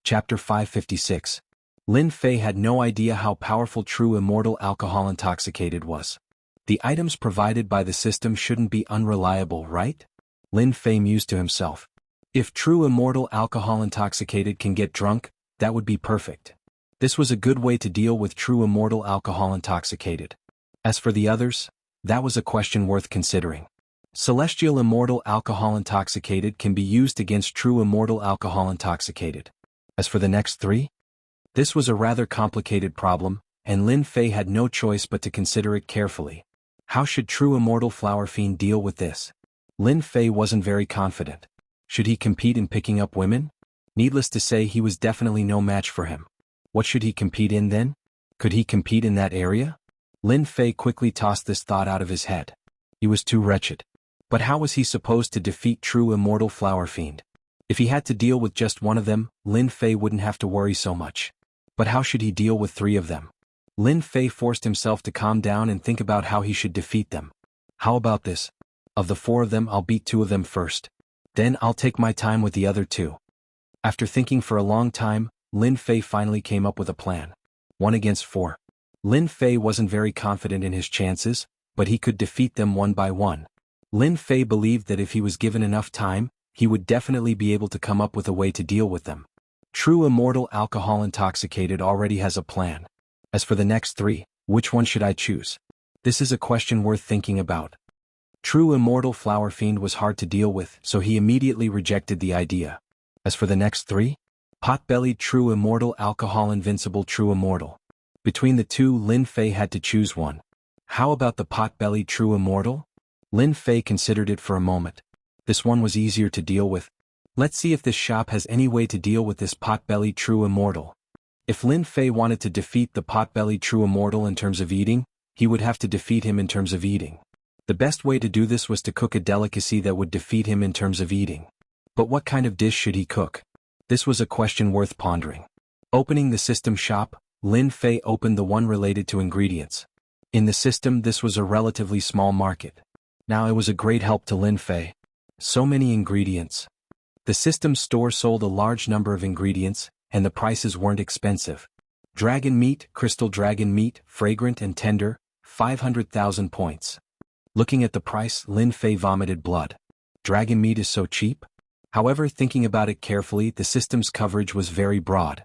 Chapter 556. Lin Fei had no idea how powerful true immortal alcohol intoxicated was. The items provided by the system shouldn't be unreliable, right? Lin Fei mused to himself. If true immortal alcohol intoxicated can get drunk, that would be perfect. This was a good way to deal with true immortal alcohol intoxicated. As for the others, that was a question worth considering. Celestial immortal alcohol intoxicated can be used against true immortal alcohol intoxicated. As for the next three? This was a rather complicated problem, and Lin Fei had no choice but to consider it carefully. How should true immortal flower fiend deal with this? Lin Fei wasn't very confident. Should he compete in picking up women? Needless to say, he was definitely no match for him. What should he compete in then? Could he compete in that area? Lin Fei quickly tossed this thought out of his head. He was too wretched. But how was he supposed to defeat true immortal flower fiend? If he had to deal with just one of them, Lin Fei wouldn't have to worry so much. But how should he deal with three of them? Lin Fei forced himself to calm down and think about how he should defeat them. How about this? Of the four of them, I'll beat two of them first. Then I'll take my time with the other two. After thinking for a long time, Lin Fei finally came up with a plan. 1 against 4. Lin Fei wasn't very confident in his chances, but he could defeat them one by one. Lin Fei believed that if he was given enough time, he would definitely be able to come up with a way to deal with them. True immortal alcohol intoxicated already has a plan. As for the next three, which one should I choose? This is a question worth thinking about. True immortal flower fiend was hard to deal with, so he immediately rejected the idea. As for the next three? Pot-bellied true immortal alcohol invincible true immortal. Between the two, Lin Fei had to choose one. How about the pot-bellied true immortal? Lin Fei considered it for a moment. This one was easier to deal with. Let's see if this shop has any way to deal with this pot-bellied true immortal. If Lin Fei wanted to defeat the pot-bellied true immortal in terms of eating, he would have to defeat him in terms of eating. The best way to do this was to cook a delicacy that would defeat him in terms of eating. But what kind of dish should he cook? This was a question worth pondering. Opening the system shop, Lin Fei opened the one related to ingredients. In the system, this was a relatively small market. Now it was a great help to Lin Fei. So many ingredients. The system store sold a large number of ingredients, and the prices weren't expensive. Dragon meat, crystal dragon meat, fragrant and tender, 500,000 points. Looking at the price, Lin Fei vomited blood. Dragon meat is so cheap? However, thinking about it carefully, the system's coverage was very broad.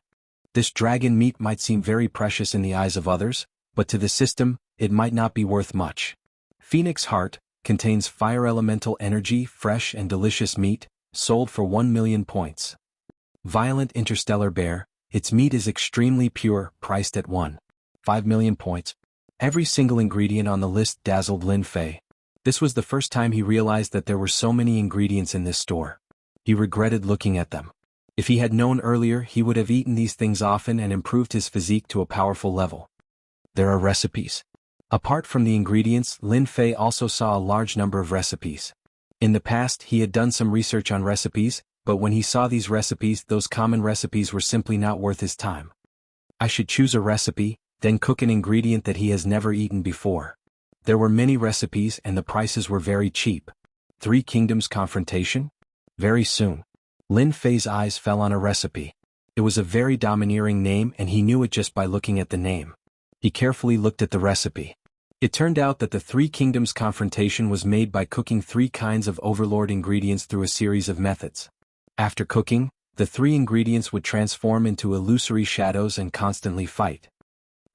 This dragon meat might seem very precious in the eyes of others, but to the system, it might not be worth much. Phoenix Heart contains fire elemental energy, fresh and delicious meat, sold for 1 million points. Violent Interstellar Bear, its meat is extremely pure, priced at 1.5 million points. Every single ingredient on the list dazzled Lin Fei. This was the first time he realized that there were so many ingredients in this store. He regretted looking at them. If he had known earlier, he would have eaten these things often and improved his physique to a powerful level. There are recipes. Apart from the ingredients, Lin Fei also saw a large number of recipes. In the past, he had done some research on recipes, but when he saw these recipes, those common recipes were simply not worth his time. I should choose a recipe, then cook an ingredient that he has never eaten before. There were many recipes and the prices were very cheap. 3 Kingdoms Confrontation? Very soon. Lin Fei's eyes fell on a recipe. It was a very domineering name and he knew it just by looking at the name. He carefully looked at the recipe. It turned out that the 3 Kingdoms Confrontation was made by cooking 3 kinds of overlord ingredients through a series of methods. After cooking, the 3 ingredients would transform into illusory shadows and constantly fight.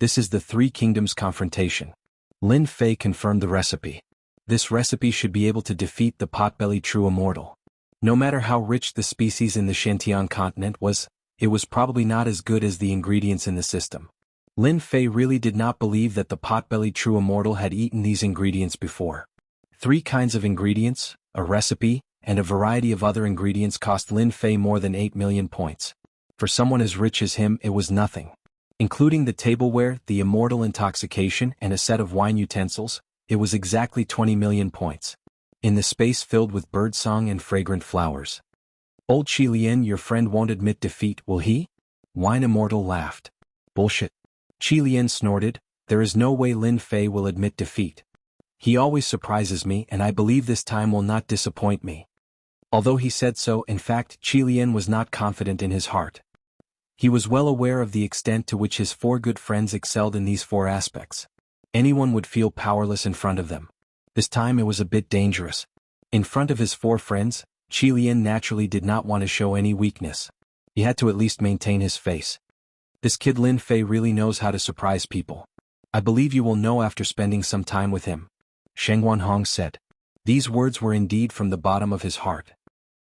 This is the 3 Kingdoms Confrontation. Lin Fei confirmed the recipe. This recipe should be able to defeat the pot-bellied true immortal. No matter how rich the species in the Xianxia continent was, it was probably not as good as the ingredients in the system. Lin Fei really did not believe that the pot-bellied true immortal had eaten these ingredients before. 3 kinds of ingredients, a recipe, and a variety of other ingredients cost Lin Fei more than 8 million points. For someone as rich as him, it was nothing. Including the tableware, the immortal intoxication, and a set of wine utensils, it was exactly 20 million points. In the space filled with birdsong and fragrant flowers. Old Qilian, your friend won't admit defeat, will he? Wine Immortal laughed. Bullshit. Qilian snorted, there is no way Lin Fei will admit defeat. He always surprises me and I believe this time will not disappoint me. Although he said so, in fact, Qilian was not confident in his heart. He was well aware of the extent to which his four good friends excelled in these four aspects. Anyone would feel powerless in front of them. This time it was a bit dangerous. In front of his four friends, Qilian naturally did not want to show any weakness. He had to at least maintain his face. This kid Lin Fei really knows how to surprise people. I believe you will know after spending some time with him, Sheng Wanhong said. These words were indeed from the bottom of his heart.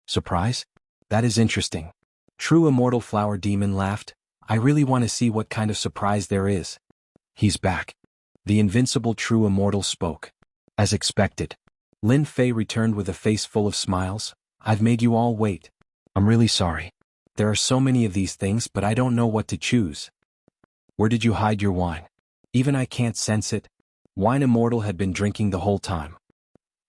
Surprise? That is interesting. True Immortal Flower Demon laughed. I really want to see what kind of surprise there is. He's back. The invincible True Immortal spoke. As expected. Lin Fei returned with a face full of smiles. I've made you all wait. I'm really sorry. There are so many of these things, but I don't know what to choose. Where did you hide your wine? Even I can't sense it. Wine Immortal had been drinking the whole time.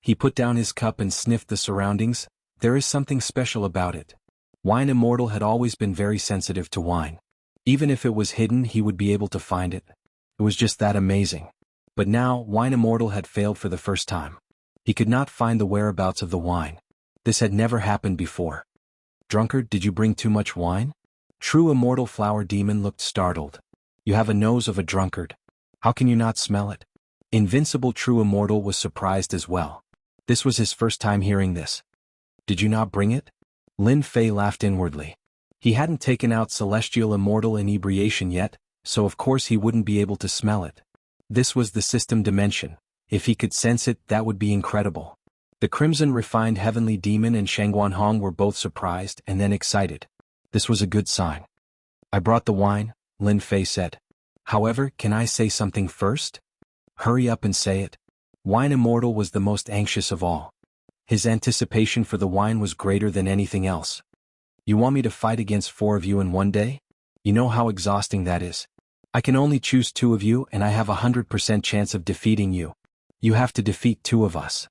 He put down his cup and sniffed the surroundings. There is something special about it. Wine Immortal had always been very sensitive to wine. Even if it was hidden, he would be able to find it. It was just that amazing. But now, Wine Immortal had failed for the first time. He could not find the whereabouts of the wine. This had never happened before. Drunkard, did you bring too much wine? True Immortal Flower Demon looked startled. You have a nose of a drunkard. How can you not smell it? Invincible True Immortal was surprised as well. This was his first time hearing this. Did you not bring it? Lin Fei laughed inwardly. He hadn't taken out Celestial Immortal Inebriation yet, so of course he wouldn't be able to smell it. This was the system dimension. If he could sense it, that would be incredible. The Crimson Refined Heavenly Demon and Sheng Wanhong were both surprised and then excited. This was a good sign. I brought the wine, Lin Fei said. However, can I say something first? Hurry up and say it. Wine Immortal was the most anxious of all. His anticipation for the wine was greater than anything else. You want me to fight against 4 of you in one day? You know how exhausting that is. I can only choose 2 of you and I have 100% chance of defeating you. You have to defeat 2 of us.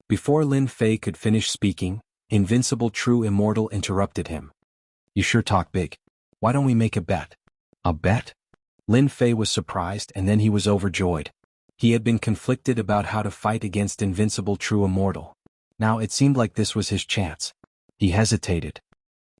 Before Lin Fei could finish speaking, Invincible True Immortal interrupted him. You sure talk big. Why don't we make a bet? A bet? Lin Fei was surprised and then he was overjoyed. He had been conflicted about how to fight against Invincible True Immortal. Now it seemed like this was his chance. He hesitated.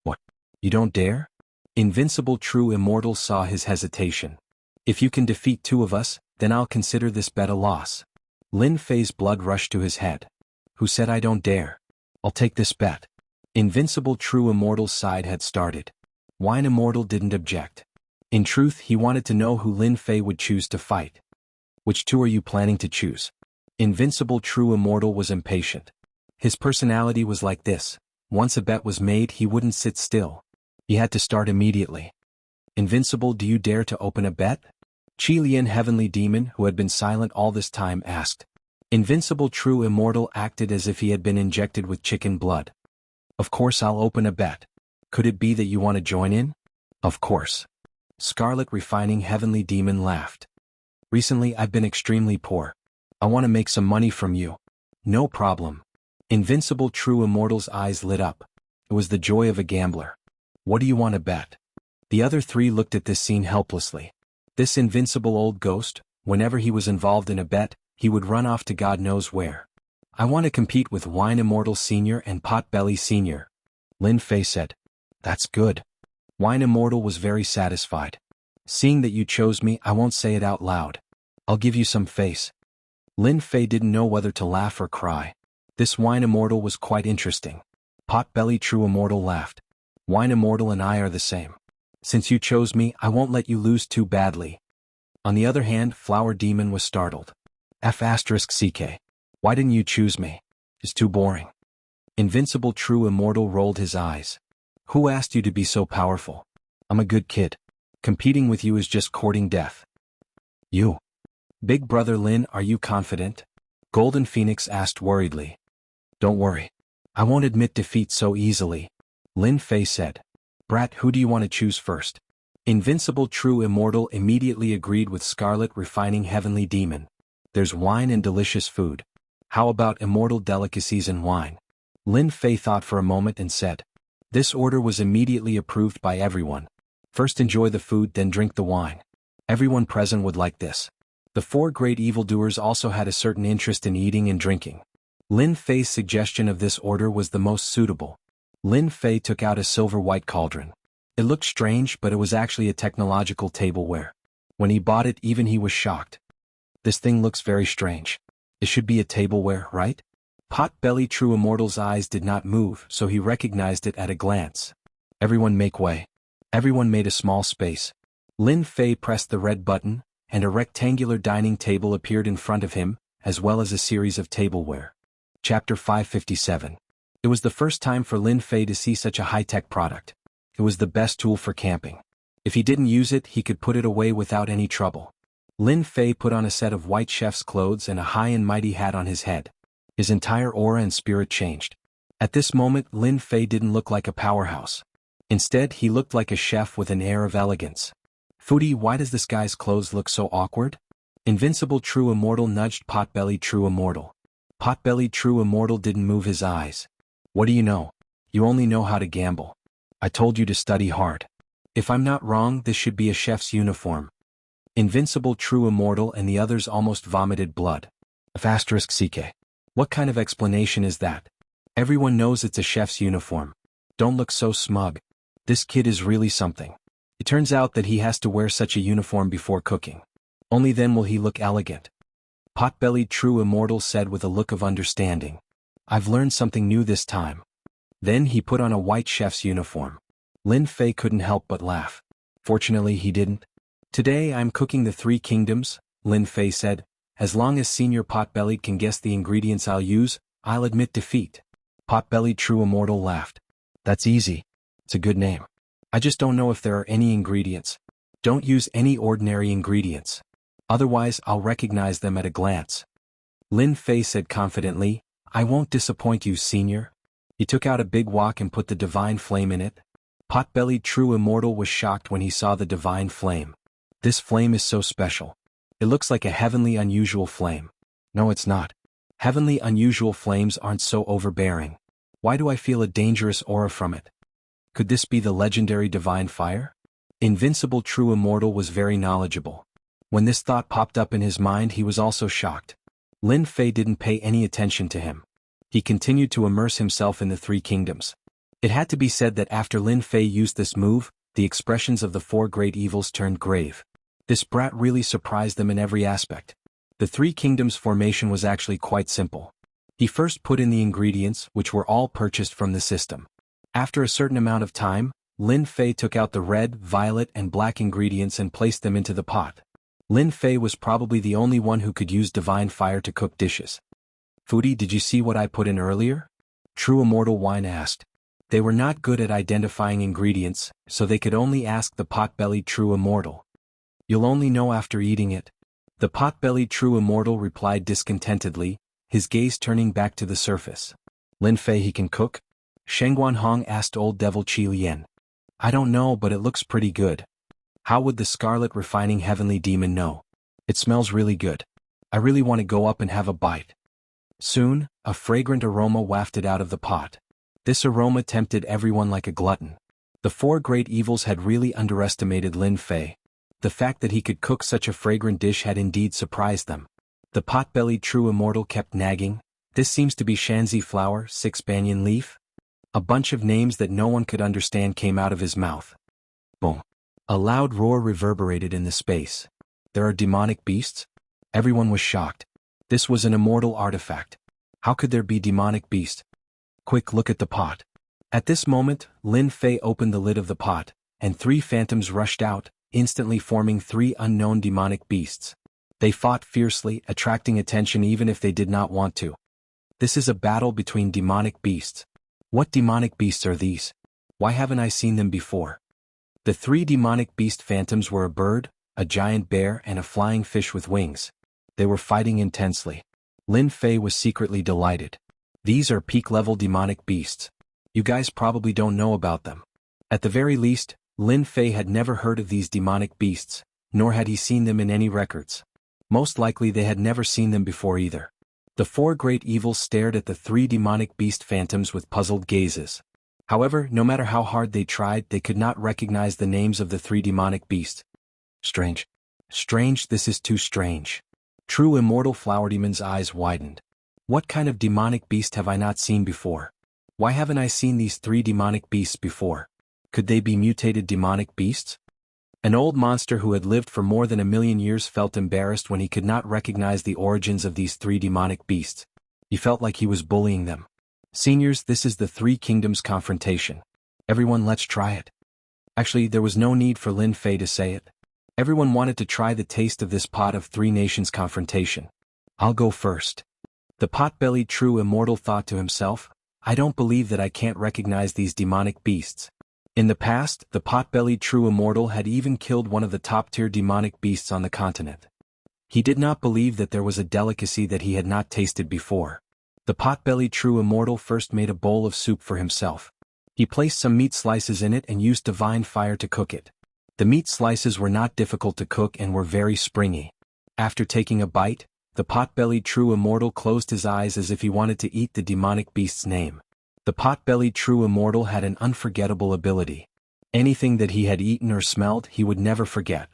What? You don't dare? Invincible True Immortal saw his hesitation. If you can defeat 2 of us, then I'll consider this bet a loss. Lin Fei's blood rushed to his head. Who said I don't dare? I'll take this bet. Invincible True Immortal's side had started. Wine Immortal didn't object. In truth, he wanted to know who Lin Fei would choose to fight. Which 2 are you planning to choose? Invincible True Immortal was impatient. His personality was like this. Once a bet was made, he wouldn't sit still. He had to start immediately. Invincible, do you dare to open a bet? Qilian Heavenly Demon, who had been silent all this time, asked. Invincible True Immortal acted as if he had been injected with chicken blood. Of course I'll open a bet. Could it be that you want to join in? Of course. Scarlet Refining Heavenly Demon laughed. Recently I've been extremely poor. I want to make some money from you. No problem. Invincible True Immortal's eyes lit up. It was the joy of a gambler. What do you want to bet? The other 3 looked at this scene helplessly. This invincible old ghost, whenever he was involved in a bet, he would run off to God knows where. I want to compete with Wine Immortal Sr. and Potbelly Sr. Lin Fei said. That's good. Wine Immortal was very satisfied. Seeing that you chose me, I won't say it out loud. I'll give you some face. Lin Fei didn't know whether to laugh or cry. This Wine Immortal was quite interesting. Potbelly True Immortal laughed. Wine Immortal and I are the same. Since you chose me, I won't let you lose too badly. On the other hand, Flower Demon was startled. F***CK. Why didn't you choose me? It's too boring. Invincible True Immortal rolled his eyes. Who asked you to be so powerful? I'm a good kid. Competing with you is just courting death. You. Big Brother Lin, are you confident? Golden Phoenix asked worriedly. Don't worry. I won't admit defeat so easily. Lin Fei said. Brat, who do you want to choose first? Invincible True Immortal immediately agreed with Scarlet Refining Heavenly Demon. There's wine and delicious food. How about immortal delicacies and wine? Lin Fei thought for a moment and said. This order was immediately approved by everyone. First enjoy the food, then drink the wine. Everyone present would like this. The 4 great evildoers also had a certain interest in eating and drinking. Lin Fei's suggestion of this order was the most suitable. Lin Fei took out a silver white cauldron. It looked strange, but it was actually a technological tableware. When he bought it, even he was shocked. This thing looks very strange. It should be a tableware, right? Pot-bellied True Immortal's eyes did not move, so he recognized it at a glance. Everyone make way. Everyone made a small space. Lin Fei pressed the red button, and a rectangular dining table appeared in front of him, as well as a series of tableware. Chapter 557. It was the first time for Lin Fei to see such a high-tech product. It was the best tool for camping. If he didn't use it, he could put it away without any trouble. Lin Fei put on a set of white chef's clothes and a high and mighty hat on his head. His entire aura and spirit changed. At this moment, Lin Fei didn't look like a powerhouse. Instead, he looked like a chef with an air of elegance. Foodie, why does this guy's clothes look so awkward? Invincible True Immortal nudged Pot-bellied True Immortal. Pot-bellied True Immortal didn't move his eyes. What do you know? You only know how to gamble. I told you to study hard. If I'm not wrong, this should be a chef's uniform. Invincible True Immortal and the others almost vomited blood. *CK. What kind of explanation is that? Everyone knows it's a chef's uniform. Don't look so smug. This kid is really something. It turns out that he has to wear such a uniform before cooking. Only then will he look elegant. Pot-bellied True Immortal said with a look of understanding. I've learned something new this time. Then he put on a white chef's uniform. Lin Fei couldn't help but laugh. Fortunately he didn't. Today I'm cooking the 3 kingdoms, Lin Fei said. As long as Senior Pot-bellied can guess the ingredients I'll use, I'll admit defeat. Pot-bellied True Immortal laughed. That's easy. It's a good name. I just don't know if there are any ingredients. Don't use any ordinary ingredients. Otherwise I'll recognize them at a glance. Lin Fei said confidently, I won't disappoint you, Senior. He took out a big wok and put the divine flame in it. Pot-bellied True Immortal was shocked when he saw the divine flame. This flame is so special. It looks like a heavenly unusual flame. No, it's not. Heavenly unusual flames aren't so overbearing. Why do I feel a dangerous aura from it? Could this be the legendary divine fire? Invincible True Immortal was very knowledgeable. When this thought popped up in his mind, he was also shocked. Lin Fei didn't pay any attention to him. He continued to immerse himself in the 3 kingdoms. It had to be said that after Lin Fei used this move, the expressions of the 4 great evils turned grave. This brat really surprised them in every aspect. The 3 kingdoms formation was actually quite simple. He first put in the ingredients, which were all purchased from the system. After a certain amount of time, Lin Fei took out the red, violet and black ingredients and placed them into the pot. Lin Fei was probably the only one who could use divine fire to cook dishes. Foodie, did you see what I put in earlier? True Immortal Wine asked. They were not good at identifying ingredients, so they could only ask the pot-bellied True Immortal. You'll only know after eating it. The pot-bellied True Immortal replied discontentedly, his gaze turning back to the surface. Lin Fei, he can cook? Shengguan Hong asked Old Devil Qi Lian. I don't know, but it looks pretty good. How would the Scarlet Refining Heavenly Demon know? It smells really good. I really want to go up and have a bite. Soon, a fragrant aroma wafted out of the pot. This aroma tempted everyone like a glutton. The 4 great evils had really underestimated Lin Fei. The fact that he could cook such a fragrant dish had indeed surprised them. The pot-bellied True Immortal kept nagging. This seems to be Shanzi flower, 6 banyan leaf. A bunch of names that no one could understand came out of his mouth. Boom. A loud roar reverberated in the space. There are demonic beasts? Everyone was shocked. This was an immortal artifact. How could there be demonic beasts? Quick, look at the pot. At this moment, Lin Fei opened the lid of the pot, and 3 phantoms rushed out, instantly forming 3 unknown demonic beasts. They fought fiercely, attracting attention even if they did not want to. This is a battle between demonic beasts. What demonic beasts are these? Why haven't I seen them before? The 3 demonic beast phantoms were a bird, a giant bear and a flying fish with wings. They were fighting intensely. Lin Fei was secretly delighted. These are peak-level demonic beasts. You guys probably don't know about them. At the very least, Lin Fei had never heard of these demonic beasts, nor had he seen them in any records. Most likely they had never seen them before either. The 4 great evils stared at the 3 demonic beast phantoms with puzzled gazes. However, no matter how hard they tried, they could not recognize the names of the 3 demonic beasts. Strange. Strange, this is too strange. True Immortal Flower Demon's eyes widened. What kind of demonic beast have I not seen before? Why haven't I seen these 3 demonic beasts before? Could they be mutated demonic beasts? An old monster who had lived for more than 1,000,000 years felt embarrassed when he could not recognize the origins of these 3 demonic beasts. He felt like he was bullying them. Seniors, this is the 3 kingdoms confrontation. Everyone, let's try it. Actually, there was no need for Lin Fei to say it. Everyone wanted to try the taste of this pot of 3 nations confrontation. I'll go first. The pot-bellied true immortal thought to himself, I don't believe that I can't recognize these demonic beasts. In the past, the pot-bellied true immortal had even killed one of the top-tier demonic beasts on the continent. He did not believe that there was a delicacy that he had not tasted before. The pot-bellied true immortal first made a bowl of soup for himself. He placed some meat slices in it and used divine fire to cook it. The meat slices were not difficult to cook and were very springy. After taking a bite, the pot-bellied true immortal closed his eyes as if he wanted to eat the demonic beast's name. The pot-bellied true immortal had an unforgettable ability. Anything that he had eaten or smelled, he would never forget.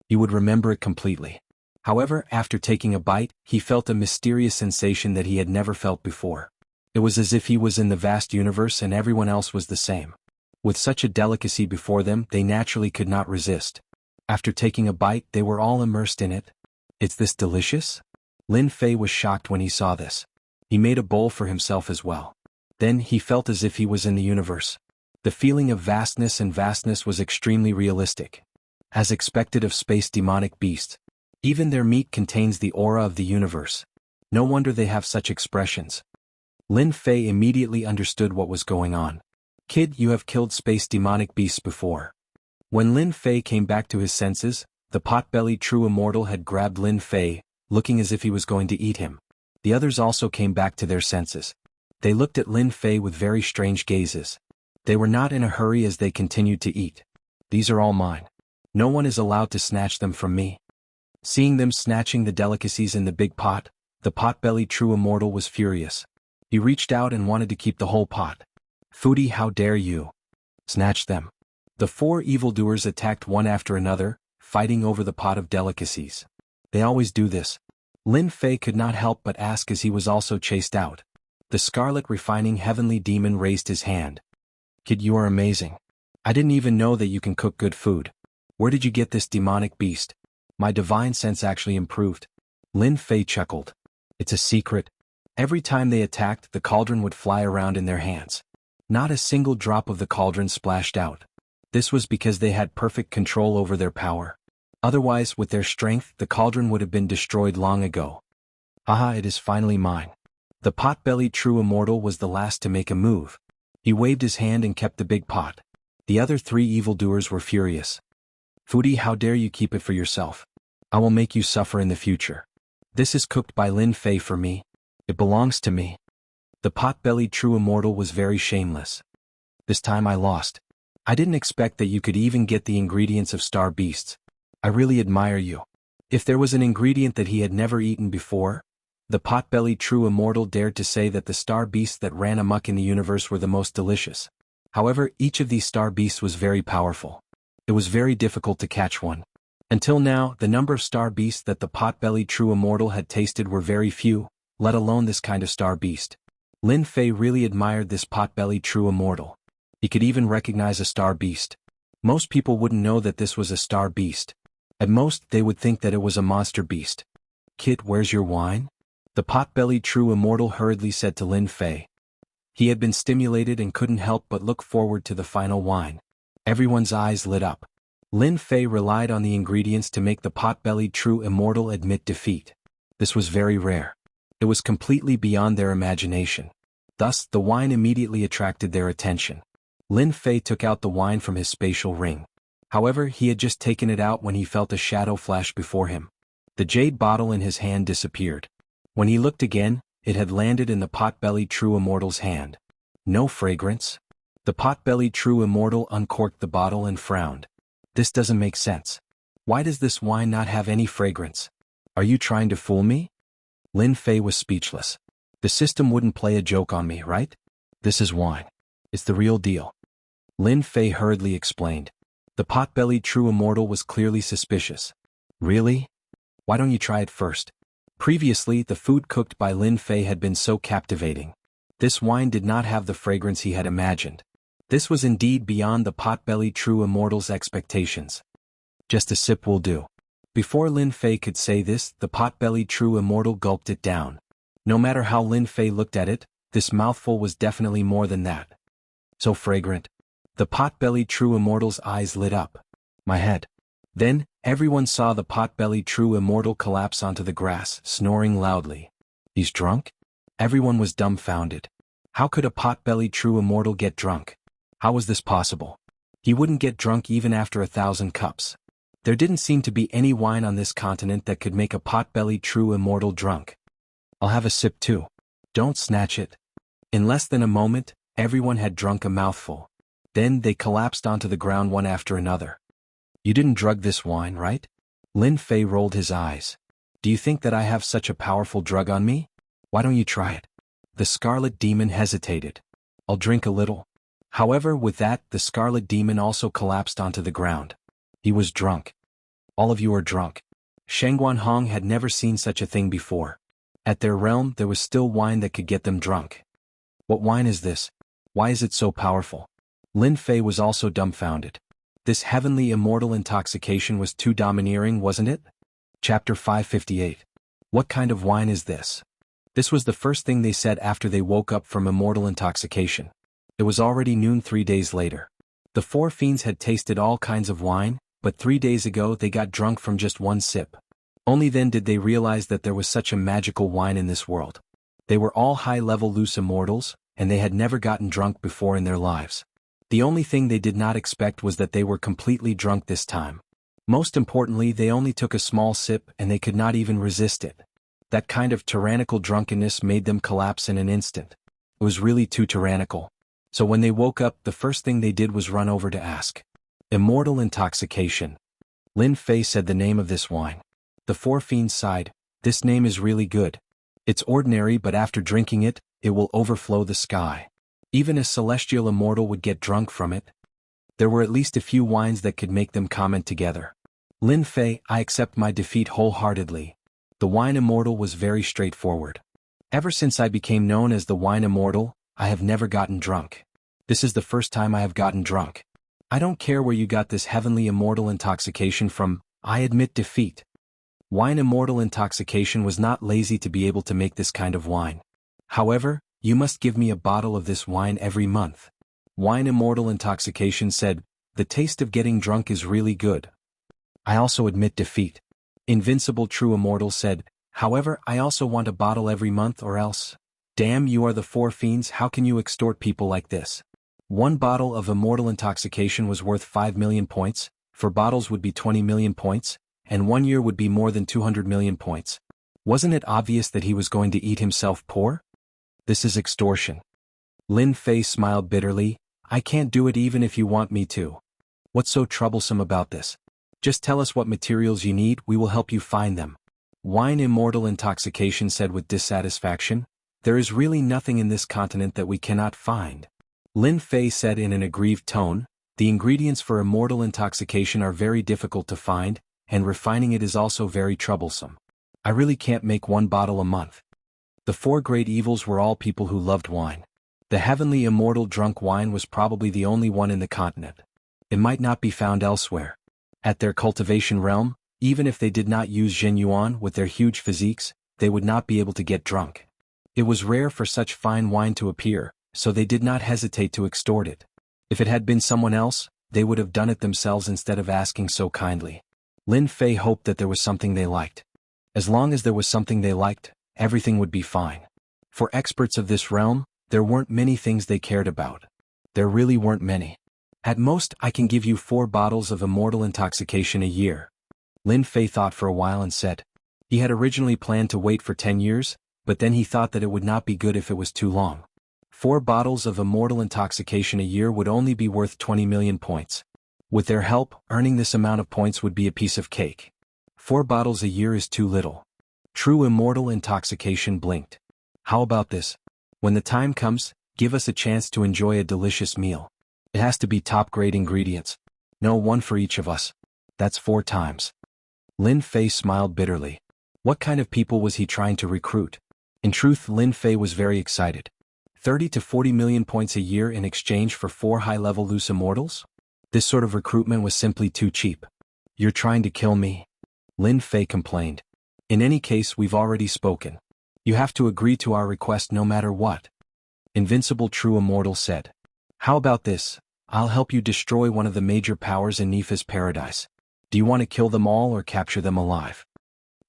He would remember it completely. However, after taking a bite, he felt a mysterious sensation that he had never felt before. It was as if he was in the vast universe and everyone else was the same. With such a delicacy before them, they naturally could not resist. After taking a bite, they were all immersed in it. Is this delicious? Lin Fei was shocked when he saw this. He made a bowl for himself as well. Then he felt as if he was in the universe. The feeling of vastness was extremely realistic. As expected of space demonic beasts. Even their meat contains the aura of the universe. No wonder they have such expressions. Lin Fei immediately understood what was going on. Kid, you have killed space demonic beasts before. When Lin Fei came back to his senses, the pot-bellied true immortal had grabbed Lin Fei, looking as if he was going to eat him. The others also came back to their senses. They looked at Lin Fei with very strange gazes. They were not in a hurry as they continued to eat. These are all mine. No one is allowed to snatch them from me. Seeing them snatching the delicacies in the big pot, the pot-bellied true immortal was furious. He reached out and wanted to keep the whole pot. Foodie, how dare you? Snatch them. The 4 evildoers attacked one after another, fighting over the pot of delicacies. They always do this. Lin Fei could not help but ask as he was also chased out. The scarlet refining heavenly demon raised his hand. Kid, you are amazing. I didn't even know that you can cook good food. Where did you get this demonic beast? My divine sense actually improved. Lin Fei chuckled. It's a secret. Every time they attacked, the cauldron would fly around in their hands. Not a single drop of the cauldron splashed out. This was because they had perfect control over their power. Otherwise, with their strength, the cauldron would have been destroyed long ago. Haha, it is finally mine. The pot-bellied true immortal was the last to make a move. He waved his hand and kept the big pot. The other 3 evildoers were furious. Foodie, how dare you keep it for yourself? I will make you suffer in the future. This is cooked by Lin Fei for me. It belongs to me. The pot-bellied true immortal was very shameless. This time I lost. I didn't expect that you could even get the ingredients of star beasts. I really admire you. If there was an ingredient that he had never eaten before, the pot-bellied true immortal dared to say that the star beasts that ran amok in the universe were the most delicious. However, each of these star beasts was very powerful. It was very difficult to catch one. Until now, the number of star beasts that the pot-bellied true immortal had tasted were very few, let alone this kind of star beast. Lin Fei really admired this pot-bellied true immortal. He could even recognize a star beast. Most people wouldn't know that this was a star beast. At most, they would think that it was a monster beast. Kid, where's your wine? The pot-bellied true immortal hurriedly said to Lin Fei. He had been stimulated and couldn't help but look forward to the final wine. Everyone's eyes lit up. Lin Fei relied on the ingredients to make the pot-bellied true immortal admit defeat. This was very rare. It was completely beyond their imagination. Thus, the wine immediately attracted their attention. Lin Fei took out the wine from his spatial ring. However, he had just taken it out when he felt a shadow flash before him. The jade bottle in his hand disappeared. When he looked again, it had landed in the pot-bellied true immortal's hand. No fragrance. The pot-bellied true immortal uncorked the bottle and frowned. This doesn't make sense. Why does this wine not have any fragrance? Are you trying to fool me? Lin Fei was speechless. The system wouldn't play a joke on me, right? This is wine. It's the real deal. Lin Fei hurriedly explained. The pot-bellied true immortal was clearly suspicious. Really? Why don't you try it first? Previously, the food cooked by Lin Fei had been so captivating. This wine did not have the fragrance he had imagined. This was indeed beyond the pot-bellied true immortal's expectations. Just a sip will do. Before Lin Fei could say this, the pot-bellied true immortal gulped it down. No matter how Lin Fei looked at it, this mouthful was definitely more than that. So fragrant. The pot-bellied true immortal's eyes lit up. My head. Then, everyone saw the pot-bellied true immortal collapse onto the grass, snoring loudly. He's drunk? Everyone was dumbfounded. How could a pot-bellied true immortal get drunk? How was this possible? He wouldn't get drunk even after 1,000 cups. There didn't seem to be any wine on this continent that could make a pot-bellied true immortal drunk. I'll have a sip too. Don't snatch it. In less than a moment, everyone had drunk a mouthful. Then they collapsed onto the ground one after another. You didn't drug this wine, right? Lin Fei rolled his eyes. Do you think that I have such a powerful drug on me? Why don't you try it? The Scarlet Demon hesitated. I'll drink a little. However, with that, the Scarlet Demon also collapsed onto the ground. He was drunk. All of you are drunk. Shangguan Hong had never seen such a thing before. At their realm, there was still wine that could get them drunk. What wine is this? Why is it so powerful? Lin Fei was also dumbfounded. This heavenly immortal intoxication was too domineering, wasn't it? Chapter 558. What kind of wine is this? This was the first thing they said after they woke up from immortal intoxication. It was already noon 3 days later. The four fiends had tasted all kinds of wine, but 3 days ago they got drunk from just one sip. Only then did they realize that there was such a magical wine in this world. They were all high-level loose immortals, and they had never gotten drunk before in their lives. The only thing they did not expect was that they were completely drunk this time. Most importantly, they only took a small sip and they could not even resist it. That kind of tyrannical drunkenness made them collapse in an instant. It was really too tyrannical. So when they woke up, the first thing they did was run over to ask. Immortal intoxication. Lin Fei said the name of this wine. The four fiends sighed. This name is really good. It's ordinary, but after drinking it, it will overflow the sky. Even a celestial immortal would get drunk from it. There were at least a few wines that could make them comment together. Lin Fei, I accept my defeat wholeheartedly. The wine immortal was very straightforward. Ever since I became known as the wine immortal, I have never gotten drunk. This is the first time I have gotten drunk. I don't care where you got this heavenly immortal intoxication from, I admit defeat. Wine immortal intoxication was not lazy to be able to make this kind of wine. However, you must give me a bottle of this wine every month. Wine immortal intoxication said, the taste of getting drunk is really good. I also admit defeat. Invincible true immortal said, however, I also want a bottle every month or else. Damn, you are the four fiends, how can you extort people like this? One bottle of immortal intoxication was worth 5 million points, 4 bottles would be 20 million points, and 1 year would be more than 200 million points. Wasn't it obvious that he was going to eat himself poor? This is extortion. Lin Fei smiled bitterly, I can't do it even if you want me to. What's so troublesome about this? Just tell us what materials you need, we will help you find them. Wine immortal intoxication said with dissatisfaction, there is really nothing in this continent that we cannot find. Lin Fei said in an aggrieved tone, the ingredients for immortal intoxication are very difficult to find, and refining it is also very troublesome. I really can't make 1 bottle a month. The 4 great evils were all people who loved wine. The heavenly immortal drunk wine was probably the only one in the continent. It might not be found elsewhere. At their cultivation realm, even if they did not use Zhen Yuan with their huge physiques, they would not be able to get drunk. It was rare for such fine wine to appear, so they did not hesitate to extort it. If it had been someone else, they would have done it themselves instead of asking so kindly. Lin Fei hoped that there was something they liked. As long as there was something they liked, everything would be fine. For experts of this realm, there weren't many things they cared about. There really weren't many. At most, I can give you 4 bottles of immortal intoxication a year. Lin Fei thought for a while and said. He had originally planned to wait for 10 years, but then he thought that it would not be good if it was too long. 4 bottles of immortal intoxication a year would only be worth 20 million points. With their help, earning this amount of points would be a piece of cake. 4 bottles a year is too little. True immortal intoxication blinked. How about this? When the time comes, give us a chance to enjoy a delicious meal. It has to be top-grade ingredients. No, 1 for each of us. That's 4 times. Lin Fei smiled bitterly. What kind of people was he trying to recruit? In truth, Lin Fei was very excited. 30 to 40 million points a year in exchange for 4 high-level loose immortals? This sort of recruitment was simply too cheap. You're trying to kill me? Lin Fei complained. In any case, we've already spoken. You have to agree to our request no matter what. Invincible True Immortal said. How about this? I'll help you destroy one of the major powers in Nifa's paradise. Do you want to kill them all or capture them alive?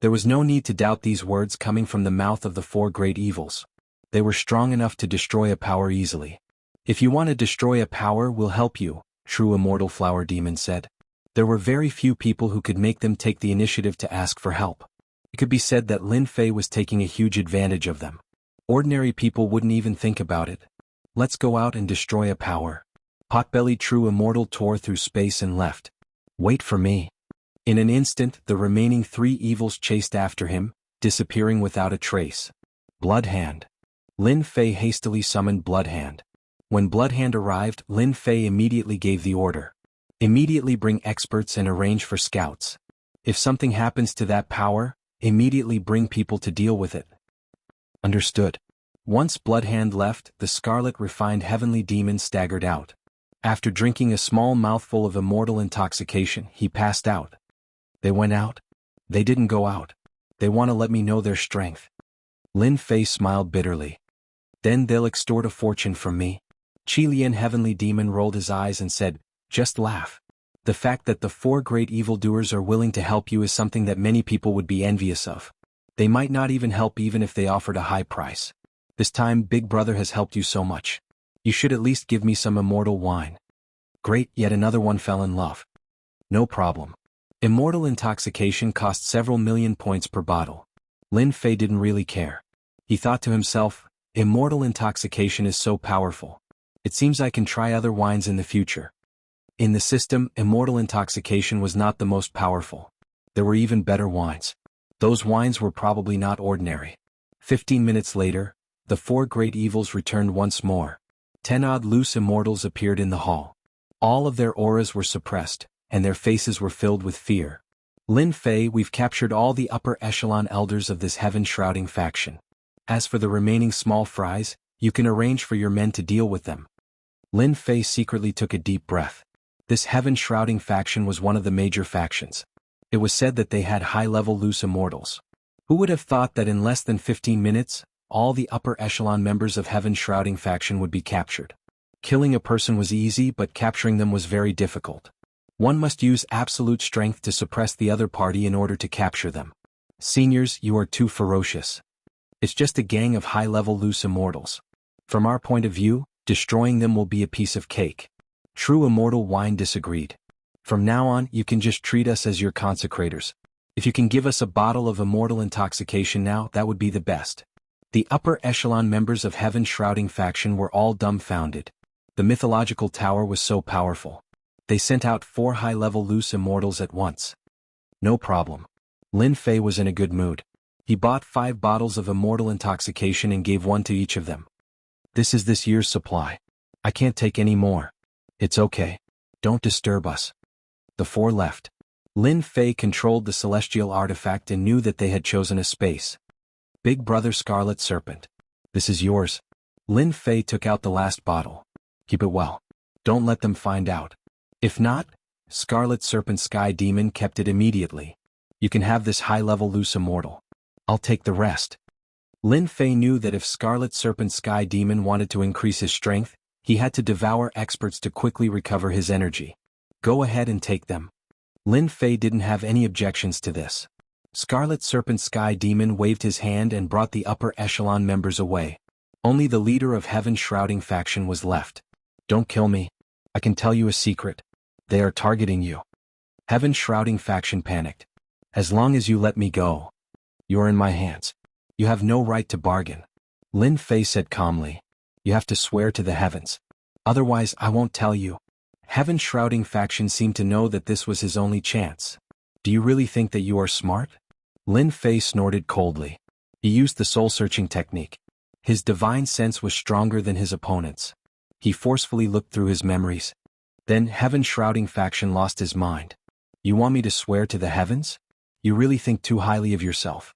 There was no need to doubt these words coming from the mouth of the 4 great evils. They were strong enough to destroy a power easily. If you want to destroy a power, we'll help you, True Immortal Flower Demon said. There were very few people who could make them take the initiative to ask for help. It could be said that Lin Fei was taking a huge advantage of them. Ordinary people wouldn't even think about it. Let's go out and destroy a power. Potbelly True Immortal tore through space and left. Wait for me. In an instant, the remaining 3 evils chased after him, disappearing without a trace. Bloodhand. Lin Fei hastily summoned Bloodhand. When Bloodhand arrived, Lin Fei immediately gave the order. Immediately bring experts and arrange for scouts. If something happens to that power, immediately bring people to deal with it. Understood. Once Bloodhand left, the scarlet refined heavenly demon staggered out. After drinking a small mouthful of immortal intoxication, he passed out. They went out? They didn't go out. They want to let me know their strength. Lin Fei smiled bitterly. Then they'll extort a fortune from me. Qilian Heavenly Demon rolled his eyes and said, just laugh. The fact that the 4 great evildoers are willing to help you is something that many people would be envious of. They might not even help even if they offered a high price. This time Big Brother has helped you so much. You should at least give me some immortal wine. Great, yet another one fell in love. No problem. Immortal intoxication cost several million points per bottle. Lin Fei didn't really care. He thought to himself, immortal intoxication is so powerful. It seems I can try other wines in the future. In the system, immortal intoxication was not the most powerful. There were even better wines. Those wines were probably not ordinary. 15 minutes later, the 4 great evils returned once more. 10 odd loose immortals appeared in the hall. All of their auras were suppressed, and their faces were filled with fear. Lin Fei, we've captured all the upper echelon elders of this heaven-shrouding faction. As for the remaining small fries, you can arrange for your men to deal with them. Lin Fei secretly took a deep breath. This heaven-shrouding faction was one of the major factions. It was said that they had high-level loose immortals. Who would have thought that in less than 15 minutes, all the upper echelon members of heaven-shrouding faction would be captured? Killing a person was easy, but capturing them was very difficult. One must use absolute strength to suppress the other party in order to capture them. Seniors, you are too ferocious. It's just a gang of high-level loose immortals. From our point of view, destroying them will be a piece of cake. True Immortal Wine disagreed. From now on, you can just treat us as your consecrators. If you can give us a bottle of immortal intoxication now, that would be the best. The upper echelon members of heaven-shrouding faction were all dumbfounded. The mythological tower was so powerful. They sent out 4 high-level loose immortals at once. No problem. Lin Fei was in a good mood. He bought 5 bottles of immortal intoxication and gave 1 to each of them. This is this year's supply. I can't take any more. It's okay. Don't disturb us. The 4 left. Lin Fei controlled the celestial artifact and knew that they had chosen a space. Big Brother Scarlet Serpent. This is yours. Lin Fei took out the last bottle. Keep it well. Don't let them find out. If not, Scarlet Serpent Sky Demon kept it immediately. You can have this high-level loose immortal. I'll take the rest. Lin Fei knew that if Scarlet Serpent Sky Demon wanted to increase his strength, he had to devour experts to quickly recover his energy. Go ahead and take them. Lin Fei didn't have any objections to this. Scarlet Serpent Sky Demon waved his hand and brought the upper echelon members away. Only the leader of heaven-shrouding faction was left. Don't kill me. I can tell you a secret. They are targeting you. Heaven-shrouding faction panicked. As long as you let me go. You're in my hands. You have no right to bargain. Lin Fei said calmly. You have to swear to the heavens. Otherwise, I won't tell you. Heaven-shrouding faction seemed to know that this was his only chance. Do you really think that you are smart? Lin Fei snorted coldly. He used the soul-searching technique. His divine sense was stronger than his opponent's. He forcefully looked through his memories. Then heaven-shrouding faction lost his mind. You want me to swear to the heavens? You really think too highly of yourself.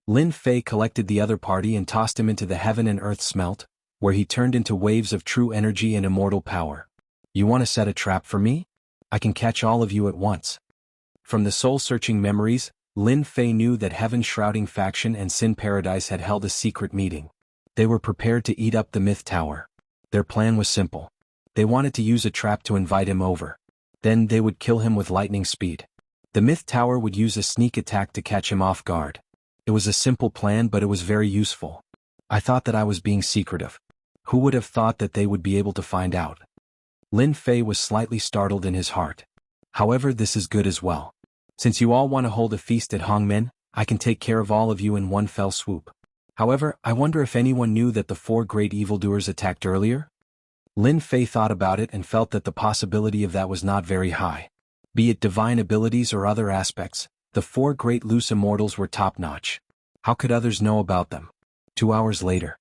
Lin Fei collected the other party and tossed him into the heaven and earth smelt, where he turned into waves of true energy and immortal power. You want to set a trap for me? I can catch all of you at once. From the soul-searching memories, Lin Fei knew that Heaven's Shrouding faction and Sin Paradise had held a secret meeting. They were prepared to eat up the Myth Tower. Their plan was simple. They wanted to use a trap to invite him over. Then they would kill him with lightning speed. The Myth Tower would use a sneak attack to catch him off guard. It was a simple plan, but it was very useful. I thought that I was being secretive. Who would have thought that they would be able to find out? Lin Fei was slightly startled in his heart. However, this is good as well. Since you all want to hold a feast at Hongmen, I can take care of all of you in one fell swoop. However, I wonder if anyone knew that the 4 great evildoers attacked earlier? Lin Fei thought about it and felt that the possibility of that was not very high. Be it divine abilities or other aspects, the 4 great loose immortals were top-notch. How could others know about them? 2 hours later,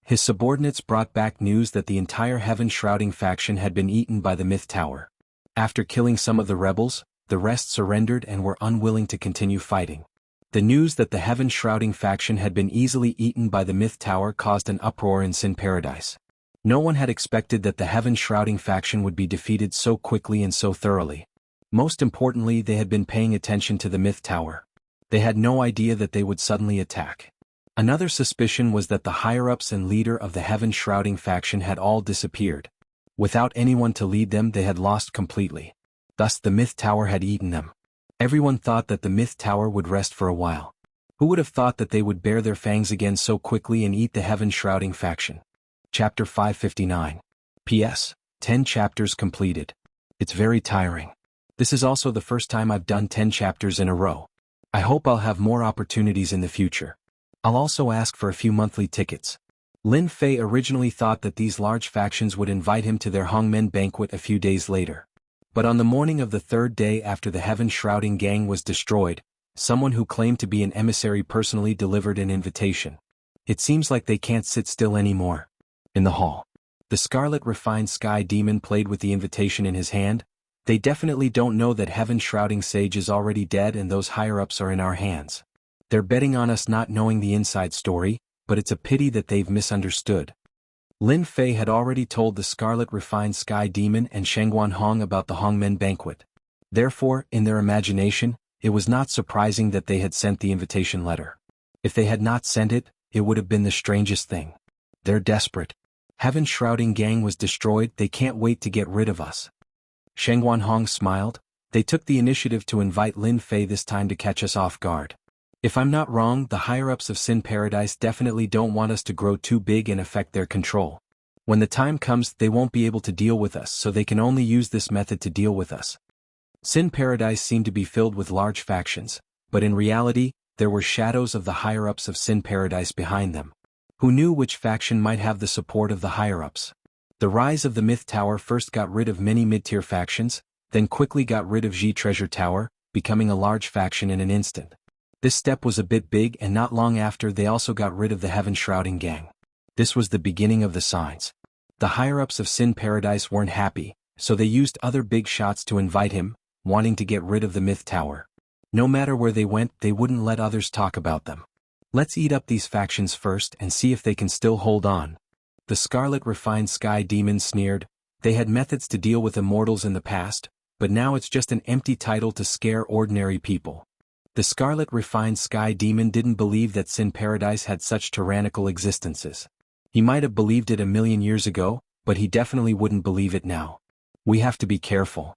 his subordinates brought back news that the entire Heaven's Shrouding faction had been eaten by the Myth Tower. After killing some of the rebels, the rest surrendered and were unwilling to continue fighting. The news that the Heaven's Shrouding faction had been easily eaten by the Myth Tower caused an uproar in Sin Paradise. No one had expected that the Heaven's Shrouding faction would be defeated so quickly and so thoroughly. Most importantly, they had been paying attention to the Myth Tower. They had no idea that they would suddenly attack. Another suspicion was that the higher-ups and leader of the Heaven's Shrouding faction had all disappeared. Without anyone to lead them, they had lost completely. Thus the Myth Tower had eaten them. Everyone thought that the Myth Tower would rest for a while. Who would have thought that they would bare their fangs again so quickly and eat the Heaven's Shrouding faction? Chapter 559. P.S. 10 chapters completed. It's very tiring. This is also the first time I've done 10 chapters in a row. I hope I'll have more opportunities in the future. I'll also ask for a few monthly tickets. Lin Fei originally thought that these large factions would invite him to their Hongmen banquet a few days later. But on the morning of the 3rd day after the Heaven's Shrouding gang was destroyed, someone who claimed to be an emissary personally delivered an invitation. It seems like they can't sit still anymore. In the hall, the Scarlet Refined Sky Demon played with the invitation in his hand. They definitely don't know that Heaven's Shrouding Sage is already dead and those higher-ups are in our hands. They're betting on us not knowing the inside story, but it's a pity that they've misunderstood. Lin Fei had already told the Scarlet Refined Sky Demon and Shengguan Hong about the Hongmen banquet. Therefore, in their imagination, it was not surprising that they had sent the invitation letter. If they had not sent it, it would have been the strangest thing. They're desperate. Heaven's Shrouding gang was destroyed, they can't wait to get rid of us. Shengguan Hong smiled. They took the initiative to invite Lin Fei this time to catch us off guard. If I'm not wrong, the higher-ups of Sin Paradise definitely don't want us to grow too big and affect their control. When the time comes, they won't be able to deal with us, so they can only use this method to deal with us. Sin Paradise seemed to be filled with large factions, but in reality, there were shadows of the higher-ups of Sin Paradise behind them. Who knew which faction might have the support of the higher-ups? The rise of the Myth Tower first got rid of many mid-tier factions, then quickly got rid of Xi Treasure Tower, becoming a large faction in an instant. This step was a bit big, and not long after they also got rid of the Heaven's Shrouding gang. This was the beginning of the signs. The higher-ups of Sin Paradise weren't happy, so they used other big shots to invite him, wanting to get rid of the Myth Tower. No matter where they went, they wouldn't let others talk about them. Let's eat up these factions first and see if they can still hold on. The Scarlet Refined Sky Demon sneered. They had methods to deal with immortals in the past, but now it's just an empty title to scare ordinary people. The Scarlet Refined Sky Demon didn't believe that Sin Paradise had such tyrannical existences. He might have believed it a million years ago, but he definitely wouldn't believe it now. We have to be careful.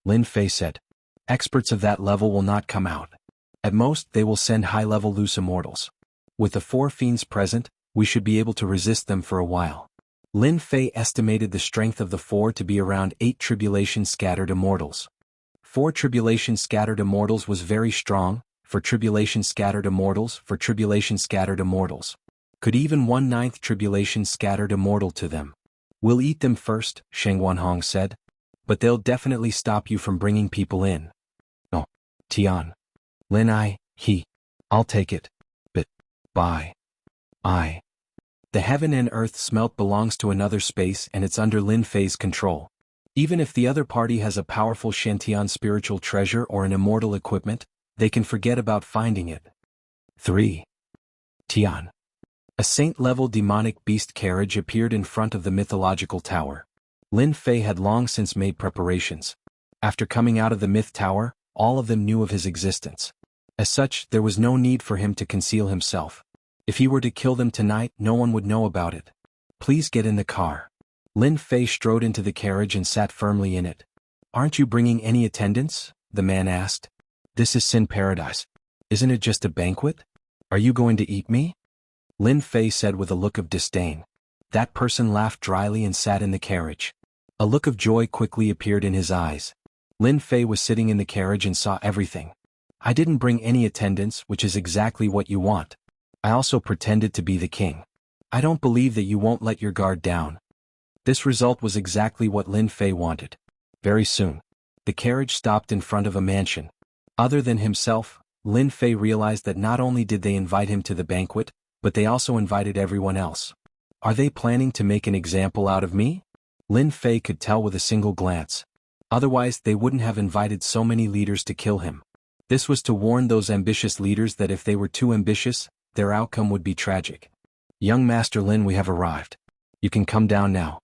Lin Fei said. Experts of that level will not come out. At most, they will send high-level loose immortals. With the 4 fiends present, we should be able to resist them for a while. Lin Fei estimated the strength of the 4 to be around 8 tribulation-scattered immortals. 4 tribulation-scattered immortals was very strong, for tribulation-scattered immortals, Could even 1/9 tribulation-scattered immortal to them. We'll eat them first, Shengguan Hong said. But they'll definitely stop you from bringing people in. Oh, Tian. Lin I'll take it. But, bye. The heaven and earth smelt belongs to another space and it's under Lin Fei's control. Even if the other party has a powerful Shantian spiritual treasure or an immortal equipment, they can forget about finding it. 3. Tian. A saint-level demonic beast carriage appeared in front of the mythological tower. Lin Fei had long since made preparations. After coming out of the myth tower, all of them knew of his existence. As such, there was no need for him to conceal himself. If he were to kill them tonight, no one would know about it. Please get in the car. Lin Fei strode into the carriage and sat firmly in it. Aren't you bringing any attendants? The man asked. This is Sin Paradise. Isn't it just a banquet? Are you going to eat me? Lin Fei said with a look of disdain. That person laughed dryly and sat in the carriage. A look of joy quickly appeared in his eyes. Lin Fei was sitting in the carriage and saw everything. I didn't bring any attendants, which is exactly what you want. I also pretended to be the king. I don't believe that you won't let your guard down. This result was exactly what Lin Fei wanted. Very soon, the carriage stopped in front of a mansion. Other than himself, Lin Fei realized that not only did they invite him to the banquet, but they also invited everyone else. Are they planning to make an example out of me? Lin Fei could tell with a single glance. Otherwise, they wouldn't have invited so many leaders to kill him. This was to warn those ambitious leaders that if they were too ambitious, their outcome would be tragic. Young Master Lin, we have arrived. You can come down now.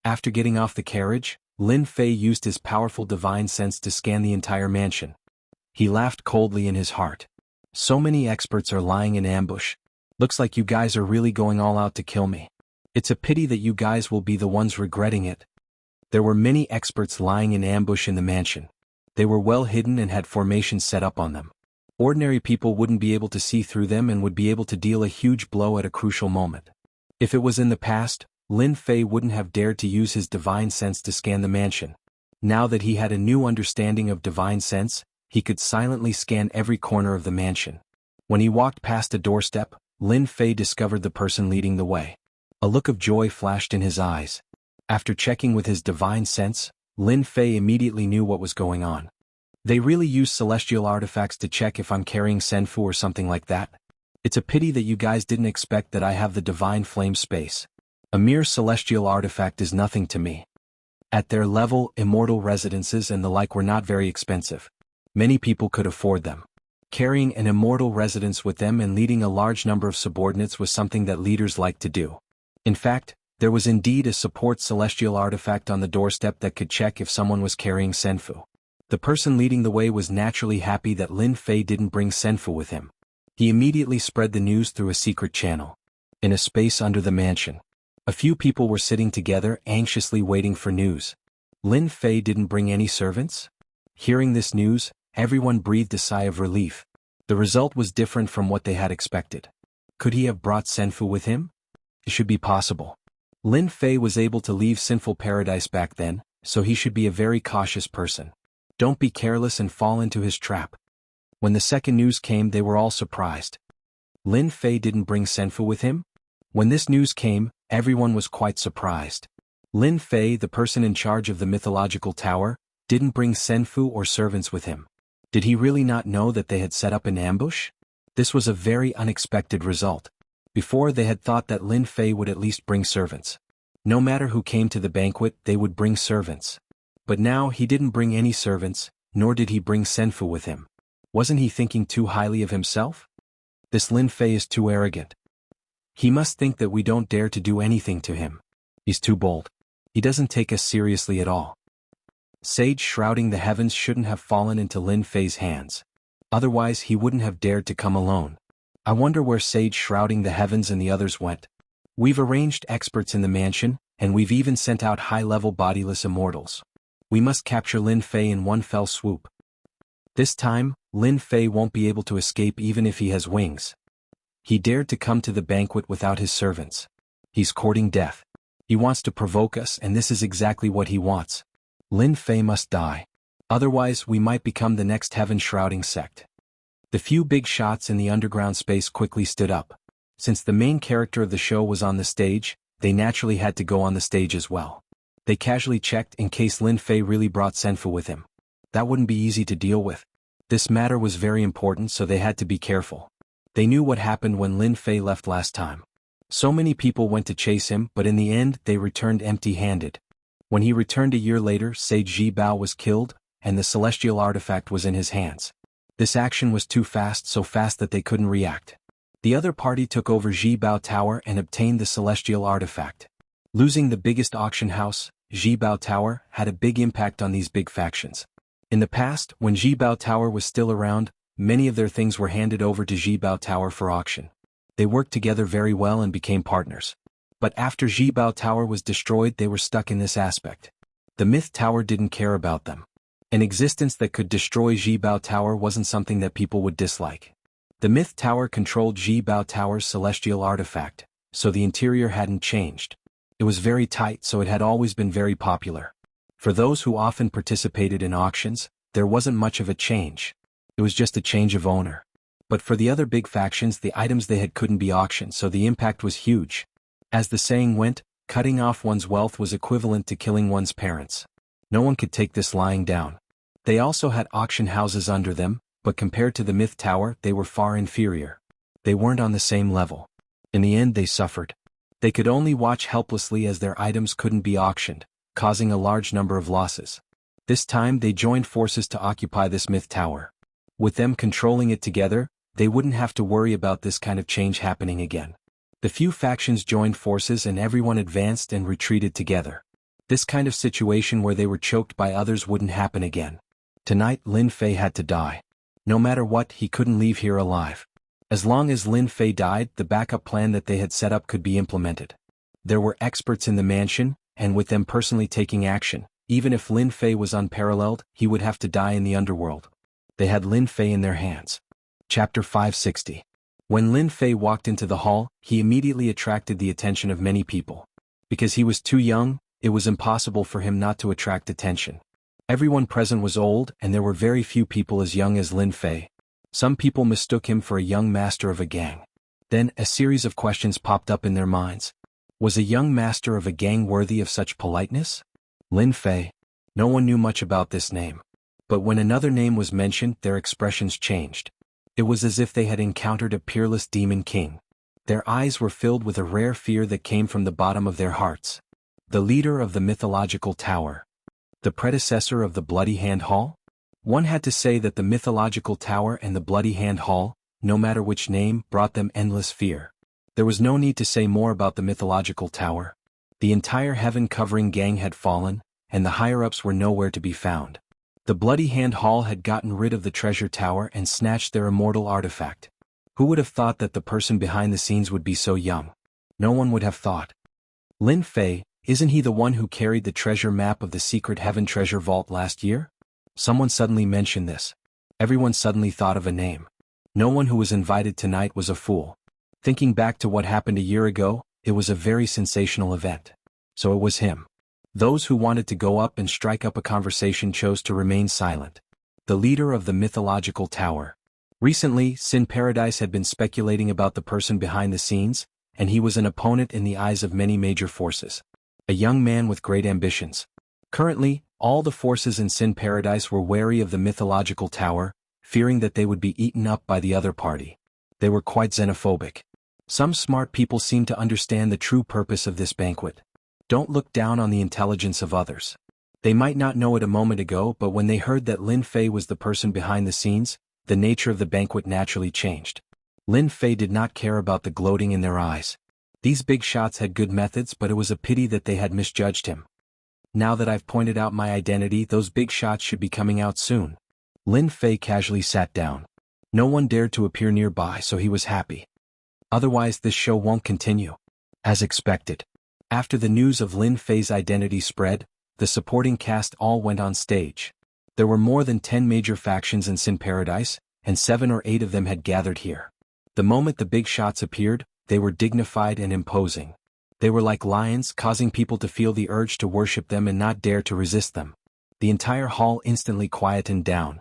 After getting off the carriage, Lin Fei used his powerful divine sense to scan the entire mansion. He laughed coldly in his heart. So many experts are lying in ambush. Looks like you guys are really going all out to kill me. It's a pity that you guys will be the ones regretting it. There were many experts lying in ambush in the mansion. They were well hidden and had formations set up on them. Ordinary people wouldn't be able to see through them and would be able to deal a huge blow at a crucial moment. If it was in the past, Lin Fei wouldn't have dared to use his divine sense to scan the mansion. Now that he had a new understanding of divine sense, he could silently scan every corner of the mansion. When he walked past a doorstep, Lin Fei discovered the person leading the way. A look of joy flashed in his eyes. After checking with his divine sense, Lin Fei immediately knew what was going on. They really use celestial artifacts to check if I'm carrying Senfu or something like that. It's a pity that you guys didn't expect that I have the divine flame space. A mere celestial artifact is nothing to me. At their level, immortal residences and the like were not very expensive. Many people could afford them. Carrying an immortal residence with them and leading a large number of subordinates was something that leaders liked to do. In fact, there was indeed a support celestial artifact on the doorstep that could check if someone was carrying Senfu. The person leading the way was naturally happy that Lin Fei didn't bring Senfu with him. He immediately spread the news through a secret channel. In a space under the mansion, a few people were sitting together anxiously waiting for news. Lin Fei didn't bring any servants? Hearing this news, everyone breathed a sigh of relief. The result was different from what they had expected. Could he have brought Senfu with him? It should be possible. Lin Fei was able to leave Sinful Paradise back then, so he should be a very cautious person. Don't be careless and fall into his trap. When the second news came, they were all surprised. Lin Fei didn't bring Senfu with him? When this news came, everyone was quite surprised. Lin Fei, the person in charge of the mythological tower, didn't bring Senfu or servants with him. Did he really not know that they had set up an ambush? This was a very unexpected result. Before, they had thought that Lin Fei would at least bring servants. No matter who came to the banquet, they would bring servants. But now he didn't bring any servants, nor did he bring Senfu with him. Wasn't he thinking too highly of himself? This Lin Fei is too arrogant. He must think that we don't dare to do anything to him. He's too bold. He doesn't take us seriously at all. Sage shrouding the heavens shouldn't have fallen into Lin Fei's hands. Otherwise he wouldn't have dared to come alone. I wonder where Sage shrouding the heavens and the others went. We've arranged experts in the mansion, and we've even sent out high-level bodiless immortals. We must capture Lin Fei in one fell swoop. This time, Lin Fei won't be able to escape even if he has wings. He dared to come to the banquet without his servants. He's courting death. He wants to provoke us, and this is exactly what he wants. Lin Fei must die. Otherwise, we might become the next heaven-shrouding sect. The few big shots in the underground space quickly stood up. Since the main character of the show was on the stage, they naturally had to go on the stage as well. They casually checked in case Lin Fei really brought Senfu with him. That wouldn't be easy to deal with. This matter was very important, so they had to be careful. They knew what happened when Lin Fei left last time. So many people went to chase him, but in the end they returned empty-handed. When he returned a year later, Sage Ji Bao was killed, and the celestial artifact was in his hands. This action was too fast, so fast that they couldn't react. The other party took over Jibao Tower and obtained the celestial artifact. Losing the biggest auction house, Jibao Tower, had a big impact on these big factions. In the past, when Jibao Tower was still around, many of their things were handed over to Jibao Tower for auction. They worked together very well and became partners. But after Jibao Tower was destroyed, they were stuck in this aspect. The Myth Tower didn't care about them. An existence that could destroy Jibao Tower wasn't something that people would dislike. The Myth Tower controlled Jibao Tower's celestial artifact, so the interior hadn't changed. It was very tight, so it had always been very popular. For those who often participated in auctions, there wasn't much of a change. It was just a change of owner. But for the other big factions, the items they had couldn't be auctioned, so the impact was huge. As the saying went, cutting off one's wealth was equivalent to killing one's parents. No one could take this lying down. They also had auction houses under them, but compared to the Myth Tower, they were far inferior. They weren't on the same level. In the end, they suffered. They could only watch helplessly as their items couldn't be auctioned, causing a large number of losses. This time they joined forces to occupy this Myth Tower. With them controlling it together, they wouldn't have to worry about this kind of change happening again. The few factions joined forces and everyone advanced and retreated together. This kind of situation where they were choked by others wouldn't happen again. Tonight Lin Fei had to die. No matter what, he couldn't leave here alive. As long as Lin Fei died, the backup plan that they had set up could be implemented. There were experts in the mansion, and with them personally taking action, even if Lin Fei was unparalleled, he would have to die in the underworld. They had Lin Fei in their hands. Chapter 560. When Lin Fei walked into the hall, he immediately attracted the attention of many people. Because he was too young, it was impossible for him not to attract attention. Everyone present was old, and there were very few people as young as Lin Fei. Some people mistook him for a young master of a gang. Then, a series of questions popped up in their minds. Was a young master of a gang worthy of such politeness? Lin Fei. No one knew much about this name. But when another name was mentioned, their expressions changed. It was as if they had encountered a peerless demon king. Their eyes were filled with a rare fear that came from the bottom of their hearts. The leader of the mythological tower. The predecessor of the Bloody Hand Hall? One had to say that the mythological tower and the Bloody Hand Hall, no matter which name, brought them endless fear. There was no need to say more about the mythological tower. The entire heaven-covering gang had fallen, and the higher-ups were nowhere to be found. The Bloody Hand Hall had gotten rid of the treasure tower and snatched their immortal artifact. Who would have thought that the person behind the scenes would be so young? No one would have thought. Lin Fei, isn't he the one who carried the treasure map of the secret heaven treasure vault last year? Someone suddenly mentioned this. Everyone suddenly thought of a name. No one who was invited tonight was a fool. Thinking back to what happened a year ago, it was a very sensational event. So it was him. Those who wanted to go up and strike up a conversation chose to remain silent. The leader of the mythological tower. Recently, Sin Paradise had been speculating about the person behind the scenes, and he was an opponent in the eyes of many major forces. A young man with great ambitions. Currently, all the forces in Sin Paradise were wary of the mythological tower, fearing that they would be eaten up by the other party. They were quite xenophobic. Some smart people seemed to understand the true purpose of this banquet. Don't look down on the intelligence of others. They might not know it a moment ago, but when they heard that Lin Fei was the person behind the scenes, the nature of the banquet naturally changed. Lin Fei did not care about the gloating in their eyes. These big shots had good methods, but it was a pity that they had misjudged him. Now that I've pointed out my identity, those big shots should be coming out soon. Lin Fei casually sat down. No one dared to appear nearby, so he was happy. Otherwise this show won't continue. As expected. After the news of Lin Fei's identity spread, the supporting cast all went on stage. There were more than 10 major factions in Sin Paradise, and 7 or 8 of them had gathered here. The moment the big shots appeared, they were dignified and imposing. They were like lions, causing people to feel the urge to worship them and not dare to resist them. The entire hall instantly quietened down.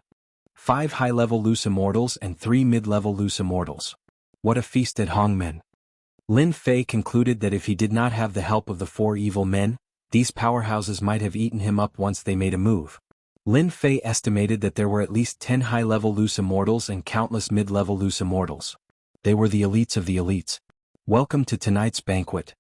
5 high-level loose immortals and 3 mid-level loose immortals. What a feast at Hongmen. Lin Fei concluded that if he did not have the help of the 4 evil men, these powerhouses might have eaten him up once they made a move. Lin Fei estimated that there were at least 10 high-level loose immortals and countless mid-level loose immortals. They were the elites of the elites. Welcome to tonight's banquet.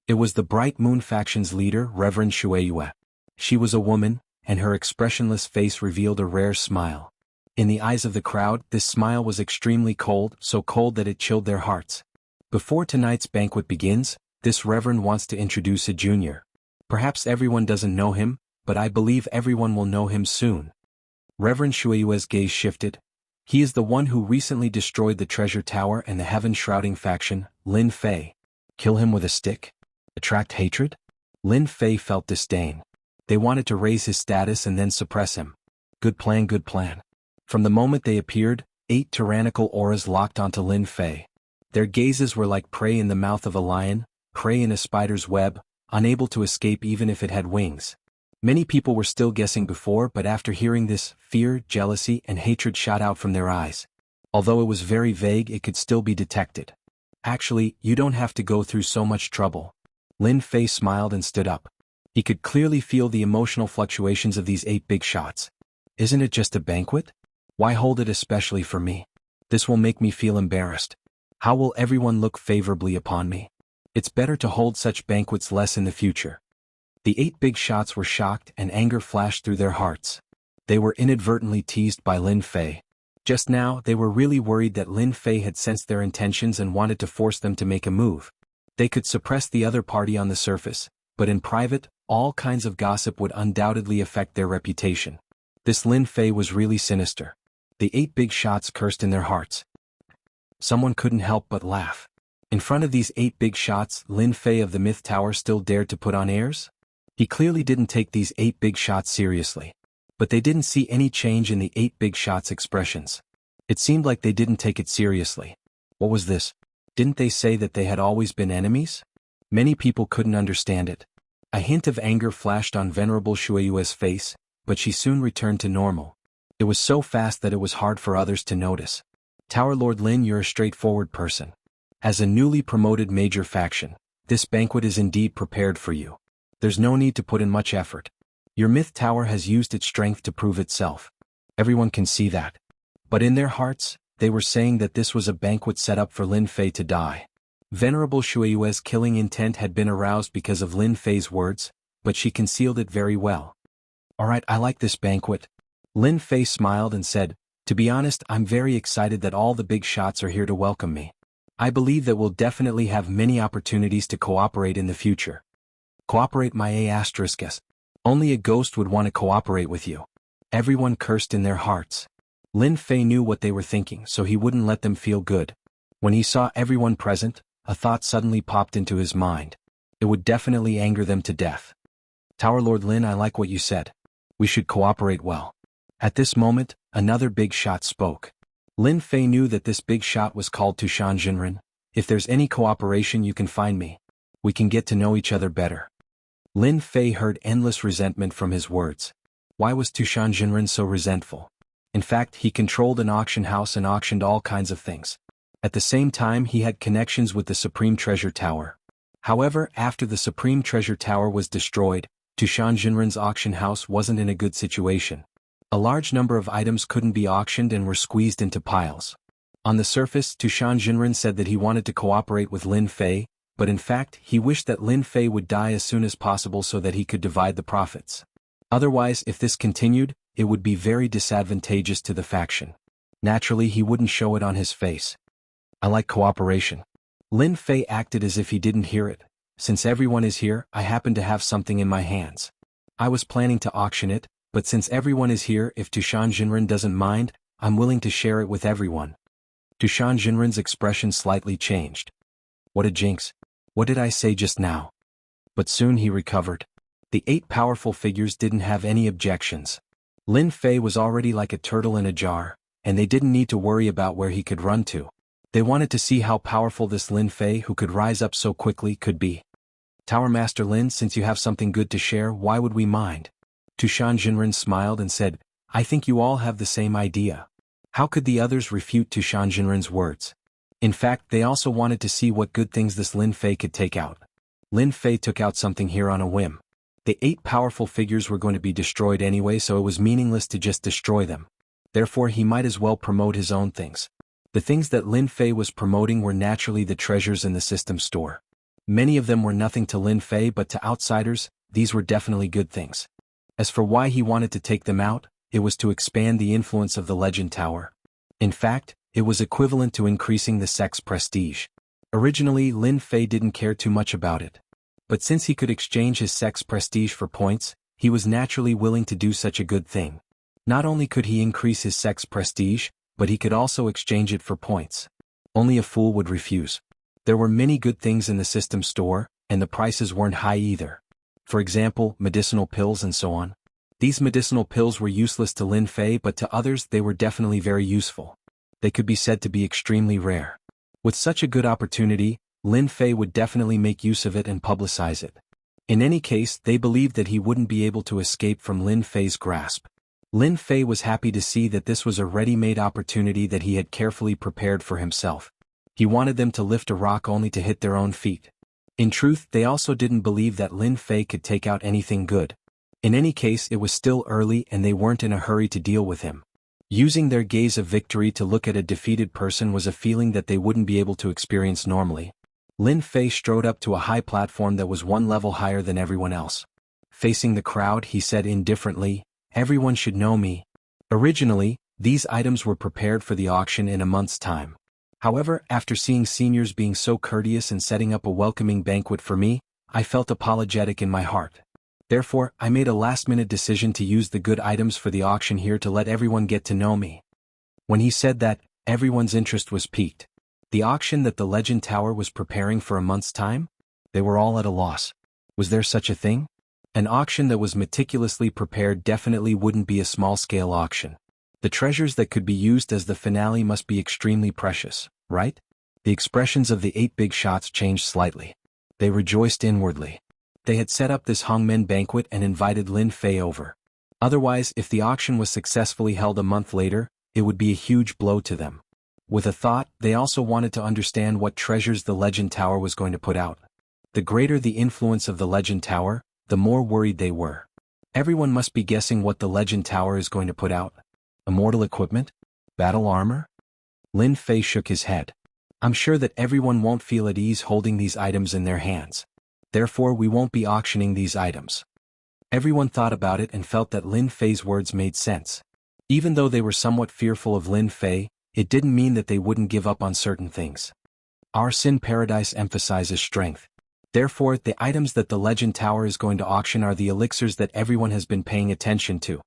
It was the Bright Moon faction's leader, Reverend Shueyue. She was a woman, and her expressionless face revealed a rare smile. In the eyes of the crowd, this smile was extremely cold, so cold that it chilled their hearts. Before tonight's banquet begins, this reverend wants to introduce a junior. Perhaps everyone doesn't know him, but I believe everyone will know him soon. Reverend Shuiyue's gaze shifted. He is the one who recently destroyed the treasure tower and the heaven-shrouding faction, Lin Fei. Kill him with a stick? Attract hatred? Lin Fei felt disdain. They wanted to raise his status and then suppress him. Good plan, good plan. From the moment they appeared, 8 tyrannical auras locked onto Lin Fei. Their gazes were like prey in the mouth of a lion, prey in a spider's web, unable to escape even if it had wings. Many people were still guessing before, but after hearing this, fear, jealousy, and hatred shot out from their eyes. Although it was very vague, it could still be detected. Actually, you don't have to go through so much trouble. Lin Fei smiled and stood up. He could clearly feel the emotional fluctuations of these 8 big shots. Isn't it just a banquet? Why hold it especially for me? This will make me feel embarrassed. How will everyone look favorably upon me? It's better to hold such banquets less in the future. The 8 big shots were shocked and anger flashed through their hearts. They were inadvertently teased by Lin Fei. Just now, they were really worried that Lin Fei had sensed their intentions and wanted to force them to make a move. They could suppress the other party on the surface, but in private, all kinds of gossip would undoubtedly affect their reputation. This Lin Fei was really sinister. The 8 big shots cursed in their hearts. Someone couldn't help but laugh. In front of these 8 big shots, Lin Fei of the Myth Tower still dared to put on airs? He clearly didn't take these 8 big shots seriously. But they didn't see any change in the 8 big shots' expressions. It seemed like they didn't take it seriously. What was this? Didn't they say that they had always been enemies? Many people couldn't understand it. A hint of anger flashed on Venerable Shuiyue's face, but she soon returned to normal. It was so fast that it was hard for others to notice. Tower Lord Lin, you're a straightforward person. As a newly promoted major faction, this banquet is indeed prepared for you. There's no need to put in much effort. Your myth tower has used its strength to prove itself. Everyone can see that. But in their hearts, they were saying that this was a banquet set up for Lin Fei to die. Venerable Shuiyue's killing intent had been aroused because of Lin Fei's words, but she concealed it very well. Alright, I like this banquet. Lin Fei smiled and said, to be honest, I'm very excited that all the big shots are here to welcome me. I believe that we'll definitely have many opportunities to cooperate in the future. Cooperate, my A**s. Only a ghost would want to cooperate with you. Everyone cursed in their hearts. Lin Fei knew what they were thinking, so he wouldn't let them feel good. When he saw everyone present, a thought suddenly popped into his mind. It would definitely anger them to death. Tower Lord Lin, I like what you said. We should cooperate well. At this moment, another big shot spoke. Lin Fei knew that this big shot was called Tushan Jinren. If there's any cooperation, you can find me. We can get to know each other better. Lin Fei heard endless resentment from his words. Why was Tushan Jinren so resentful? In fact, he controlled an auction house and auctioned all kinds of things. At the same time, he had connections with the Supreme Treasure Tower. However, after the Supreme Treasure Tower was destroyed, Tushan Jinren's auction house wasn't in a good situation. A large number of items couldn't be auctioned and were squeezed into piles. On the surface, Tushan Jinren said that he wanted to cooperate with Lin Fei, but in fact, he wished that Lin Fei would die as soon as possible so that he could divide the profits. Otherwise, if this continued, it would be very disadvantageous to the faction. Naturally, he wouldn't show it on his face. I like cooperation. Lin Fei acted as if he didn't hear it. Since everyone is here, I happen to have something in my hands. I was planning to auction it, but since everyone is here, if Tushan Jinren doesn't mind, I'm willing to share it with everyone. Tushan Jinren's expression slightly changed. What a jinx. What did I say just now? But soon he recovered. The 8 powerful figures didn't have any objections. Lin Fei was already like a turtle in a jar, and they didn't need to worry about where he could run to. They wanted to see how powerful this Lin Fei who could rise up so quickly could be. Tower Master Lin, since you have something good to share, why would we mind? Tushan Jinren smiled and said, I think you all have the same idea. How could the others refute Tushan Jinren's words? In fact, they also wanted to see what good things this Lin Fei could take out. Lin Fei took out something here on a whim. The 8 powerful figures were going to be destroyed anyway, so it was meaningless to just destroy them. Therefore, he might as well promote his own things. The things that Lin Fei was promoting were naturally the treasures in the system store. Many of them were nothing to Lin Fei, but to outsiders, these were definitely good things. As for why he wanted to take them out, it was to expand the influence of the Legend Tower. In fact, it was equivalent to increasing the sect's prestige. Originally, Lin Fei didn't care too much about it. But since he could exchange his sect's prestige for points, he was naturally willing to do such a good thing. Not only could he increase his sect's prestige, but he could also exchange it for points. Only a fool would refuse. There were many good things in the system store, and the prices weren't high either. For example, medicinal pills and so on. These medicinal pills were useless to Lin Fei, but to others they were definitely very useful. They could be said to be extremely rare. With such a good opportunity, Lin Fei would definitely make use of it and publicize it. In any case, they believed that he wouldn't be able to escape from Lin Fei's grasp. Lin Fei was happy to see that this was a ready-made opportunity that he had carefully prepared for himself. He wanted them to lift a rock only to hit their own feet. In truth, they also didn't believe that Lin Fei could take out anything good. In any case, it was still early and they weren't in a hurry to deal with him. Using their gaze of victory to look at a defeated person was a feeling that they wouldn't be able to experience normally. Lin Fei strode up to a high platform that was one level higher than everyone else. Facing the crowd, he said indifferently, "Everyone should know me." Originally, these items were prepared for the auction in a month's time. However, after seeing seniors being so courteous and setting up a welcoming banquet for me, I felt apologetic in my heart. Therefore, I made a last-minute decision to use the good items for the auction here to let everyone get to know me. When he said that, everyone's interest was piqued. The auction that the Legend Tower was preparing for a month's time? They were all at a loss. Was there such a thing? An auction that was meticulously prepared definitely wouldn't be a small-scale auction. The treasures that could be used as the finale must be extremely precious, right? The expressions of the 8 big shots changed slightly. They rejoiced inwardly. They had set up this Hongmen banquet and invited Lin Fei over. Otherwise, if the auction was successfully held a month later, it would be a huge blow to them. With a thought, they also wanted to understand what treasures the Legend Tower was going to put out. The greater the influence of the Legend Tower, the more worried they were. Everyone must be guessing what the Legend Tower is going to put out. Immortal equipment? Battle armor? Lin Fei shook his head. I'm sure that everyone won't feel at ease holding these items in their hands. Therefore, we won't be auctioning these items. Everyone thought about it and felt that Lin Fei's words made sense. Even though they were somewhat fearful of Lin Fei, it didn't mean that they wouldn't give up on certain things. Our Sin Paradise emphasizes strength. Therefore, the items that the Legend Tower is going to auction are the elixirs that everyone has been paying attention to.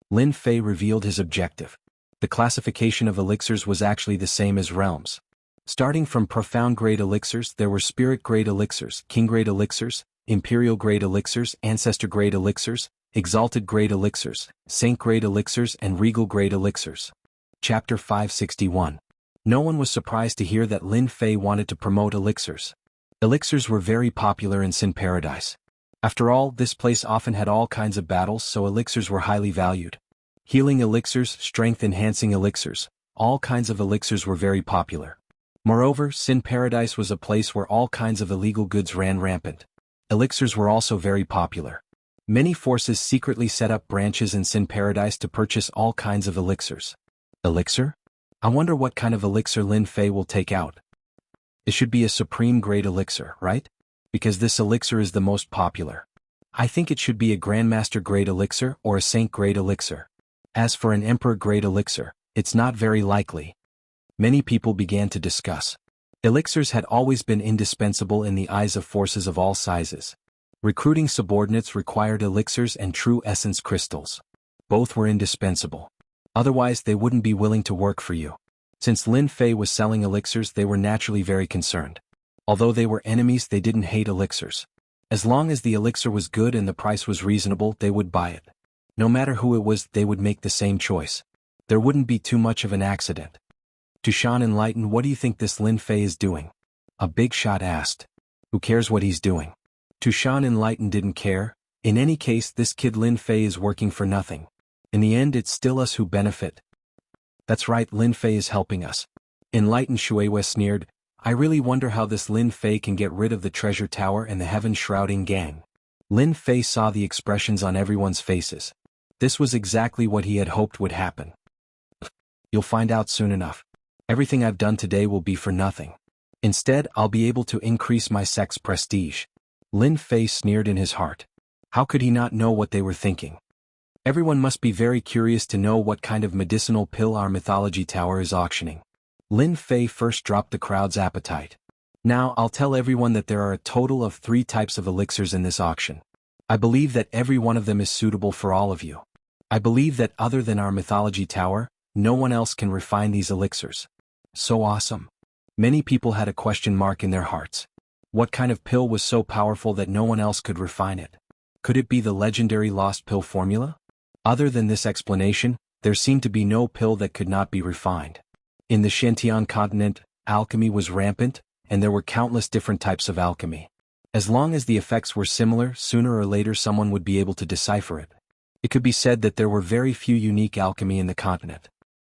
Lin Fei revealed his objective. The classification of elixirs was actually the same as realms. Starting from profound-grade elixirs, there were spirit-grade elixirs, king-grade elixirs, imperial-grade elixirs, ancestor-grade elixirs, exalted-grade elixirs, saint-grade elixirs, and regal-grade elixirs. Chapter 561. No one was surprised to hear that Lin Fei wanted to promote elixirs. Elixirs were very popular in Sin Paradise. After all, this place often had all kinds of battles, so elixirs were highly valued. Healing elixirs, strength-enhancing elixirs, all kinds of elixirs were very popular. Moreover, Sin Paradise was a place where all kinds of illegal goods ran rampant. Elixirs were also very popular. Many forces secretly set up branches in Sin Paradise to purchase all kinds of elixirs. Elixir? I wonder what kind of elixir Lin Fei will take out. It should be a supreme grade elixir, right? Because this elixir is the most popular. I think it should be a Grandmaster grade elixir or a Saint grade elixir. As for an Emperor grade elixir, it's not very likely. Many people began to discuss. Elixirs had always been indispensable in the eyes of forces of all sizes. Recruiting subordinates required elixirs and true essence crystals. Both were indispensable. Otherwise, they wouldn't be willing to work for you. Since Lin Fei was selling elixirs, they were naturally very concerned. Although they were enemies, they didn't hate elixirs. As long as the elixir was good and the price was reasonable, they would buy it. No matter who it was, they would make the same choice. There wouldn't be too much of an accident. Tushan enlightened, what do you think this Lin Fei is doing? A big shot asked. Who cares what he's doing? Tushan enlightened didn't care. In any case, this kid Lin Fei is working for nothing. In the end, it's still us who benefit. That's right, Lin Fei is helping us. Enlightened Shueihua sneered, I really wonder how this Lin Fei can get rid of the treasure tower and the heaven-shrouding gang. Lin Fei saw the expressions on everyone's faces. This was exactly what he had hoped would happen. You'll find out soon enough. Everything I've done today will be for nothing. Instead, I'll be able to increase my sect's prestige. Lin Fei sneered in his heart. How could he not know what they were thinking? Everyone must be very curious to know what kind of medicinal pill our mythology tower is auctioning. Lin Fei first dropped the crowd's appetite. Now I'll tell everyone that there are a total of 3 types of elixirs in this auction. I believe that every one of them is suitable for all of you. I believe that other than our mythology tower, no one else can refine these elixirs. So awesome. Many people had a question mark in their hearts. What kind of pill was so powerful that no one else could refine it? Could it be the legendary lost pill formula? Other than this explanation, there seemed to be no pill that could not be refined. In the Xianxia continent, alchemy was rampant, and there were countless different types of alchemy. As long as the effects were similar, sooner or later someone would be able to decipher it. It could be said that there were very few unique alchemy in the continent.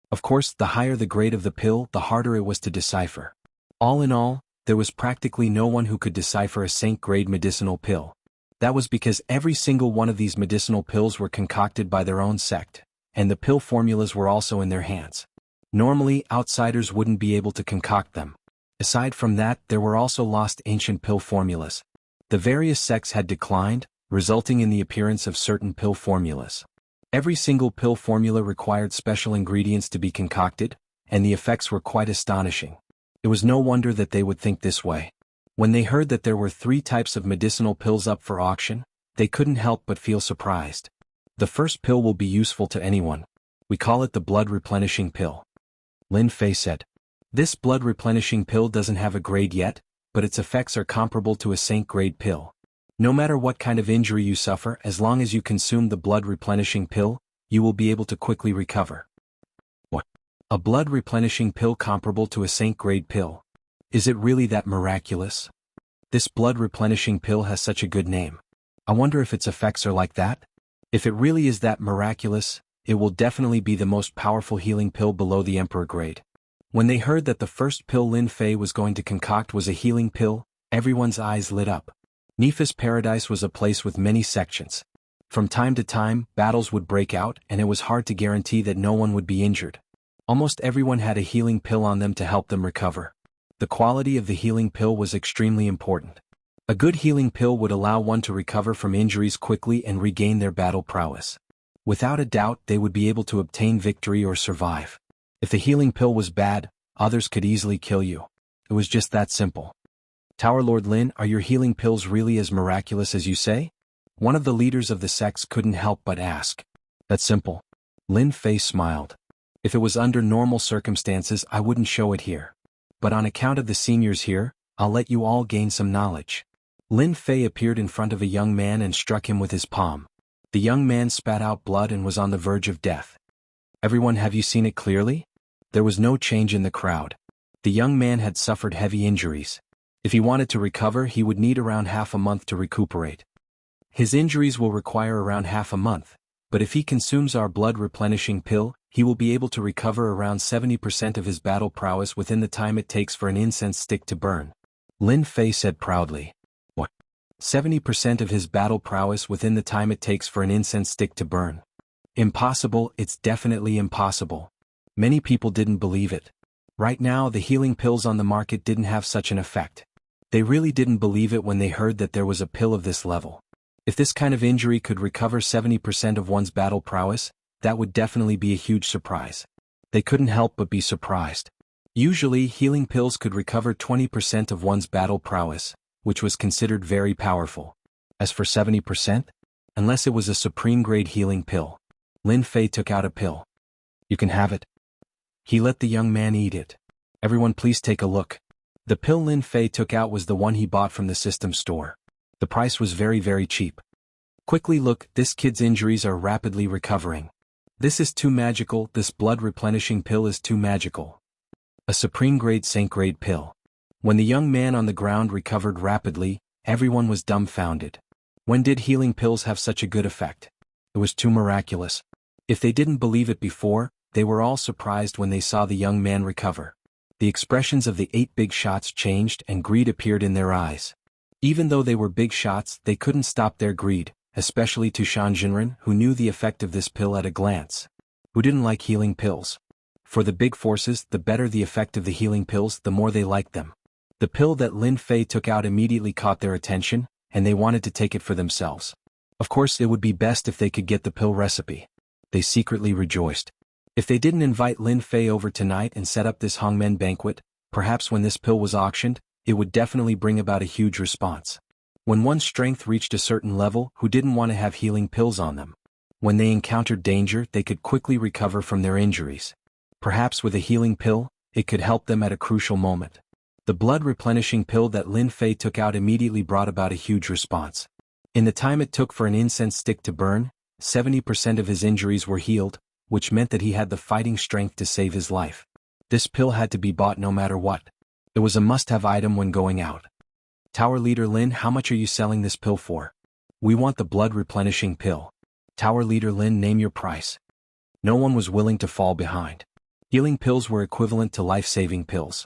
Of course, the higher the grade of the pill, the harder it was to decipher. All in all, there was practically no one who could decipher a saint-grade medicinal pill. That was because every single one of these medicinal pills were concocted by their own sect, and the pill formulas were also in their hands. Normally, outsiders wouldn't be able to concoct them. Aside from that, there were also lost ancient pill formulas. The various sects had declined, resulting in the appearance of certain pill formulas. Every single pill formula required special ingredients to be concocted, and the effects were quite astonishing. It was no wonder that they would think this way. When they heard that there were 3 types of medicinal pills up for auction, they couldn't help but feel surprised. The first pill will be useful to anyone. We call it the blood replenishing pill. Lin Fei said. This blood replenishing pill doesn't have a grade yet, but its effects are comparable to a saint-grade pill. No matter what kind of injury you suffer, as long as you consume the blood replenishing pill, you will be able to quickly recover. What? A blood replenishing pill comparable to a saint-grade pill? Is it really that miraculous? This blood replenishing pill has such a good name. I wonder if its effects are like that? If it really is that miraculous, it will definitely be the most powerful healing pill below the Emperor grade. When they heard that the first pill Lin Fei was going to concoct was a healing pill, everyone's eyes lit up. Nephis Paradise was a place with many sections. From time to time, battles would break out, and it was hard to guarantee that no one would be injured. Almost everyone had a healing pill on them to help them recover. The quality of the healing pill was extremely important. A good healing pill would allow one to recover from injuries quickly and regain their battle prowess. Without a doubt, they would be able to obtain victory or survive. If the healing pill was bad, others could easily kill you. It was just that simple. Tower Lord Lin, are your healing pills really as miraculous as you say? One of the leaders of the sects couldn't help but ask. That's simple. Lin Fei smiled. If it was under normal circumstances, I wouldn't show it here. But on account of the seniors here, I'll let you all gain some knowledge. Lin Fei appeared in front of a young man and struck him with his palm. The young man spat out blood and was on the verge of death. Everyone, have you seen it clearly? There was no change in the crowd. The young man had suffered heavy injuries. If he wanted to recover, he would need around half a month to recuperate. His injuries will require around half a month, but if he consumes our blood replenishing pill, he will be able to recover around 70% of his battle prowess within the time it takes for an incense stick to burn. Lin Fei said proudly. What? 70% of his battle prowess within the time it takes for an incense stick to burn? Impossible, it's definitely impossible. Many people didn't believe it. Right now, the healing pills on the market didn't have such an effect. They really didn't believe it when they heard that there was a pill of this level. If this kind of injury could recover 70% of one's battle prowess, that would definitely be a huge surprise. They couldn't help but be surprised. Usually, healing pills could recover 20% of one's battle prowess, which was considered very powerful. As for 70%? Unless it was a supreme-grade healing pill. Lin Fei took out a pill. You can have it. He let the young man eat it. Everyone, please take a look. The pill Lin Fei took out was the one he bought from the system store. The price was very, very cheap. Quickly look, this kid's injuries are rapidly recovering. This is too magical, this blood replenishing pill is too magical. A supreme-grade saint-grade pill. When the young man on the ground recovered rapidly, everyone was dumbfounded. When did healing pills have such a good effect? It was too miraculous. If they didn't believe it before, they were all surprised when they saw the young man recover. The expressions of the 8 big shots changed and greed appeared in their eyes. Even though they were big shots, they couldn't stop their greed, especially to Shanjinren, who knew the effect of this pill at a glance. Who didn't like healing pills? For the big forces, the better the effect of the healing pills, the more they liked them. The pill that Lin Fei took out immediately caught their attention, and they wanted to take it for themselves. Of course, it would be best if they could get the pill recipe. They secretly rejoiced. If they didn't invite Lin Fei over tonight and set up this hangmen banquet, perhaps when this pill was auctioned, it would definitely bring about a huge response. When one's strength reached a certain level, who didn't want to have healing pills on them? When they encountered danger, they could quickly recover from their injuries. Perhaps with a healing pill, it could help them at a crucial moment. The blood-replenishing pill that Lin Fei took out immediately brought about a huge response. In the time it took for an incense stick to burn, 70% of his injuries were healed, which meant that he had the fighting strength to save his life. This pill had to be bought no matter what. It was a must-have item when going out. Tower Leader Lin, how much are you selling this pill for? We want the blood-replenishing pill. Tower Leader Lin, name your price. No one was willing to fall behind. Healing pills were equivalent to life-saving pills.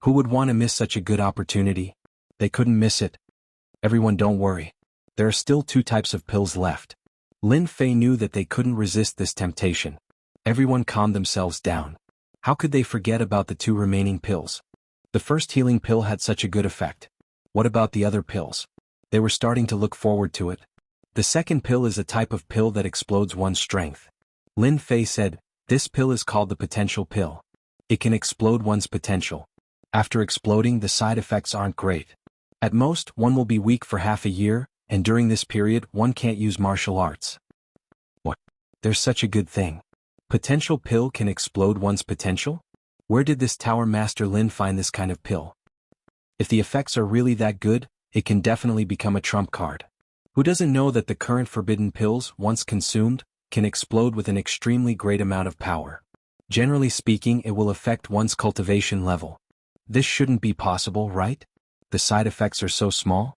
Who would want to miss such a good opportunity? They couldn't miss it. Everyone, don't worry. There are still 2 types of pills left. Lin Fei knew that they couldn't resist this temptation. Everyone calmed themselves down. How could they forget about the 2 remaining pills? The first healing pill had such a good effect. What about the other pills? They were starting to look forward to it. The second pill is a type of pill that explodes one's strength. Lin Fei said, this pill is called the potential pill. It can explode one's potential. After exploding, the side effects aren't great. At most, one will be weak for half a year, and during this period, one can't use martial arts. What? There's such a good thing. Potential pill can explode one's potential? Where did this Tower Master Lin find this kind of pill? If the effects are really that good, it can definitely become a trump card. Who doesn't know that the current forbidden pills, once consumed, can explode with an extremely great amount of power? Generally speaking, it will affect one's cultivation level. This shouldn't be possible, right? The side effects are so small.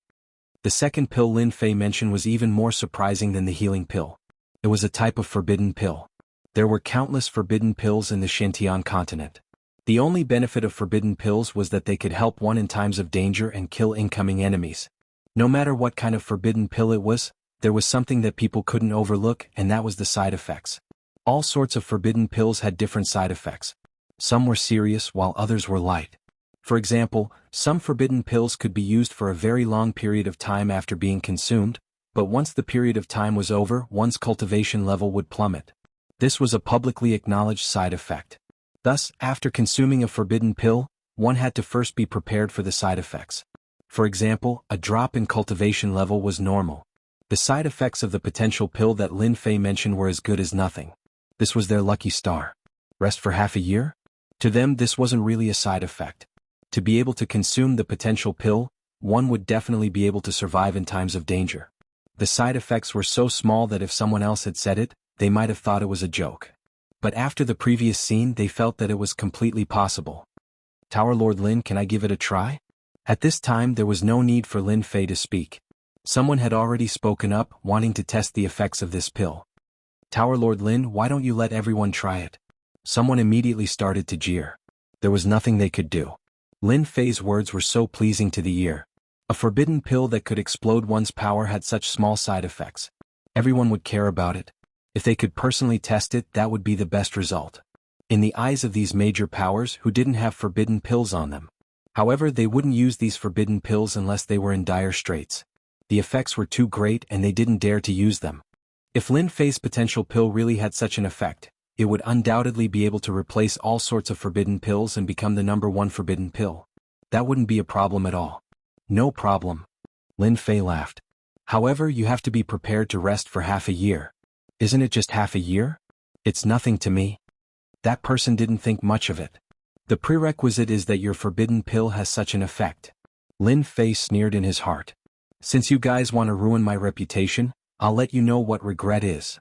The second pill Lin Fei mentioned was even more surprising than the healing pill. It was a type of forbidden pill. There were countless forbidden pills in the Xianxia continent. The only benefit of forbidden pills was that they could help one in times of danger and kill incoming enemies. No matter what kind of forbidden pill it was, there was something that people couldn't overlook, and that was the side effects. All sorts of forbidden pills had different side effects. Some were serious while others were light. For example, some forbidden pills could be used for a very long period of time after being consumed, but once the period of time was over, one's cultivation level would plummet. This was a publicly acknowledged side effect. Thus, after consuming a forbidden pill, one had to first be prepared for the side effects. For example, a drop in cultivation level was normal. The side effects of the potential pill that Lin Fei mentioned were as good as nothing. This was their lucky star. Rest for half a year? To them, this wasn't really a side effect. To be able to consume the potential pill, one would definitely be able to survive in times of danger. The side effects were so small that if someone else had said it, they might have thought it was a joke. But after the previous scene, they felt that it was completely possible. Tower Lord Lin, can I give it a try? At this time, there was no need for Lin Fei to speak. Someone had already spoken up, wanting to test the effects of this pill. Tower Lord Lin, why don't you let everyone try it? Someone immediately started to jeer. There was nothing they could do. Lin Fei's words were so pleasing to the ear. A forbidden pill that could explode one's power had such small side effects. Everyone would care about it. If they could personally test it, that would be the best result. In the eyes of these major powers who didn't have forbidden pills on them. However, they wouldn't use these forbidden pills unless they were in dire straits. The effects were too great and they didn't dare to use them. If Lin Fei's potential pill really had such an effect, it would undoubtedly be able to replace all sorts of forbidden pills and become the #1 forbidden pill. That wouldn't be a problem at all. No problem. Lin Fei laughed. However, you have to be prepared to rest for half a year. Isn't it just half a year? It's nothing to me. That person didn't think much of it. The prerequisite is that your forbidden pill has such an effect. Lin Fei sneered in his heart. Since you guys want to ruin my reputation, I'll let you know what regret is.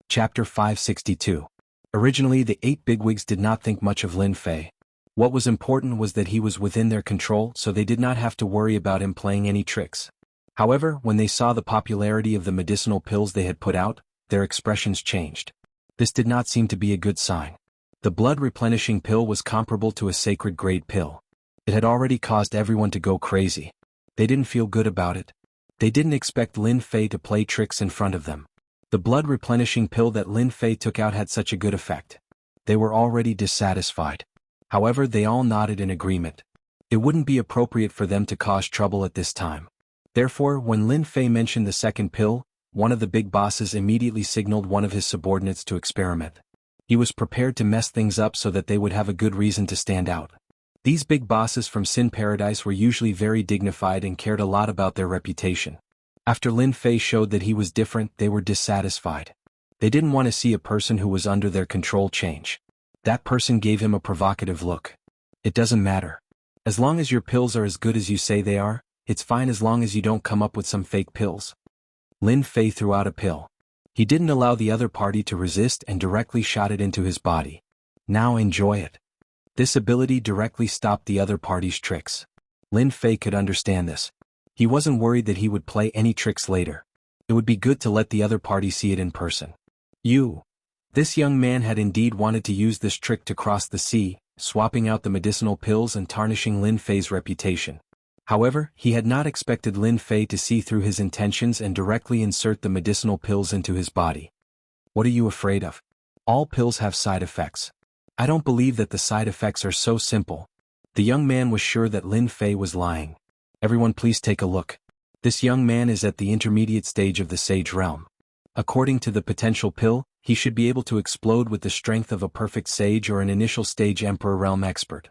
Chapter 562. Originally, the 8 bigwigs did not think much of Lin Fei. What was important was that he was within their control, so they did not have to worry about him playing any tricks. However, when they saw the popularity of the medicinal pills they had put out, their expressions changed. This did not seem to be a good sign. The blood-replenishing pill was comparable to a sacred-grade pill. It had already caused everyone to go crazy. They didn't feel good about it. They didn't expect Lin Fei to play tricks in front of them. The blood-replenishing pill that Lin Fei took out had such a good effect. They were already dissatisfied. However, they all nodded in agreement. It wouldn't be appropriate for them to cause trouble at this time. Therefore, when Lin Fei mentioned the second pill, one of the big bosses immediately signaled one of his subordinates to experiment. He was prepared to mess things up so that they would have a good reason to stand out. These big bosses from Sin Paradise were usually very dignified and cared a lot about their reputation. After Lin Fei showed that he was different, they were dissatisfied. They didn't want to see a person who was under their control change. That person gave him a provocative look. It doesn't matter. As long as your pills are as good as you say they are, it's fine as long as you don't come up with some fake pills. Lin Fei threw out a pill. He didn't allow the other party to resist and directly shot it into his body. Now enjoy it. This ability directly stopped the other party's tricks. Lin Fei could understand this. He wasn't worried that he would play any tricks later. It would be good to let the other party see it in person. This young man had indeed wanted to use this trick to cross the sea, swapping out the medicinal pills and tarnishing Lin Fei's reputation. However, he had not expected Lin Fei to see through his intentions and directly insert the medicinal pills into his body. What are you afraid of? All pills have side effects. I don't believe that the side effects are so simple. The young man was sure that Lin Fei was lying. Everyone please take a look. This young man is at the intermediate stage of the Sage Realm. According to the potential pill, he should be able to explode with the strength of a perfect Sage or an initial stage Emperor Realm expert.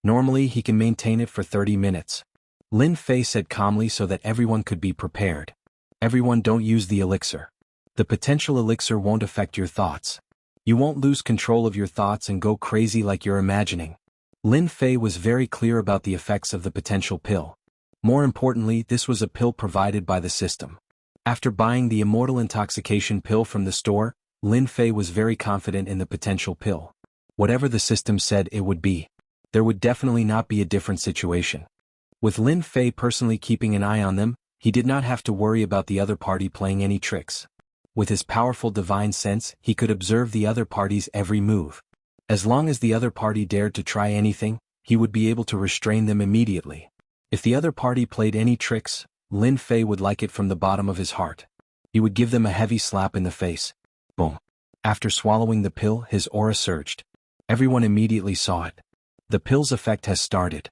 Normally he can maintain it for 30 minutes. Lin Fei said calmly so that everyone could be prepared. Everyone don't use the elixir. The potential elixir won't affect your thoughts. You won't lose control of your thoughts and go crazy like you're imagining. Lin Fei was very clear about the effects of the potential pill. More importantly, this was a pill provided by the system. After buying the Immortal intoxication pill from the store, Lin Fei was very confident in the potential pill. Whatever the system said it would be, there would definitely not be a different situation. With Lin Fei personally keeping an eye on them, he did not have to worry about the other party playing any tricks. With his powerful divine sense, he could observe the other party's every move. As long as the other party dared to try anything, he would be able to restrain them immediately. If the other party played any tricks, Lin Fei would like it from the bottom of his heart. He would give them a heavy slap in the face. Boom. After swallowing the pill, his aura surged. Everyone immediately saw it. The pill's effect has started.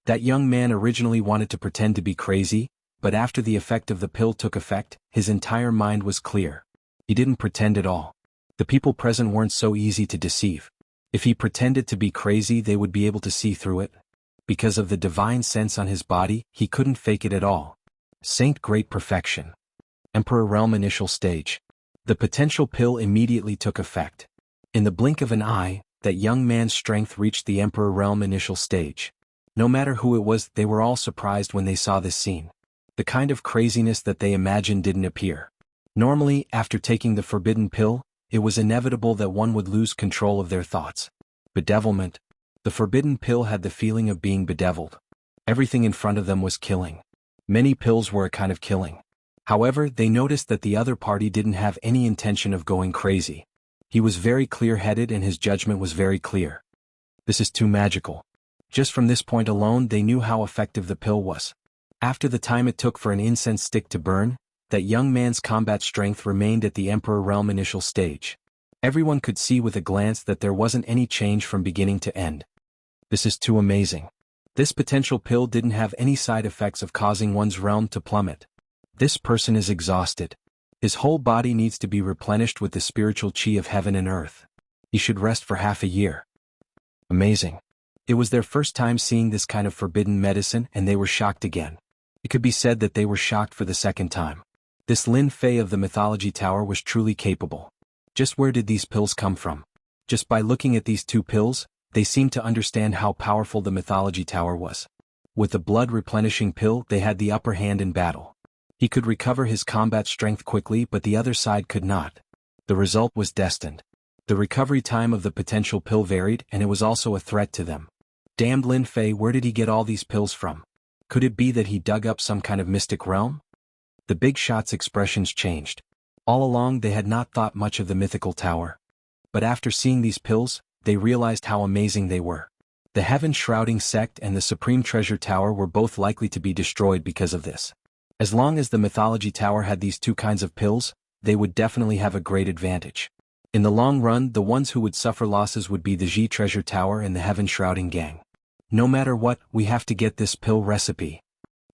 That young man originally wanted to pretend to be crazy, but after the effect of the pill took effect, his entire mind was clear. He didn't pretend at all. The people present weren't so easy to deceive. If he pretended to be crazy, they would be able to see through it. Because of the divine sense on his body, he couldn't fake it at all. Saint Great Perfection. Emperor Realm initial stage. The potential pill immediately took effect. In the blink of an eye, that young man's strength reached the Emperor Realm initial stage. No matter who it was, they were all surprised when they saw this scene. The kind of craziness that they imagined didn't appear. Normally, after taking the forbidden pill, it was inevitable that one would lose control of their thoughts. Bedevilment. The forbidden pill had the feeling of being bedeviled. Everything in front of them was killing. Many pills were a kind of killing. However, they noticed that the other party didn't have any intention of going crazy. He was very clear-headed and his judgment was very clear. This is too magical. Just from this point alone, they knew how effective the pill was. After the time it took for an incense stick to burn, that young man's combat strength remained at the Emperor Realm initial stage. Everyone could see with a glance that there wasn't any change from beginning to end. This is too amazing. This potential pill didn't have any side effects of causing one's realm to plummet. This person is exhausted. His whole body needs to be replenished with the spiritual chi of heaven and earth. He should rest for half a year. Amazing. It was their first time seeing this kind of forbidden medicine and they were shocked again. It could be said that they were shocked for the second time. This Lin Fei of the Mythology Tower was truly capable. Just where did these pills come from? Just by looking at these two pills, they seemed to understand how powerful the Mythology Tower was. With the blood-replenishing pill, they had the upper hand in battle. He could recover his combat strength quickly, but the other side could not. The result was destined. The recovery time of the potential pill varied, and it was also a threat to them. Damned Lin Fei, where did he get all these pills from? Could it be that he dug up some kind of mystic realm? The big shot's expressions changed. All along they had not thought much of the mythical tower. But after seeing these pills, they realized how amazing they were. The heaven-shrouding sect and the Supreme Treasure Tower were both likely to be destroyed because of this. As long as the Mythology Tower had these two kinds of pills, they would definitely have a great advantage. In the long run, the ones who would suffer losses would be the Xi Treasure Tower and the Heaven-Shrouding Gang. No matter what, we have to get this pill recipe.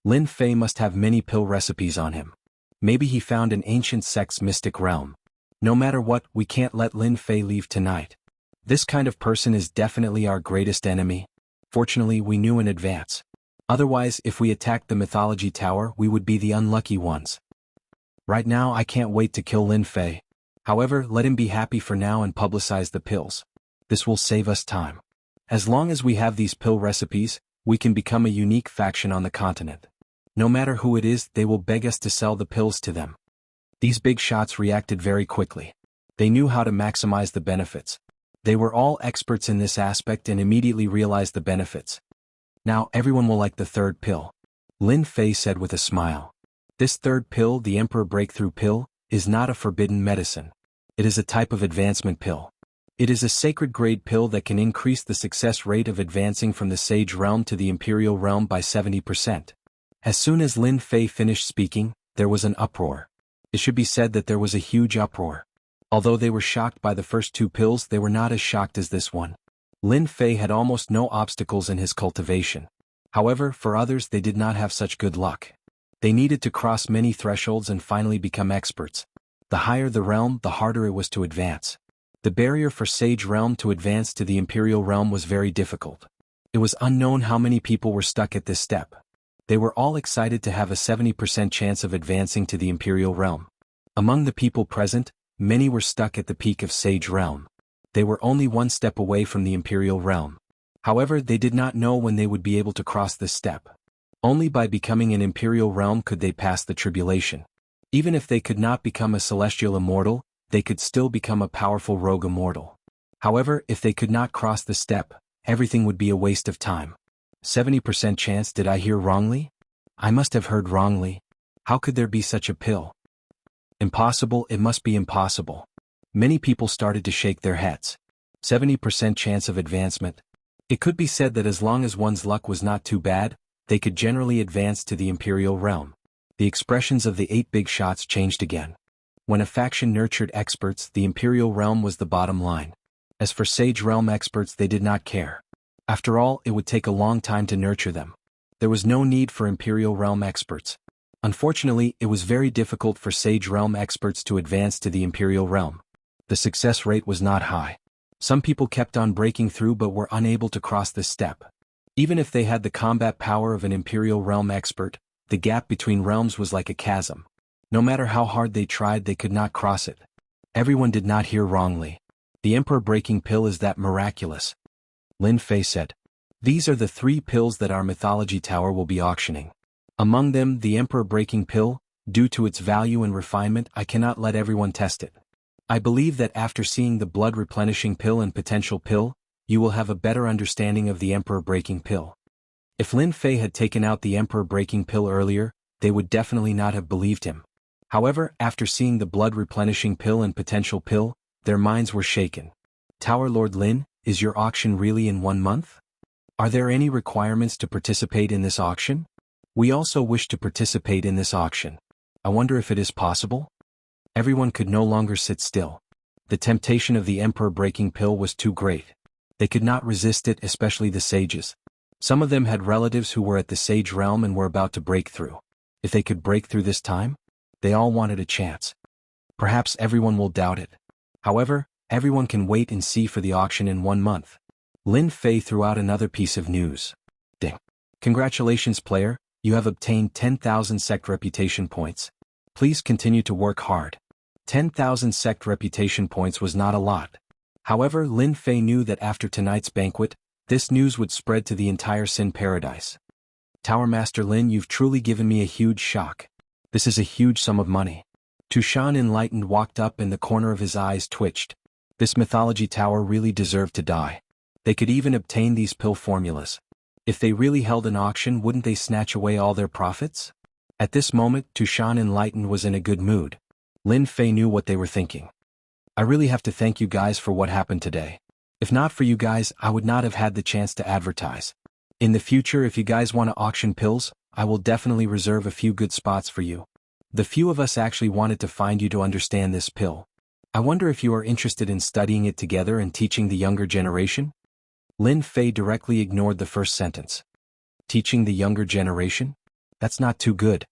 Lin Fei must have many pill recipes on him. Maybe he found an ancient sect's mystic realm. No matter what, we can't let Lin Fei leave tonight. This kind of person is definitely our greatest enemy. Fortunately, we knew in advance. Otherwise, if we attacked the mythology tower, we would be the unlucky ones. Right now, I can't wait to kill Lin Fei. However, let him be happy for now and publicize the pills. This will save us time. As long as we have these pill recipes, we can become a unique faction on the continent. No matter who it is, they will beg us to sell the pills to them. These big shots reacted very quickly. They knew how to maximize the benefits. They were all experts in this aspect and immediately realized the benefits. Now everyone will like the third pill. Lin Fei said with a smile. This third pill, the Emperor Breakthrough Pill, is not a forbidden medicine. It is a type of advancement pill. It is a sacred grade pill that can increase the success rate of advancing from the Sage Realm to the Imperial Realm by 70%. As soon as Lin Fei finished speaking, there was an uproar. It should be said that there was a huge uproar. Although they were shocked by the first two pills, they were not as shocked as this one. Lin Fei had almost no obstacles in his cultivation. However, for others they did not have such good luck. They needed to cross many thresholds and finally become experts. The higher the realm, the harder it was to advance. The barrier for Sage Realm to advance to the Imperial Realm was very difficult. It was unknown how many people were stuck at this step. They were all excited to have a 70% chance of advancing to the Imperial Realm. Among the people present, many were stuck at the peak of Sage Realm. They were only one step away from the Imperial Realm. However, they did not know when they would be able to cross this step. Only by becoming an Imperial Realm could they pass the tribulation. Even if they could not become a celestial immortal, they could still become a powerful rogue immortal. However, if they could not cross the step, everything would be a waste of time. 70% chance, did I hear wrongly? I must have heard wrongly. How could there be such a pill? Impossible, it must be impossible. Many people started to shake their heads. 70% chance of advancement. It could be said that as long as one's luck was not too bad, they could generally advance to the Imperial Realm. The expressions of the 8 big shots changed again. When a faction nurtured experts, the Imperial Realm was the bottom line. As for Sage Realm experts, they did not care. After all, it would take a long time to nurture them. There was no need for Imperial Realm experts. Unfortunately, it was very difficult for Sage Realm experts to advance to the Imperial Realm. The success rate was not high. Some people kept on breaking through but were unable to cross this step. Even if they had the combat power of an Imperial Realm expert, the gap between realms was like a chasm. No matter how hard they tried, they could not cross it. Everyone did not hear wrongly. The Emperor Breaking Pill is that miraculous. Lin Fei said. These are the 3 pills that our mythology tower will be auctioning. Among them, the Emperor Breaking Pill, due to its value and refinement, I cannot let everyone test it. I believe that after seeing the Blood Replenishing Pill and Potential Pill, you will have a better understanding of the Emperor Breaking Pill. If Lin Fei had taken out the Emperor Breaking Pill earlier, they would definitely not have believed him. However, after seeing the Blood Replenishing Pill and Potential Pill, their minds were shaken. Tower Lord Lin, is your auction really in 1 month? Are there any requirements to participate in this auction? We also wish to participate in this auction. I wonder if it is possible? Everyone could no longer sit still. The temptation of the Emperor Breaking Pill was too great. They could not resist it, especially the sages. Some of them had relatives who were at the Sage Realm and were about to break through. If they could break through this time, they all wanted a chance. Perhaps everyone will doubt it. However, everyone can wait and see for the auction in 1 month. Lin Fei threw out another piece of news. Ding. Congratulations, player, you have obtained 10,000 sect reputation points. Please continue to work hard. 10,000 sect reputation points was not a lot. However, Lin Fei knew that after tonight's banquet, this news would spread to the entire Sin Paradise. Tower Master Lin, you've truly given me a huge shock. This is a huge sum of money. Tushan Enlightened walked up and the corner of his eyes twitched. This mythology tower really deserved to die. They could even obtain these pill formulas. If they really held an auction, wouldn't they snatch away all their profits? At this moment, Tushan Enlightened was in a good mood. Lin Fei knew what they were thinking. I really have to thank you guys for what happened today. If not for you guys, I would not have had the chance to advertise. In the future, if you guys want to auction pills, I will definitely reserve a few good spots for you. The few of us actually wanted to find you to understand this pill. I wonder if you are interested in studying it together and teaching the younger generation? Lin Fei directly ignored the first sentence. Teaching the younger generation? That's not too good.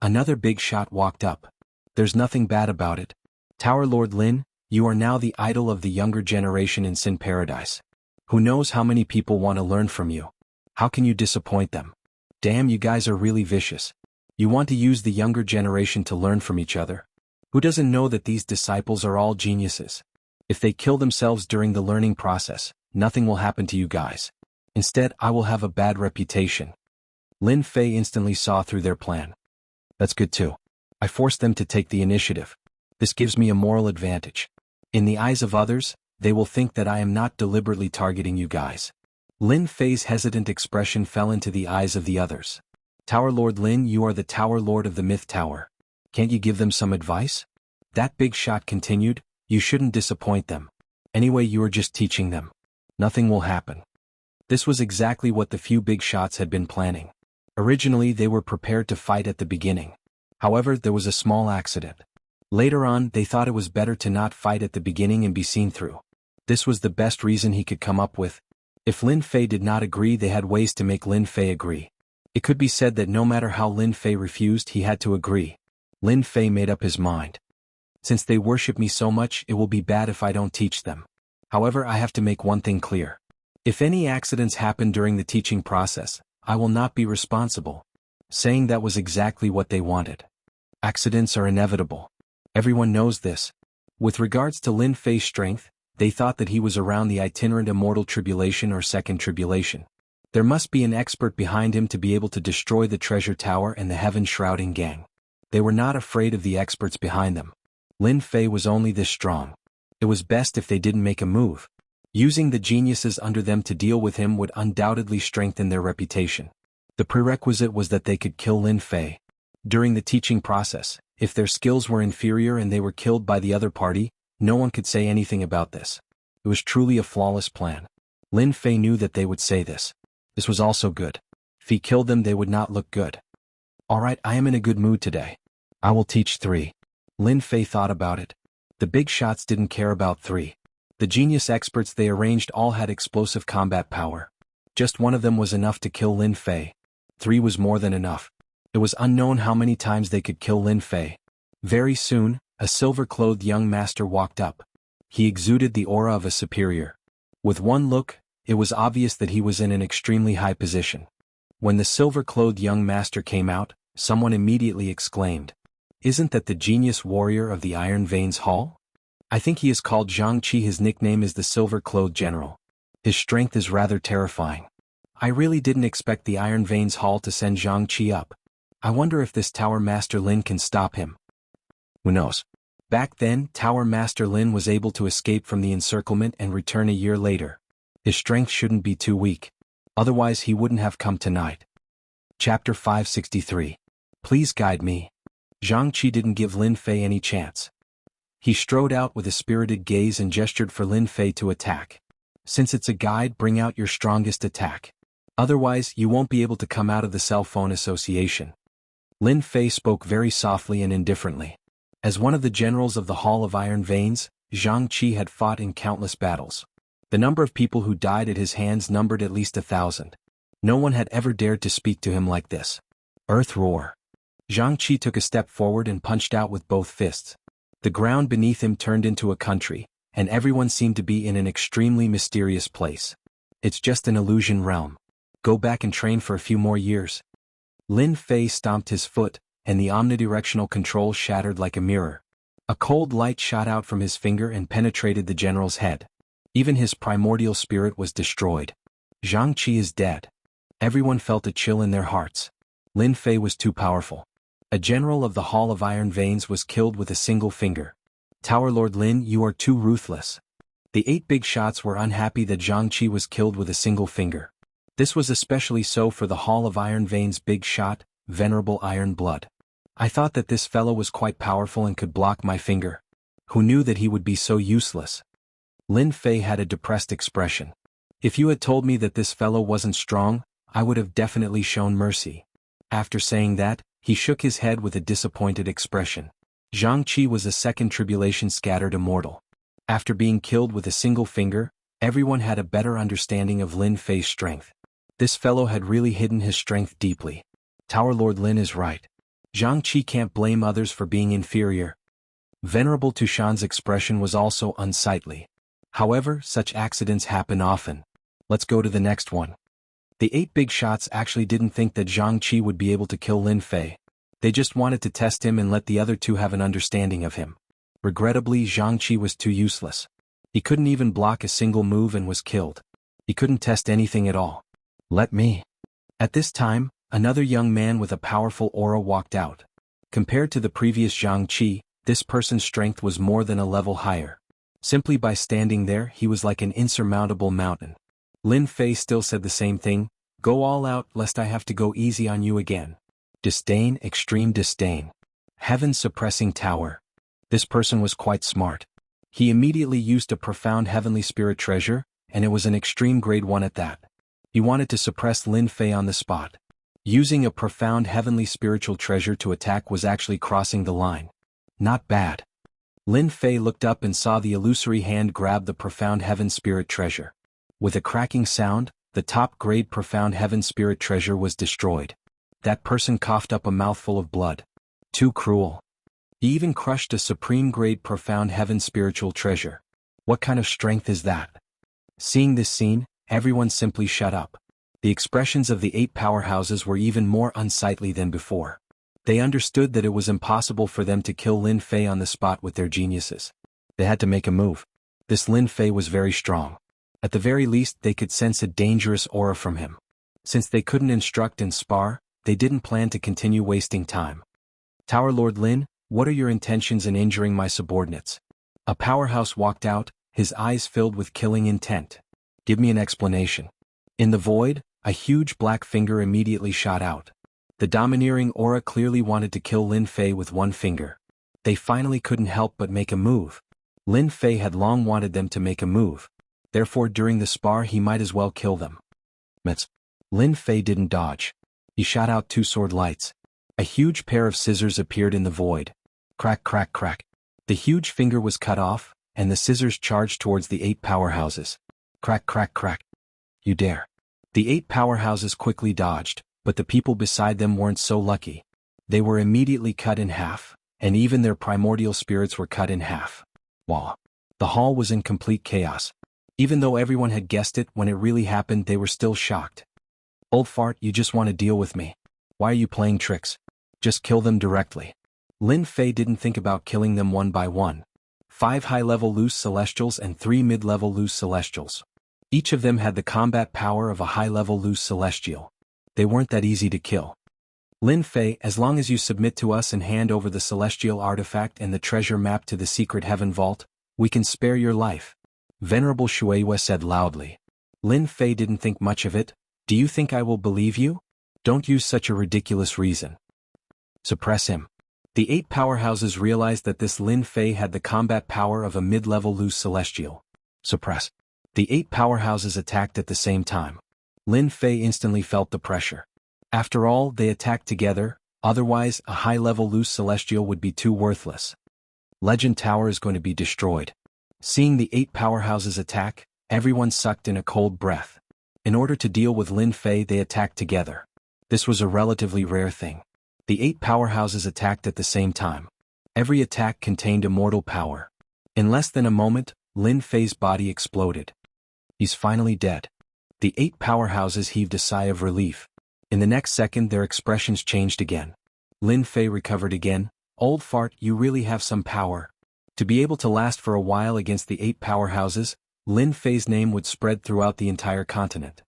Another big shot walked up. There's nothing bad about it. Tower Lord Lin, you are now the idol of the younger generation in Sin Paradise. Who knows how many people want to learn from you? How can you disappoint them? Damn, you guys are really vicious. You want to use the younger generation to learn from each other? Who doesn't know that these disciples are all geniuses? If they kill themselves during the learning process, nothing will happen to you guys. Instead, I will have a bad reputation. Lin Fei instantly saw through their plan. That's good too. I forced them to take the initiative. This gives me a moral advantage. In the eyes of others, they will think that I am not deliberately targeting you guys. Lin Fei's hesitant expression fell into the eyes of the others. Tower Lord Lin, you are the Tower Lord of the Myth Tower. Can't you give them some advice? That big shot continued, you shouldn't disappoint them. Anyway, you are just teaching them. Nothing will happen. This was exactly what the few big shots had been planning. Originally they were prepared to fight at the beginning. However, there was a small accident. Later on, they thought it was better to not fight at the beginning and be seen through. This was the best reason he could come up with. If Lin Fei did not agree, they had ways to make Lin Fei agree. It could be said that no matter how Lin Fei refused, he had to agree. Lin Fei made up his mind. Since they worship me so much, it will be bad if I don't teach them. However, I have to make one thing clear. If any accidents happen during the teaching process, I will not be responsible. Saying that was exactly what they wanted. Accidents are inevitable. Everyone knows this. With regards to Lin Fei's strength, they thought that he was around the itinerant immortal tribulation or second tribulation. There must be an expert behind him to be able to destroy the treasure tower and the heaven-shrouding gang. They were not afraid of the experts behind them. Lin Fei was only this strong. It was best if they didn't make a move. Using the geniuses under them to deal with him would undoubtedly strengthen their reputation. The prerequisite was that they could kill Lin Fei. During the teaching process, if their skills were inferior and they were killed by the other party, no one could say anything about this. It was truly a flawless plan. Lin Fei knew that they would say this. This was also good. If he killed them, they would not look good. Alright, I am in a good mood today. I will teach 3. Lin Fei thought about it. The big shots didn't care about 3. The genius experts they arranged all had explosive combat power. Just one of them was enough to kill Lin Fei. 3 was more than enough. It was unknown how many times they could kill Lin Fei. Very soon, a silver-clothed young master walked up. He exuded the aura of a superior. With one look, it was obvious that he was in an extremely high position. When the silver-clothed young master came out, someone immediately exclaimed, "Isn't that the genius warrior of the Iron Veins Hall? I think he is called Xianxia. His nickname is the Silver-Clothed General. His strength is rather terrifying. I really didn't expect the Iron Veins Hall to send Xianxia up. I wonder if this Tower Master Lin can stop him." Who knows? Back then, Tower Master Lin was able to escape from the encirclement and return a year later. His strength shouldn't be too weak. Otherwise he wouldn't have come tonight. Chapter 563. Please guide me. Xianxia didn't give Lin Fei any chance. He strode out with a spirited gaze and gestured for Lin Fei to attack. Since it's a guide, bring out your strongest attack. Otherwise, you won't be able to come out of the cell phone association. Lin Fei spoke very softly and indifferently. As one of the generals of the Hall of Iron Veins, Xianxia had fought in countless battles. The number of people who died at his hands numbered at least 1,000. No one had ever dared to speak to him like this. Earth roar. Xianxia took a step forward and punched out with both fists. The ground beneath him turned into a country, and everyone seemed to be in an extremely mysterious place. It's just an illusion realm. Go back and train for a few more years. Lin Fei stomped his foot, and the omnidirectional control shattered like a mirror. A cold light shot out from his finger and penetrated the general's head. Even his primordial spirit was destroyed. Xianxia is dead. Everyone felt a chill in their hearts. Lin Fei was too powerful. A general of the Hall of Iron Veins was killed with a single finger. Tower Lord Lin, you are too ruthless. The 8 big shots were unhappy that Xianxia was killed with a single finger. This was especially so for the Hall of Iron Veins' big shot, Venerable Iron Blood. I thought that this fellow was quite powerful and could block my finger. Who knew that he would be so useless? Lin Fei had a depressed expression. If you had told me that this fellow wasn't strong, I would have definitely shown mercy. After saying that, he shook his head with a disappointed expression. Xianxia was a second tribulation scattered immortal. After being killed with a single finger, everyone had a better understanding of Lin Fei's strength. This fellow had really hidden his strength deeply. Tower Lord Lin is right. Xianxia can't blame others for being inferior. Venerable Tushan's expression was also unsightly. However, such accidents happen often. Let's go to the next one. The 8 big shots actually didn't think that Xianxia would be able to kill Lin Fei. They just wanted to test him and let the other 2 have an understanding of him. Regrettably, Xianxia was too useless. He couldn't even block a single move and was killed. He couldn't test anything at all. Let me. At this time, another young man with a powerful aura walked out. Compared to the previous Xianxia, this person's strength was more than a level higher. Simply by standing there, he was like an insurmountable mountain. Lin Fei still said the same thing, "Go all out lest I have to go easy on you again." Disdain, extreme disdain. Heaven-suppressing tower. This person was quite smart. He immediately used a profound heavenly spirit treasure, and it was an extreme grade 1 at that. He wanted to suppress Lin Fei on the spot. Using a profound heavenly spiritual treasure to attack was actually crossing the line. Not bad. Lin Fei looked up and saw the illusory hand grab the profound heaven spirit treasure. With a cracking sound, the top-grade profound heaven spirit treasure was destroyed. That person coughed up a mouthful of blood. Too cruel. He even crushed a supreme-grade profound heaven spiritual treasure. What kind of strength is that? Seeing this scene, everyone simply shut up. The expressions of the 8 powerhouses were even more unsightly than before. They understood that it was impossible for them to kill Lin Fei on the spot with their geniuses. They had to make a move. This Lin Fei was very strong. At the very least, they could sense a dangerous aura from him. Since they couldn't instruct and spar, they didn't plan to continue wasting time. "Tower Lord Lin, what are your intentions in injuring my subordinates?" A powerhouse walked out, his eyes filled with killing intent. "Give me an explanation." In the void, a huge black finger immediately shot out. The domineering aura clearly wanted to kill Lin Fei with one finger. They finally couldn't help but make a move. Lin Fei had long wanted them to make a move. Therefore, during the spar he might as well kill them. Lin Fei didn't dodge. He shot out 2 sword lights. A huge pair of scissors appeared in the void. Crack, crack, crack. The huge finger was cut off, and the scissors charged towards the 8 powerhouses. Crack, crack, crack. You dare. The 8 powerhouses quickly dodged, but the people beside them weren't so lucky. They were immediately cut in half, and even their primordial spirits were cut in half. Wow. The hall was in complete chaos. Even though everyone had guessed it, when it really happened they were still shocked. "Old fart, you just want to deal with me. Why are you playing tricks? Just kill them directly." Lin Fei didn't think about killing them one by one. 5 high-level loose celestials and 3 mid-level loose celestials. Each of them had the combat power of a high-level loose celestial. They weren't that easy to kill. "Lin Fei, as long as you submit to us and hand over the celestial artifact and the treasure map to the secret heaven vault, we can spare your life," Venerable Shueihua said loudly. Lin Fei didn't think much of it. "Do you think I will believe you? Don't use such a ridiculous reason. Suppress him." The 8 powerhouses realized that this Lin Fei had the combat power of a mid-level loose celestial. Suppress. The 8 powerhouses attacked at the same time. Lin Fei instantly felt the pressure. After all, they attacked together, otherwise a high-level loose celestial would be too worthless. Legend Tower is going to be destroyed. Seeing the 8 powerhouses attack, everyone sucked in a cold breath. In order to deal with Lin Fei, they attacked together. This was a relatively rare thing. The 8 powerhouses attacked at the same time. Every attack contained immortal power. In less than a moment, Lin Fei's body exploded. He's finally dead. The 8 powerhouses heaved a sigh of relief. In the next second their expressions changed again. Lin Fei recovered again. "Old fart, you really have some power." To be able to last for a while against the 8 powerhouses, Lin Fei's name would spread throughout the entire continent.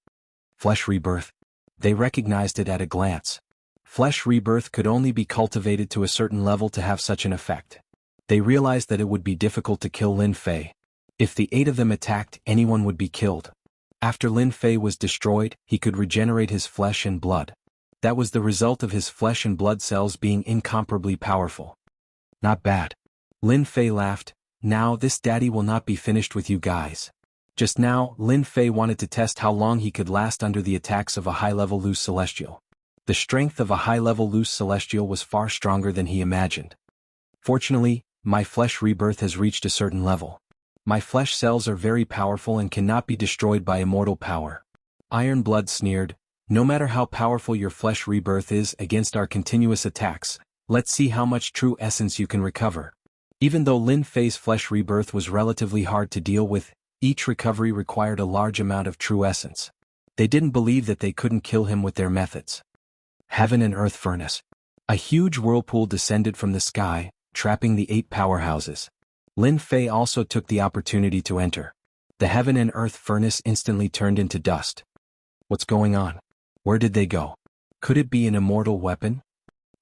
Flesh rebirth. They recognized it at a glance. Flesh rebirth could only be cultivated to a certain level to have such an effect. They realized that it would be difficult to kill Lin Fei. If the 8 of them attacked, anyone would be killed. After Lin Fei was destroyed, he could regenerate his flesh and blood. That was the result of his flesh and blood cells being incomparably powerful. Not bad. Lin Fei laughed. "Now this daddy will not be finished with you guys." Just now, Lin Fei wanted to test how long he could last under the attacks of a high-level loose celestial. The strength of a high-level loose celestial was far stronger than he imagined. "Fortunately, my flesh rebirth has reached a certain level. My flesh cells are very powerful and cannot be destroyed by immortal power." Iron Blood sneered, "No matter how powerful your flesh rebirth is against our continuous attacks, Let's see how much true essence you can recover. Even though Lin Fei's flesh rebirth was relatively hard to deal with, each recovery required a large amount of true essence. They didn't believe that they couldn't kill him with their methods. Heaven and Earth Furnace. A huge whirlpool descended from the sky, trapping the 8 powerhouses. Lin Fei also took the opportunity to enter. The Heaven and Earth Furnace instantly turned into dust. What's going on? Where did they go? Could it be an immortal weapon?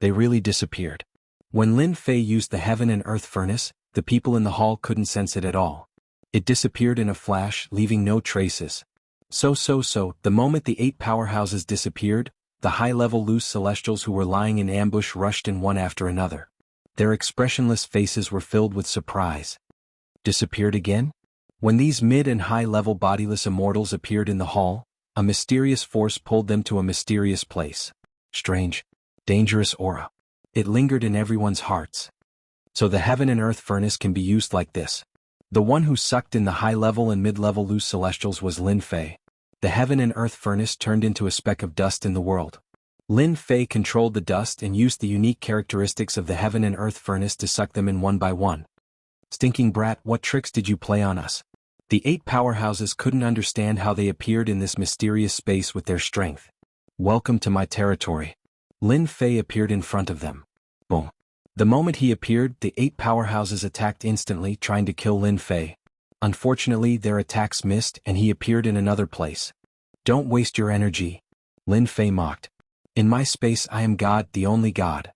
They really disappeared. When Lin Fei used the Heaven and Earth Furnace, the people in the hall couldn't sense it at all. It disappeared in a flash, leaving no traces. The moment the 8 powerhouses disappeared, the high-level loose celestials who were lying in ambush rushed in one after another. Their expressionless faces were filled with surprise. Disappeared again? When these mid- and high-level bodiless immortals appeared in the hall, a mysterious force pulled them to a mysterious place. Strange, dangerous aura. It lingered in everyone's hearts. So the Heaven and Earth Furnace can be used like this. The one who sucked in the high-level and mid-level loose celestials was Lin Fei. The Heaven and Earth Furnace turned into a speck of dust in the world. Lin Fei controlled the dust and used the unique characteristics of the Heaven and Earth Furnace to suck them in one by one. Stinking brat, what tricks did you play on us? The 8 powerhouses couldn't understand how they appeared in this mysterious space with their strength. Welcome to my territory. Lin Fei appeared in front of them. Boom. The moment he appeared, the 8 powerhouses attacked instantly, trying to kill Lin Fei. Unfortunately, their attacks missed and he appeared in another place. Don't waste your energy. Lin Fei mocked. In my space I am God, the only God.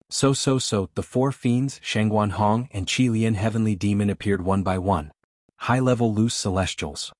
The 4 fiends, Shangguan Hong and Qi Lian Heavenly Demon appeared one by one. High-level loose celestials.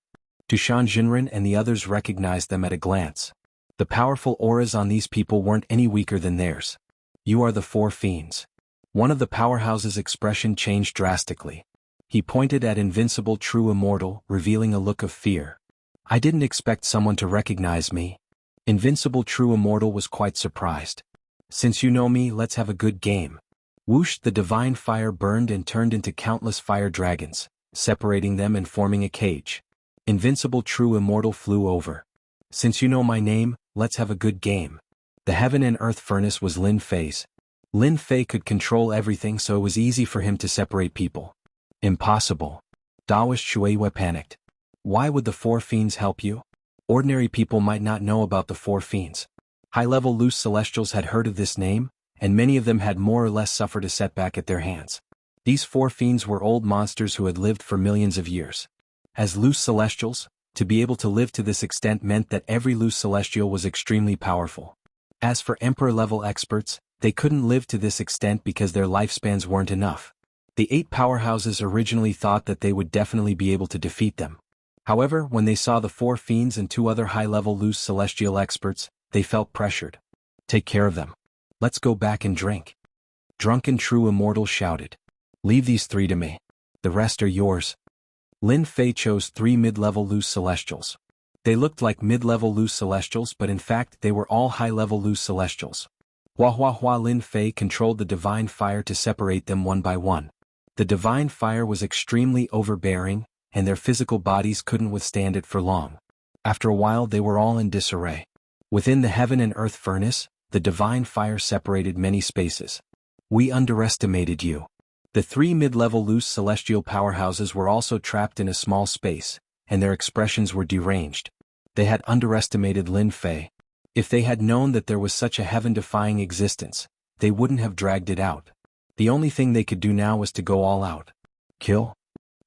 Tushan Jinren and the others recognized them at a glance. The powerful auras on these people weren't any weaker than theirs. You are the 4 fiends. One of the powerhouses' expression changed drastically. He pointed at Invincible True Immortal, revealing a look of fear. I didn't expect someone to recognize me. Invincible True Immortal was quite surprised. Since you know me, let's have a good game. Whoosh! The divine fire burned and turned into countless fire dragons, separating them and forming a cage. Invincible True Immortal flew over. Since you know my name, let's have a good game. The Heaven and Earth Furnace was Lin Fei's. Lin Fei could control everything, so it was easy for him to separate people. Impossible. Daoist Shueihua panicked. Why would the 4 fiends help you? Ordinary people might not know about the 4 fiends. High-level loose celestials had heard of this name, and many of them had more or less suffered a setback at their hands. These 4 fiends were old monsters who had lived for millions of years. As loose celestials, to be able to live to this extent meant that every loose celestial was extremely powerful. As for Emperor-level experts, they couldn't live to this extent because their lifespans weren't enough. The 8 powerhouses originally thought that they would definitely be able to defeat them. However, when they saw the 4 fiends and 2 other high-level loose celestial experts, they felt pressured. Take care of them. Let's go back and drink. Drunken True Immortal shouted. Leave these 3 to me. The rest are yours. Lin Fei chose 3 mid-level loose celestials. They looked like mid-level loose celestials, but in fact they were all high-level loose celestials. Hua Lin Fei controlled the divine fire to separate them one by one. The divine fire was extremely overbearing, and their physical bodies couldn't withstand it for long. After a while they were all in disarray. Within the Heaven and Earth Furnace, the divine fire separated many spaces. We underestimated you. The 3 mid-level loose celestial powerhouses were also trapped in a small space, and their expressions were deranged. They had underestimated Lin Fei. If they had known that there was such a heaven-defying existence, they wouldn't have dragged it out. The only thing they could do now was to go all out. Kill?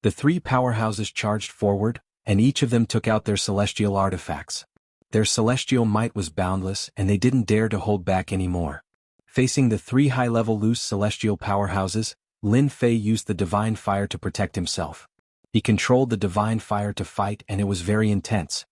The 3 powerhouses charged forward, and each of them took out their celestial artifacts. Their celestial might was boundless, and they didn't dare to hold back anymore. Facing the 3 high-level loose celestial powerhouses, Lin Fei used the divine fire to protect himself. He controlled the divine fire to fight, and it was very intense.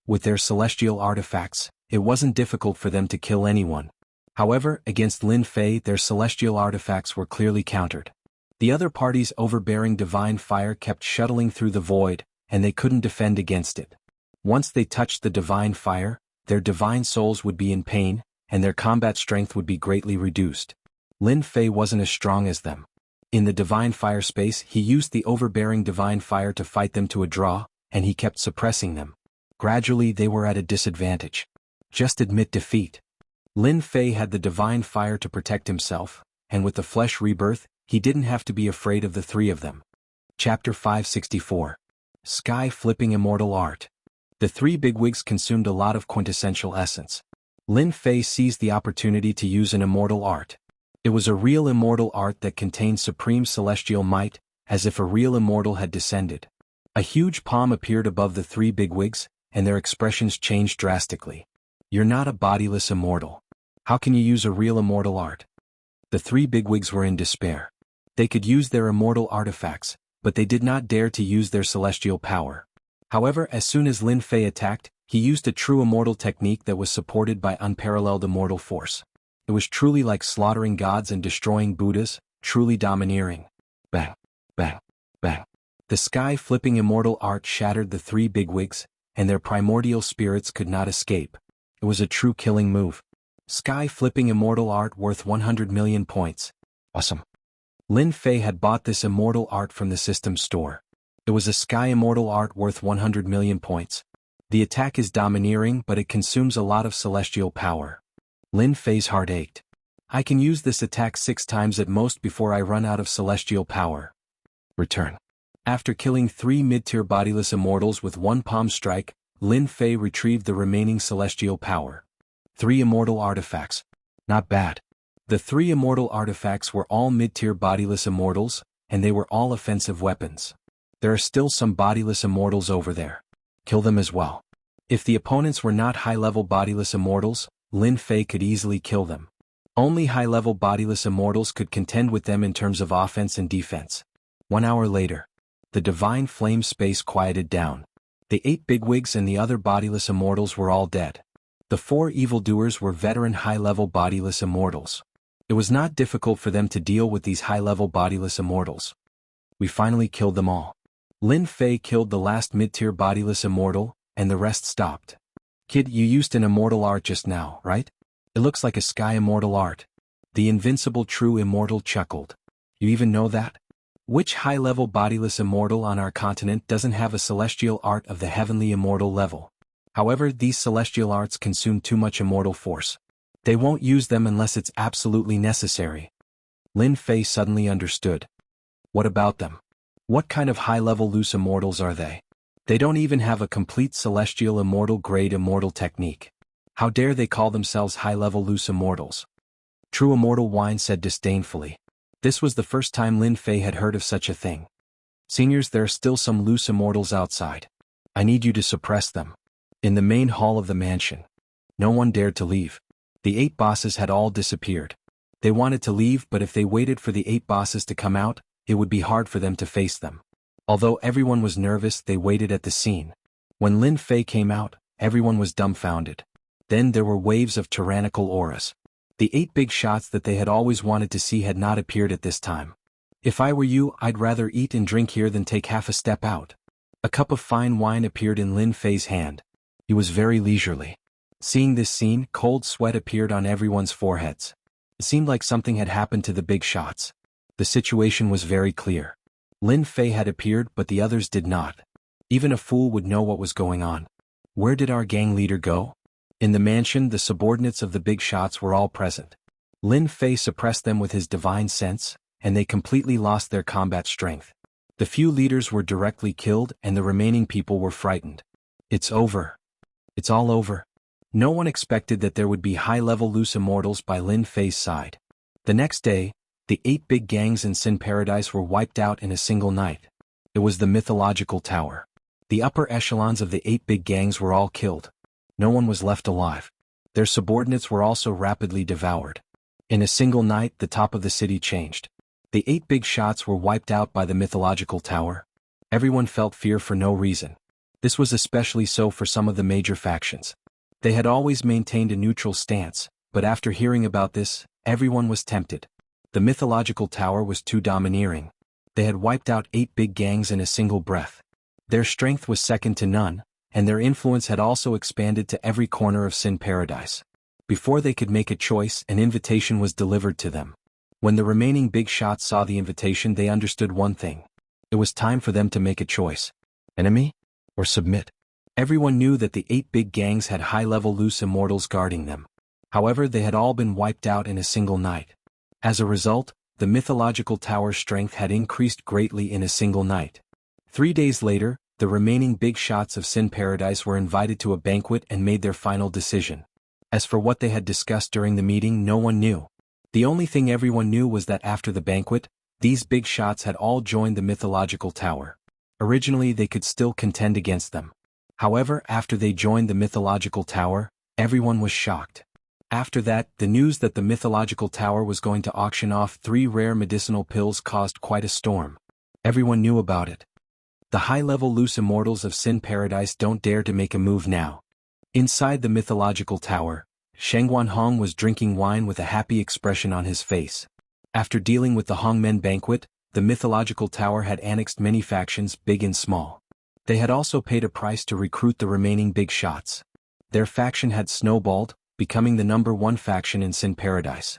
With their celestial artifacts, it wasn't difficult for them to kill anyone. However, against Lin Fei, their celestial artifacts were clearly countered. The other party's overbearing divine fire kept shuttling through the void, and they couldn't defend against it. Once they touched the divine fire, their divine souls would be in pain, and their combat strength would be greatly reduced. Lin Fei wasn't as strong as them. In the divine fire space, he used the overbearing divine fire to fight them to a draw, and he kept suppressing them. Gradually they were at a disadvantage. Just admit defeat. Lin Fei had the divine fire to protect himself, and with the flesh rebirth, he didn't have to be afraid of the three of them. Chapter 564. Sky-flipping immortal art. The three bigwigs consumed a lot of quintessential essence. Lin Fei seized the opportunity to use an immortal art. It was a real immortal art that contained supreme celestial might, as if a real immortal had descended. A huge palm appeared above the three bigwigs, and their expressions changed drastically. You're not a bodiless immortal. How can you use a real immortal art? The three bigwigs were in despair. They could use their immortal artifacts, but they did not dare to use their celestial power. However, as soon as Lin Fei attacked, he used a true immortal technique that was supported by unparalleled immortal force. It was truly like slaughtering gods and destroying Buddhas, truly domineering. Bang, bang, bang. The sky-flipping immortal art shattered the three bigwigs, and their primordial spirits could not escape. It was a true killing move. Sky-flipping immortal art worth 100 million points. Awesome. Lin Fei had bought this immortal art from the system store. It was a sky immortal art worth 100 million points. The attack is domineering, but it consumes a lot of celestial power. Lin Fei's heart ached. I can use this attack 6 times at most before I run out of celestial power. Return. After killing 3 mid-tier bodiless immortals with one palm strike, Lin Fei retrieved the remaining celestial power. 3 immortal artifacts. Not bad. The 3 immortal artifacts were all mid-tier bodiless immortals, and they were all offensive weapons. There are still some bodiless immortals over there. Kill them as well. If the opponents were not high-level bodiless immortals, Lin Fei could easily kill them. Only high-level bodiless immortals could contend with them in terms of offense and defense. 1 hour later, the divine flame space quieted down. The 8 bigwigs and the other bodiless immortals were all dead. The 4 evildoers were veteran high-level bodiless immortals. It was not difficult for them to deal with these high-level bodiless immortals. We finally killed them all. Lin Fei killed the last mid-tier bodiless immortal, and the rest stopped. Kid, you used an immortal art just now, right? It looks like a sky immortal art. The invincible true immortal chuckled. You even know that? Which high-level bodiless immortal on our continent doesn't have a celestial art of the heavenly immortal level? However, these celestial arts consume too much immortal force. They won't use them unless it's absolutely necessary. Lin Fei suddenly understood. What about them? What kind of high-level loose immortals are they? They don't even have a complete celestial immortal grade immortal technique. How dare they call themselves high-level loose immortals? True Immortal Wine said disdainfully. This was the first time Lin Fei had heard of such a thing. Seniors, there are still some loose immortals outside. I need you to suppress them. In the main hall of the mansion. No one dared to leave. The 8 bosses had all disappeared. They wanted to leave, but if they waited for the 8 bosses to come out, it would be hard for them to face them. Although everyone was nervous, they waited at the scene. When Lin Fei came out, everyone was dumbfounded. Then there were waves of tyrannical auras. The 8 big shots that they had always wanted to see had not appeared at this time. If I were you, I'd rather eat and drink here than take half a step out. A cup of fine wine appeared in Lin Fei's hand. He was very leisurely. Seeing this scene, cold sweat appeared on everyone's foreheads. It seemed like something had happened to the big shots. The situation was very clear. Lin Fei had appeared, but the others did not. Even a fool would know what was going on. Where did our gang leader go? In the mansion, the subordinates of the big shots were all present. Lin Fei suppressed them with his divine sense, and they completely lost their combat strength. The few leaders were directly killed, and the remaining people were frightened. It's over. It's all over. No one expected that there would be high-level loose immortals by Lin Fei's side. The next day, the 8 big gangs in Sin Paradise were wiped out in a single night. It was the mythological tower. The upper echelons of the 8 big gangs were all killed. No one was left alive. Their subordinates were also rapidly devoured. In a single night, the top of the city changed. The 8 big shots were wiped out by the mythological tower. Everyone felt fear for no reason. This was especially so for some of the major factions. They had always maintained a neutral stance, but after hearing about this, everyone was tempted. The mythological tower was too domineering. They had wiped out 8 big gangs in a single breath. Their strength was second to none, and their influence had also expanded to every corner of Sin Paradise. Before they could make a choice, an invitation was delivered to them. When the remaining big shots saw the invitation, they understood one thing. It was time for them to make a choice. Enemy? Or submit? Everyone knew that the 8 big gangs had high-level loose immortals guarding them. However, they had all been wiped out in a single night. As a result, the mythological tower's strength had increased greatly in a single night. 3 days later, the remaining big shots of Sin Paradise were invited to a banquet and made their final decision. As for what they had discussed during the meeting, no one knew. The only thing everyone knew was that after the banquet, these big shots had all joined the mythological tower. Originally they could still contend against them. However, after they joined the mythological tower, everyone was shocked. After that, the news that the mythological tower was going to auction off 3 rare medicinal pills caused quite a storm. Everyone knew about it. The high-level loose immortals of Sin Paradise don't dare to make a move now. Inside the mythological tower, Hong was drinking wine with a happy expression on his face. After dealing with the Hongmen banquet, the mythological tower had annexed many factions, big and small. They had also paid a price to recruit the remaining big shots. Their faction had snowballed, becoming the #1 faction in Sin Paradise.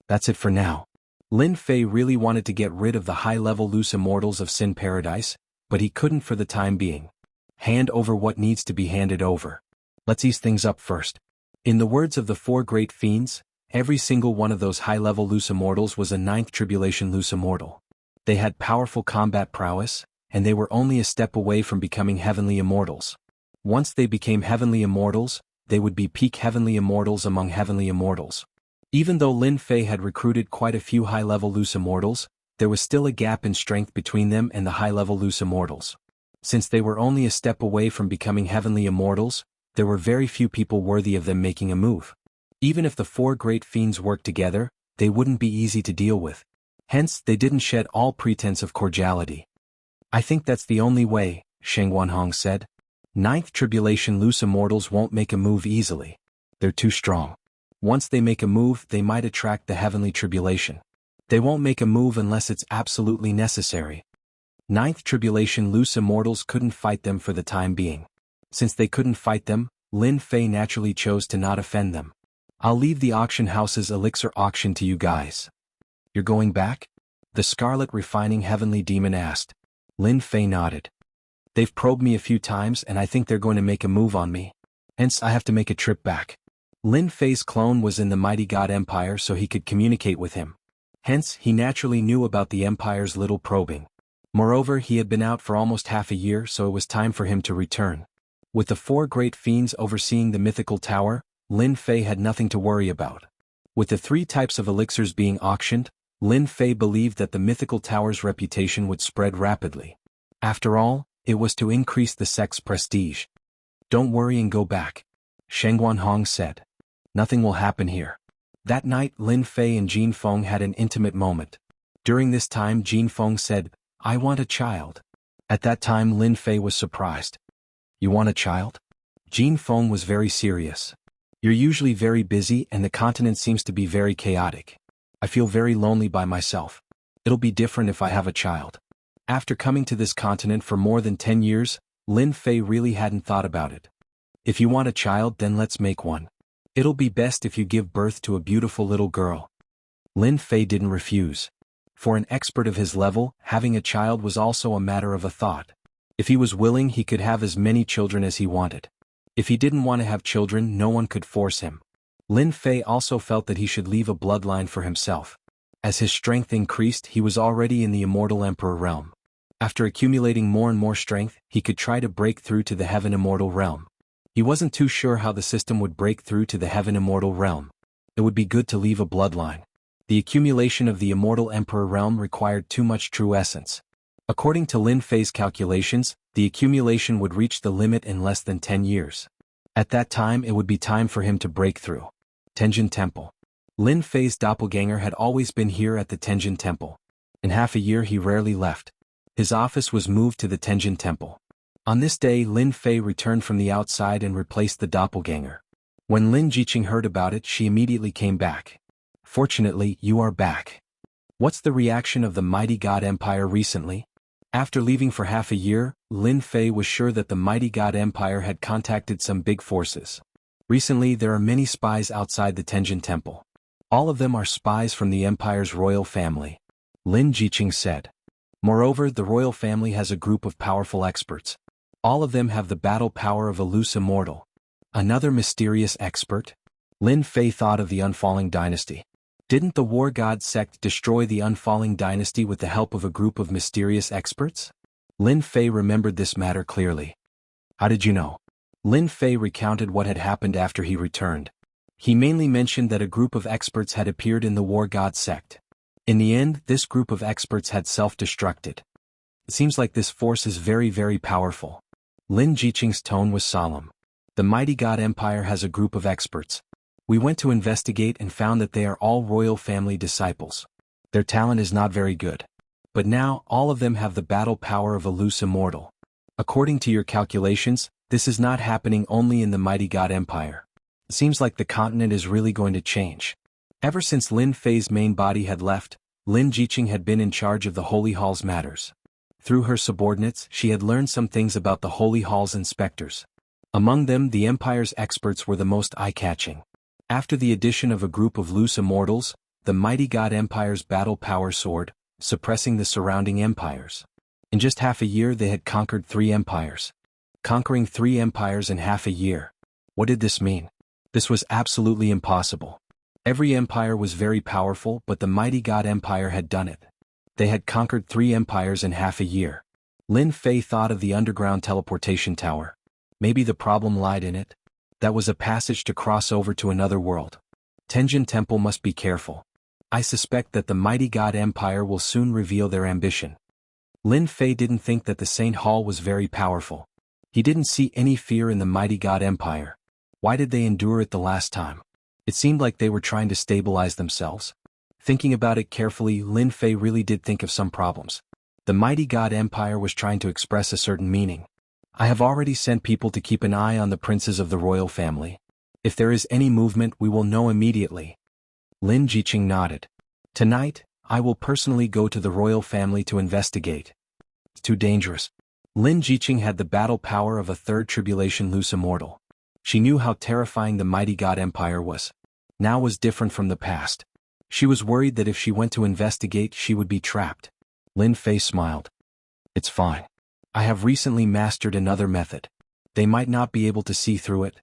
That's it for now. Lin Fei really wanted to get rid of the high-level loose immortals of Sin Paradise, but he couldn't for the time being. Hand over what needs to be handed over. Let's ease things up first. In the words of the 4 great fiends, every single one of those high-level loose immortals was a 9th tribulation loose immortal. They had powerful combat prowess, and they were only a step away from becoming heavenly immortals. Once they became heavenly immortals, they would be peak heavenly immortals among heavenly immortals. Even though Lin Fei had recruited quite a few high-level loose immortals, there was still a gap in strength between them and the high-level loose immortals. Since they were only a step away from becoming heavenly immortals, there were very few people worthy of them making a move. Even if the 4 great fiends worked together, they wouldn't be easy to deal with. Hence, they didn't shed all pretense of cordiality. I think that's the only way, Hong said. 9th tribulation loose immortals won't make a move easily. They're too strong. Once they make a move, they might attract the heavenly tribulation. They won't make a move unless it's absolutely necessary. 9th tribulation loose immortals couldn't fight them for the time being. Since they couldn't fight them, Lin Fei naturally chose to not offend them. I'll leave the auction house's elixir auction to you guys. You're going back? The Scarlet Refining Heavenly Demon asked. Lin Fei nodded. They've probed me a few times and I think they're going to make a move on me. Hence I have to make a trip back. Lin Fei's clone was in the Mighty God Empire so he could communicate with him. Hence, he naturally knew about the Empire's little probing. Moreover, he had been out for almost half a year, so it was time for him to return. With the 4 great fiends overseeing the mythical tower, Lin Fei had nothing to worry about. With the 3 types of elixirs being auctioned, Lin Fei believed that the mythical tower's reputation would spread rapidly. After all, it was to increase the sect's prestige. Don't worry and go back, Hong said. Nothing will happen here. That night, Lin Fei and Jin Feng had an intimate moment. During this time, Jin Feng said, "I want a child." At that time, Lin Fei was surprised. You want a child? Jin Feng was very serious. You're usually very busy and the continent seems to be very chaotic. I feel very lonely by myself. It'll be different if I have a child. After coming to this continent for more than 10 years, Lin Fei really hadn't thought about it. If you want a child, then let's make one. It'll be best if you give birth to a beautiful little girl. Lin Fei didn't refuse. For an expert of his level, having a child was also a matter of a thought. If he was willing, he could have as many children as he wanted. If he didn't want to have children, no one could force him. Lin Fei also felt that he should leave a bloodline for himself. As his strength increased, he was already in the Immortal Emperor realm. After accumulating more and more strength, he could try to break through to the Heaven Immortal realm. He wasn't too sure how the system would break through to the Heaven Immortal realm. It would be good to leave a bloodline. The accumulation of the Immortal Emperor realm required too much true essence. According to Lin Fei's calculations, the accumulation would reach the limit in less than 10 years. At that time, it would be time for him to break through. Tenjin Temple. Lin Fei's doppelganger had always been here at the Tenjin Temple. In half a year he rarely left. His office was moved to the Tenjin Temple. On this day, Lin Fei returned from the outside and replaced the doppelganger. When Lin Jiqing heard about it, she immediately came back. Fortunately, you are back. What's the reaction of the Mighty God Empire recently? After leaving for half a year, Lin Fei was sure that the Mighty God Empire had contacted some big forces. Recently, there are many spies outside the Tenjin Temple. All of them are spies from the Empire's royal family. Lin Jiqing said. Moreover, the royal family has a group of powerful experts. All of them have the battle power of a loose immortal. Another mysterious expert? Lin Fei thought of the Unfalling Dynasty. Didn't the War God sect destroy the unfalling dynasty with the help of a group of mysterious experts? Lin Fei remembered this matter clearly. How did you know? Lin Fei recounted what had happened after he returned. He mainly mentioned that a group of experts had appeared in the War God sect. In the end, this group of experts had self-destructed. It seems like this force is very, very powerful. Lin Jiqing's tone was solemn. The mighty God Empire has a group of experts. We went to investigate and found that they are all royal family disciples. Their talent is not very good. But now, all of them have the battle power of a loose immortal. According to your calculations, this is not happening only in the mighty God Empire. It seems like the continent is really going to change. Ever since Lin Fei's main body had left, Lin Jiqing had been in charge of the Holy Hall's matters. Through her subordinates, she had learned some things about the Holy Hall's inspectors. Among them, the Empire's experts were the most eye-catching. After the addition of a group of loose immortals, the mighty God Empire's battle power soared, suppressing the surrounding empires. In just half a year they had conquered 3 empires. Conquering 3 empires in half a year. What did this mean? This was absolutely impossible. Every empire was very powerful, but the mighty God Empire had done it. They had conquered 3 empires in half a year. Lin Fei thought of the underground teleportation tower. Maybe the problem lied in it. That was a passage to cross over to another world. Tenjin Temple must be careful. I suspect that the mighty God Empire will soon reveal their ambition. Lin Fei didn't think that the Saint Hall was very powerful. He didn't see any fear in the mighty God Empire. Why did they endure it the last time? It seemed like they were trying to stabilize themselves. Thinking about it carefully, Lin Fei really did think of some problems. The mighty God Empire was trying to express a certain meaning. I have already sent people to keep an eye on the princes of the royal family. If there is any movement, we will know immediately. Lin Jiqing nodded. Tonight, I will personally go to the royal family to investigate. It's too dangerous. Lin Jiqing had the battle power of a third tribulation loose immortal. She knew how terrifying the mighty God Empire was. Now was different from the past. She was worried that if she went to investigate, she would be trapped. Lin Fei smiled. It's fine. I have recently mastered another method. They might not be able to see through it.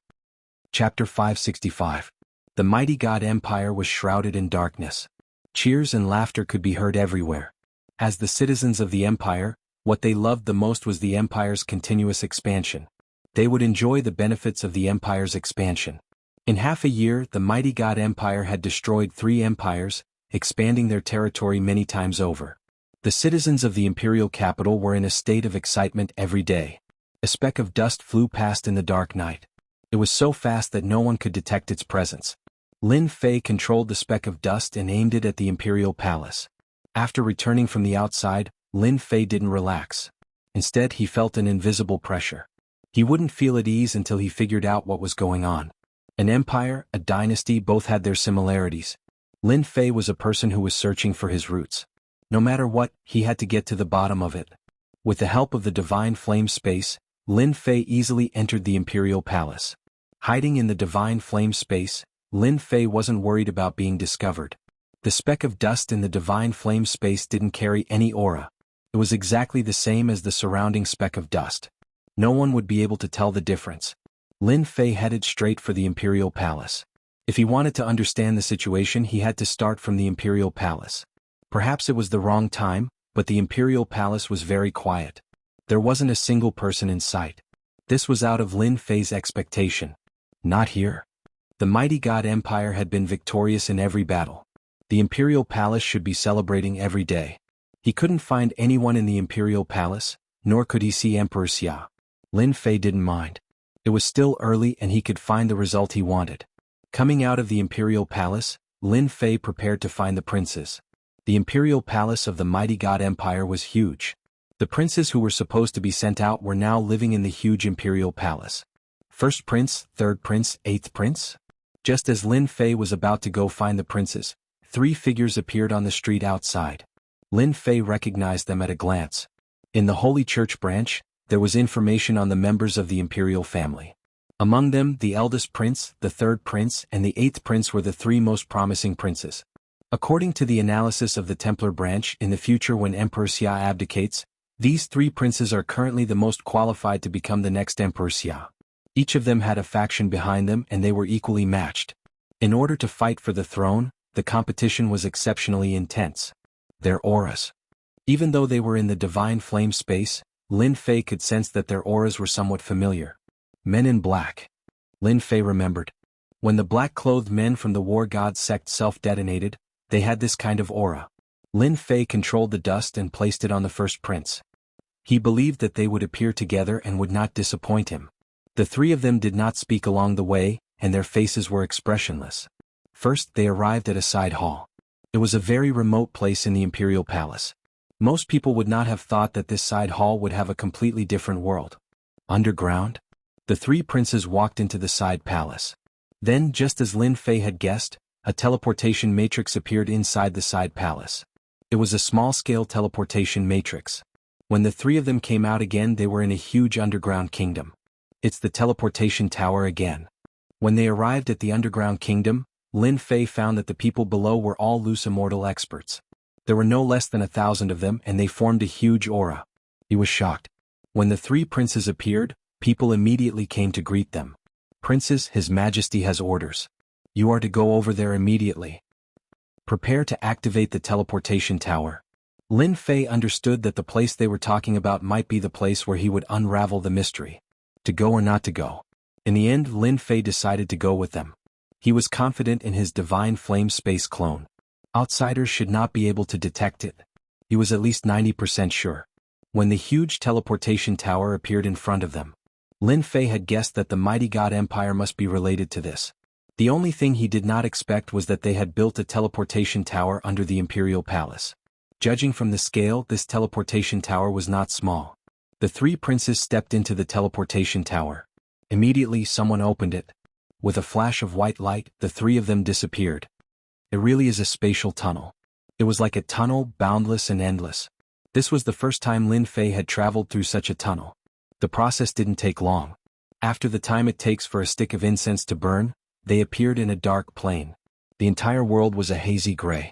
Chapter 565. The mighty God Empire was shrouded in darkness. Cheers and laughter could be heard everywhere. As the citizens of the empire, what they loved the most was the empire's continuous expansion. They would enjoy the benefits of the empire's expansion. In half a year, the mighty God Empire had destroyed 3 empires, expanding their territory many times over. The citizens of the imperial capital were in a state of excitement every day. A speck of dust flew past in the dark night. It was so fast that no one could detect its presence. Lin Fei controlled the speck of dust and aimed it at the imperial palace. After returning from the outside, Lin Fei didn't relax. Instead, he felt an invisible pressure. He wouldn't feel at ease until he figured out what was going on. An empire, a dynasty both had their similarities. Lin Fei was a person who was searching for his roots. No matter what, he had to get to the bottom of it. With the help of the divine flame space, Lin Fei easily entered the imperial palace. Hiding in the divine flame space, Lin Fei wasn't worried about being discovered. The speck of dust in the divine flame space didn't carry any aura. It was exactly the same as the surrounding speck of dust. No one would be able to tell the difference. Lin Fei headed straight for the imperial palace. If he wanted to understand the situation, he had to start from the imperial palace. Perhaps it was the wrong time, but the imperial palace was very quiet. There wasn't a single person in sight. This was out of Lin Fei's expectation. Not here. The mighty God Empire had been victorious in every battle. The imperial palace should be celebrating every day. He couldn't find anyone in the imperial palace, nor could he see Emperor Xia. Lin Fei didn't mind. It was still early and he could find the result he wanted. Coming out of the imperial palace, Lin Fei prepared to find the princes. The imperial palace of the mighty God Empire was huge. The princes who were supposed to be sent out were now living in the huge imperial palace. First prince, third prince, 8th prince? Just as Lin Fei was about to go find the princes, 3 figures appeared on the street outside. Lin Fei recognized them at a glance. In the Holy Church branch, there was information on the members of the imperial family. Among them, the eldest prince, the 3rd prince, and the 8th prince were the 3 most promising princes. According to the analysis of the Templar branch, in the future when Emperor Xia abdicates, these 3 princes are currently the most qualified to become the next Emperor Xia. Each of them had a faction behind them and they were equally matched. In order to fight for the throne, the competition was exceptionally intense. Their auras. Even though they were in the divine flame space, Lin Fei could sense that their auras were somewhat familiar. Men in black. Lin Fei remembered. When the black-clothed men from the war god sect self-detonated, they had this kind of aura. Lin Fei controlled the dust and placed it on the first prince. He believed that they would appear together and would not disappoint him. The three of them did not speak along the way, and their faces were expressionless. First, they arrived at a side hall. It was a very remote place in the imperial palace. Most people would not have thought that this side hall would have a completely different world. Underground? The three princes walked into the side palace. Then, just as Lin Fei had guessed, a teleportation matrix appeared inside the side palace. It was a small-scale teleportation matrix. When the three of them came out again, they were in a huge underground kingdom. It's the teleportation tower again. When they arrived at the underground kingdom, Lin Fei found that the people below were all loose immortal experts. There were no less than 1,000 of them, and they formed a huge aura. He was shocked. When the three princes appeared, people immediately came to greet them. Princes, His Majesty has orders. You are to go over there immediately. Prepare to activate the teleportation tower. Lin Fei understood that the place they were talking about might be the place where he would unravel the mystery. To go or not to go. In the end, Lin Fei decided to go with them. He was confident in his divine flame space clone. Outsiders should not be able to detect it. He was at least 90% sure. When the huge teleportation tower appeared in front of them, Lin Fei had guessed that the mighty god empire must be related to this. The only thing he did not expect was that they had built a teleportation tower under the imperial palace. Judging from the scale, this teleportation tower was not small. The three princes stepped into the teleportation tower. Immediately, someone opened it. With a flash of white light, the three of them disappeared. It really is a spatial tunnel. It was like a tunnel, boundless and endless. This was the first time Lin Fei had traveled through such a tunnel. The process didn't take long. After the time it takes for a stick of incense to burn, they appeared in a dark plain. The entire world was a hazy gray.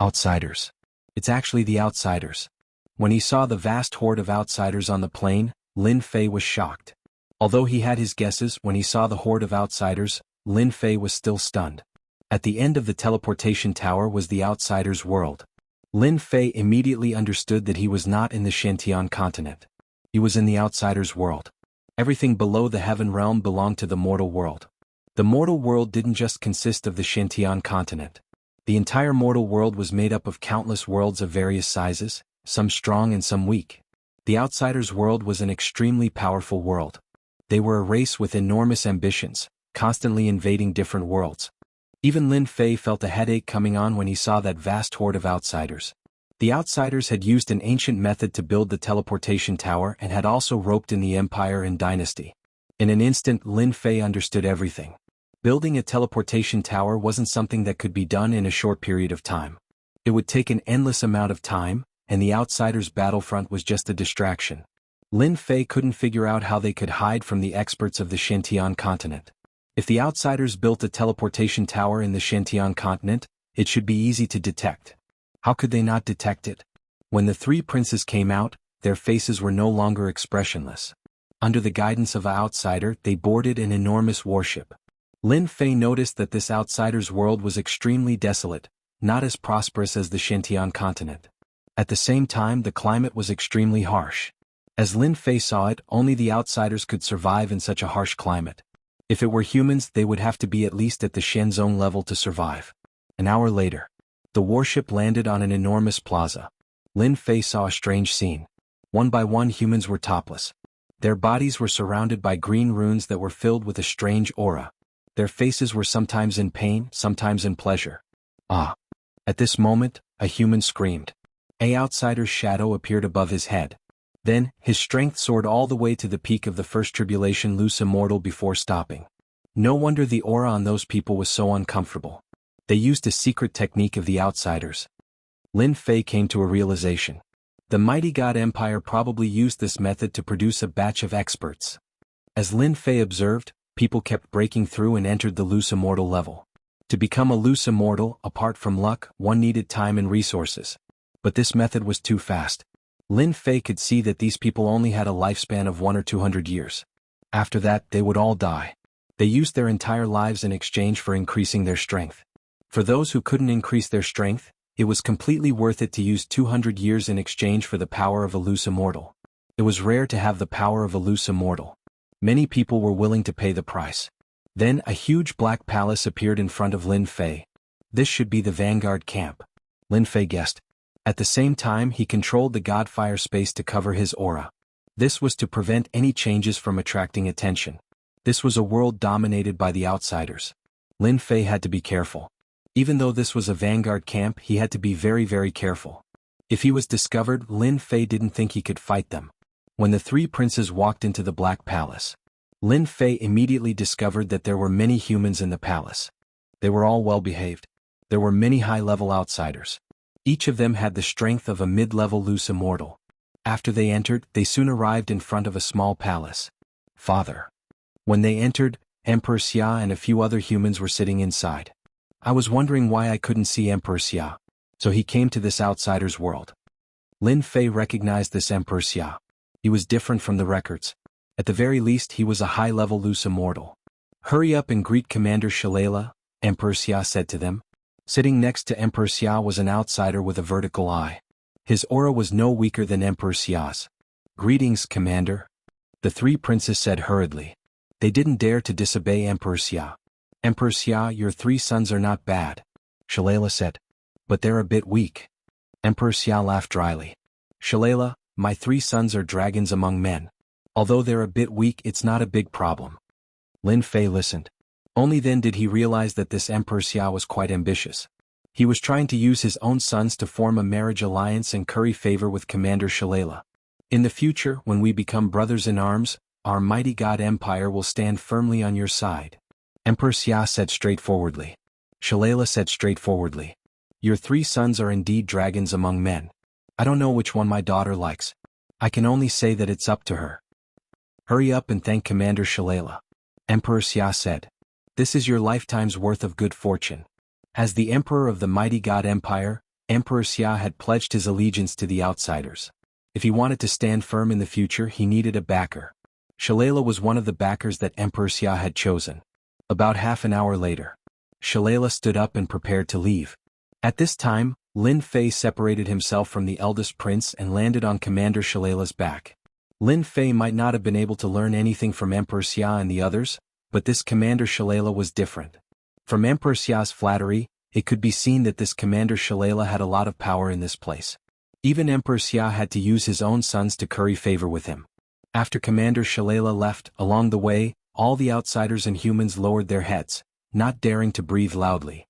Outsiders. It's actually the outsiders. When he saw the vast horde of outsiders on the plain, Lin Fei was shocked. Although he had his guesses, when he saw the horde of outsiders, Lin Fei was still stunned. At the end of the teleportation tower was the outsiders' world. Lin Fei immediately understood that he was not in the Xianxia continent. He was in the outsiders' world. Everything below the heaven realm belonged to the mortal world. The mortal world didn't just consist of the Xianxia continent. The entire mortal world was made up of countless worlds of various sizes, some strong and some weak. The outsiders' world was an extremely powerful world. They were a race with enormous ambitions, constantly invading different worlds. Even Lin Fei felt a headache coming on when he saw that vast horde of outsiders. The outsiders had used an ancient method to build the teleportation tower and had also roped in the empire and dynasty. In an instant, Lin Fei understood everything. Building a teleportation tower wasn't something that could be done in a short period of time. It would take an endless amount of time, and the outsiders' battlefront was just a distraction. Lin Fei couldn't figure out how they could hide from the experts of the Xianxia continent. If the outsiders built a teleportation tower in the Xianxia continent, it should be easy to detect. How could they not detect it? When the three princes came out, their faces were no longer expressionless. Under the guidance of an outsider, they boarded an enormous warship. Lin Fei noticed that this outsider's world was extremely desolate, not as prosperous as the Xianxia continent. At the same time, the climate was extremely harsh. As Lin Fei saw it, only the outsiders could survive in such a harsh climate. If it were humans, they would have to be at least at the Shenzong level to survive. An hour later, the warship landed on an enormous plaza. Lin Fei saw a strange scene. One by one, humans were topless. Their bodies were surrounded by green runes that were filled with a strange aura. Their faces were sometimes in pain, sometimes in pleasure. Ah! At this moment, a human screamed. An outsider's shadow appeared above his head. Then, his strength soared all the way to the peak of the first tribulation, loose immortal, before stopping. No wonder the aura on those people was so uncomfortable. They used a secret technique of the outsiders. Lin Fei came to a realization. The mighty god empire probably used this method to produce a batch of experts. As Lin Fei observed, people kept breaking through and entered the loose immortal level. To become a loose immortal, apart from luck, one needed time and resources. But this method was too fast. Lin Fei could see that these people only had a lifespan of 100 or 200 years. After that, they would all die. They used their entire lives in exchange for increasing their strength. For those who couldn't increase their strength, it was completely worth it to use 200 years in exchange for the power of a loose immortal. It was rare to have the power of a loose immortal. Many people were willing to pay the price. Then a huge black palace appeared in front of Lin Fei. This should be the vanguard camp, Lin Fei guessed. At the same time, he controlled the Godfire space to cover his aura. This was to prevent any changes from attracting attention. This was a world dominated by the outsiders. Lin Fei had to be careful. Even though this was a vanguard camp, he had to be very, very careful. If he was discovered, Lin Fei didn't think he could fight them. When the three princes walked into the Black Palace, Lin Fei immediately discovered that there were many humans in the palace. They were all well-behaved. There were many high-level outsiders. Each of them had the strength of a mid-level loose immortal. After they entered, they soon arrived in front of a small palace. Father. When they entered, Emperor Xia and a few other humans were sitting inside. I was wondering why I couldn't see Emperor Xia. So he came to this outsider's world. Lin Fei recognized this Emperor Xia. He was different from the records. At the very least, he was a high-level loose immortal. Hurry up and greet Commander Shalala, Emperor Xia said to them. Sitting next to Emperor Xia was an outsider with a vertical eye. His aura was no weaker than Emperor Xia's. Greetings, Commander. The three princes said hurriedly. They didn't dare to disobey Emperor Xia. Emperor Xia, your three sons are not bad, Shalala said. But they're a bit weak. Emperor Xia laughed dryly. Shalala, my three sons are dragons among men. Although they're a bit weak, it's not a big problem. Lin Fei listened. Only then did he realize that this Emperor Xia was quite ambitious. He was trying to use his own sons to form a marriage alliance and curry favor with Commander Shalala. In the future, when we become brothers in arms, our mighty God Empire will stand firmly on your side. Emperor Xia said straightforwardly. Shalala said straightforwardly. Your three sons are indeed dragons among men. I don't know which one my daughter likes. I can only say that it's up to her. Hurry up and thank Commander Shalala. Emperor Xia said. This is your lifetime's worth of good fortune. As the Emperor of the mighty God Empire, Emperor Xia had pledged his allegiance to the outsiders. If he wanted to stand firm in the future, he needed a backer. Shalala was one of the backers that Emperor Xia had chosen. About half an hour later, Shalala stood up and prepared to leave. At this time, Lin Fei separated himself from the eldest prince and landed on Commander Shalala's back. Lin Fei might not have been able to learn anything from Emperor Xia and the others, but this Commander Shalala was different. From Emperor Xia's flattery, it could be seen that this Commander Shalala had a lot of power in this place. Even Emperor Xia had to use his own sons to curry favor with him. After Commander Shalala left, along the way, all the outsiders and humans lowered their heads, not daring to breathe loudly.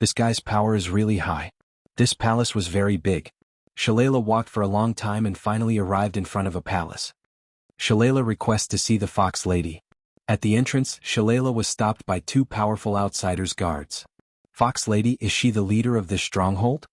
This guy's power is really high. This palace was very big. Shalala walked for a long time and finally arrived in front of a palace. Shalala requests to see the Fox Lady. At the entrance, Shalala was stopped by two powerful outsiders' guards. Fox Lady, is she the leader of this stronghold?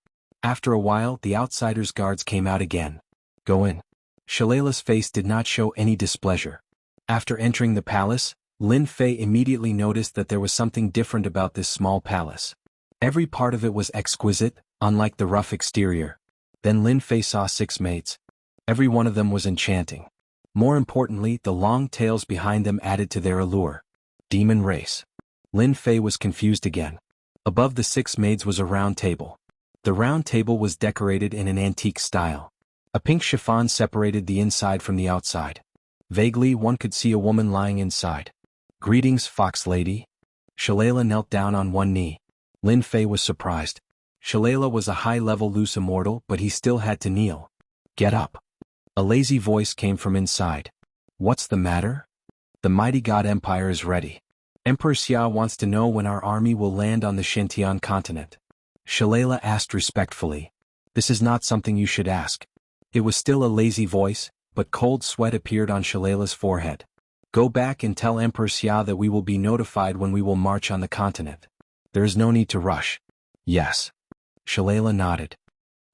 After a while, the outsiders' guards came out again. Go in. Shalala's face did not show any displeasure. After entering the palace, Lin Fei immediately noticed that there was something different about this small palace. Every part of it was exquisite, unlike the rough exterior. Then Lin Fei saw 6 maids. Every one of them was enchanting. More importantly, the long tails behind them added to their allure. Demon race. Lin Fei was confused again. Above the 6 maids was a round table. The round table was decorated in an antique style. A pink chiffon separated the inside from the outside. Vaguely, one could see a woman lying inside. Greetings, Fox Lady. Shalala knelt down on one knee. Lin Fei was surprised. Shalala was a high-level loose immortal, but he still had to kneel. Get up. A lazy voice came from inside. What's the matter? The mighty God Empire is ready. Emperor Xia wants to know when our army will land on the Xintian continent. Shalala asked respectfully. This is not something you should ask. It was still a lazy voice, but cold sweat appeared on Shalala's forehead. Go back and tell Emperor Xia that we will be notified when we will march on the continent. There is no need to rush. Yes. Shalala nodded.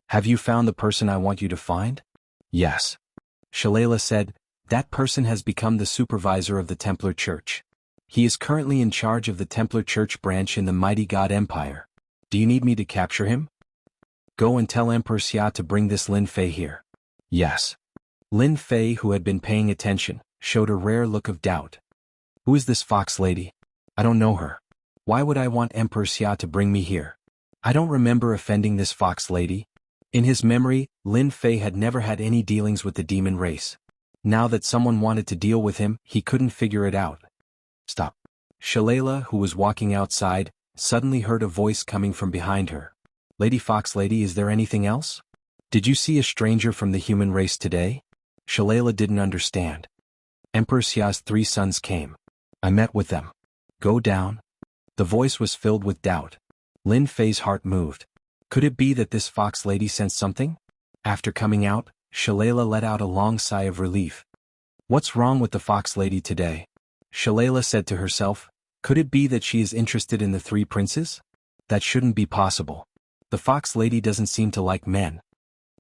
Have you found the person I want you to find? Yes. Shalala said, that person has become the supervisor of the Templar Church. He is currently in charge of the Templar Church branch in the mighty God Empire. Do you need me to capture him? Go and tell Emperor Xia to bring this Lin Fei here. Yes. Lin Fei, who had been paying attention, showed a rare look of doubt. Who is this Fox Lady? I don't know her. Why would I want Emperor Xia to bring me here? I don't remember offending this fox lady. In his memory, Lin Fei had never had any dealings with the demon race. Now that someone wanted to deal with him, he couldn't figure it out. Stop. Shalala, who was walking outside, suddenly heard a voice coming from behind her. Lady Fox Lady, is there anything else? Did you see a stranger from the human race today? Shalala didn't understand. Emperor Xia's 3 sons came. I met with them. Go down. The voice was filled with doubt. Lin Fei's heart moved. Could it be that this fox lady sensed something? After coming out, Shalala let out a long sigh of relief. What's wrong with the fox lady today? Shalala said to herself, could it be that she is interested in the 3 princes? That shouldn't be possible. The fox lady doesn't seem to like men.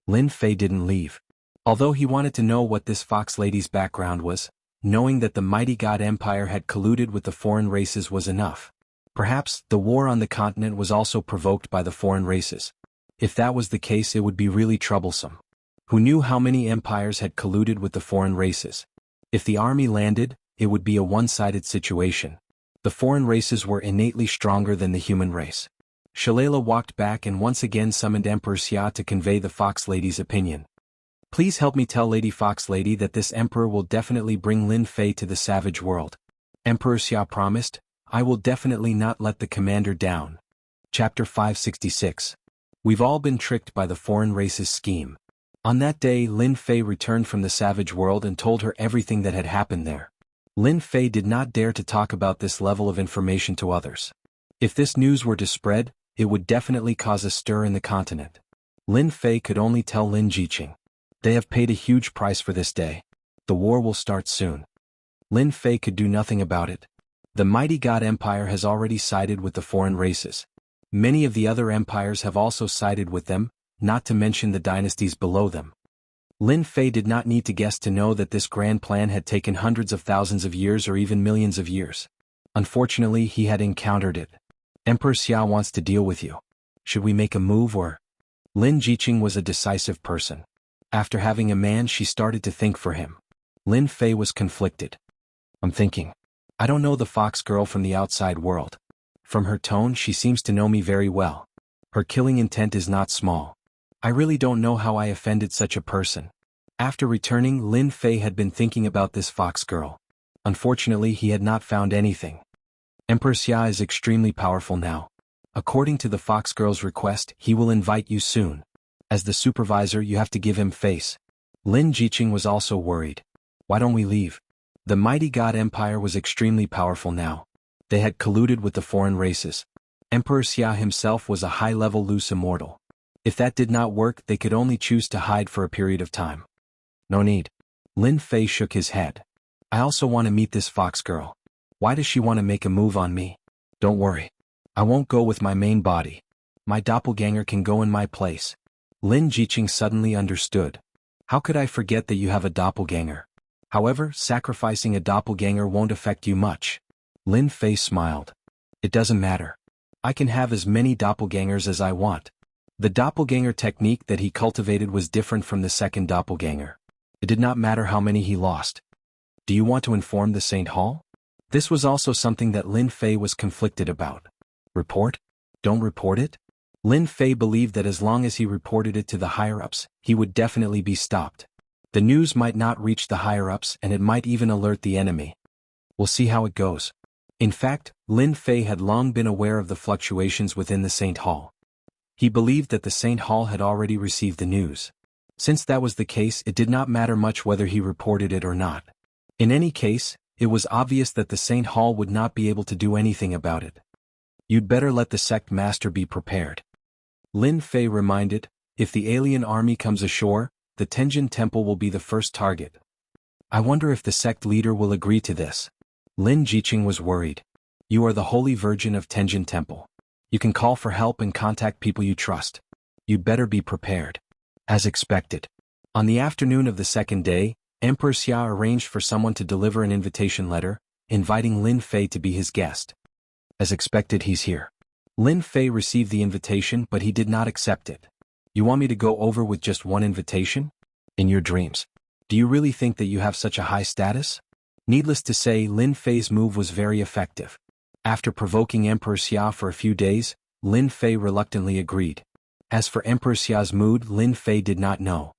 Lin Fei didn't leave. Although he wanted to know what this fox lady's background was, knowing that the mighty god empire had colluded with the foreign races was enough. Perhaps the war on the continent was also provoked by the foreign races. If that was the case, it would be really troublesome. Who knew how many empires had colluded with the foreign races? If the army landed, it would be a one-sided situation. The foreign races were innately stronger than the human race. Shalala walked back and once again summoned Emperor Xia to convey the fox lady's opinion. Please help me tell Lady Fox Lady that this emperor will definitely bring Lin Fei to the savage world. Emperor Xia promised, I will definitely not let the commander down. Chapter 566. We've all been tricked by the foreign race's scheme. On that day, Lin Fei returned from the savage world and told her everything that had happened there. Lin Fei did not dare to talk about this level of information to others. If this news were to spread, it would definitely cause a stir in the continent. Lin Fei could only tell Lin Jiqing. They have paid a huge price for this day. The war will start soon. Lin Fei could do nothing about it. The mighty god empire has already sided with the foreign races. Many of the other empires have also sided with them, not to mention the dynasties below them. Lin Fei did not need to guess to know that this grand plan had taken hundreds of thousands of years or even millions of years. Unfortunately, he had encountered it. Emperor Xia wants to deal with you. Should we make a move or? Lin Jiqing was a decisive person. After having a man, she started to think for him. Lin Fei was conflicted. I'm thinking. I don't know the fox girl from the outside world. From her tone, she seems to know me very well. Her killing intent is not small. I really don't know how I offended such a person. After returning, Lin Fei had been thinking about this fox girl. Unfortunately, he had not found anything. Emperor Xia is extremely powerful now. According to the fox girl's request, he will invite you soon. As the supervisor, you have to give him face. Lin Jiqing was also worried. Why don't we leave? The mighty god empire was extremely powerful now. They had colluded with the foreign races. Emperor Xia himself was a high-level loose immortal. If that did not work, they could only choose to hide for a period of time. No need. Lin Fei shook his head. I also want to meet this fox girl. Why does she want to make a move on me? Don't worry. I won't go with my main body. My doppelganger can go in my place. Lin Jiqing suddenly understood. How could I forget that you have a doppelganger? However, sacrificing a doppelganger won't affect you much. Lin Fei smiled. It doesn't matter. I can have as many doppelgangers as I want. The doppelganger technique that he cultivated was different from the second doppelganger. It did not matter how many he lost. Do you want to inform the Saint Hall? This was also something that Lin Fei was conflicted about. Report? Don't report it? Lin Fei believed that as long as he reported it to the higher-ups, he would definitely be stopped. The news might not reach the higher-ups and it might even alert the enemy. We'll see how it goes. In fact, Lin Fei had long been aware of the fluctuations within the Saint Hall. He believed that the Saint Hall had already received the news. Since that was the case, it did not matter much whether he reported it or not. In any case, it was obvious that the Saint Hall would not be able to do anything about it. You'd better let the sect master be prepared. Lin Fei reminded, if the alien army comes ashore, the Tenjin Temple will be the first target. I wonder if the sect leader will agree to this. Lin Jiqing was worried. You are the Holy Virgin of Tenjin Temple. You can call for help and contact people you trust. You'd better be prepared. As expected. On the afternoon of the second day, Emperor Xia arranged for someone to deliver an invitation letter, inviting Lin Fei to be his guest. As expected, he's here. Lin Fei received the invitation, but he did not accept it. You want me to go over with just one invitation? In your dreams. Do you really think that you have such a high status? Needless to say, Lin Fei's move was very effective. After provoking Emperor Xia for a few days, Lin Fei reluctantly agreed. As for Emperor Xia's mood, Lin Fei did not know.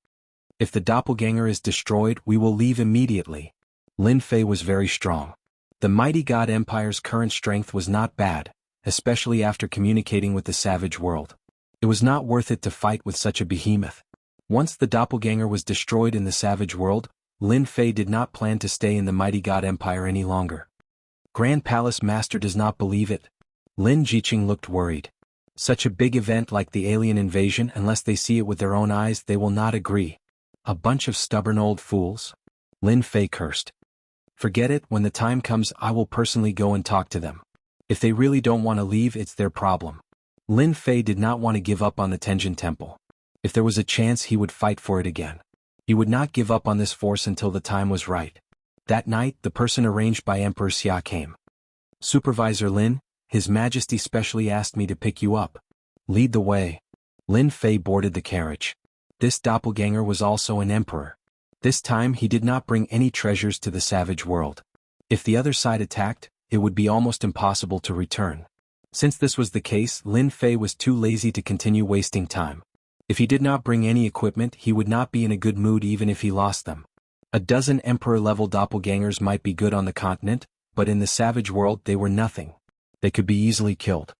If the doppelganger is destroyed, we will leave immediately. Lin Fei was very strong. The mighty God Empire's current strength was not bad, especially after communicating with the savage world. It was not worth it to fight with such a behemoth. Once the doppelganger was destroyed in the savage world, Lin Fei did not plan to stay in the mighty God Empire any longer. Grand Palace Master does not believe it. Lin Jiqing looked worried. Such a big event like the alien invasion, unless they see it with their own eyes, they will not agree. A bunch of stubborn old fools. Lin Fei cursed. Forget it, when the time comes I will personally go and talk to them. If they really don't want to leave, it's their problem. Lin Fei did not want to give up on the Tenjin Temple. If there was a chance he would fight for it again. He would not give up on this force until the time was right. That night, the person arranged by Emperor Xia came. Supervisor Lin, His Majesty specially asked me to pick you up. Lead the way. Lin Fei boarded the carriage. This doppelganger was also an emperor. This time he did not bring any treasures to the savage world. If the other side attacked, it would be almost impossible to return. Since this was the case, Lin Fei was too lazy to continue wasting time. If he did not bring any equipment, he would not be in a good mood even if he lost them. A dozen emperor-level doppelgangers might be good on the continent, but in the savage world they were nothing. They could be easily killed.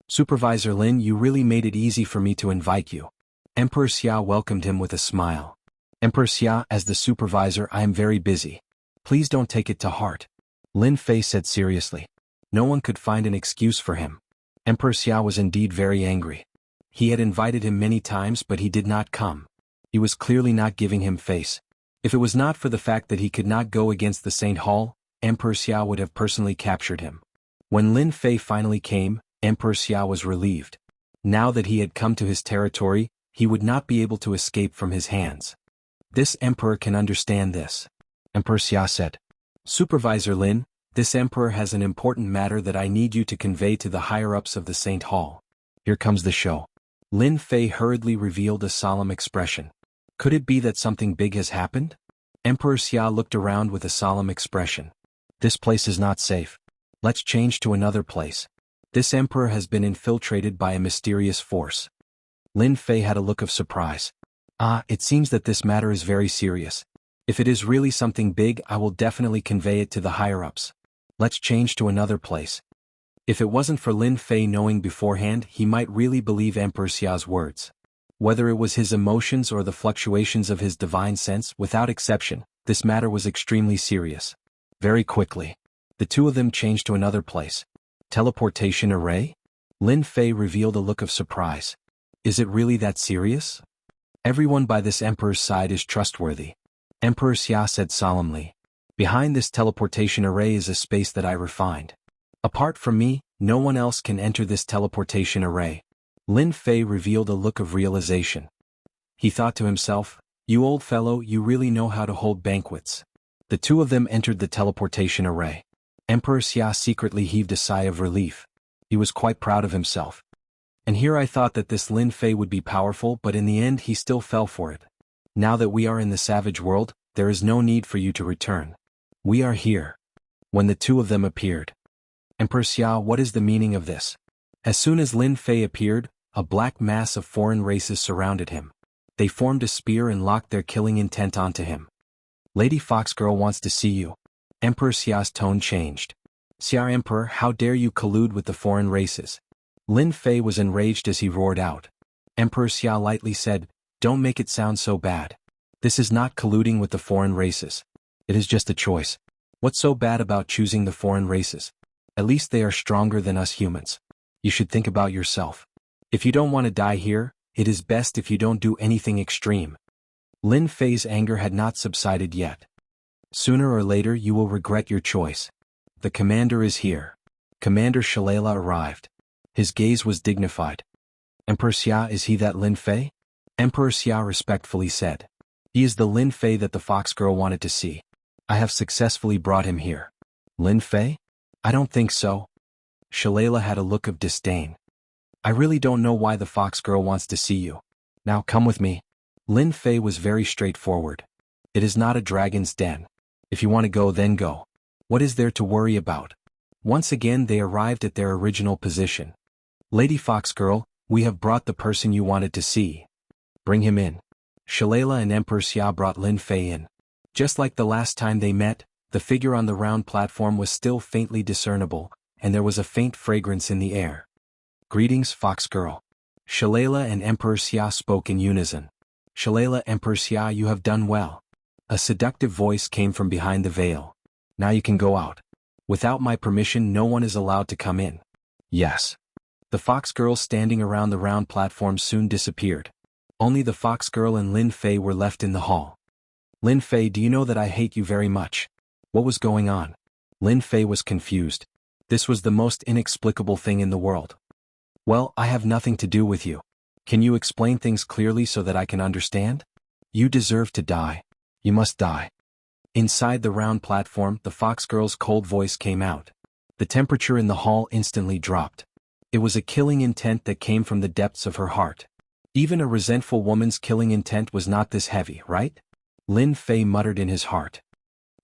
Supervisor Lin, you really made it easy for me to invite you. Emperor Xia welcomed him with a smile. Emperor Xia, as the supervisor, I am very busy. Please don't take it to heart. Lin Fei said seriously. No one could find an excuse for him. Emperor Xia was indeed very angry. He had invited him many times but he did not come. He was clearly not giving him face. If it was not for the fact that he could not go against the Saint Hall, Emperor Xia would have personally captured him. When Lin Fei finally came, Emperor Xia was relieved. Now that he had come to his territory, he would not be able to escape from his hands. This emperor can understand this. Emperor Xia said. Supervisor Lin, this emperor has an important matter that I need you to convey to the higher-ups of the Saint Hall. Here comes the show. Lin Fei hurriedly revealed a solemn expression. Could it be that something big has happened? Emperor Xia looked around with a solemn expression. This place is not safe. Let's change to another place. This emperor has been infiltrated by a mysterious force. Lin Fei had a look of surprise. It seems that this matter is very serious. If it is really something big, I will definitely convey it to the higher-ups. Let's change to another place. If it wasn't for Lin Fei knowing beforehand, he might really believe Emperor Xia's words. Whether it was his emotions or the fluctuations of his divine sense, without exception, this matter was extremely serious. Very quickly, the two of them changed to another place. Teleportation array? Lin Fei revealed a look of surprise. Is it really that serious? Everyone by this emperor's side is trustworthy. Emperor Xia said solemnly. Behind this teleportation array is a space that I refined. Apart from me, no one else can enter this teleportation array. Lin Fei revealed a look of realization. He thought to himself, you old fellow, you really know how to hold banquets. The two of them entered the teleportation array. Emperor Xia secretly heaved a sigh of relief. He was quite proud of himself. And here I thought that this Lin Fei would be powerful, but in the end he still fell for it. Now that we are in the savage world, there is no need for you to return. We are here. When the two of them appeared. Emperor Xia, what is the meaning of this? As soon as Lin Fei appeared, a black mass of foreign races surrounded him. They formed a spear and locked their killing intent onto him. Lady Foxgirl wants to see you. Emperor Xia's tone changed. Xia Emperor, how dare you collude with the foreign races? Lin Fei was enraged as he roared out. Emperor Xia lightly said, don't make it sound so bad. This is not colluding with the foreign races. It is just a choice. What's so bad about choosing the foreign races? At least they are stronger than us humans. You should think about yourself. If you don't want to die here, it is best if you don't do anything extreme. Lin Fei's anger had not subsided yet. Sooner or later you will regret your choice. The commander is here. Commander Shalala arrived. His gaze was dignified. Emperor Xia, is he that Lin Fei? Emperor Xia respectfully said. He is the Lin Fei that the fox girl wanted to see. I have successfully brought him here. Lin Fei? I don't think so. Shalala had a look of disdain. I really don't know why the fox girl wants to see you. Now come with me. Lin Fei was very straightforward. It is not a dragon's den. If you want to go, then go. What is there to worry about? Once again they arrived at their original position. Lady Foxgirl, we have brought the person you wanted to see. Bring him in. Shalala and Emperor Xia brought Lin Fei in. Just like the last time they met, the figure on the round platform was still faintly discernible, and there was a faint fragrance in the air. Greetings, Foxgirl. Shalala and Emperor Xia spoke in unison. Shalala, Emperor Xia, you have done well. A seductive voice came from behind the veil. Now you can go out. Without my permission no one is allowed to come in. Yes. The fox girls standing around the round platform soon disappeared. Only the fox girl and Lin Fei were left in the hall. Lin Fei, do you know that I hate you very much? What was going on? Lin Fei was confused. This was the most inexplicable thing in the world. Well, I have nothing to do with you. Can you explain things clearly so that I can understand? You deserve to die. You must die. Inside the round platform, the fox girl's cold voice came out. The temperature in the hall instantly dropped. It was a killing intent that came from the depths of her heart. Even a resentful woman's killing intent was not this heavy, right? Lin Fei muttered in his heart.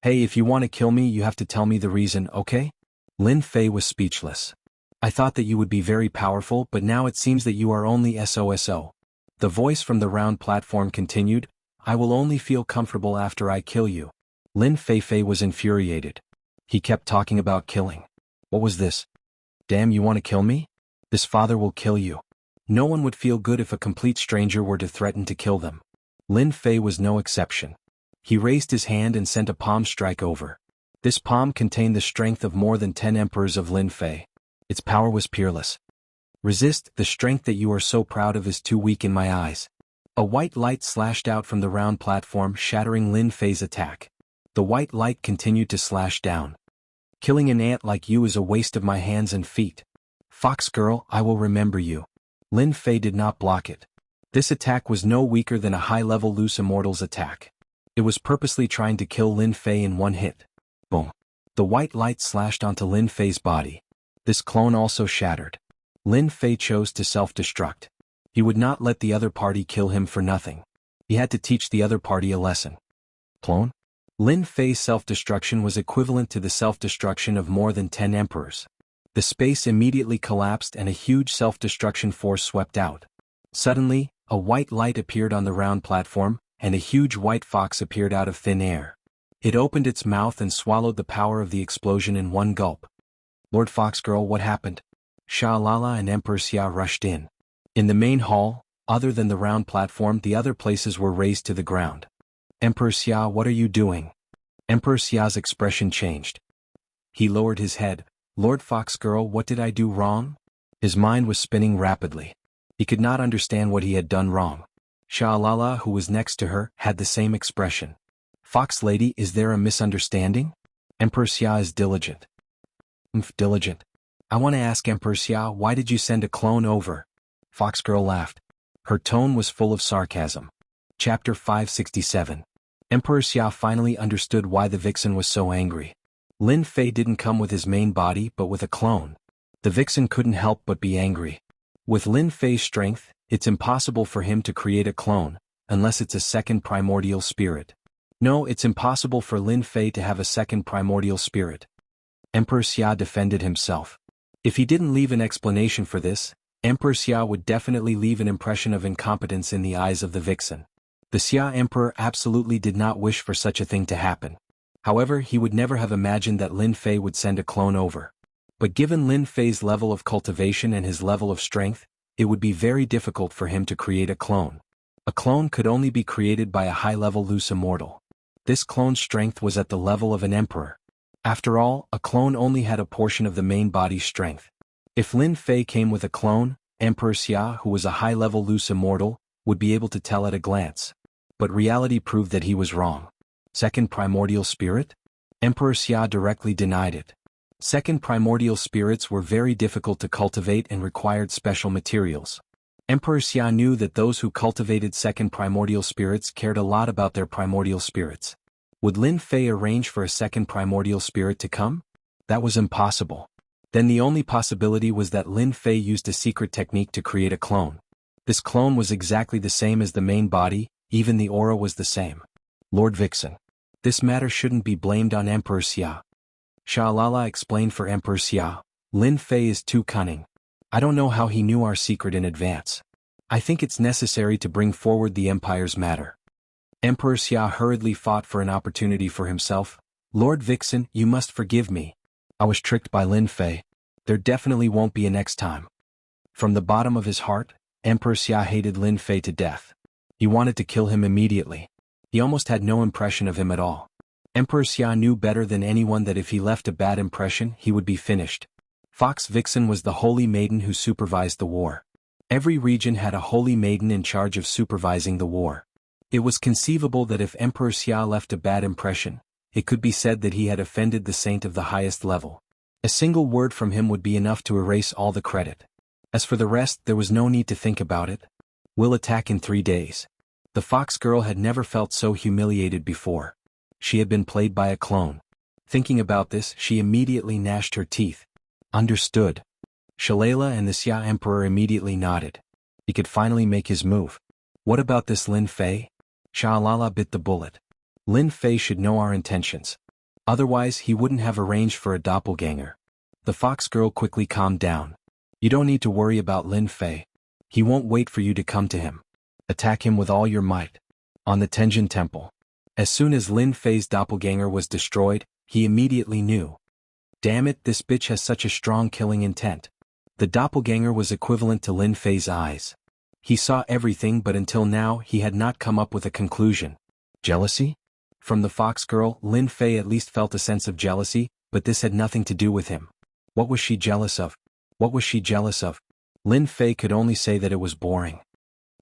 Hey, if you want to kill me you have to tell me the reason, okay? Lin Fei was speechless. I thought that you would be very powerful, but now it seems that you are only SOSO. The voice from the round platform continued, I will only feel comfortable after I kill you. Lin Fei was infuriated. He kept talking about killing. What was this? Damn, you want to kill me? This father will kill you. No one would feel good if a complete stranger were to threaten to kill them. Lin Fei was no exception. He raised his hand and sent a palm strike over. This palm contained the strength of more than 10 emperors of Lin Fei. Its power was peerless. Resist, the strength that you are so proud of is too weak in my eyes. A white light slashed out from the round platform, shattering Lin Fei's attack. The white light continued to slash down. Killing an ant like you is a waste of my hands and feet. Fox girl, I will remember you. Lin Fei did not block it. This attack was no weaker than a high-level loose immortal's attack. It was purposely trying to kill Lin Fei in one hit. Boom. The white light slashed onto Lin Fei's body. This clone also shattered. Lin Fei chose to self-destruct. He would not let the other party kill him for nothing. He had to teach the other party a lesson. Clone? Lin Fei's self-destruction was equivalent to the self-destruction of more than 10 emperors. The space immediately collapsed and a huge self-destruction force swept out. Suddenly, a white light appeared on the round platform, and a huge white fox appeared out of thin air. It opened its mouth and swallowed the power of the explosion in one gulp. Lord Foxgirl, what happened? Shalala and Emperor Xia rushed in. In the main hall, other than the round platform, the other places were razed to the ground. Emperor Xia, what are you doing? Emperor Xia's expression changed. He lowered his head. Lord Foxgirl, what did I do wrong? His mind was spinning rapidly. He could not understand what he had done wrong. Shalala, who was next to her, had the same expression. Fox lady, is there a misunderstanding? Emperor Xia is diligent. Diligent. I want to ask Emperor Xia, why did you send a clone over? Foxgirl laughed. Her tone was full of sarcasm. Chapter 567. Emperor Xia finally understood why the vixen was so angry. Lin Fei didn't come with his main body but with a clone. The vixen couldn't help but be angry. With Lin Fei's strength, it's impossible for him to create a clone, unless it's a second primordial spirit. No, it's impossible for Lin Fei to have a second primordial spirit. Emperor Xia defended himself. If he didn't leave an explanation for this, Emperor Xia would definitely leave an impression of incompetence in the eyes of the vixen. The Xia Emperor absolutely did not wish for such a thing to happen. However, he would never have imagined that Lin Fei would send a clone over. But given Lin Fei's level of cultivation and his level of strength, it would be very difficult for him to create a clone. A clone could only be created by a high-level loose immortal. This clone's strength was at the level of an emperor. After all, a clone only had a portion of the main body's strength. If Lin Fei came with a clone, Emperor Xia, who was a high-level loose immortal, would be able to tell at a glance. But reality proved that he was wrong. Second primordial spirit? Emperor Xia directly denied it. Second primordial spirits were very difficult to cultivate and required special materials. Emperor Xia knew that those who cultivated second primordial spirits cared a lot about their primordial spirits. Would Lin Fei arrange for a second primordial spirit to come? That was impossible. Then the only possibility was that Lin Fei used a secret technique to create a clone. This clone was exactly the same as the main body, even the aura was the same. Lord Vixen. This matter shouldn't be blamed on Emperor Xia. Xialala explained for Emperor Xia. Lin Fei is too cunning. I don't know how he knew our secret in advance. I think it's necessary to bring forward the Empire's matter. Emperor Xia hurriedly fought for an opportunity for himself. Lord Vixen, you must forgive me. I was tricked by Lin Fei. There definitely won't be a next time. From the bottom of his heart, Emperor Xia hated Lin Fei to death. He wanted to kill him immediately. He almost had no impression of him at all. Emperor Xia knew better than anyone that if he left a bad impression, he would be finished. Fox Vixen was the holy maiden who supervised the war. Every region had a holy maiden in charge of supervising the war. It was conceivable that if Emperor Xia left a bad impression, it could be said that he had offended the saint of the highest level. A single word from him would be enough to erase all the credit. As for the rest, there was no need to think about it. We'll attack in 3 days. The fox girl had never felt so humiliated before. She had been played by a clone. Thinking about this, she immediately gnashed her teeth. Understood. Shalala and the Xia Emperor immediately nodded. He could finally make his move. What about this Lin Fei? Shalala bit the bullet. Lin Fei should know our intentions. Otherwise he wouldn't have arranged for a doppelganger. The fox girl quickly calmed down. You don't need to worry about Lin Fei. He won't wait for you to come to him. Attack him with all your might. On the Tenjin Temple. As soon as Lin Fei's doppelganger was destroyed, he immediately knew. Damn it, this bitch has such a strong killing intent. The doppelganger was equivalent to Lin Fei's eyes. He saw everything, but until now he had not come up with a conclusion. Jealousy? From the fox girl, Lin Fei at least felt a sense of jealousy, but this had nothing to do with him. What was she jealous of? What was she jealous of? Lin Fei could only say that it was boring.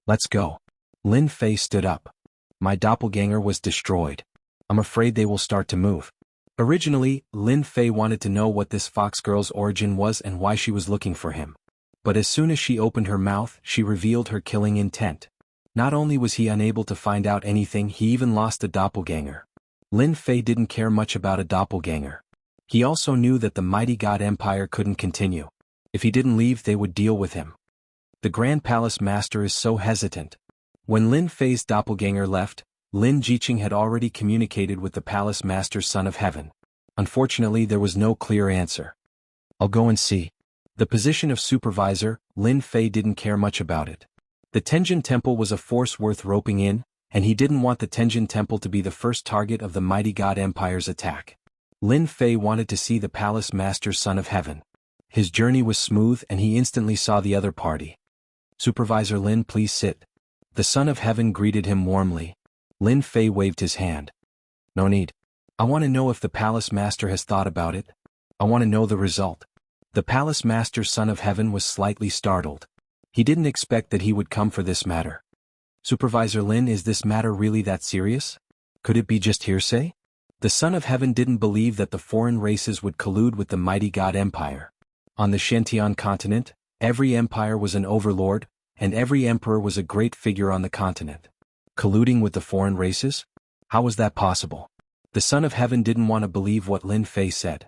Let's go. Lin Fei stood up. My doppelganger was destroyed. I'm afraid they will start to move. Originally, Lin Fei wanted to know what this fox girl's origin was and why she was looking for him. But as soon as she opened her mouth, she revealed her killing intent. Not only was he unable to find out anything, he even lost a doppelganger. Lin Fei didn't care much about a doppelganger. He also knew that the mighty god empire couldn't continue. If he didn't leave, they would deal with him. The Grand Palace Master is so hesitant. When Lin Fei's doppelganger left, Lin Jiqing had already communicated with the Palace Master's Son of Heaven. Unfortunately, there was no clear answer. I'll go and see. The position of supervisor, Lin Fei didn't care much about it. The Tenjin Temple was a force worth roping in, and he didn't want the Tenjin Temple to be the first target of the mighty god empire's attack. Lin Fei wanted to see the Palace Master's Son of Heaven. His journey was smooth and he instantly saw the other party. Supervisor Lin, please sit. The Son of Heaven greeted him warmly. Lin Fei waved his hand. No need. I want to know if the Palace Master has thought about it. I want to know the result. The Palace Master's Son of Heaven was slightly startled. He didn't expect that he would come for this matter. Supervisor Lin, is this matter really that serious? Could it be just hearsay? The Son of Heaven didn't believe that the foreign races would collude with the mighty god empire. On the Shentian continent, every empire was an overlord, and every emperor was a great figure on the continent. Colluding with the foreign races? How was that possible? The Son of Heaven didn't want to believe what Lin Fei said.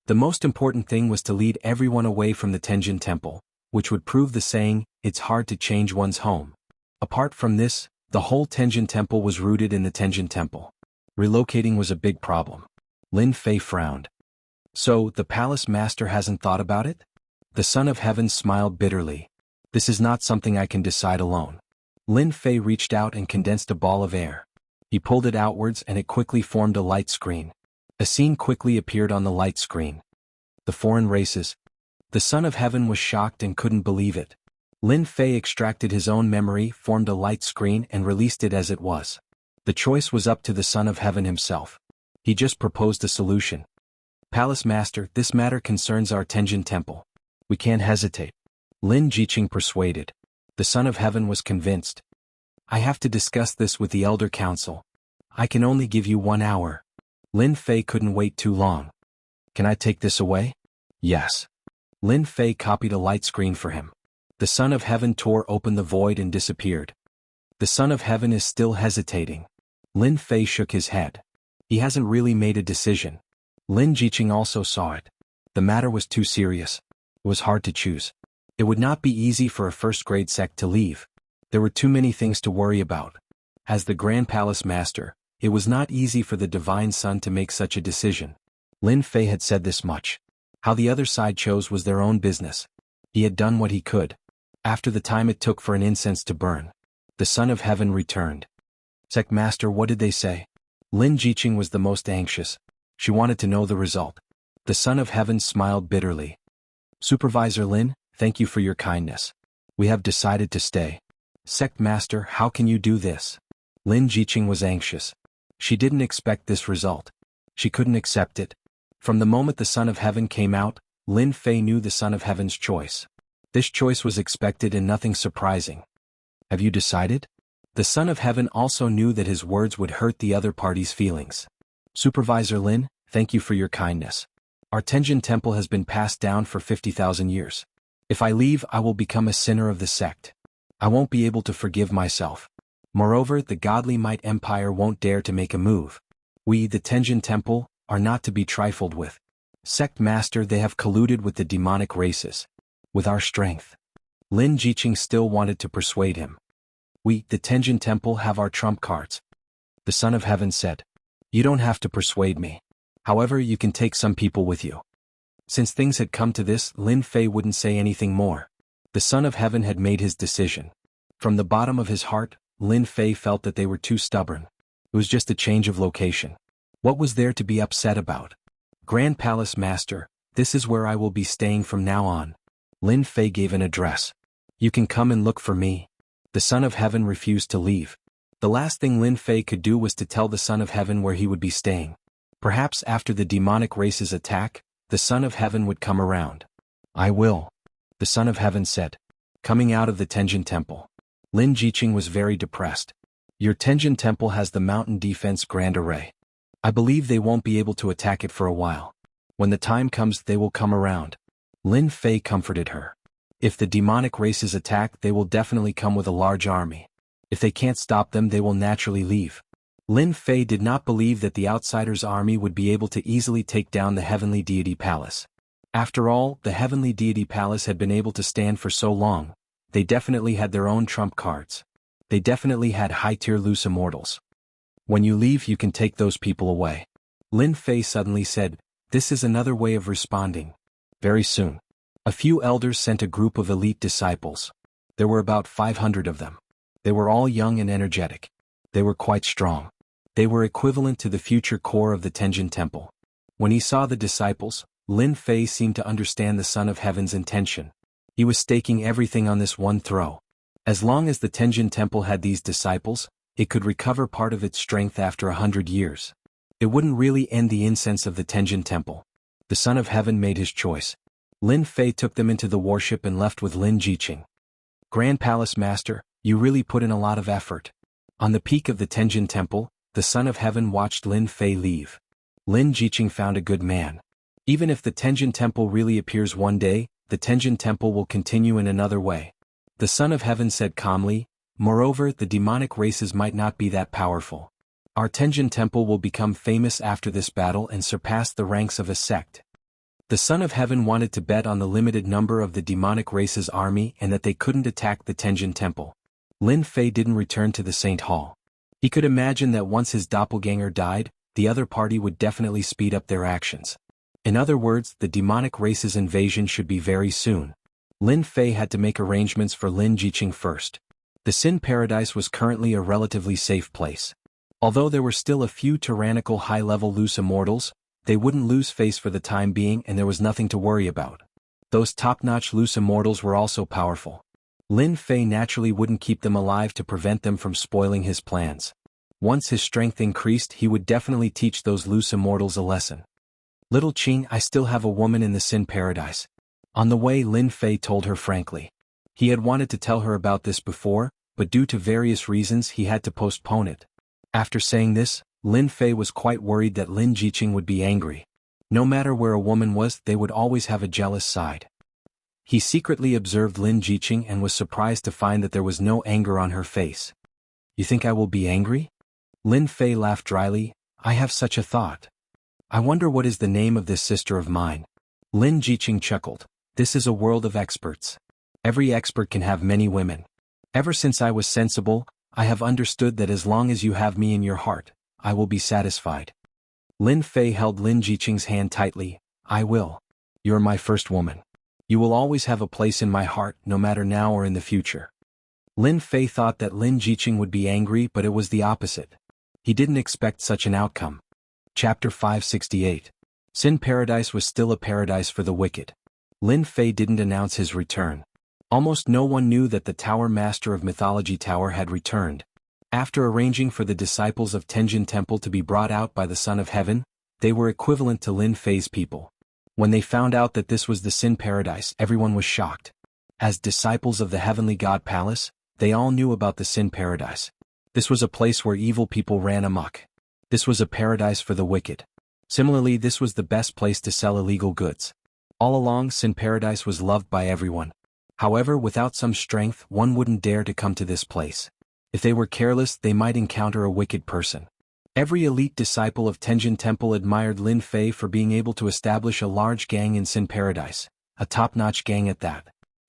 The most important thing was to lead everyone away from the Tenjin Temple, which would prove the saying, it's hard to change one's home. Apart from this, the whole Tenjin Temple was rooted in the Tenjin Temple. Relocating was a big problem. Lin Fei frowned. So, the Palace Master hasn't thought about it? The Son of Heaven smiled bitterly. This is not something I can decide alone. Lin Fei reached out and condensed a ball of air. He pulled it outwards and it quickly formed a light screen. A scene quickly appeared on the light screen. The foreign races. The Son of Heaven was shocked and couldn't believe it. Lin Fei extracted his own memory, formed a light screen and released it as it was. The choice was up to the Son of Heaven himself. He just proposed a solution. Palace Master, this matter concerns our Tenjin Temple. We can't hesitate. Lin Jiqing persuaded. The Son of Heaven was convinced. I have to discuss this with the Elder Council. I can only give you 1 hour. Lin Fei couldn't wait too long. Can I take this away? Yes. Lin Fei copied a light screen for him. The Son of Heaven tore open the void and disappeared. The Son of Heaven is still hesitating. Lin Fei shook his head. He hasn't really made a decision. Lin Jiqing also saw it. The matter was too serious. It was hard to choose. It would not be easy for a first-grade sect to leave. There were too many things to worry about. As the Grand Palace Master, it was not easy for the Divine Son to make such a decision. Lin Fei had said this much. How the other side chose was their own business. He had done what he could. After the time it took for an incense to burn, the Son of Heaven returned. Sect Master, what did they say? Lin Jiqing was the most anxious. She wanted to know the result. The Son of Heaven smiled bitterly. Supervisor Lin, thank you for your kindness. We have decided to stay. Sect Master, how can you do this? Lin Jiqing was anxious. She didn't expect this result. She couldn't accept it. From the moment the Son of Heaven came out, Lin Fei knew the Son of Heaven's choice. This choice was expected and nothing surprising. Have you decided? The Son of Heaven also knew that his words would hurt the other party's feelings. Supervisor Lin, thank you for your kindness. Our Tenjin Temple has been passed down for 50,000 years. If I leave, I will become a sinner of the sect. I won't be able to forgive myself. Moreover, the godly Might Empire won't dare to make a move. We, the Tenjin Temple, are not to be trifled with. Sect Master, they have colluded with the demonic races. With our strength. Lin Jiqing still wanted to persuade him. We, the Tenjin Temple, have our trump cards. The Son of Heaven said. You don't have to persuade me. However, you can take some people with you. Since things had come to this, Lin Fei wouldn't say anything more. The Son of Heaven had made his decision. From the bottom of his heart, Lin Fei felt that they were too stubborn. It was just a change of location. What was there to be upset about? Grand Palace Master, this is where I will be staying from now on. Lin Fei gave an address. You can come and look for me. The Son of Heaven refused to leave. The last thing Lin Fei could do was to tell the Son of Heaven where he would be staying. Perhaps after the demonic race's attack, the Son of Heaven would come around. I will. The Son of Heaven said. Coming out of the Tenjin Temple. Lin Jiqing was very depressed. Your Tenjin Temple has the mountain defense Grand Array. I believe they won't be able to attack it for a while. When the time comes, they will come around. Lin Fei comforted her. If the demonic races attack, they will definitely come with a large army. If they can't stop them, they will naturally leave. Lin Fei did not believe that the outsiders' army would be able to easily take down the Heavenly Deity Palace. After all, the Heavenly Deity Palace had been able to stand for so long. They definitely had their own trump cards. They definitely had high-tier loose immortals. When you leave, you can take those people away. Lin Fei suddenly said, this is another way of responding. Very soon. A few elders sent a group of elite disciples. There were about 500 of them. They were all young and energetic. They were quite strong. They were equivalent to the future core of the Tenjin Temple. When he saw the disciples, Lin Fei seemed to understand the Son of Heaven's intention. He was staking everything on this one throw. As long as the Tenjin Temple had these disciples, it could recover part of its strength after 100 years. It wouldn't really end the incense of the Tenjin Temple. The Son of Heaven made his choice. Lin Fei took them into the warship and left with Lin Jiqing. Grand Palace Master, you really put in a lot of effort. On the peak of the Tenjin Temple, the Son of Heaven watched Lin Fei leave. Lin Jiqing found a good man. Even if the Tenjin Temple really appears one day, the Tenjin Temple will continue in another way. The Son of Heaven said calmly, moreover, the demonic races might not be that powerful. Our Tenjin Temple will become famous after this battle and surpass the ranks of a sect. The Son of Heaven wanted to bet on the limited number of the demonic race's army and that they couldn't attack the Tenjin Temple. Lin Fei didn't return to the Saint Hall. He could imagine that once his doppelganger died, the other party would definitely speed up their actions. In other words, the demonic race's invasion should be very soon. Lin Fei had to make arrangements for Lin Jiqing first. The Sin Paradise was currently a relatively safe place. Although there were still a few tyrannical high-level loose immortals, they wouldn't lose face for the time being and there was nothing to worry about. Those top-notch loose immortals were also powerful. Lin Fei naturally wouldn't keep them alive to prevent them from spoiling his plans. Once his strength increased, he would definitely teach those loose immortals a lesson. Little Qing, I still have a woman in the Sin Paradise. On the way, Lin Fei told her frankly. He had wanted to tell her about this before, but due to various reasons he had to postpone it. After saying this, Lin Fei was quite worried that Lin Jiqing would be angry. No matter where a woman was, they would always have a jealous side. He secretly observed Lin Jiqing and was surprised to find that there was no anger on her face. You think I will be angry? Lin Fei laughed dryly. I have such a thought. I wonder what is the name of this sister of mine. Lin Jiqing chuckled. This is a world of experts. Every expert can have many women. Ever since I was sensible, I have understood that as long as you have me in your heart, I will be satisfied. Lin Fei held Lin Jiqing's hand tightly. I will. You're my first woman. You will always have a place in my heart, no matter now or in the future. Lin Fei thought that Lin Jiqing would be angry, but it was the opposite. He didn't expect such an outcome. Chapter 568. Sin Paradise was still a paradise for the wicked. Lin Fei didn't announce his return. Almost no one knew that the Tower Master of Mythology Tower had returned. After arranging for the disciples of Tenjin Temple to be brought out by the Son of Heaven, they were equivalent to Lin Fei's people. When they found out that this was the Sin Paradise, everyone was shocked. As disciples of the Heavenly God Palace, they all knew about the Sin Paradise. This was a place where evil people ran amok. This was a paradise for the wicked. Similarly, this was the best place to sell illegal goods. All along, Sin Paradise was loved by everyone. However, without some strength, one wouldn't dare to come to this place. If they were careless, they might encounter a wicked person. Every elite disciple of Tenjin Temple admired Lin Fei for being able to establish a large gang in Sin Paradise, a top-notch gang at that.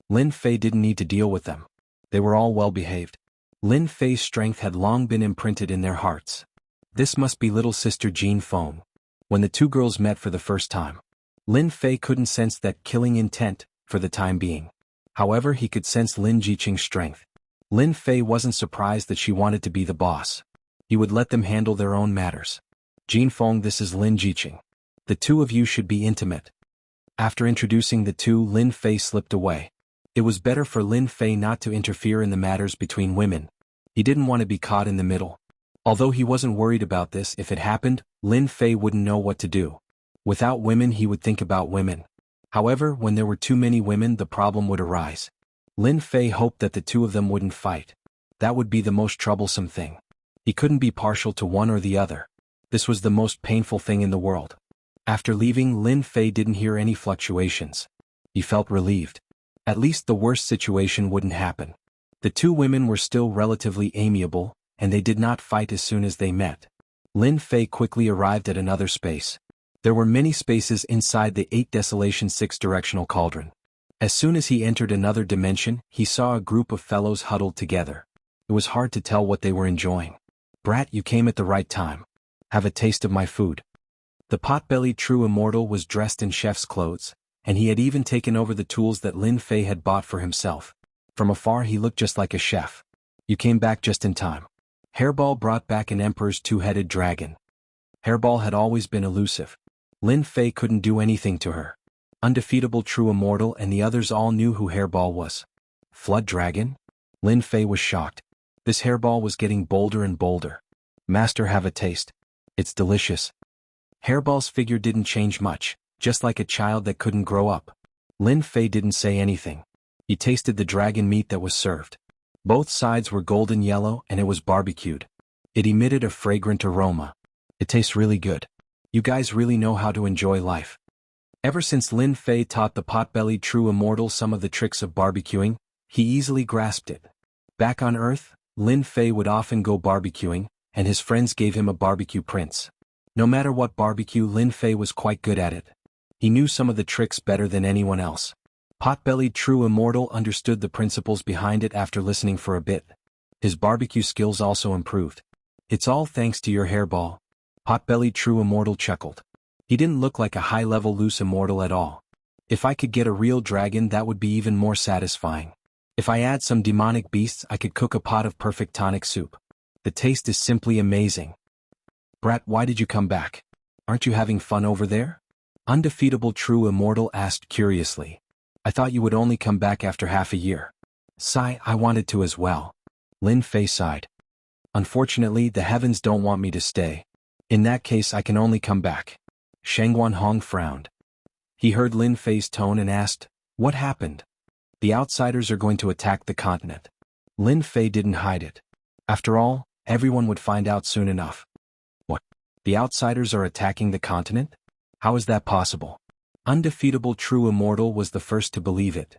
Lin Fei didn't need to deal with them. They were all well-behaved. Lin Fei's strength had long been imprinted in their hearts. This must be little sister Jean Feng. When the two girls met for the first time, Lin Fei couldn't sense that killing intent, for the time being. However, he could sense Lin Jiqing's strength. Lin Fei wasn't surprised that she wanted to be the boss. He would let them handle their own matters. Jean Feng, this is Lin Jiqing. The two of you should be intimate. After introducing the two, Lin Fei slipped away. It was better for Lin Fei not to interfere in the matters between women. He didn't want to be caught in the middle. Although he wasn't worried about this, if it happened, Lin Fei wouldn't know what to do. Without women, he would think about women. However, when there were too many women, the problem would arise. Lin Fei hoped that the two of them wouldn't fight. That would be the most troublesome thing. He couldn't be partial to one or the other. This was the most painful thing in the world. After leaving, Lin Fei didn't hear any fluctuations. He felt relieved. At least the worst situation wouldn't happen. The two women were still relatively amiable, and they did not fight as soon as they met. Lin Fei quickly arrived at another space. There were many spaces inside the 8 Desolation 6-directional cauldron. As soon as he entered another dimension, he saw a group of fellows huddled together. It was hard to tell what they were enjoying. Brat, you came at the right time. Have a taste of my food. The pot-bellied true immortal was dressed in chef's clothes, and he had even taken over the tools that Lin Fei had bought for himself. From afar he looked just like a chef. You came back just in time. Hairball brought back an emperor's 2-headed dragon. Hairball had always been elusive. Lin Fei couldn't do anything to her. Undefeatable true immortal and the others all knew who Hairball was. Flood dragon? Lin Fei was shocked. This Hairball was getting bolder and bolder. Master, have a taste. It's delicious. Hairball's figure didn't change much, just like a child that couldn't grow up. Lin Fei didn't say anything. He tasted the dragon meat that was served. Both sides were golden yellow and it was barbecued. It emitted a fragrant aroma. It tastes really good. You guys really know how to enjoy life. Ever since Lin Fei taught the pot-bellied true immortal some of the tricks of barbecuing, he easily grasped it. Back on Earth, Lin Fei would often go barbecuing, and his friends gave him a barbecue prince. No matter what barbecue, Lin Fei was quite good at it. He knew some of the tricks better than anyone else. Pot-bellied true immortal understood the principles behind it after listening for a bit. His barbecue skills also improved. It's all thanks to your Hairball. Pot-bellied true immortal chuckled. He didn't look like a high-level loose immortal at all. If I could get a real dragon, that would be even more satisfying. If I add some demonic beasts, I could cook a pot of perfect tonic soup. The taste is simply amazing. Brat, why did you come back? Aren't you having fun over there? Undefeatable true immortal asked curiously. I thought you would only come back after half a year. Sigh, I wanted to as well. Lin Fei sighed. Unfortunately, the heavens don't want me to stay. In that case, I can only come back. Shangguan Hong frowned. He heard Lin Fei's tone and asked, what happened? The outsiders are going to attack the continent. Lin Fei didn't hide it. After all, everyone would find out soon enough. What? The outsiders are attacking the continent? How is that possible? Undefeatable true immortal was the first to believe it.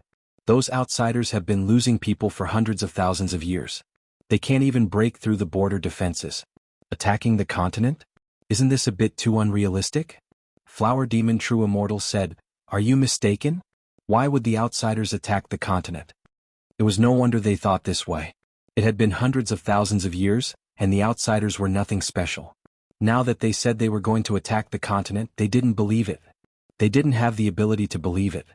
Those outsiders have been losing people for hundreds of thousands of years. They can't even break through the border defenses. Attacking the continent? Isn't this a bit too unrealistic? Flower Demon True Immortal said, are you mistaken? Why would the outsiders attack the continent? It was no wonder they thought this way. It had been hundreds of thousands of years, and the outsiders were nothing special. Now that they said they were going to attack the continent, they didn't believe it. They didn't have the ability to believe it.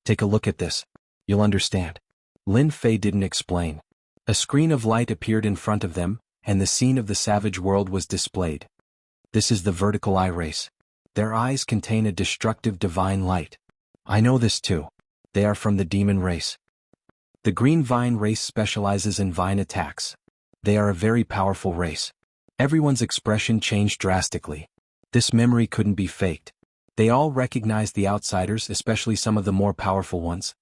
Take a look at this. You'll understand. Lin Fei didn't explain. A screen of light appeared in front of them, and the scene of the savage world was displayed. This is the vertical eye race. Their eyes contain a destructive divine light. I know this too. They are from the demon race. The green vine race specializes in vine attacks. They are a very powerful race. Everyone's expression changed drastically. This memory couldn't be faked. They all recognized the outsiders, especially some of the more powerful ones.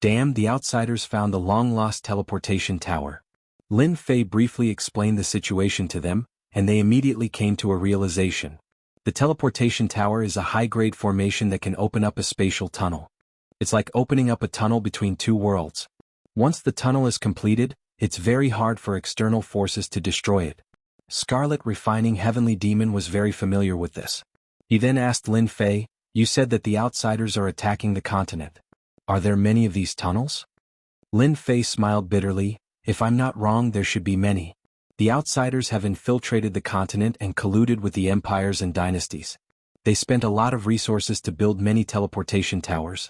Damn, the outsiders found the long-lost teleportation tower. Lin Fei briefly explained the situation to them, and they immediately came to a realization. The teleportation tower is a high-grade formation that can open up a spatial tunnel. It's like opening up a tunnel between two worlds. Once the tunnel is completed, it's very hard for external forces to destroy it. Scarlet Refining Heavenly Demon was very familiar with this. He then asked Lin Fei, "You said that the outsiders are attacking the continent. Are there many of these tunnels?" Lin Fei smiled bitterly. "If I'm not wrong, there should be many. The outsiders have infiltrated the continent and colluded with the empires and dynasties. They spent a lot of resources to build many teleportation towers.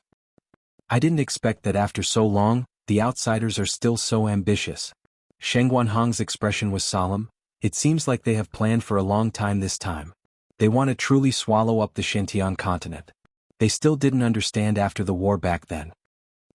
I didn't expect that after so long, the outsiders are still so ambitious." Sheng Guanhong's expression was solemn. "It seems like they have planned for a long time this time. They want to truly swallow up the Xintian continent. They still didn't understand after the war back then."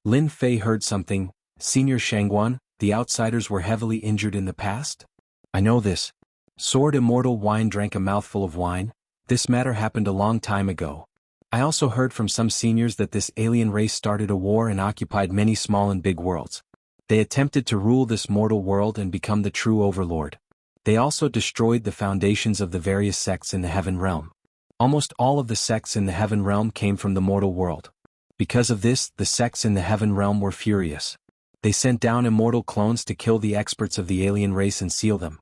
Lin Fei heard something. "Senior Shangguan, the outsiders were heavily injured in the past?" "I know this." Sword Immortal Wine drank a mouthful of wine. "This matter happened a long time ago. I also heard from some seniors that this alien race started a war and occupied many small and big worlds. They attempted to rule this mortal world and become the true overlord. They also destroyed the foundations of the various sects in the Heaven Realm. Almost all of the sects in the Heaven Realm came from the mortal world. Because of this, the sects in the Heaven Realm were furious. They sent down immortal clones to kill the experts of the alien race and seal them.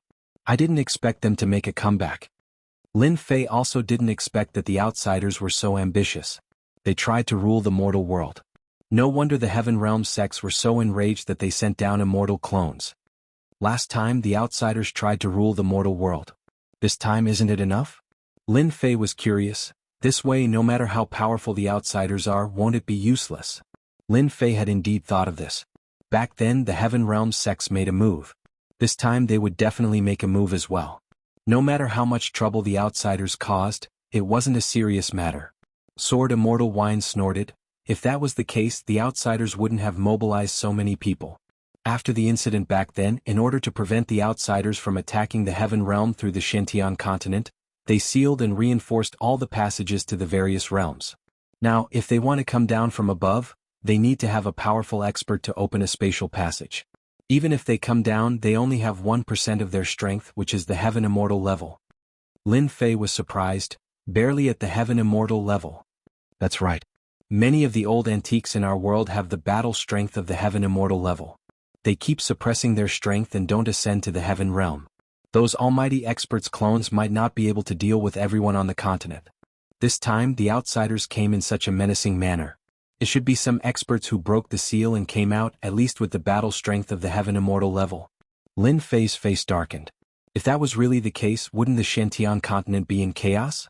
I didn't expect them to make a comeback." Lin Fei also didn't expect that the outsiders were so ambitious. They tried to rule the mortal world. No wonder the Heaven Realm sects were so enraged that they sent down immortal clones. Last time the outsiders tried to rule the mortal world. This time isn't it enough? Lin Fei was curious. This way, no matter how powerful the outsiders are, won't it be useless? Lin Fei had indeed thought of this. Back then the Heaven Realm sects made a move. This time they would definitely make a move as well. No matter how much trouble the outsiders caused, it wasn't a serious matter. Sword Immortal Wine snorted. If that was the case, the outsiders wouldn't have mobilized so many people. After the incident back then, in order to prevent the outsiders from attacking the Heaven Realm through the Xintian continent, they sealed and reinforced all the passages to the various realms. Now, if they want to come down from above, they need to have a powerful expert to open a spatial passage. Even if they come down, they only have 1% of their strength, which is the Heaven Immortal level. Lin Fei was surprised, barely at the Heaven Immortal level. That's right. Many of the old antiques in our world have the battle strength of the Heaven Immortal level. They keep suppressing their strength and don't ascend to the Heaven Realm. Those almighty experts' clones might not be able to deal with everyone on the continent. This time the outsiders came in such a menacing manner. It should be some experts who broke the seal and came out at least with the battle strength of the Heaven Immortal level. Lin Fei's face darkened. If that was really the case, wouldn't the Xintian continent be in chaos?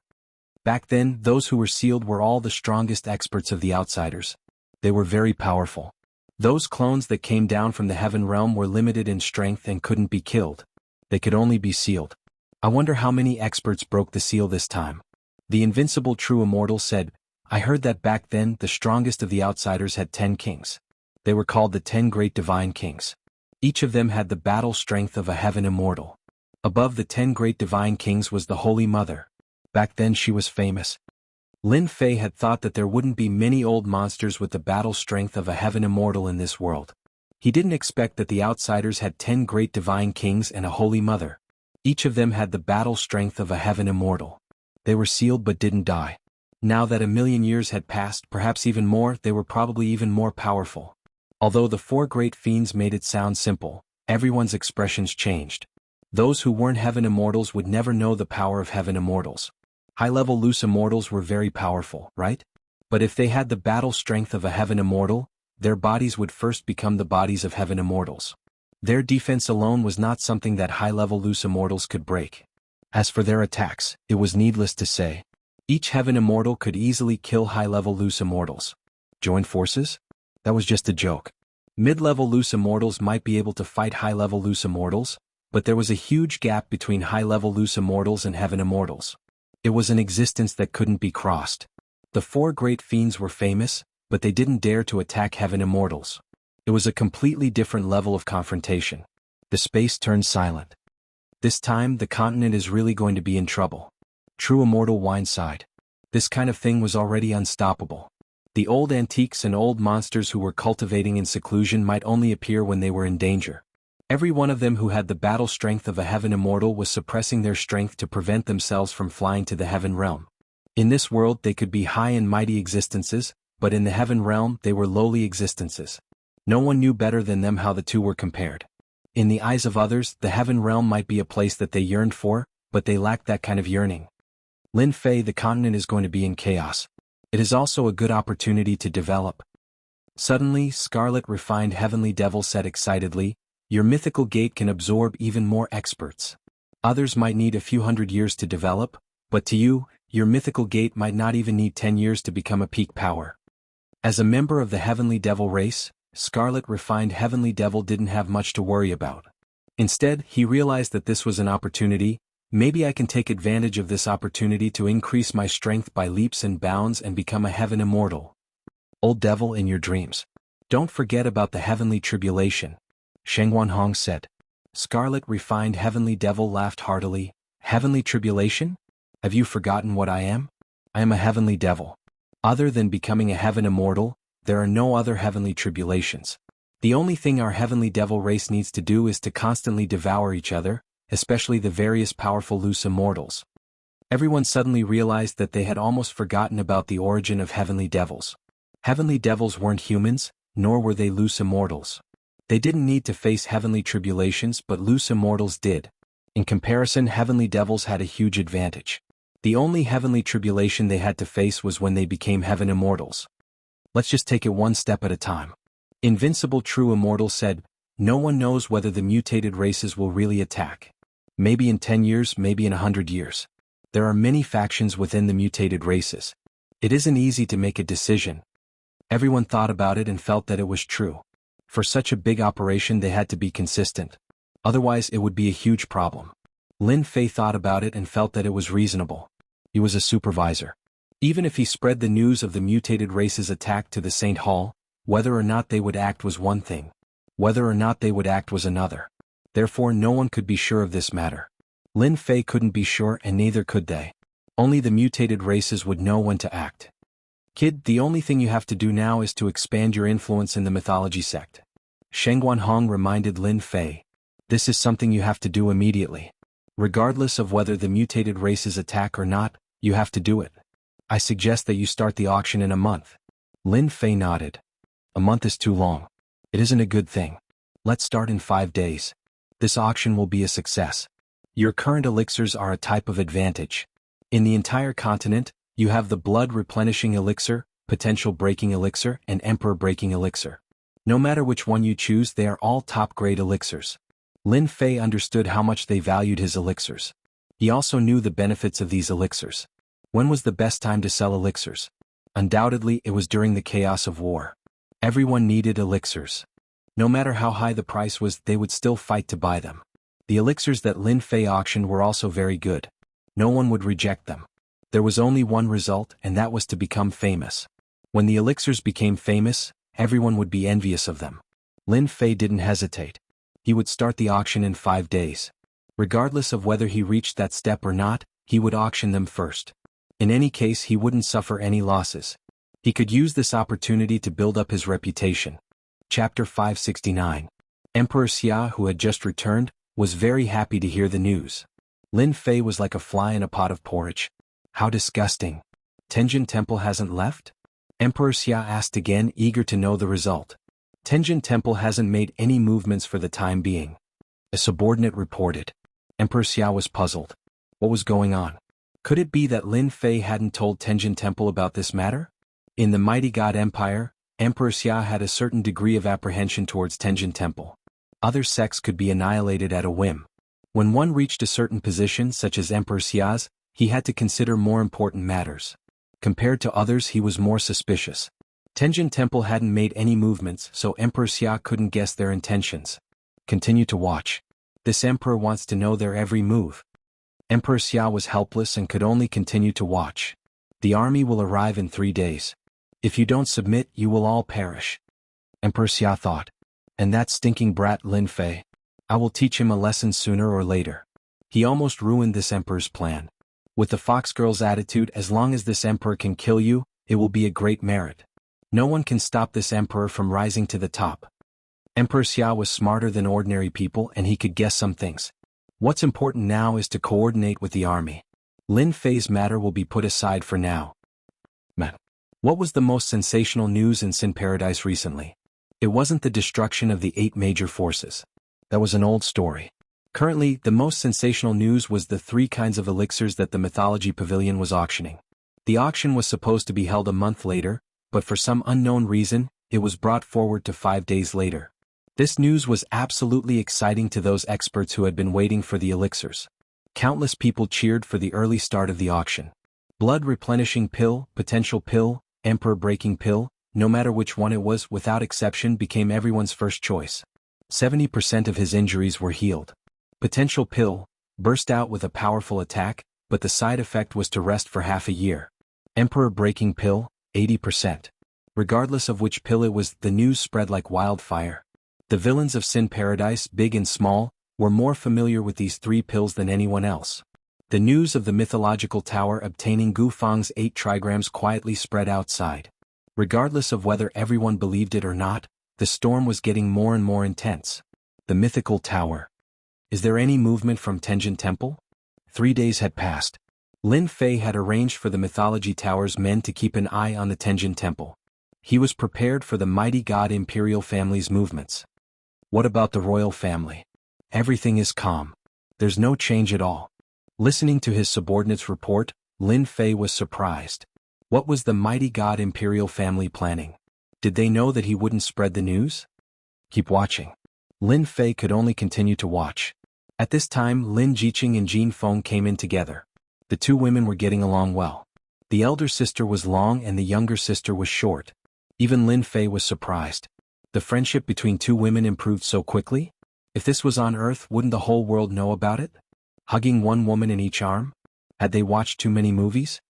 Back then, those who were sealed were all the strongest experts of the outsiders. They were very powerful. Those clones that came down from the Heaven Realm were limited in strength and couldn't be killed. They could only be sealed. I wonder how many experts broke the seal this time. The invincible true immortal said, "I heard that back then the strongest of the outsiders had 10 kings. They were called the 10 great divine kings. Each of them had the battle strength of a Heaven Immortal. Above the 10 great divine kings was the Holy Mother. Back then she was famous." Lin Fei had thought that there wouldn't be many old monsters with the battle strength of a Heaven Immortal in this world. He didn't expect that the outsiders had 10 great divine kings and a Holy Mother. Each of them had the battle strength of a Heaven Immortal. They were sealed but didn't die. Now that 1,000,000 years had passed, perhaps even more, they were probably even more powerful. Although the 4 great fiends made it sound simple, everyone's expressions changed. Those who weren't Heaven Immortals would never know the power of Heaven Immortals. High-level loose immortals were very powerful, right? But if they had the battle strength of a Heaven Immortal, their bodies would first become the bodies of Heaven Immortals. Their defense alone was not something that high-level loose immortals could break. As for their attacks, it was needless to say. Each heaven immortal could easily kill high-level loose immortals. Join forces? That was just a joke. Mid-level loose immortals might be able to fight high-level loose immortals, but there was a huge gap between high-level loose immortals and heaven immortals. It was an existence that couldn't be crossed. The four great fiends were famous, but they didn't dare to attack heaven immortals. It was a completely different level of confrontation. The space turned silent. This time, the continent is really going to be in trouble. True immortal wine sighed. This kind of thing was already unstoppable. The old antiques and old monsters who were cultivating in seclusion might only appear when they were in danger. Every one of them who had the battle strength of a heaven immortal was suppressing their strength to prevent themselves from flying to the heaven realm. In this world they could be high and mighty existences, but in the heaven realm they were lowly existences. No one knew better than them how the two were compared. In the eyes of others, the heaven realm might be a place that they yearned for, but they lacked that kind of yearning. Lin Fei, the continent is going to be in chaos. It is also a good opportunity to develop. Suddenly, Scarlet Refined Heavenly Devil said excitedly, "Your mythical gate can absorb even more experts. Others might need a few hundred years to develop, but to you, your mythical gate might not even need 10 years to become a peak power." As a member of the Heavenly Devil race, Scarlet Refined Heavenly Devil didn't have much to worry about. Instead, he realized that this was an opportunity. Maybe I can take advantage of this opportunity to increase my strength by leaps and bounds and become a heaven immortal. Old devil in your dreams. Don't forget about the heavenly tribulation, Shengwanhong said. Scarlet Refined Heavenly Devil laughed heartily. Heavenly tribulation? Have you forgotten what I am? I am a heavenly devil. Other than becoming a heaven immortal, there are no other heavenly tribulations. The only thing our heavenly devil race needs to do is to constantly devour each other, especially the various powerful loose immortals. Everyone suddenly realized that they had almost forgotten about the origin of heavenly devils. Heavenly devils weren't humans, nor were they loose immortals. They didn't need to face heavenly tribulations, but loose immortals did. In comparison, heavenly devils had a huge advantage. The only heavenly tribulation they had to face was when they became heaven immortals. Let's just take it one step at a time. Invincible True Immortal said, "No one knows whether the mutated races will really attack. Maybe in 10 years, maybe in 100 years. There are many factions within the mutated races. It isn't easy to make a decision." Everyone thought about it and felt that it was true. For such a big operation they had to be consistent. Otherwise it would be a huge problem. Lin Fei thought about it and felt that it was reasonable. He was a supervisor. Even if he spread the news of the mutated race's attack to the Saint Hall, whether or not they would act was one thing. Whether or not they would act was another. Therefore no one could be sure of this matter. Lin Fei couldn't be sure and neither could they. Only the mutated races would know when to act. "Kid, the only thing you have to do now is to expand your influence in the mythology sect." Shengwanhong reminded Lin Fei. "This is something you have to do immediately. Regardless of whether the mutated races attack or not, you have to do it. I suggest that you start the auction in a month." Lin Fei nodded. "A month is too long. It isn't a good thing. Let's start in 5 days. This auction will be a success. Your current elixirs are a type of advantage. In the entire continent, you have the blood replenishing elixir, potential breaking elixir, and emperor breaking elixir. No matter which one you choose, they are all top-grade elixirs." Lin Fei understood how much they valued his elixirs. He also knew the benefits of these elixirs. When was the best time to sell elixirs? Undoubtedly, it was during the chaos of war. Everyone needed elixirs. No matter how high the price was, they would still fight to buy them. The elixirs that Lin Fei auctioned were also very good. No one would reject them. There was only one result, and that was to become famous. When the elixirs became famous, everyone would be envious of them. Lin Fei didn't hesitate. He would start the auction in 5 days. Regardless of whether he reached that step or not, he would auction them first. In any case, he wouldn't suffer any losses. He could use this opportunity to build up his reputation. Chapter 569. Emperor Xia, who had just returned, was very happy to hear the news. Lin Fei was like a fly in a pot of porridge. "How disgusting. Tenjin Temple hasn't left?" Emperor Xia asked again, eager to know the result. "Tenjin Temple hasn't made any movements for the time being," a subordinate reported. Emperor Xia was puzzled. What was going on? Could it be that Lin Fei hadn't told Tenjin Temple about this matter? In the Mighty God Empire, Emperor Xia had a certain degree of apprehension towards Tenjin Temple. Other sects could be annihilated at a whim. When one reached a certain position such as Emperor Xia's, he had to consider more important matters. Compared to others he was more suspicious. Tenjin Temple hadn't made any movements, so Emperor Xia couldn't guess their intentions. Continue to watch. This emperor wants to know their every move. Emperor Xia was helpless and could only continue to watch. The army will arrive in 3 days. If you don't submit, you will all perish. Emperor Xia thought. And that stinking brat Lin Fei. I will teach him a lesson sooner or later. He almost ruined this emperor's plan. With the fox girl's attitude, as long as this emperor can kill you, it will be a great merit. No one can stop this emperor from rising to the top. Emperor Xia was smarter than ordinary people and he could guess some things. What's important now is to coordinate with the army. Lin Fei's matter will be put aside for now. Man. What was the most sensational news in Sin Paradise recently? It wasn't the destruction of the 8 major forces. That was an old story. Currently, the most sensational news was the 3 kinds of elixirs that the Mythology Pavilion was auctioning. The auction was supposed to be held a month later, but for some unknown reason, it was brought forward to 5 days later. This news was absolutely exciting to those experts who had been waiting for the elixirs. Countless people cheered for the early start of the auction. Blood replenishing pill, potential pill, emperor breaking pill, no matter which one it was, without exception became everyone's first choice. 70% of his injuries were healed. Potential pill, burst out with a powerful attack, but the side effect was to rest for half a year. Emperor breaking pill, 80%. Regardless of which pill it was, the news spread like wildfire. The villains of Sin Paradise, big and small, were more familiar with these 3 pills than anyone else. The news of the mythological tower obtaining Gu Fang's 8 trigrams quietly spread outside. Regardless of whether everyone believed it or not, the storm was getting more and more intense. The mythical tower. Is there any movement from Tenjin Temple? 3 days had passed. Lin Fei had arranged for the Mythology Tower's men to keep an eye on the Tenjin Temple. He was prepared for the mighty god imperial family's movements. What about the royal family? Everything is calm. There's no change at all. Listening to his subordinate's report, Lin Fei was surprised. What was the mighty god imperial family planning? Did they know that he wouldn't spread the news? Keep watching. Lin Fei could only continue to watch. At this time, Lin Jiqing and Jin Feng came in together. The 2 women were getting along well. The elder sister was long and the younger sister was short. Even Lin Fei was surprised. The friendship between 2 women improved so quickly? If this was on Earth, wouldn't the whole world know about it? Hugging 1 woman in each arm? Had they watched too many movies?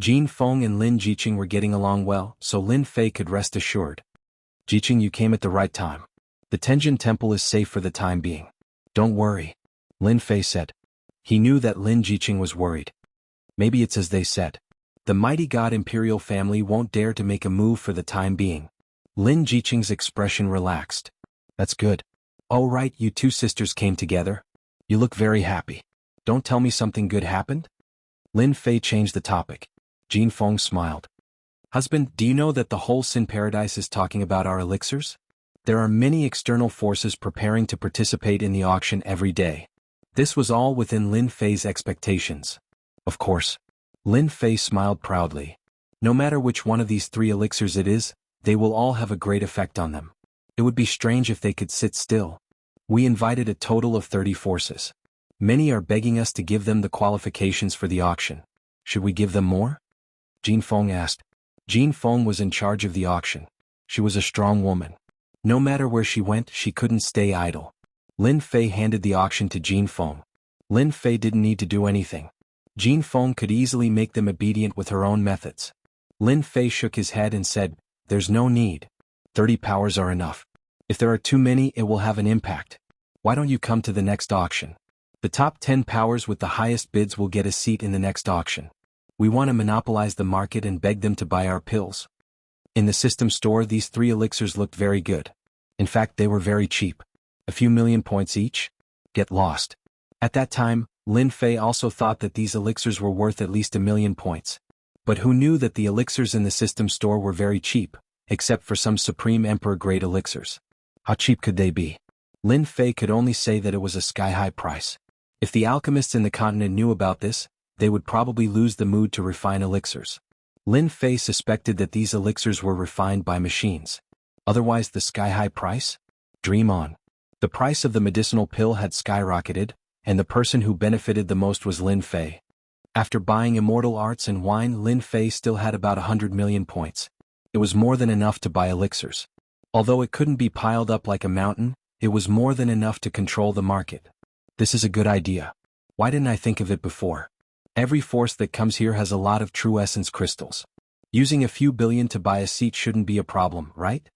Jin Feng and Lin Jiqing were getting along well, so Lin Fei could rest assured. Jiqing, you came at the right time. The Tenjin Temple is safe for the time being. Don't worry, Lin Fei said. He knew that Lin Jiqing was worried. Maybe it's as they said. The mighty god imperial family won't dare to make a move for the time being. Lin Jiqing's expression relaxed. That's good. Oh right, you 2 sisters came together. You look very happy. Don't tell me something good happened? Lin Fei changed the topic. Jin Feng smiled. Husband, do you know that the whole Sin Paradise is talking about our elixirs? There are many external forces preparing to participate in the auction every day. This was all within Lin Fei's expectations. Of course. Lin Fei smiled proudly. No matter which one of these 3 elixirs it is, they will all have a great effect on them. It would be strange if they could sit still. We invited a total of 30 forces. Many are begging us to give them the qualifications for the auction. Should we give them more? Jin Feng asked. Jin Feng was in charge of the auction. She was a strong woman. No matter where she went, she couldn't stay idle. Lin Fei handed the auction to Jin Feng. Lin Fei didn't need to do anything. Jin Feng could easily make them obedient with her own methods. Lin Fei shook his head and said, there's no need. 30 powers are enough. If there are too many, it will have an impact. Why don't you come to the next auction? The top 10 powers with the highest bids will get a seat in the next auction. We want to monopolize the market and beg them to buy our pills. In the system store, these 3 elixirs looked very good. In fact, they were very cheap. A few million points each? Get lost. At that time, Lin Fei also thought that these elixirs were worth at least 1 million points. But who knew that the elixirs in the system store were very cheap, except for some Supreme Emperor-grade elixirs? How cheap could they be? Lin Fei could only say that it was a sky-high price. If the alchemists in the continent knew about this, they would probably lose the mood to refine elixirs. Lin Fei suspected that these elixirs were refined by machines. Otherwise, the sky-high price? Dream on. The price of the medicinal pill had skyrocketed, and the person who benefited the most was Lin Fei. After buying immortal arts and wine, Lin Fei still had about 100 million points. It was more than enough to buy elixirs. Although it couldn't be piled up like a mountain, it was more than enough to control the market. This is a good idea. Why didn't I think of it before? Every force that comes here has a lot of true essence crystals. Using a few billion to buy a seat shouldn't be a problem, right?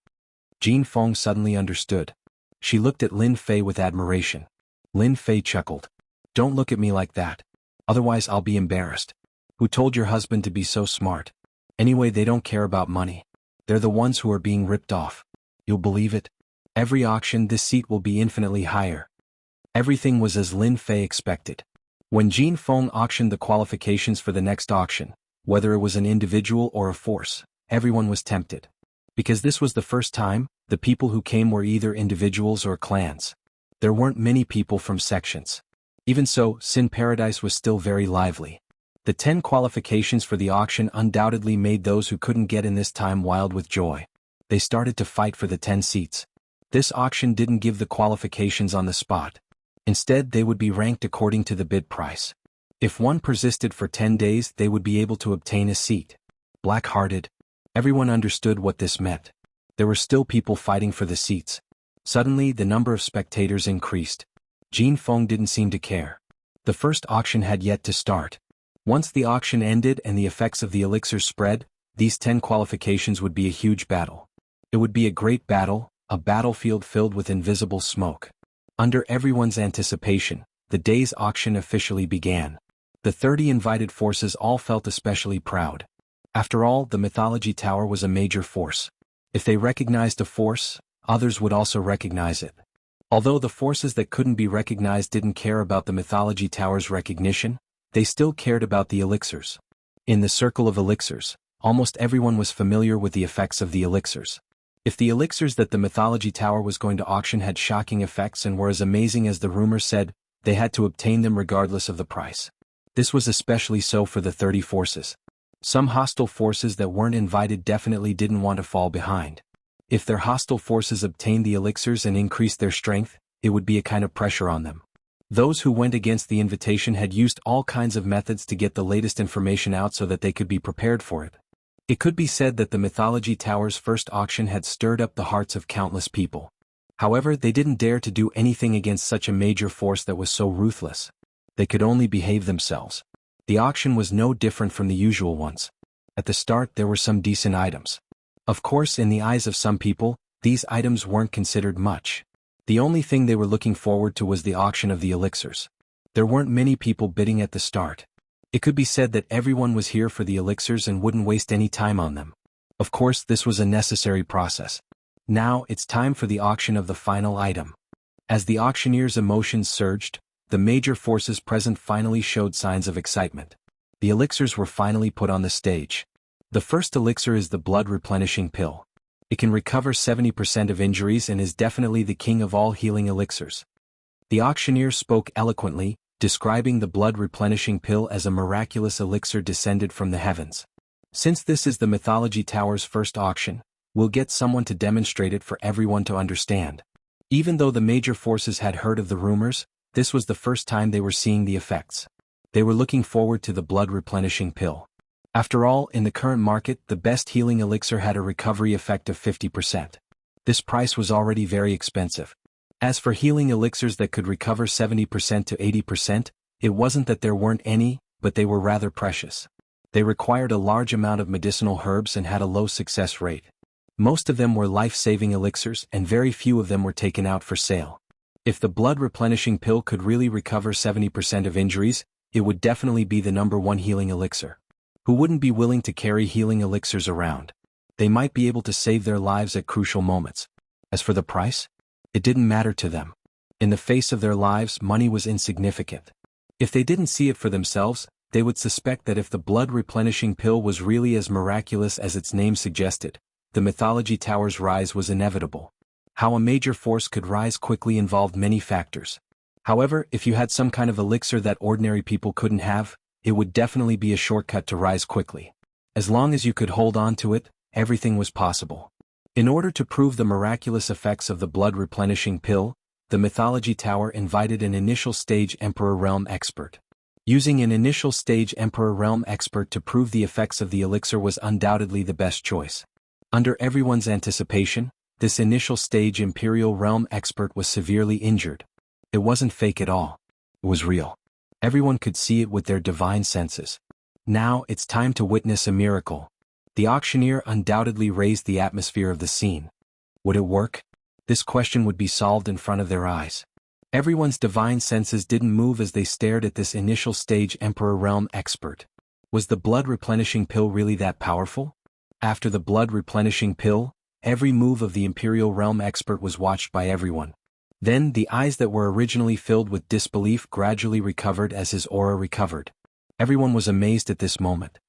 Jin Feng suddenly understood. She looked at Lin Fei with admiration. Lin Fei chuckled. Don't look at me like that. Otherwise I'll be embarrassed. Who told your husband to be so smart? Anyway, they don't care about money. They're the ones who are being ripped off. You'll believe it? Every auction this seat will be infinitely higher. Everything was as Lin Fei expected. When Jin Feng auctioned the qualifications for the next auction, whether it was an individual or a force, everyone was tempted. Because this was the first time, the people who came were either individuals or clans. There weren't many people from sections. Even so, Sin Paradise was still very lively. The 10 qualifications for the auction undoubtedly made those who couldn't get in this time wild with joy. They started to fight for the 10 seats. This auction didn't give the qualifications on the spot. Instead, they would be ranked according to the bid price. If one persisted for 10 days, they would be able to obtain a seat. Black-hearted. Everyone understood what this meant. There were still people fighting for the seats. Suddenly, the number of spectators increased. Jin Feng didn't seem to care. The first auction had yet to start. Once the auction ended and the effects of the elixirs spread, these 10 qualifications would be a huge battle. It would be a great battle, a battlefield filled with invisible smoke. Under everyone's anticipation, the day's auction officially began. The 30 invited forces all felt especially proud. After all, the Mythology Tower was a major force. If they recognized a force, others would also recognize it. Although the forces that couldn't be recognized didn't care about the Mythology Tower's recognition, they still cared about the elixirs. In the circle of elixirs, almost everyone was familiar with the effects of the elixirs. If the elixirs that the Mythology Tower was going to auction had shocking effects and were as amazing as the rumor said, they had to obtain them regardless of the price. This was especially so for the 30 forces. Some hostile forces that weren't invited definitely didn't want to fall behind. If their hostile forces obtained the elixirs and increased their strength, it would be a kind of pressure on them. Those who went against the invitation had used all kinds of methods to get the latest information out so that they could be prepared for it. It could be said that the Mythology Tower's first auction had stirred up the hearts of countless people. However, they didn't dare to do anything against such a major force that was so ruthless. They could only behave themselves. The auction was no different from the usual ones. At the start there were some decent items. Of course, in the eyes of some people, these items weren't considered much. The only thing they were looking forward to was the auction of the elixirs. There weren't many people bidding at the start. It could be said that everyone was here for the elixirs and wouldn't waste any time on them. Of course, this was a necessary process. Now, it's time for the auction of the final item. As the auctioneer's emotions surged, the major forces present finally showed signs of excitement. The elixirs were finally put on the stage. The first elixir is the blood replenishing pill. It can recover 70% of injuries and is definitely the king of all healing elixirs. The auctioneer spoke eloquently, describing the blood replenishing pill as a miraculous elixir descended from the heavens. Since this is the Mythology Tower's first auction, we'll get someone to demonstrate it for everyone to understand. Even though the major forces had heard of the rumors, this was the first time they were seeing the effects. They were looking forward to the blood replenishing pill. After all, in the current market, the best healing elixir had a recovery effect of 50%. This price was already very expensive. As for healing elixirs that could recover 70% to 80%, it wasn't that there weren't any, but they were rather precious. They required a large amount of medicinal herbs and had a low success rate. Most of them were life-saving elixirs and very few of them were taken out for sale. If the blood replenishing pill could really recover 70% of injuries, it would definitely be the #1 healing elixir. Who wouldn't be willing to carry healing elixirs around? They might be able to save their lives at crucial moments. As for the price, it didn't matter to them. In the face of their lives, money was insignificant. If they didn't see it for themselves, they would suspect that if the blood replenishing pill was really as miraculous as its name suggested, the Mythology Tower's rise was inevitable. How a major force could rise quickly involved many factors. However, if you had some kind of elixir that ordinary people couldn't have, it would definitely be a shortcut to rise quickly. As long as you could hold on to it, everything was possible. In order to prove the miraculous effects of the blood replenishing pill, the Mythology Tower invited an initial stage Emperor Realm expert. Using an initial stage Emperor Realm expert to prove the effects of the elixir was undoubtedly the best choice. Under everyone's anticipation, this initial stage Imperial Realm expert was severely injured. It wasn't fake at all. It was real. Everyone could see it with their divine senses. Now it's time to witness a miracle. The auctioneer undoubtedly raised the atmosphere of the scene. Would it work? This question would be solved in front of their eyes. Everyone's divine senses didn't move as they stared at this initial stage Emperor Realm expert. Was the blood replenishing pill really that powerful? After the blood replenishing pill, every move of the Imperial Realm expert was watched by everyone. Then the eyes that were originally filled with disbelief gradually recovered as his aura recovered. Everyone was amazed at this moment.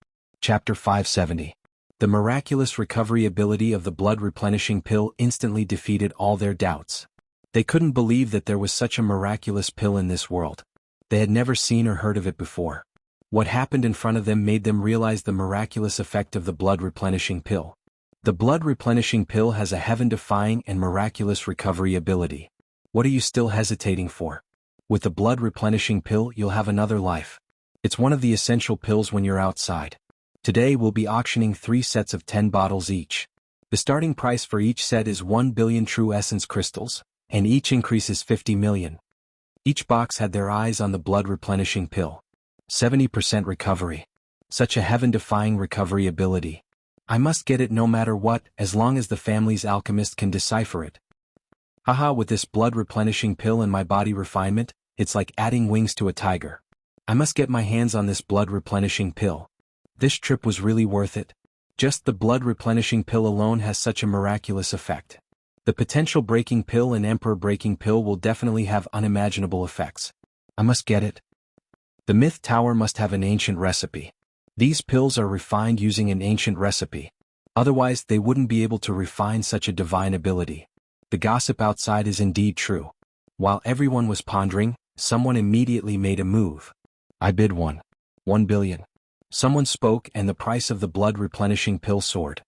Chapter 570. The miraculous recovery ability of the blood replenishing pill instantly defeated all their doubts. They couldn't believe that there was such a miraculous pill in this world. They had never seen or heard of it before. What happened in front of them made them realize the miraculous effect of the blood replenishing pill. The blood replenishing pill has a heaven-defying and miraculous recovery ability. What are you still hesitating for? With the blood replenishing pill, you'll have another life. It's one of the essential pills when you're outside. Today we'll be auctioning 3 sets of 10 bottles each. The starting price for each set is 1 billion true essence crystals, and each increases 50 million. Each box had their eyes on the blood replenishing pill. 70% recovery. Such a heaven-defying recovery ability. I must get it no matter what, as long as the family's alchemist can decipher it. Haha, with this blood replenishing pill and my body refinement, it's like adding wings to a tiger. I must get my hands on this blood replenishing pill. This trip was really worth it. Just the blood replenishing pill alone has such a miraculous effect. The potential breaking pill and emperor breaking pill will definitely have unimaginable effects. I must get it. The myth tower must have an ancient recipe. These pills are refined using an ancient recipe. Otherwise they wouldn't be able to refine such a divine ability. The gossip outside is indeed true. While everyone was pondering, someone immediately made a move. I bid 1 billion. Someone spoke and the price of the blood replenishing pill soared.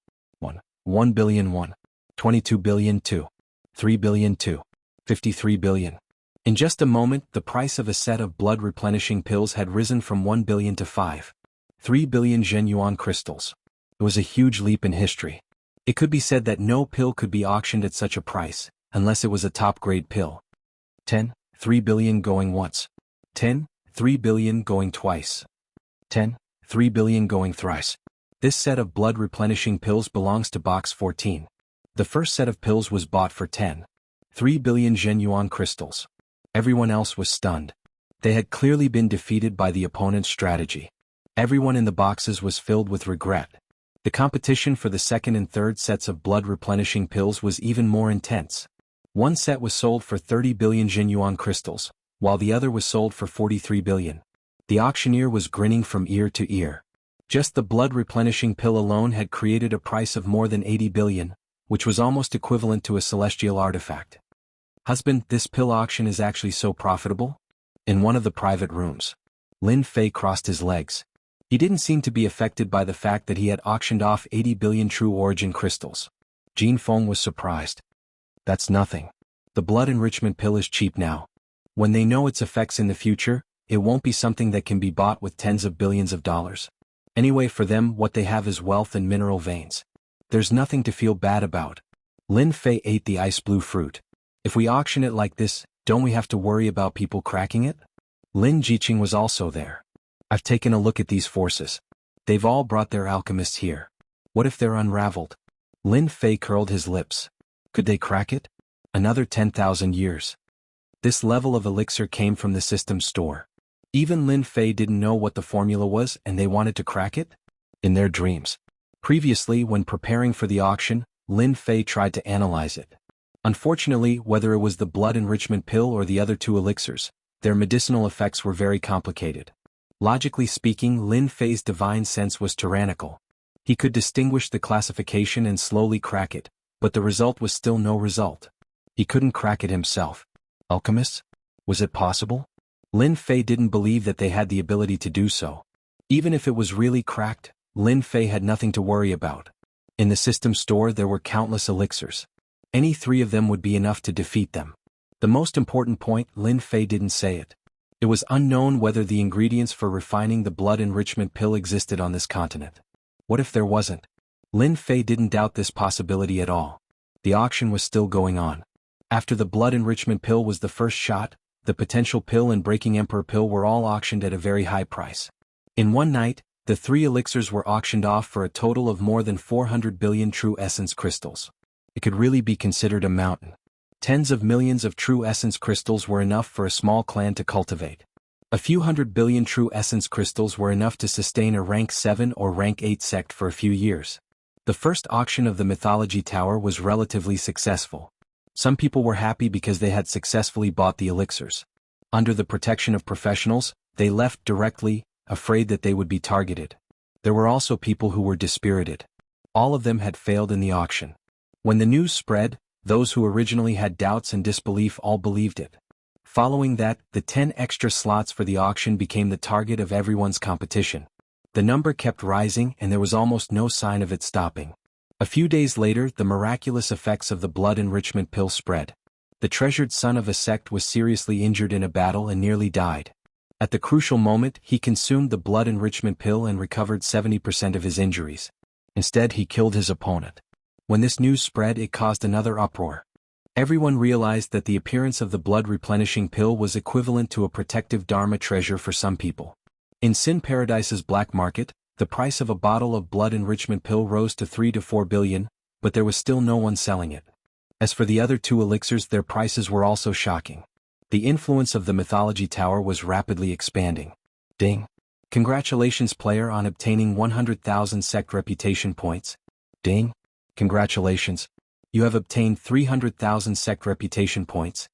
1 billion 1. 22 billion 2. 3 billion 2. 53 billion. In just a moment, the price of a set of blood replenishing pills had risen from 1 billion to 3 billion Yuan crystals. It was a huge leap in history. It could be said that no pill could be auctioned at such a price, unless it was a top-grade pill. 3 billion going once. 3 billion going twice. 3 billion going thrice. This set of blood replenishing pills belongs to box 14. The first set of pills was bought for 3 billion Yuan crystals. Everyone else was stunned. They had clearly been defeated by the opponent's strategy. Everyone in the boxes was filled with regret. The competition for the second and third sets of blood replenishing pills was even more intense. One set was sold for 30 billion Yuan crystals, while the other was sold for 43 billion. The auctioneer was grinning from ear to ear. Just the blood replenishing pill alone had created a price of more than 80 billion, which was almost equivalent to a celestial artifact. Husband, this pill auction is actually so profitable? In one of the private rooms, Lin Fei crossed his legs. He didn't seem to be affected by the fact that he had auctioned off 80 billion true origin crystals. Jin Feng was surprised. That's nothing. The blood enrichment pill is cheap now. When they know its effects in the future, it won't be something that can be bought with tens of billions of dollars. Anyway, for them, what they have is wealth and mineral veins. There's nothing to feel bad about. Lin Fei ate the ice blue fruit. If we auction it like this, don't we have to worry about people cracking it? Lin Jiqing was also there. I've taken a look at these forces. They've all brought their alchemists here. What if they're unraveled? Lin Fei curled his lips. Could they crack it? Another 10,000 years. This level of elixir came from the system store. Even Lin Fei didn't know what the formula was and they wanted to crack it? In their dreams. Previously, when preparing for the auction, Lin Fei tried to analyze it. Unfortunately, whether it was the blood enrichment pill or the other 2 elixirs, their medicinal effects were very complicated. Logically speaking, Lin Fei's divine sense was tyrannical. He could distinguish the classification and slowly crack it, but the result was still no result. He couldn't crack it himself. Alchemists? Was it possible? Lin Fei didn't believe that they had the ability to do so. Even if it was really cracked, Lin Fei had nothing to worry about. In the system store there were countless elixirs. Any 3 of them would be enough to defeat them. The most important point, Lin Fei didn't say it. It was unknown whether the ingredients for refining the blood enrichment pill existed on this continent. What if there wasn't? Lin Fei didn't doubt this possibility at all. The auction was still going on. After the blood enrichment pill was the first shot, the potential pill and breaking emperor pill were all auctioned at a very high price. In one night, the 3 elixirs were auctioned off for a total of more than 400 billion true essence crystals. It could really be considered a mountain. Tens of millions of true essence crystals were enough for a small clan to cultivate. A few 100 billion true essence crystals were enough to sustain a rank 7 or rank 8 sect for a few years. The first auction of the Mythology Tower was relatively successful. Some people were happy because they had successfully bought the elixirs. Under the protection of professionals, they left directly, afraid that they would be targeted. There were also people who were dispirited. All of them had failed in the auction. When the news spread, those who originally had doubts and disbelief all believed it. Following that, the 10 extra slots for the auction became the target of everyone's competition. The number kept rising and there was almost no sign of it stopping. A few days later, the miraculous effects of the blood enrichment pill spread. The treasured son of a sect was seriously injured in a battle and nearly died. At the crucial moment, he consumed the blood enrichment pill and recovered 70% of his injuries. Instead, he killed his opponent. When this news spread, it caused another uproar. Everyone realized that the appearance of the blood replenishing pill was equivalent to a protective Dharma treasure for some people. In Sin Paradise's black market, the price of a bottle of blood enrichment pill rose to 3 to 4 billion, but there was still no one selling it. As for the other 2 elixirs, their prices were also shocking. The influence of the Mythology Tower was rapidly expanding. Ding! Congratulations player on obtaining 100,000 sect reputation points. Ding! Congratulations! You have obtained 300,000 sect reputation points.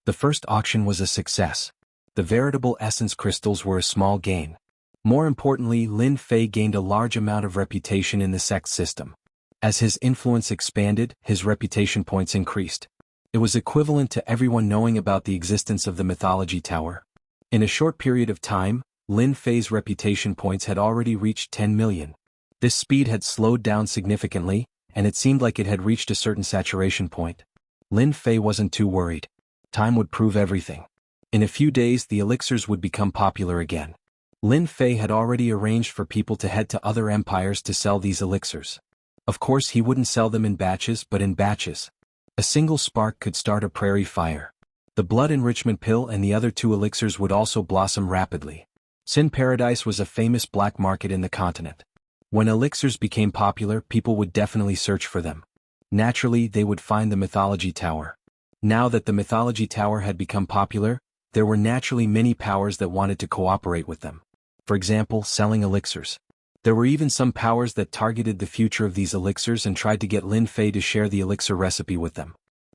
The first auction was a success. The veritable essence crystals were a small gain. More importantly, Lin Fei gained a large amount of reputation in the sect system. As his influence expanded, his reputation points increased. It was equivalent to everyone knowing about the existence of the Mythology Tower. In a short period of time, Lin Fei's reputation points had already reached 10 million. This speed had slowed down significantly, and it seemed like it had reached a certain saturation point. Lin Fei wasn't too worried. Time would prove everything. In a few days, the elixirs would become popular again. Lin Fei had already arranged for people to head to other empires to sell these elixirs. Of course, he wouldn't sell them in batches, but in batches. A single spark could start a prairie fire. The blood enrichment pill and the other 2 elixirs would also blossom rapidly. Sin Paradise was a famous black market in the continent. When elixirs became popular, people would definitely search for them. Naturally, they would find the Mythology Tower. Now that the Mythology Tower had become popular, there were naturally many powers that wanted to cooperate with them. For example, selling elixirs. There were even some powers that targeted the future of these elixirs and tried to get Lin Fei to share the elixir recipe with them.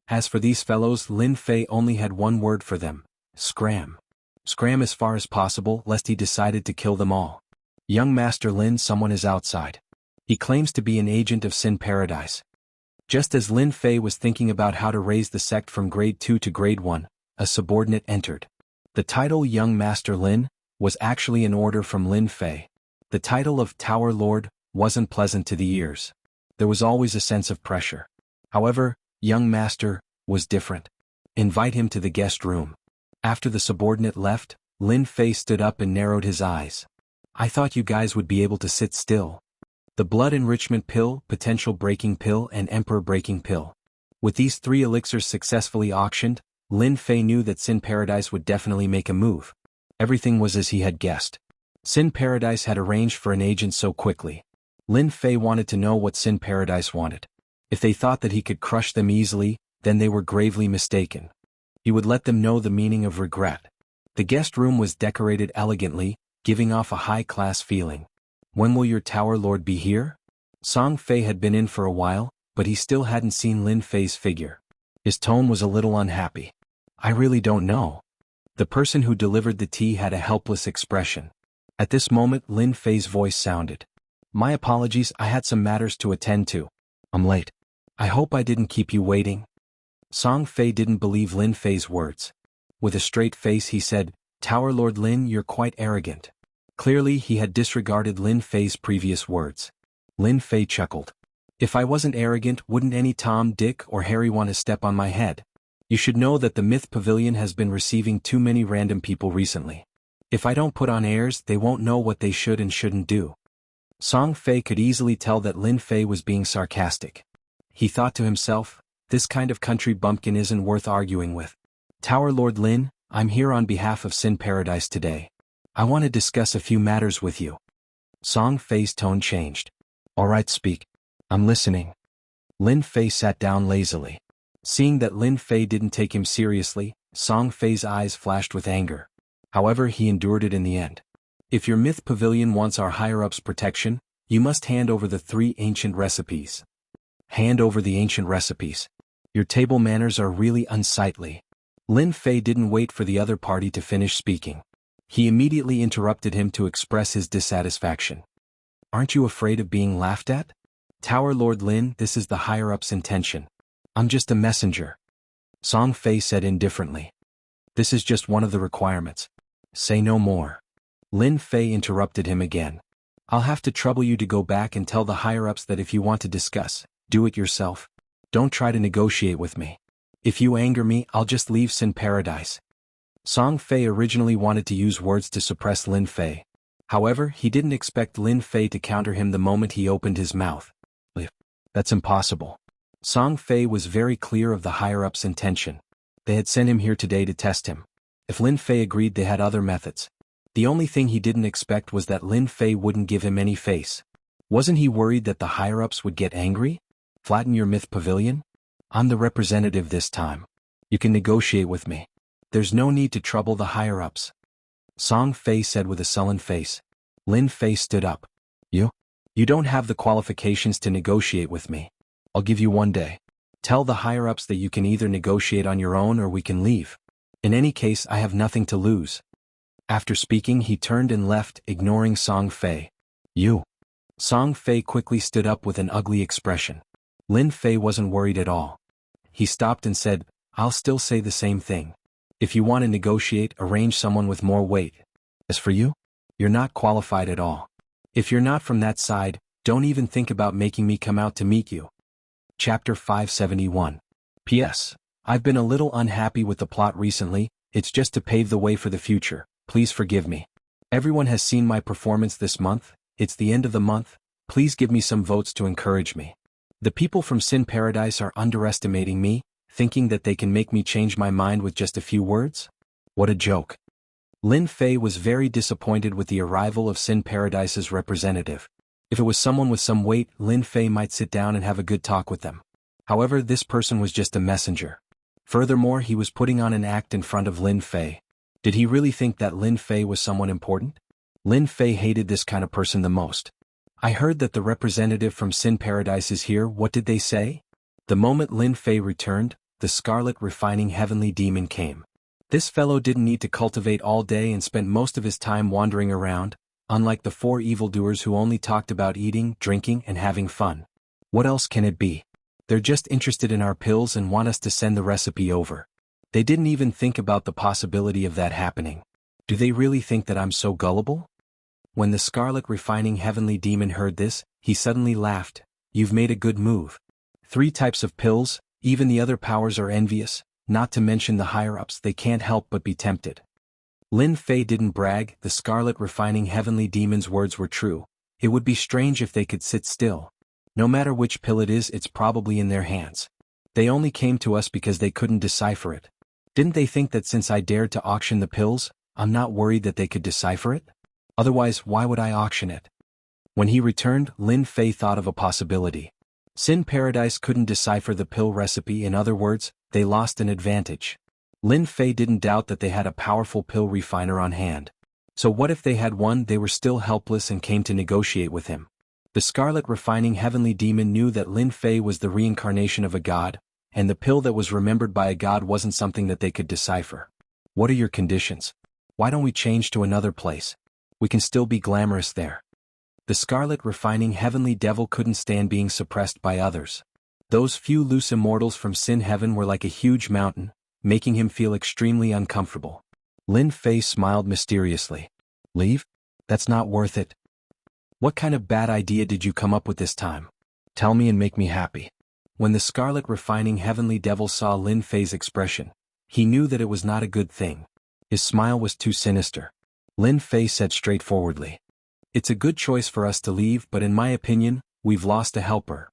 As for these fellows, Lin Fei only had one word for them: scram. Scram as far as possible, lest he decided to kill them all. Young Master Lin, someone is outside. He claims to be an agent of Sin Paradise. Just as Lin Fei was thinking about how to raise the sect from grade 2 to grade 1, a subordinate entered. The title Young Master Lin was actually an order from Lin Fei. The title of Tower Lord wasn't pleasant to the ears. There was always a sense of pressure. However, Young Master was different. Invite him to the guest room. After the subordinate left, Lin Fei stood up and narrowed his eyes. I thought you guys would be able to sit still. The blood enrichment pill, potential breaking pill, and emperor breaking pill. With these 3 elixirs successfully auctioned, Lin Fei knew that Sin Paradise would definitely make a move. Everything was as he had guessed. Sin Paradise had arranged for an agent so quickly. Lin Fei wanted to know what Sin Paradise wanted. If they thought that he could crush them easily, then they were gravely mistaken. He would let them know the meaning of regret. The guest room was decorated elegantly, giving off a high-class feeling. When will your Tower Lord be here? Song Fei had been in for a while, but he still hadn't seen Lin Fei's figure. His tone was a little unhappy. I really don't know. The person who delivered the tea had a helpless expression. At this moment, Lin Fei's voice sounded. My apologies, I had some matters to attend to. I'm late. I hope I didn't keep you waiting. Song Fei didn't believe Lin Fei's words. With a straight face he said, Tower Lord Lin, you're quite arrogant. Clearly he had disregarded Lin Fei's previous words. Lin Fei chuckled. If I wasn't arrogant, wouldn't any Tom, Dick, or Harry want to step on my head? You should know that the Myth Pavilion has been receiving too many random people recently. If I don't put on airs, they won't know what they should and shouldn't do. Song Fei could easily tell that Lin Fei was being sarcastic. He thought to himself, this kind of country bumpkin isn't worth arguing with. Tower Lord Lin, I'm here on behalf of Sin Paradise today. I want to discuss a few matters with you. Song Fei's tone changed. Alright, speak. I'm listening. Lin Fei sat down lazily. Seeing that Lin Fei didn't take him seriously, Song Fei's eyes flashed with anger. However, he endured it in the end. If your Myth Pavilion wants our higher-ups' protection, you must hand over the 3 ancient recipes. Hand over the ancient recipes. Your table manners are really unsightly. Lin Fei didn't wait for the other party to finish speaking. He immediately interrupted him to express his dissatisfaction. Aren't you afraid of being laughed at? Tower Lord Lin, this is the higher-ups' intention. I'm just a messenger. Song Fei said indifferently. This is just one of the requirements. Say no more. Lin Fei interrupted him again. I'll have to trouble you to go back and tell the higher-ups that if you want to discuss, do it yourself. Don't try to negotiate with me. If you anger me, I'll just leave Sin Paradise. Song Fei originally wanted to use words to suppress Lin Fei. However, he didn't expect Lin Fei to counter him the moment he opened his mouth. That's impossible. Song Fei was very clear of the higher-ups' intention. They had sent him here today to test him. If Lin Fei agreed, they had other methods. The only thing he didn't expect was that Lin Fei wouldn't give him any face. Wasn't he worried that the higher-ups would get angry? Flatten your Myth Pavilion? I'm the representative this time. You can negotiate with me. There's no need to trouble the higher-ups. Song Fei said with a sullen face. Lin Fei stood up. You don't have the qualifications to negotiate with me. I'll give you 1 day. Tell the higher-ups that you can either negotiate on your own or we can leave. In any case, I have nothing to lose. After speaking, he turned and left, ignoring Song Fei. Song Fei quickly stood up with an ugly expression. Lin Fei wasn't worried at all. He stopped and said, I'll still say the same thing. If you want to negotiate, arrange someone with more weight. As for you, you're not qualified at all. If you're not from that side, don't even think about making me come out to meet you. Chapter 571. P.S. I've been a little unhappy with the plot recently. It's just to pave the way for the future. Please forgive me. Everyone has seen my performance this month. It's the end of the month. Please give me some votes to encourage me. The people from Sin Paradise are underestimating me, thinking that they can make me change my mind with just a few words? What a joke. Lin Fei was very disappointed with the arrival of Sin Paradise's representative. If it was someone with some weight, Lin Fei might sit down and have a good talk with them. However, this person was just a messenger. Furthermore, he was putting on an act in front of Lin Fei. Did he really think that Lin Fei was someone important? Lin Fei hated this kind of person the most. I heard that the representative from Sin Paradise is here. What did they say? The moment Lin Fei returned, the Scarlet Refining Heavenly Demon came. This fellow didn't need to cultivate all day and spent most of his time wandering around, unlike the 4 evildoers who only talked about eating, drinking, and having fun. What else can it be? They're just interested in our pills and want us to send the recipe over. They didn't even think about the possibility of that happening. Do they really think that I'm so gullible? When the Scarlet Refining Heavenly Demon heard this, he suddenly laughed. You've made a good move. 3 types of pills, even the other powers are envious, not to mention the higher-ups, they can't help but be tempted. Lin Fei didn't brag. The Scarlet Refining Heavenly Demon's words were true. It would be strange if they could sit still. No matter which pill it is, it's probably in their hands. They only came to us because they couldn't decipher it. Didn't they think that since I dared to auction the pills, I'm not worried that they could decipher it? Otherwise, why would I auction it? When he returned, Lin Fei thought of a possibility. Sin Paradise couldn't decipher the pill recipe. In other words, they lost an advantage. Lin Fei didn't doubt that they had a powerful pill refiner on hand. So what if they had one? They were still helpless and came to negotiate with him. The Scarlet Refining Heavenly Demon knew that Lin Fei was the reincarnation of a god, and the pill that was remembered by a god wasn't something that they could decipher. What are your conditions? Why don't we change to another place? We can still be glamorous there. The Scarlet Refining Heavenly Devil couldn't stand being suppressed by others. Those few loose immortals from Sin Heaven were like a huge mountain, making him feel extremely uncomfortable. Lin Fei smiled mysteriously. Leave? That's not worth it. What kind of bad idea did you come up with this time? Tell me and make me happy. When the scarlet refining heavenly devil saw Lin Fei's expression, he knew that it was not a good thing. His smile was too sinister. Lin Fei said straightforwardly, "It's a good choice for us to leave, but in my opinion, we've lost a helper."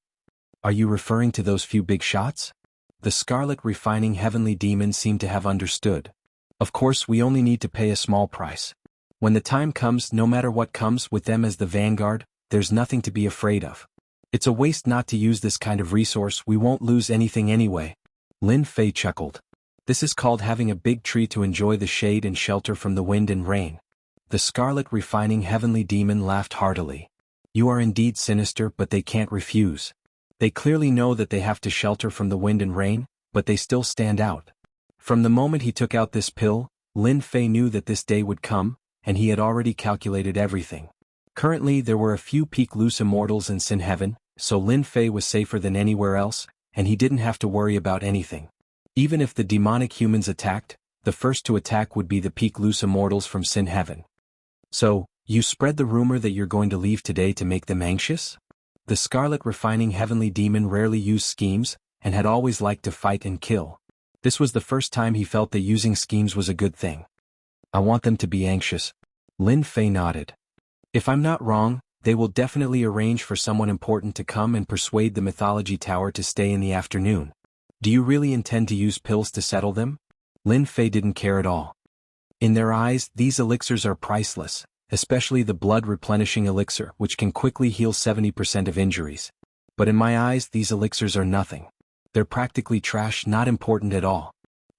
"Are you referring to those few big shots?" The scarlet refining heavenly demon seemed to have understood. "Of course, we only need to pay a small price. When the time comes, no matter what comes with them as the vanguard, there's nothing to be afraid of. It's a waste not to use this kind of resource, we won't lose anything anyway." Lin Fei chuckled. "This is called having a big tree to enjoy the shade and shelter from the wind and rain." The scarlet refining heavenly demon laughed heartily. "You are indeed sinister, but they can't refuse. They clearly know that they have to shelter from the wind and rain, but they still stand out." From the moment he took out this pill, Lin Fei knew that this day would come, and he had already calculated everything. Currently there were a few peak loose immortals in Sin Heaven, so Lin Fei was safer than anywhere else, and he didn't have to worry about anything. Even if the demonic humans attacked, the first to attack would be the peak loose immortals from Sin Heaven. "So, you spread the rumor that you're going to leave today to make them anxious?" The scarlet refining heavenly demon rarely used schemes, and had always liked to fight and kill. This was the first time he felt that using schemes was a good thing. "I want them to be anxious." Lin Fei nodded. "If I'm not wrong, they will definitely arrange for someone important to come and persuade the Mythology Tower to stay in the afternoon. Do you really intend to use pills to settle them?" Lin Fei didn't care at all. In their eyes, these elixirs are priceless, especially the blood-replenishing elixir, which can quickly heal 70% of injuries. But in my eyes, these elixirs are nothing. They're practically trash, not important at all.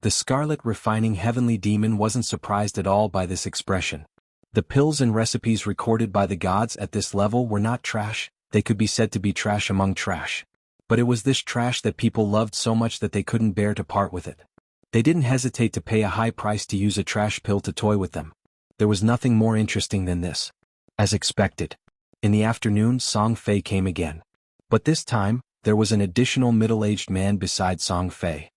The scarlet refining heavenly demon wasn't surprised at all by this expression. The pills and recipes recorded by the gods at this level were not trash, they could be said to be trash among trash. But it was this trash that people loved so much that they couldn't bear to part with it. They didn't hesitate to pay a high price to use a trash pill to toy with them. There was nothing more interesting than this. As expected, in the afternoon Song Fei came again. But this time, there was an additional middle-aged man beside Song Fei.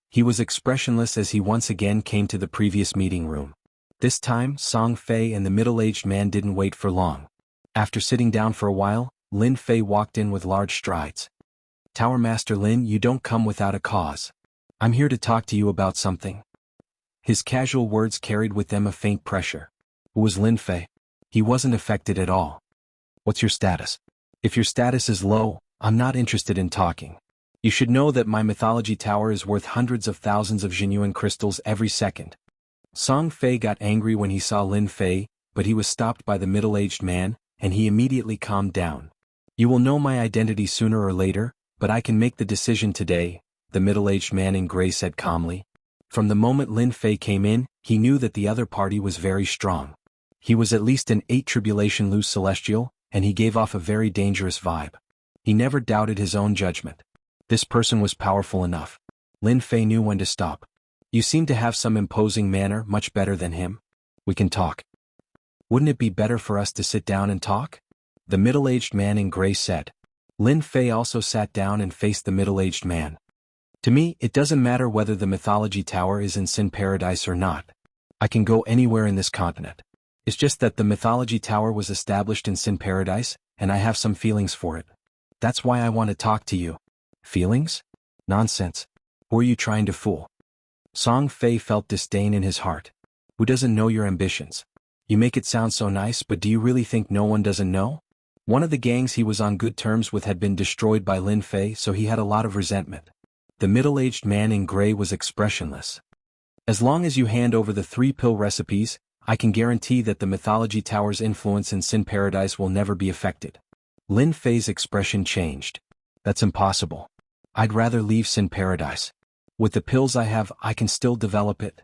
He was expressionless as he once again came to the previous meeting room. This time, Song Fei and the middle-aged man didn't wait for long. After sitting down for a while, Lin Fei walked in with large strides. "Tower Master Lin, you don't come without a cause. I'm here to talk to you about something." His casual words carried with them a faint pressure. Who was Lin Fei? He wasn't affected at all. "What's your status?" "If your status is low, I'm not interested in talking. You should know that my mythology tower is worth hundreds of thousands of genuine crystals every second." Song Fei got angry when he saw Lin Fei, but he was stopped by the middle-aged man, and he immediately calmed down. "You will know my identity sooner or later, but I can make the decision today," the middle-aged man in gray said calmly. From the moment Lin Fei came in, he knew that the other party was very strong. He was at least an 8 tribulation loose celestial, and he gave off a very dangerous vibe. He never doubted his own judgment. This person was powerful enough. Lin Fei knew when to stop. "You seem to have some imposing manner, much better than him. We can talk." "Wouldn't it be better for us to sit down and talk?" the middle-aged man in gray said. Lin Fei also sat down and faced the middle-aged man. "To me, it doesn't matter whether the mythology tower is in Sin Paradise or not. I can go anywhere in this continent. It's just that the mythology tower was established in Sin Paradise, and I have some feelings for it. That's why I want to talk to you." "Feelings? Nonsense. Who are you trying to fool?" Song Fei felt disdain in his heart. "Who doesn't know your ambitions? You make it sound so nice, but do you really think no one doesn't know?" One of the gangs he was on good terms with had been destroyed by Lin Fei, so he had a lot of resentment. The middle-aged man in gray was expressionless. "As long as you hand over the 3 pill recipes, I can guarantee that the mythology tower's influence in Sin Paradise will never be affected." Lin Fei's expression changed. "That's impossible. I'd rather leave Sin Paradise. With the pills I have, I can still develop it."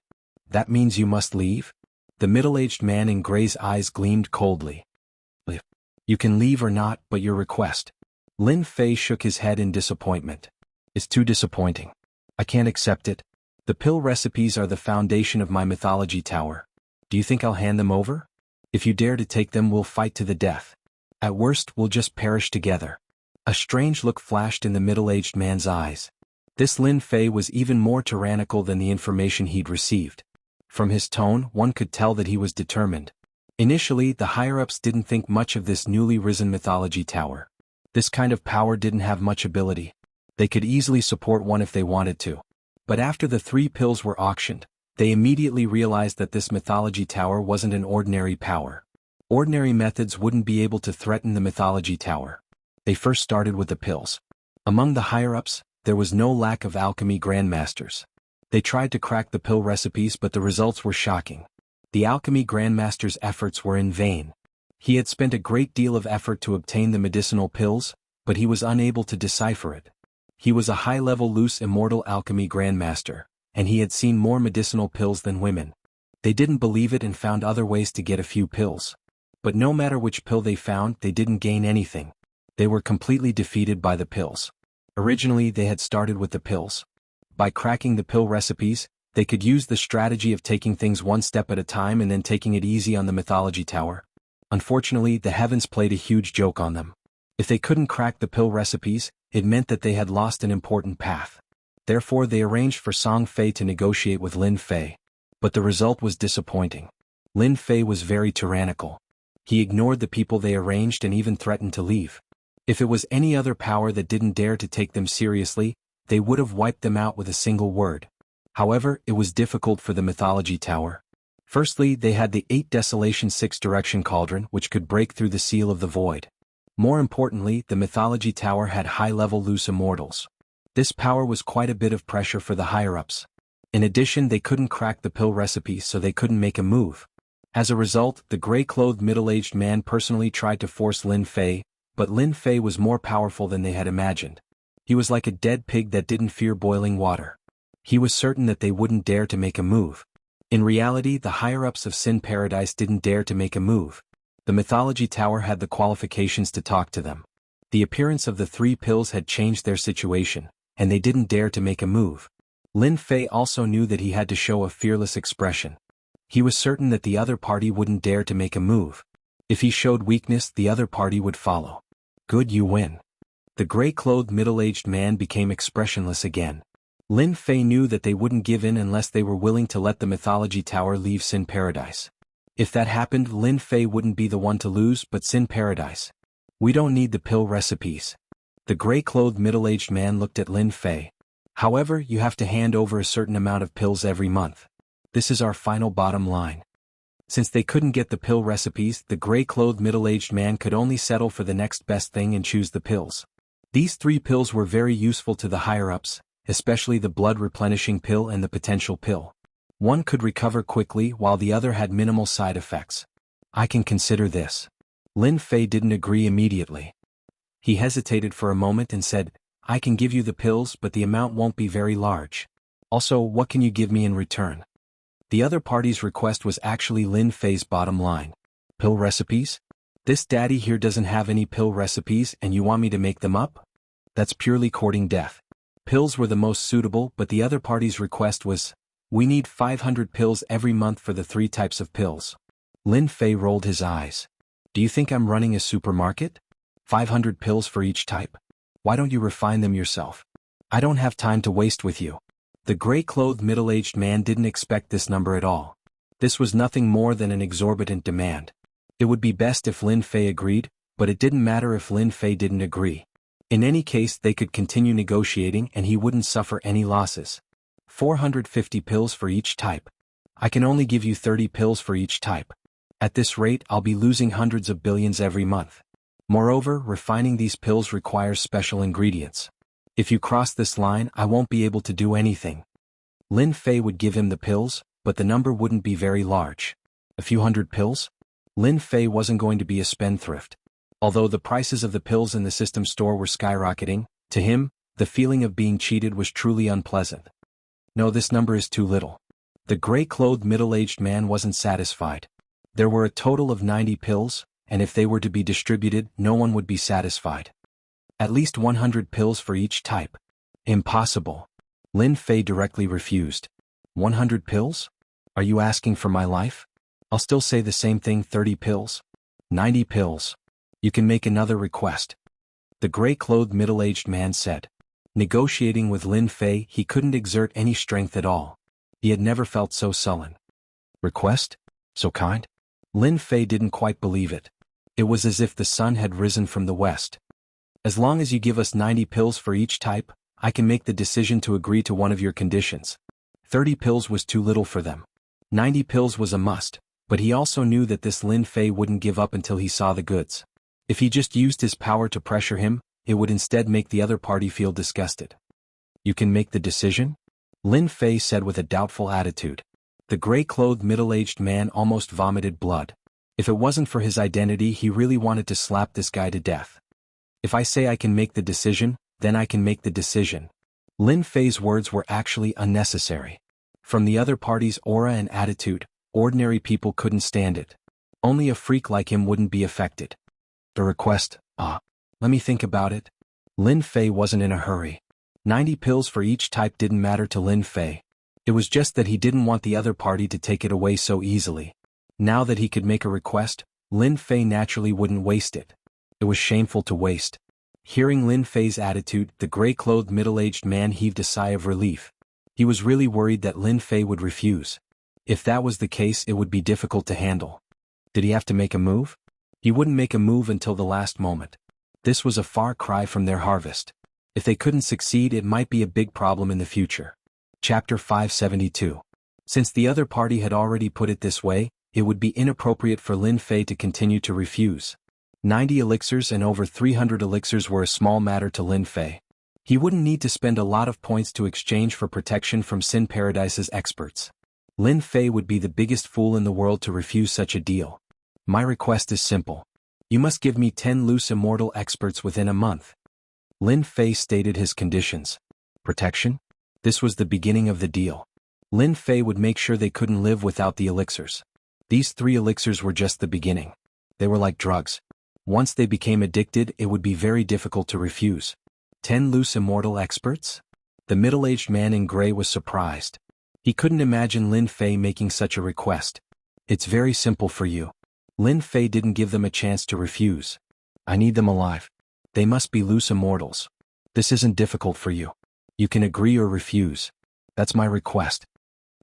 "That means you must leave?" The middle-aged man in gray's eyes gleamed coldly. "You can leave or not, but your request." Lin Fei shook his head in disappointment. "It's too disappointing. I can't accept it. The pill recipes are the foundation of my mythology tower. Do you think I'll hand them over? If you dare to take them, we'll fight to the death. At worst, we'll just perish together." A strange look flashed in the middle-aged man's eyes. This Lin Fei was even more tyrannical than the information he'd received. From his tone, one could tell that he was determined. Initially, the higher-ups didn't think much of this newly risen mythology tower. This kind of power didn't have much ability. They could easily support one if they wanted to. But after the 3 pills were auctioned, they immediately realized that this mythology tower wasn't an ordinary power. Ordinary methods wouldn't be able to threaten the mythology tower. They first started with the pills. Among the higher-ups, there was no lack of alchemy grandmasters. They tried to crack the pill recipes, but the results were shocking. The alchemy grandmaster's efforts were in vain. He had spent a great deal of effort to obtain the medicinal pills, but he was unable to decipher it. He was a high-level loose immortal alchemy grandmaster, and he had seen more medicinal pills than women. They didn't believe it and found other ways to get a few pills. But no matter which pill they found, they didn't gain anything. They were completely defeated by the pills. Originally they had started with the pills. By cracking the pill recipes, they could use the strategy of taking things one step at a time and then taking it easy on the mythology tower. Unfortunately, the heavens played a huge joke on them. If they couldn't crack the pill recipes, it meant that they had lost an important path. Therefore they arranged for Song Fei to negotiate with Lin Fei. But the result was disappointing. Lin Fei was very tyrannical. He ignored the people they arranged and even threatened to leave. If it was any other power that didn't dare to take them seriously, they would have wiped them out with a single word. However, it was difficult for the mythology tower. Firstly, they had the 8 Desolation 6 Direction Cauldron, which could break through the seal of the void. More importantly, the mythology tower had high-level loose immortals. This power was quite a bit of pressure for the higher-ups. In addition, they couldn't crack the pill recipe, so they couldn't make a move. As a result, the gray-clothed middle-aged man personally tried to force Lin Fei, but Lin Fei was more powerful than they had imagined. He was like a dead pig that didn't fear boiling water. He was certain that they wouldn't dare to make a move. In reality, the higher-ups of Sin Paradise didn't dare to make a move. The mythology tower had the qualifications to talk to them. The appearance of the 3 pills had changed their situation, and they didn't dare to make a move. Lin Fei also knew that he had to show a fearless expression. He was certain that the other party wouldn't dare to make a move. If he showed weakness, the other party would follow. Good, you win. The gray-clothed middle-aged man became expressionless again. Lin Fei knew that they wouldn't give in unless they were willing to let the mythology tower leave Sin Paradise. If that happened, Lin Fei wouldn't be the one to lose, but Sin Paradise. We don't need the pill recipes. The gray-clothed middle-aged man looked at Lin Fei. However, you have to hand over a certain amount of pills every month. This is our final bottom line. Since they couldn't get the pill recipes, the gray-clothed middle-aged man could only settle for the next best thing and choose the pills. These 3 pills were very useful to the higher-ups, especially the blood-replenishing pill and the potential pill. One could recover quickly while the other had minimal side effects. I can consider this. Lin Fei didn't agree immediately. He hesitated for a moment and said, I can give you the pills, but the amount won't be very large. Also, what can you give me in return? The other party's request was actually Lin Fei's bottom line. Pill recipes? This daddy here doesn't have any pill recipes and you want me to make them up? That's purely courting death. Pills were the most suitable, but the other party's request was, we need 500 pills every month for the 3 types of pills. Lin Fei rolled his eyes. Do you think I'm running a supermarket? 500 pills for each type? Why don't you refine them yourself? I don't have time to waste with you. The gray-clothed middle-aged man didn't expect this number at all. This was nothing more than an exorbitant demand. It would be best if Lin Fei agreed, but it didn't matter if Lin Fei didn't agree. In any case, they could continue negotiating and he wouldn't suffer any losses. 450 pills for each type. I can only give you 30 pills for each type. At this rate, I'll be losing hundreds of billions every month. Moreover, refining these pills requires special ingredients. If you cross this line, I won't be able to do anything. Lin Fei would give him the pills, but the number wouldn't be very large. A few hundred pills? Lin Fei wasn't going to be a spendthrift. Although the prices of the pills in the system store were skyrocketing, to him, the feeling of being cheated was truly unpleasant. No, this number is too little. The gray-clothed middle-aged man wasn't satisfied. There were a total of 90 pills, and if they were to be distributed, no one would be satisfied. At least 100 pills for each type. Impossible. Lin Fei directly refused. 100 pills? Are you asking for my life? I'll still say the same thing. 30 pills? 90 pills. You can make another request. The gray-clothed middle-aged man said. Negotiating with Lin Fei, he couldn't exert any strength at all. He had never felt so sullen. Request? So kind? Lin Fei didn't quite believe it. It was as if the sun had risen from the west. As long as you give us 90 pills for each type, I can make the decision to agree to one of your conditions. 30 pills was too little for them. 90 pills was a must, but he also knew that this Lin Fei wouldn't give up until he saw the goods. If he just used his power to pressure him, it would instead make the other party feel disgusted. You can make the decision? Lin Fei said with a doubtful attitude. The gray-clothed middle-aged man almost vomited blood. If it wasn't for his identity, he really wanted to slap this guy to death. If I say I can make the decision, then I can make the decision. Lin Fei's words were actually unnecessary. From the other party's aura and attitude, ordinary people couldn't stand it. Only a freak like him wouldn't be affected. The request, let me think about it. Lin Fei wasn't in a hurry. 90 pills for each type didn't matter to Lin Fei. It was just that he didn't want the other party to take it away so easily. Now that he could make a request, Lin Fei naturally wouldn't waste it. It was shameful to waste. Hearing Lin Fei's attitude, the gray-clothed middle-aged man heaved a sigh of relief. He was really worried that Lin Fei would refuse. If that was the case, it would be difficult to handle. Did he have to make a move? He wouldn't make a move until the last moment. This was a far cry from their harvest. If they couldn't succeed, it might be a big problem in the future. Chapter 572. Since the other party had already put it this way, it would be inappropriate for Lin Fei to continue to refuse. 90 elixirs and over 300 elixirs were a small matter to Lin Fei. He wouldn't need to spend a lot of points to exchange for protection from Sin Paradise's experts. Lin Fei would be the biggest fool in the world to refuse such a deal. My request is simple. You must give me 10 loose immortal experts within a month. Lin Fei stated his conditions. Protection? This was the beginning of the deal. Lin Fei would make sure they couldn't live without the elixirs. These 3 elixirs were just the beginning. They were like drugs. Once they became addicted, it would be very difficult to refuse. 10 loose immortal experts? The middle-aged man in gray was surprised. He couldn't imagine Lin Fei making such a request. It's very simple for you. Lin Fei didn't give them a chance to refuse. I need them alive. They must be loose immortals. This isn't difficult for you. You can agree or refuse. That's my request.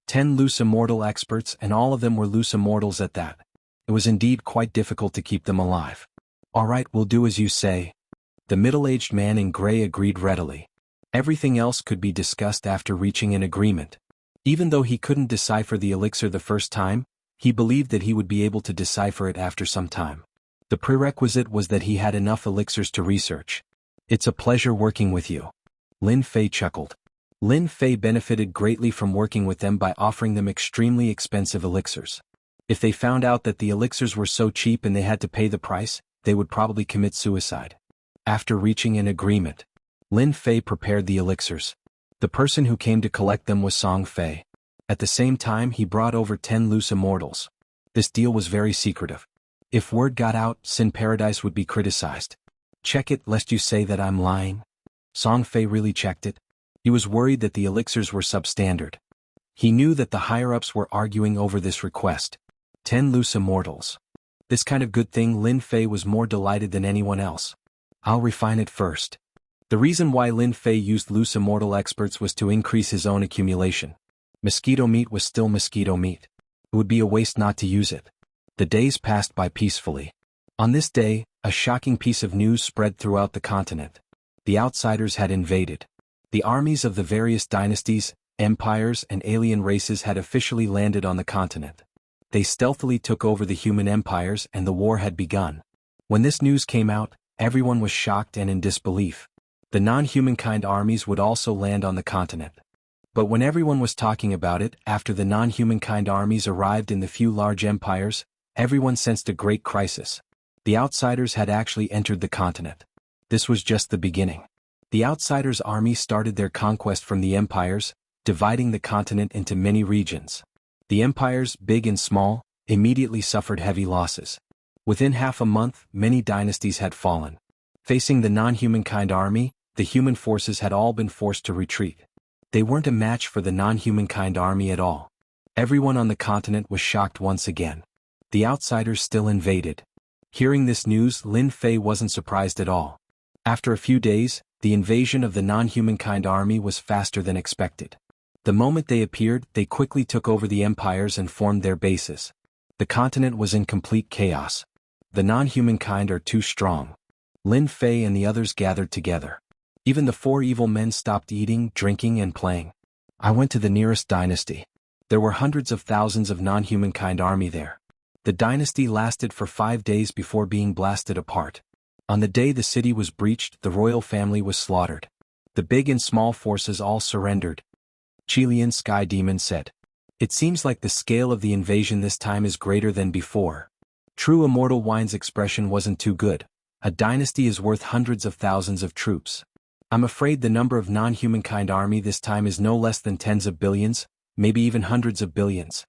10 loose immortal experts, and all of them were loose immortals at that. It was indeed quite difficult to keep them alive. All right, we'll do as you say. The middle-aged man in gray agreed readily. Everything else could be discussed after reaching an agreement. Even though he couldn't decipher the elixir the first time, he believed that he would be able to decipher it after some time. The prerequisite was that he had enough elixirs to research. It's a pleasure working with you. Lin Fei chuckled. Lin Fei benefited greatly from working with them by offering them extremely expensive elixirs. If they found out that the elixirs were so cheap and they had to pay the price, they would probably commit suicide. After reaching an agreement, Lin Fei prepared the elixirs. The person who came to collect them was Song Fei. At the same time, he brought over 10 loose immortals. This deal was very secretive. If word got out, Sin Paradise would be criticized. Check it lest you say that I'm lying. Song Fei really checked it. He was worried that the elixirs were substandard. He knew that the higher-ups were arguing over this request. 10 loose immortals. This kind of good thing, Lin Fei was more delighted than anyone else. I'll refine it first. The reason why Lin Fei used loose immortal experts was to increase his own accumulation. Mosquito meat was still mosquito meat. It would be a waste not to use it. The days passed by peacefully. On this day, a shocking piece of news spread throughout the continent. The outsiders had invaded. The armies of the various dynasties, empires, and alien races had officially landed on the continent. They stealthily took over the human empires and the war had begun. When this news came out, everyone was shocked and in disbelief. The non-humankind armies would also land on the continent. But when everyone was talking about it, after the non-humankind armies arrived in the few large empires, everyone sensed a great crisis. The outsiders had actually entered the continent. This was just the beginning. The outsiders' army started their conquest from the empires, dividing the continent into many regions. The empires, big and small, immediately suffered heavy losses. Within half a month, many dynasties had fallen. Facing the non-humankind army, the human forces had all been forced to retreat. They weren't a match for the non-humankind army at all. Everyone on the continent was shocked once again. The outsiders still invaded. Hearing this news, Lin Fei wasn't surprised at all. After a few days, the invasion of the non-humankind army was faster than expected. The moment they appeared, they quickly took over the empires and formed their bases. The continent was in complete chaos. The non-humankind are too strong. Lin Fei and the others gathered together. Even the four evil men stopped eating, drinking, and playing. I went to the nearest dynasty. There were hundreds of thousands of non-humankind army there. The dynasty lasted for 5 days before being blasted apart. On the day the city was breached, the royal family was slaughtered. The big and small forces all surrendered. Chilean Sky Demon said. It seems like the scale of the invasion this time is greater than before. True Immortal Wine's expression wasn't too good. A dynasty is worth hundreds of thousands of troops. I'm afraid the number of non-humankind army this time is no less than tens of billions, maybe even hundreds of billions.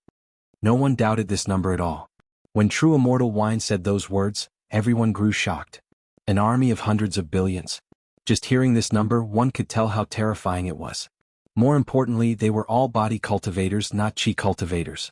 No one doubted this number at all. When True Immortal Wine said those words, everyone grew shocked. An army of hundreds of billions. Just hearing this number, one could tell how terrifying it was. More importantly, they were all body cultivators, not chi cultivators.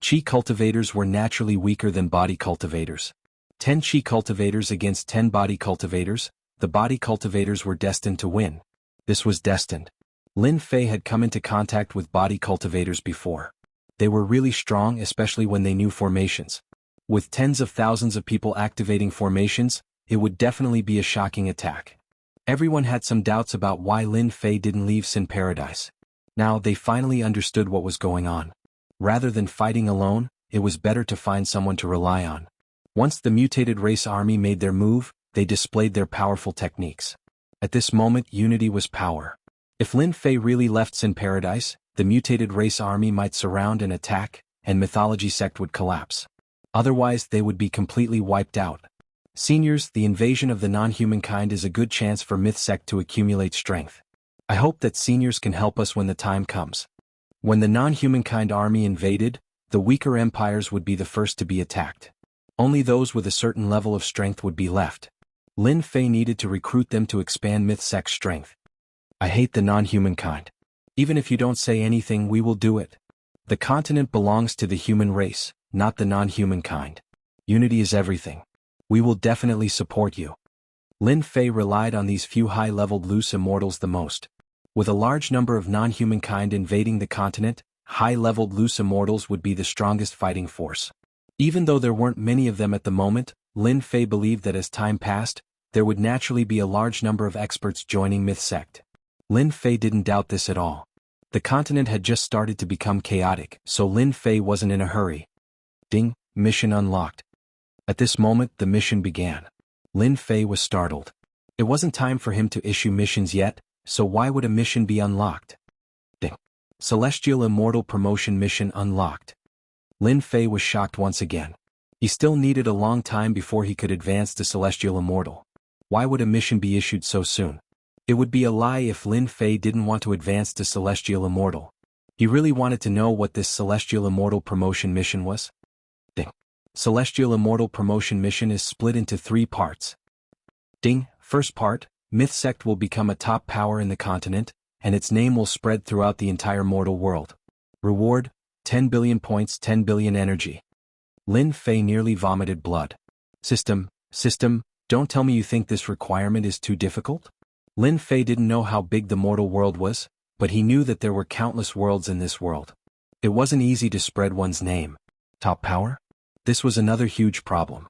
Chi cultivators were naturally weaker than body cultivators. 10 chi cultivators against 10 body cultivators, the body cultivators were destined to win. This was destined. Lin Fei had come into contact with body cultivators before. They were really strong, especially when they knew formations. With tens of thousands of people activating formations, it would definitely be a shocking attack. Everyone had some doubts about why Lin Fei didn't leave Sin Paradise. Now they finally understood what was going on. Rather than fighting alone, it was better to find someone to rely on. Once the mutated race army made their move, they displayed their powerful techniques. At this moment, unity was power. If Lin Fei really left Sin Paradise, the mutated race army might surround and attack, and Mythology Sect would collapse. Otherwise, they would be completely wiped out. Seniors, the invasion of the non-humankind is a good chance for Myth Sect to accumulate strength. I hope that seniors can help us when the time comes. When the non-humankind army invaded, the weaker empires would be the first to be attacked. Only those with a certain level of strength would be left. Lin Fei needed to recruit them to expand Myth Sect's strength. I hate the non-humankind. Even if you don't say anything, we will do it. The continent belongs to the human race, not the non-humankind. Unity is everything. We will definitely support you. Lin Fei relied on these few high-leveled loose immortals the most. With a large number of non-humankind invading the continent, high-leveled loose immortals would be the strongest fighting force. Even though there weren't many of them at the moment, Lin Fei believed that as time passed, there would naturally be a large number of experts joining Myth Sect. Lin Fei didn't doubt this at all. The continent had just started to become chaotic, so Lin Fei wasn't in a hurry. Ding, mission unlocked. At this moment, the mission began. Lin Fei was startled. It wasn't time for him to issue missions yet, so why would a mission be unlocked? Ding. Celestial Immortal Promotion Mission unlocked. Lin Fei was shocked once again. He still needed a long time before he could advance to Celestial Immortal. Why would a mission be issued so soon? It would be a lie if Lin Fei didn't want to advance to Celestial Immortal. He really wanted to know what this Celestial Immortal Promotion Mission was. Ding. Celestial Immortal Promotion Mission is split into 3 parts. Ding. First part, Myth Sect will become a top power in the continent, and its name will spread throughout the entire mortal world. Reward, 10 billion points, 10 billion energy. Lin Fei nearly vomited blood. System, don't tell me you think this requirement is too difficult? Lin Fei didn't know how big the mortal world was, but he knew that there were countless worlds in this world. It wasn't easy to spread one's name. Top power? This was another huge problem.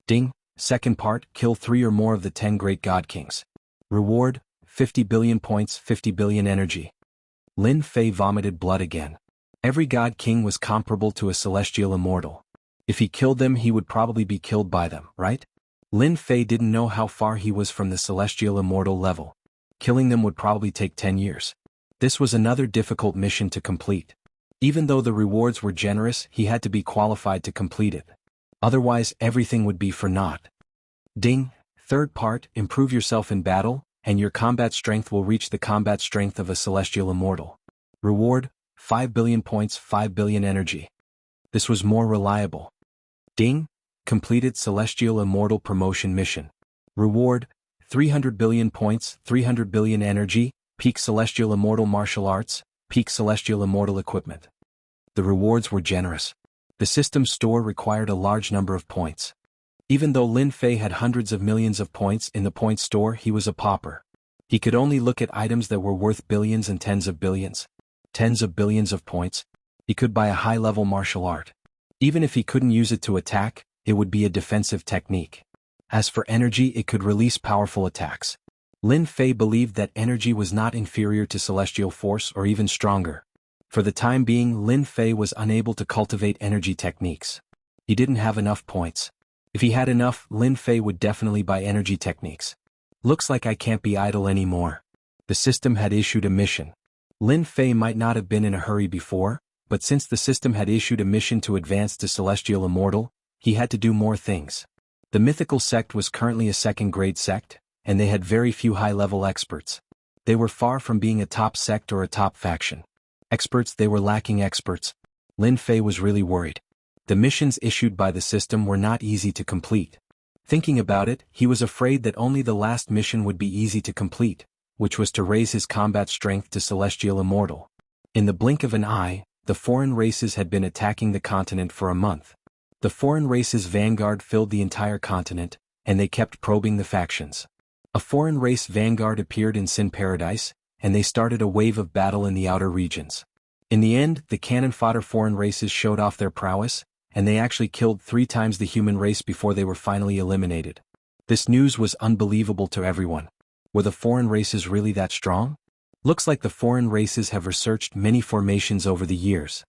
Ding. Second part, kill 3 or more of the 10 great god kings. Reward, 50 billion points, 50 billion energy. Lin Fei vomited blood again. Every god king was comparable to a celestial immortal. If he killed them, he would probably be killed by them, right? Lin Fei didn't know how far he was from the celestial immortal level. Killing them would probably take 10 years. This was another difficult mission to complete. Even though the rewards were generous, he had to be qualified to complete it. Otherwise, everything would be for naught. Ding. Third part, improve yourself in battle, and your combat strength will reach the combat strength of a celestial immortal. Reward, 5 billion points, 5 billion energy. This was more reliable. Ding. Completed Celestial Immortal Promotion Mission. Reward, 300 billion points, 300 billion energy, peak Celestial Immortal Martial Arts, peak Celestial Immortal Equipment. The rewards were generous. The system store required a large number of points. Even though Lin Fei had hundreds of millions of points in the point store, he was a pauper. He could only look at items that were worth billions and tens of billions. Tens of billions of points. He could buy a high-level martial art. Even if he couldn't use it to attack, it would be a defensive technique. As for energy, it could release powerful attacks. Lin Fei believed that energy was not inferior to celestial force or even stronger. For the time being, Lin Fei was unable to cultivate energy techniques. He didn't have enough points. If he had enough, Lin Fei would definitely buy energy techniques. Looks like I can't be idle anymore. The system had issued a mission. Lin Fei might not have been in a hurry before, but since the system had issued a mission to advance to Celestial Immortal, he had to do more things. The mythical sect was currently a second-grade sect, and they had very few high-level experts. They were far from being a top sect or a top faction. Experts, they were lacking experts. Lin Fei was really worried. The missions issued by the system were not easy to complete. Thinking about it, he was afraid that only the last mission would be easy to complete, which was to raise his combat strength to Celestial Immortal. In the blink of an eye, the foreign races had been attacking the continent for a month. The foreign races' vanguard filled the entire continent, and they kept probing the factions. A foreign race vanguard appeared in Sin Paradise, and they started a wave of battle in the outer regions. In the end, the cannon-fodder foreign races showed off their prowess, and they actually killed 3 times the human race before they were finally eliminated. This news was unbelievable to everyone. Were the foreign races really that strong? Looks like the foreign races have researched many formations over the years.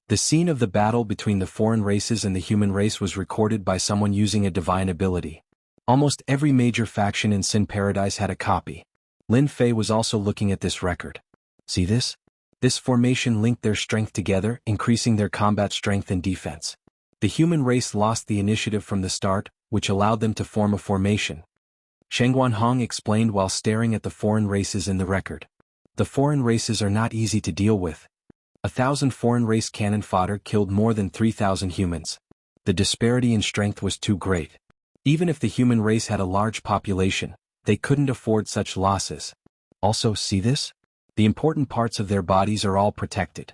The scene of the battle between the foreign races and the human race was recorded by someone using a divine ability. Almost every major faction in Sin Paradise had a copy. Lin Fei was also looking at this record. See this? This formation linked their strength together, increasing their combat strength and defense. The human race lost the initiative from the start, which allowed them to form a formation. Shengguanhong explained while staring at the foreign races in the record. The foreign races are not easy to deal with. 1,000 foreign race cannon fodder killed more than 3,000 humans. The disparity in strength was too great. Even if the human race had a large population, they couldn't afford such losses. Also, see this? The important parts of their bodies are all protected.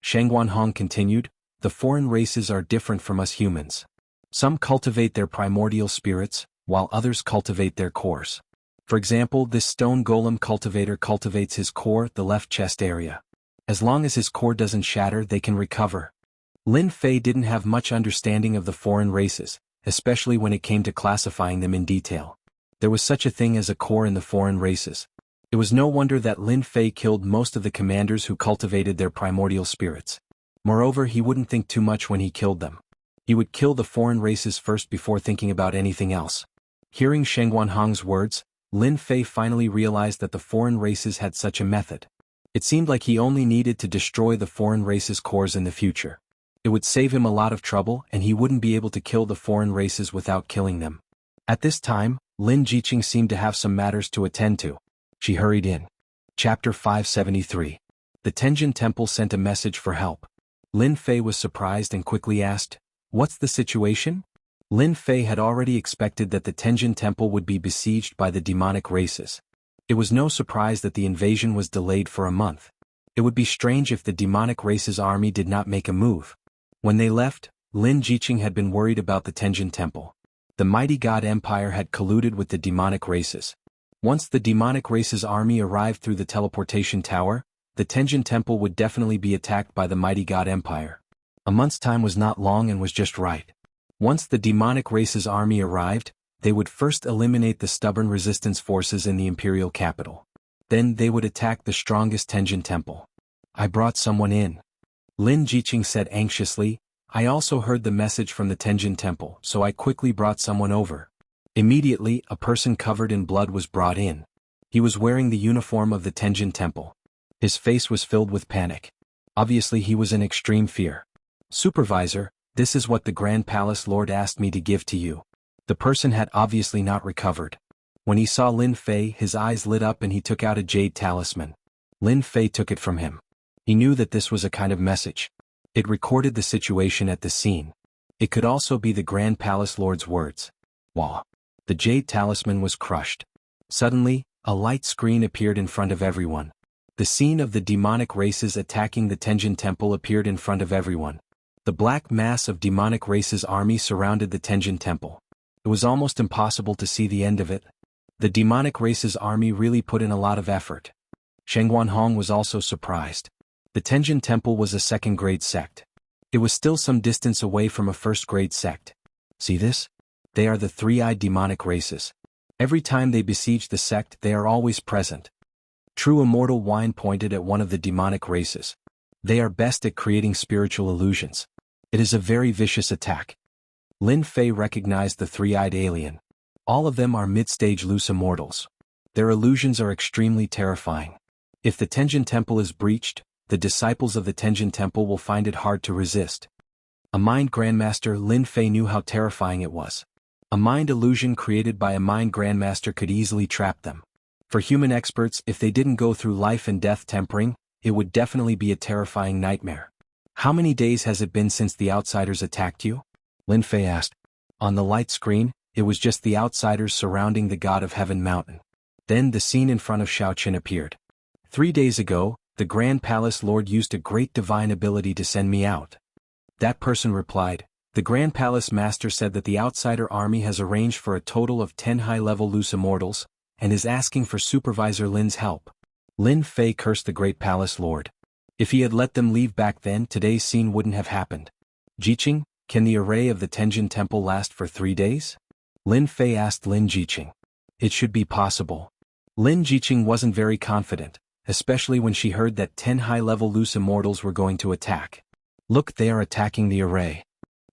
Shengguanhong continued, the foreign races are different from us humans. Some cultivate their primordial spirits, while others cultivate their cores. For example, this stone golem cultivator cultivates his core, the left chest area. As long as his core doesn't shatter, they can recover. Lin Fei didn't have much understanding of the foreign races, especially when it came to classifying them in detail. There was such a thing as a core in the foreign races. It was no wonder that Lin Fei killed most of the commanders who cultivated their primordial spirits. Moreover, he wouldn't think too much when he killed them. He would kill the foreign races first before thinking about anything else. Hearing Shengguanhong's words, Lin Fei finally realized that the foreign races had such a method. It seemed like he only needed to destroy the foreign races' cores in the future. It would save him a lot of trouble, and he wouldn't be able to kill the foreign races without killing them. At this time, Lin Jiqing seemed to have some matters to attend to. She hurried in. Chapter 573. The Tenjin Temple sent a message for help. Lin Fei was surprised and quickly asked, "What's the situation?" Lin Fei had already expected that the Tenjin Temple would be besieged by the demonic races. It was no surprise that the invasion was delayed for a month. It would be strange if the demonic races' army did not make a move. When they left, Lin Jiqing had been worried about the Tenjin Temple. The mighty god empire had colluded with the demonic races. Once the demonic races' army arrived through the teleportation tower, the Tenjin Temple would definitely be attacked by the mighty god empire. A month's time was not long and was just right. Once the demonic races' army arrived, they would first eliminate the stubborn resistance forces in the imperial capital. Then they would attack the strongest Tenjin Temple. "I brought someone in," Lin Jiqing said anxiously. "I also heard the message from the Tenjin Temple, so I quickly brought someone over." Immediately, a person covered in blood was brought in. He was wearing the uniform of the Tenjin Temple. His face was filled with panic. Obviously he was in extreme fear. "Supervisor, this is what the Grand Palace Lord asked me to give to you." The person had obviously not recovered. When he saw Lin Fei, his eyes lit up and he took out a jade talisman. Lin Fei took it from him. He knew that this was a kind of message. It recorded the situation at the scene. It could also be the Grand Palace Lord's words. Wah! The jade talisman was crushed. Suddenly, a light screen appeared in front of everyone. The scene of the demonic races attacking the Tenjin Temple appeared in front of everyone. The black mass of demonic races' army surrounded the Tenjin Temple. It was almost impossible to see the end of it. The demonic races' army really put in a lot of effort. Shengguanhong was also surprised. The Tenjin Temple was a second-grade sect. It was still some distance away from a first-grade sect. "See this? They are the three-eyed demonic races. Every time they besiege the sect, they are always present. True Immortal Wine pointed at one of the demonic races. They are best at creating spiritual illusions. It is a very vicious attack. Lin Fei recognized the three-eyed alien. All of them are mid-stage loose immortals. Their illusions are extremely terrifying. If the Tenjin Temple is breached, the disciples of the Tenjin Temple will find it hard to resist. A mind grandmaster, Lin Fei knew how terrifying it was. A mind illusion created by a mind grandmaster could easily trap them. For human experts, if they didn't go through life and death tempering, it would definitely be a terrifying nightmare. How many days has it been since the outsiders attacked you? Lin Fei asked. On the light screen, it was just the outsiders surrounding the God of Heaven mountain. Then the scene in front of Xiaoqin appeared. 3 days ago, the Grand Palace Lord used a great divine ability to send me out. That person replied, the Grand Palace Master said that the outsider army has arranged for a total of 10 high-level loose immortals, and is asking for Supervisor Lin's help. Lin Fei cursed the Great Palace Lord. If he had let them leave back then, today's scene wouldn't have happened. Jiqing, can the array of the Tenjin Temple last for 3 days? Lin Fei asked Lin Jiqing. It should be possible. Lin Jiqing wasn't very confident, especially when she heard that 10 high-level loose immortals were going to attack. Look, they are attacking the array.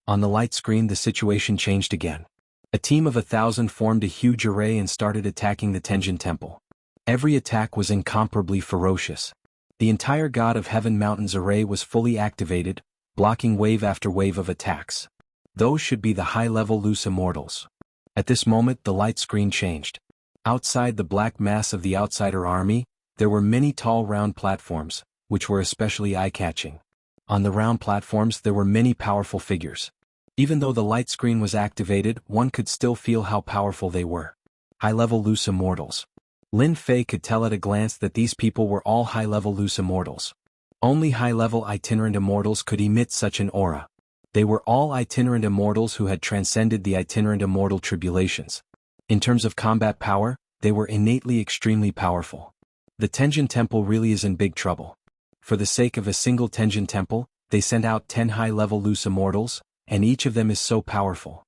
On the light screen the situation changed again. A team of 1,000 formed a huge array and started attacking the Tenjin Temple. Every attack was incomparably ferocious. The entire God of Heaven Mountain's array was fully activated, blocking wave after wave of attacks. Those should be the high-level loose immortals. At this moment the light screen changed. Outside the black mass of the outsider army, there were many tall round platforms, which were especially eye-catching. On the round platforms there were many powerful figures. Even though the light screen was activated, one could still feel how powerful they were. High-level loose immortals. Lin Fei could tell at a glance that these people were all high-level loose immortals. Only high-level itinerant immortals could emit such an aura. They were all itinerant immortals who had transcended the itinerant immortal tribulations. In terms of combat power, they were innately extremely powerful. The Tenjin Temple really is in big trouble. For the sake of a single Tenjin Temple, they sent out 10 high-level loose immortals, and each of them is so powerful.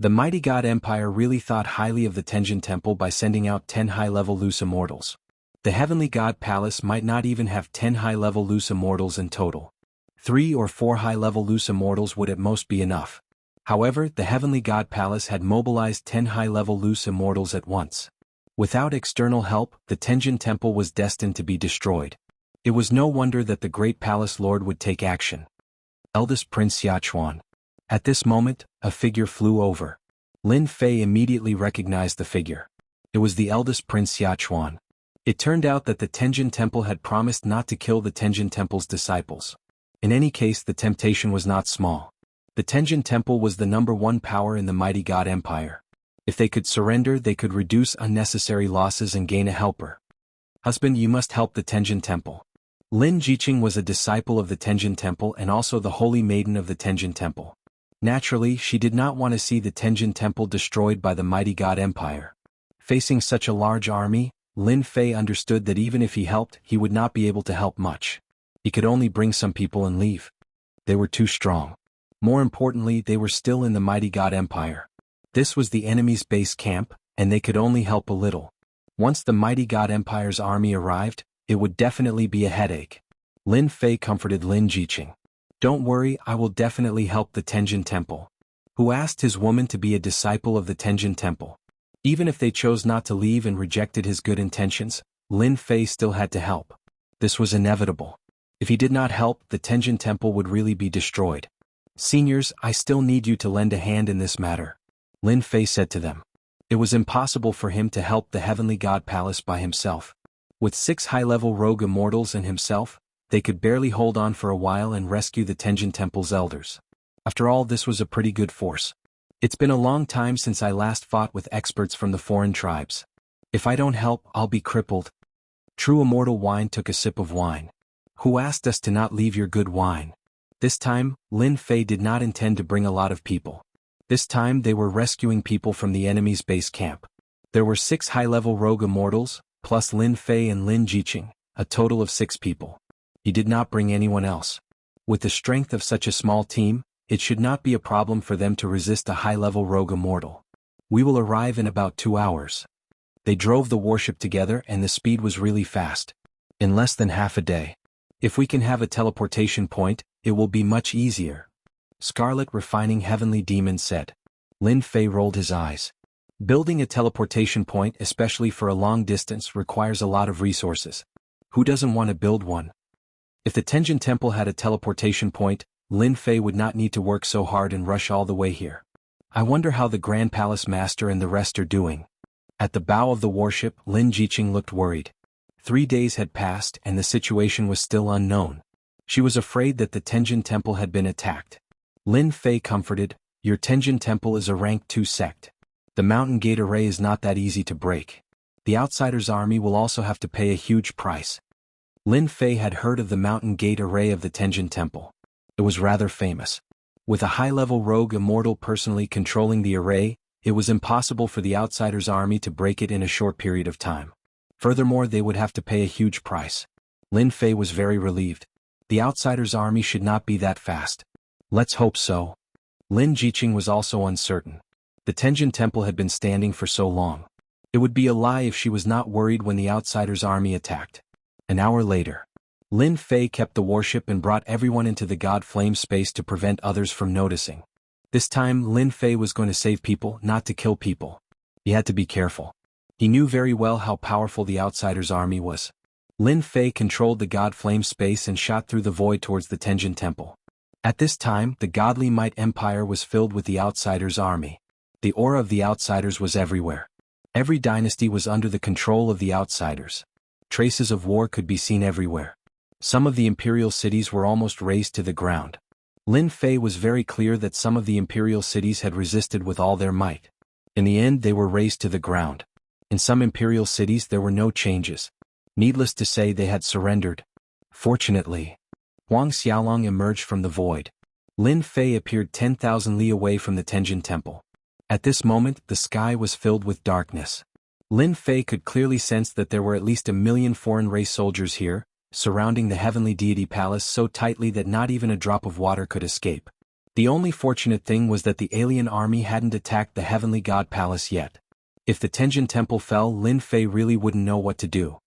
The mighty God Empire really thought highly of the Tenjin Temple by sending out 10 high-level loose immortals. The Heavenly God Palace might not even have 10 high-level loose immortals in total. 3 or 4 high-level loose immortals would at most be enough. However, the Heavenly God Palace had mobilized 10 high-level loose immortals at once. Without external help, the Tenjin Temple was destined to be destroyed. It was no wonder that the Great Palace Lord would take action. Eldest Prince Xiachuan. At this moment, a figure flew over. Lin Fei immediately recognized the figure. It was the eldest Prince Xiachuan. It turned out that the Tenjin Temple had promised not to kill the Tenjin Temple's disciples. In any case, the temptation was not small. The Tenjin Temple was the #1 power in the mighty God Empire. If they could surrender, they could reduce unnecessary losses and gain a helper. Husband, you must help the Tenjin Temple. Lin Jiqing was a disciple of the Tenjin Temple and also the Holy Maiden of the Tenjin Temple. Naturally, she did not want to see the Tenjin Temple destroyed by the mighty God Empire. Facing such a large army, Lin Fei understood that even if he helped, he would not be able to help much. He could only bring some people and leave. They were too strong. More importantly, they were still in the mighty God Empire. This was the enemy's base camp, and they could only help a little. Once the mighty God Empire's army arrived, it would definitely be a headache. Lin Fei comforted Lin Jiqing. Don't worry, I will definitely help the Tenjin Temple. Who asked his woman to be a disciple of the Tenjin Temple? Even if they chose not to leave and rejected his good intentions, Lin Fei still had to help. This was inevitable. If he did not help, the Tenjin Temple would really be destroyed. Seniors, I still need you to lend a hand in this matter. Lin Fei said to them. It was impossible for him to help the Heavenly God Palace by himself. With 6 high-level rogue immortals and himself, they could barely hold on for a while and rescue the Tenjin Temple's elders. After all, this was a pretty good force. It's been a long time since I last fought with experts from the foreign tribes. If I don't help, I'll be crippled. True Immortal Wine took a sip of wine. Who asked us to not leave your good wine? This time, Lin Fei did not intend to bring a lot of people. This time they were rescuing people from the enemy's base camp. There were 6 high-level rogue immortals, plus Lin Fei and Lin Jiqing, a total of 6 people. He did not bring anyone else. With the strength of such a small team, it should not be a problem for them to resist a high-level rogue immortal. We will arrive in about 2 hours. They drove the warship together and the speed was really fast. In less than half a day. If we can have a teleportation point, it will be much easier. Scarlet Refining Heavenly Demon said. Lin Fei rolled his eyes. Building a teleportation point, especially for a long distance, requires a lot of resources. Who doesn't want to build one? If the Tenjin Temple had a teleportation point, Lin Fei would not need to work so hard and rush all the way here. I wonder how the Grand Palace Master and the rest are doing. At the bow of the warship, Lin Jiqing looked worried. 3 days had passed and the situation was still unknown. She was afraid that the Tenjin Temple had been attacked. Lin Fei comforted, "Your Tenjin Temple is a rank 2 sect. The Mountain Gate Array is not that easy to break. The Outsiders' army will also have to pay a huge price." Lin Fei had heard of the Mountain Gate Array of the Tenjin Temple. It was rather famous. With a high-level rogue Immortal personally controlling the array, it was impossible for the Outsiders' army to break it in a short period of time. Furthermore, they would have to pay a huge price. Lin Fei was very relieved. The Outsiders' army should not be that fast. Let's hope so. Lin Jiqing was also uncertain. The Tenjin Temple had been standing for so long. It would be a lie if she was not worried when the Outsiders' army attacked. An hour later. Lin Fei kept the warship and brought everyone into the God Flame space to prevent others from noticing. This time Lin Fei was going to save people, not to kill people. He had to be careful. He knew very well how powerful the Outsiders' army was. Lin Fei controlled the God Flame space and shot through the void towards the Tenjin Temple. At this time, the Godly Might Empire was filled with the Outsiders' army. The aura of the Outsiders was everywhere. Every dynasty was under the control of the Outsiders. Traces of war could be seen everywhere. Some of the imperial cities were almost razed to the ground. Lin Fei was very clear that some of the imperial cities had resisted with all their might. In the end, they were razed to the ground. In some imperial cities there were no changes. Needless to say, they had surrendered. Fortunately, Huang Xiaolong emerged from the void. Lin Fei appeared 10,000 li away from the Tenjin Temple. At this moment, the sky was filled with darkness. Lin Fei could clearly sense that there were at least 1 million foreign race soldiers here, surrounding the Heavenly Deity Palace so tightly that not even a drop of water could escape. The only fortunate thing was that the alien army hadn't attacked the Heavenly God Palace yet. If the Tenjin Temple fell, Lin Fei really wouldn't know what to do.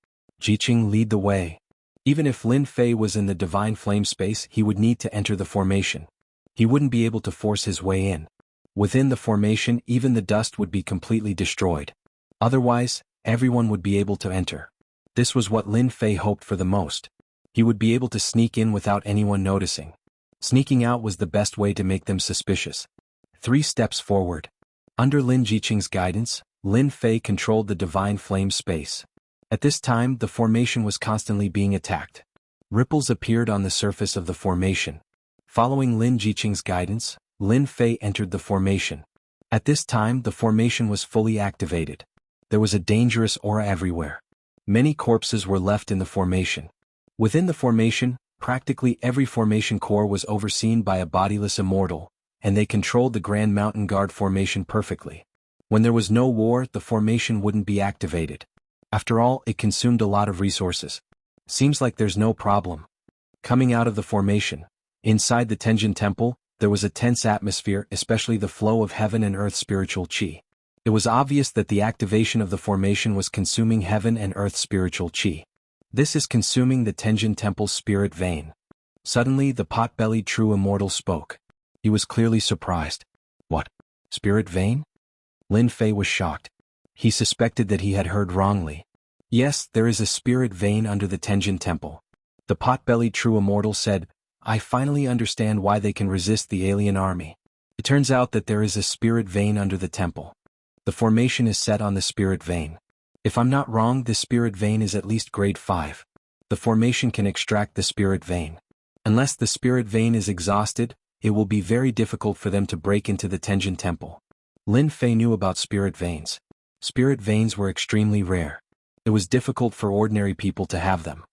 Jiqing, lead the way. Even if Lin Fei was in the Divine Flame space, he would need to enter the formation. He wouldn't be able to force his way in. Within the formation, even the dust would be completely destroyed. Otherwise, everyone would be able to enter. This was what Lin Fei hoped for the most. He would be able to sneak in without anyone noticing. Sneaking out was the best way to make them suspicious. 3 steps forward. Under Lin Jiqing's guidance, Lin Fei controlled the Divine Flame space. At this time, the formation was constantly being attacked. Ripples appeared on the surface of the formation. Following Lin Jiqing's guidance, Lin Fei entered the formation. At this time, the formation was fully activated. There was a dangerous aura everywhere. Many corpses were left in the formation. Within the formation, practically every formation core was overseen by a bodiless Immortal, and they controlled the Grand Mountain Guard formation perfectly. When there was no war, the formation wouldn't be activated. After all, it consumed a lot of resources. Seems like there's no problem. Coming out of the formation, inside the Tenjin Temple, there was a tense atmosphere, especially the flow of heaven and earth spiritual qi. It was obvious that the activation of the formation was consuming heaven and earth spiritual qi. This is consuming the Tenjin Temple's spirit vein. Suddenly, the pot-bellied true Immortal spoke. He was clearly surprised. What? Spirit vein? Lin Fei was shocked. He suspected that he had heard wrongly. Yes, there is a spirit vein under the Tenjin Temple. The pot-bellied true Immortal said, I finally understand why they can resist the alien army. It turns out that there is a spirit vein under the temple. The formation is set on the spirit vein. If I'm not wrong, this spirit vein is at least grade 5. The formation can extract the spirit vein. Unless the spirit vein is exhausted, it will be very difficult for them to break into the Tenjin Temple. Lin Fei knew about spirit veins. Spirit veins were extremely rare. It was difficult for ordinary people to have them.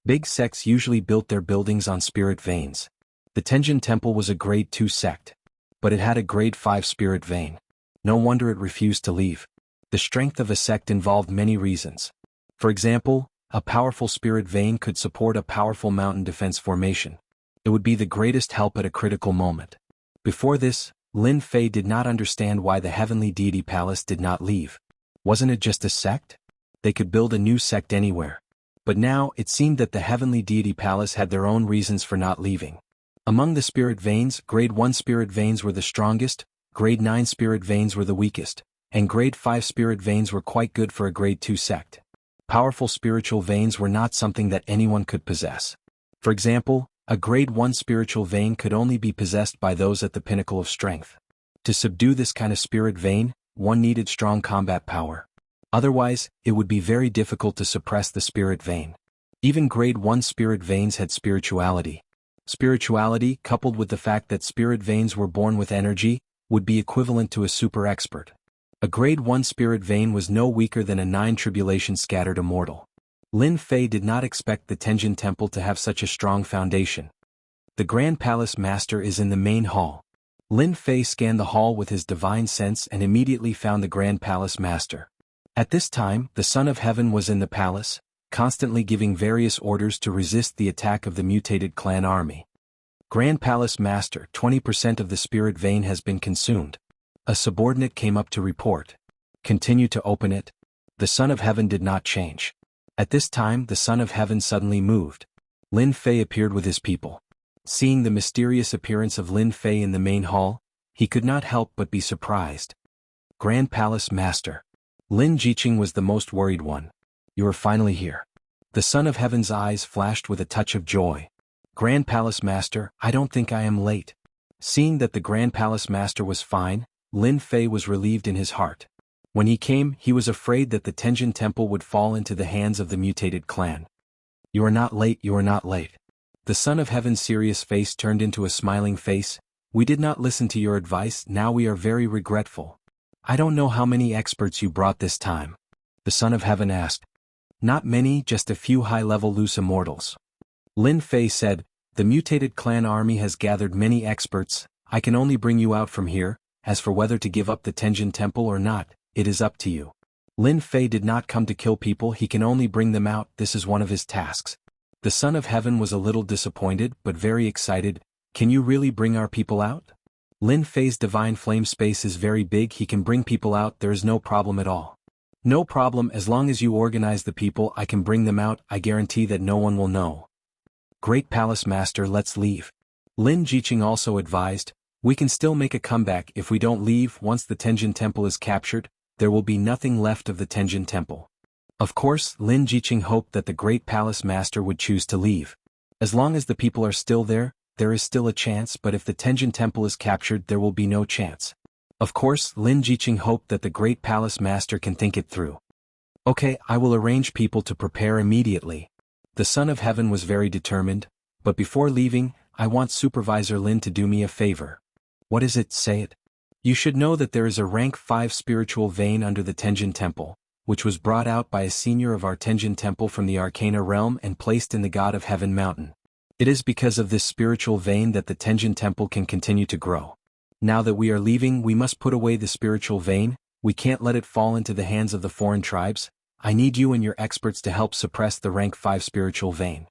Big sects usually built their buildings on spirit veins. The Tenjin Temple was a grade 2 sect. But it had a grade 5 spirit vein. No wonder it refused to leave. The strength of a sect involved many reasons. For example, a powerful spirit vein could support a powerful mountain defense formation. It would be the greatest help at a critical moment. Before this, Lin Fei did not understand why the Heavenly Deity Palace did not leave. Wasn't it just a sect? They could build a new sect anywhere. But now, it seemed that the heavenly deity palace had their own reasons for not leaving. Among the spirit veins, grade 1 spirit veins were the strongest, grade 9 spirit veins were the weakest, and grade 5 spirit veins were quite good for a grade 2 sect. Powerful spiritual veins were not something that anyone could possess. For example, a grade 1 spiritual vein could only be possessed by those at the pinnacle of strength. To subdue this kind of spirit vein, one needed strong combat power. Otherwise, it would be very difficult to suppress the spirit vein. Even grade 1 spirit veins had spirituality. Spirituality, coupled with the fact that spirit veins were born with energy, would be equivalent to a super expert. A grade 1 spirit vein was no weaker than a 9 tribulation scattered immortal. Lin Fei did not expect the Tenjin Temple to have such a strong foundation. The Grand Palace Master is in the main hall. Lin Fei scanned the hall with his divine sense and immediately found the Grand Palace Master. At this time, the Son of Heaven was in the palace, constantly giving various orders to resist the attack of the mutated clan army. Grand Palace Master, 20% of the spirit vein has been consumed. A subordinate came up to report. Continue to open it. The Son of Heaven did not change. At this time, the Son of Heaven suddenly moved. Lin Fei appeared with his people. Seeing the mysterious appearance of Lin Fei in the main hall, he could not help but be surprised. Grand Palace Master. Lin Jiqing was the most worried one. You are finally here. The Son of Heaven's eyes flashed with a touch of joy. Grand Palace Master, I don't think I am late. Seeing that the Grand Palace Master was fine, Lin Fei was relieved in his heart. When he came, he was afraid that the Tenjin Temple would fall into the hands of the mutated clan. You are not late, you are not late. The Son of Heaven's serious face turned into a smiling face. We did not listen to your advice, now we are very regretful. I don't know how many experts you brought this time. The Son of Heaven asked. Not many, just a few high-level loose immortals. Lin Fei said, the mutated clan army has gathered many experts, I can only bring you out from here, as for whether to give up the Tenjin Temple or not, it is up to you. Lin Fei did not come to kill people, he can only bring them out, this is one of his tasks. The Son of Heaven was a little disappointed but very excited, can you really bring our people out? Lin Fei's divine flame space is very big, he can bring people out, there is no problem at all. No problem, as long as you organize the people I can bring them out, I guarantee that no one will know. Great Palace Master, let's leave. Lin Jiqing also advised, we can still make a comeback if we don't leave. Once the Tenjin Temple is captured, there will be nothing left of the Tenjin Temple. Of course, Lin Jiqing hoped that the Great Palace Master would choose to leave. As long as the people are still there is still a chance, but if the Tenjin Temple is captured there will be no chance. Of course, Lin Jiqing hoped that the Great Palace Master can think it through. Okay, I will arrange people to prepare immediately. The Son of Heaven was very determined, but before leaving, I want Supervisor Lin to do me a favor. What is it, say it? You should know that there is a rank 5 spiritual vein under the Tenjin Temple, which was brought out by a senior of our Tenjin Temple from the Arcana realm and placed in the God of Heaven mountain. It is because of this spiritual vein that the Tenjin Temple can continue to grow. Now that we are leaving, we must put away the spiritual vein, we can't let it fall into the hands of the foreign tribes. I need you and your experts to help suppress the rank 5 spiritual vein.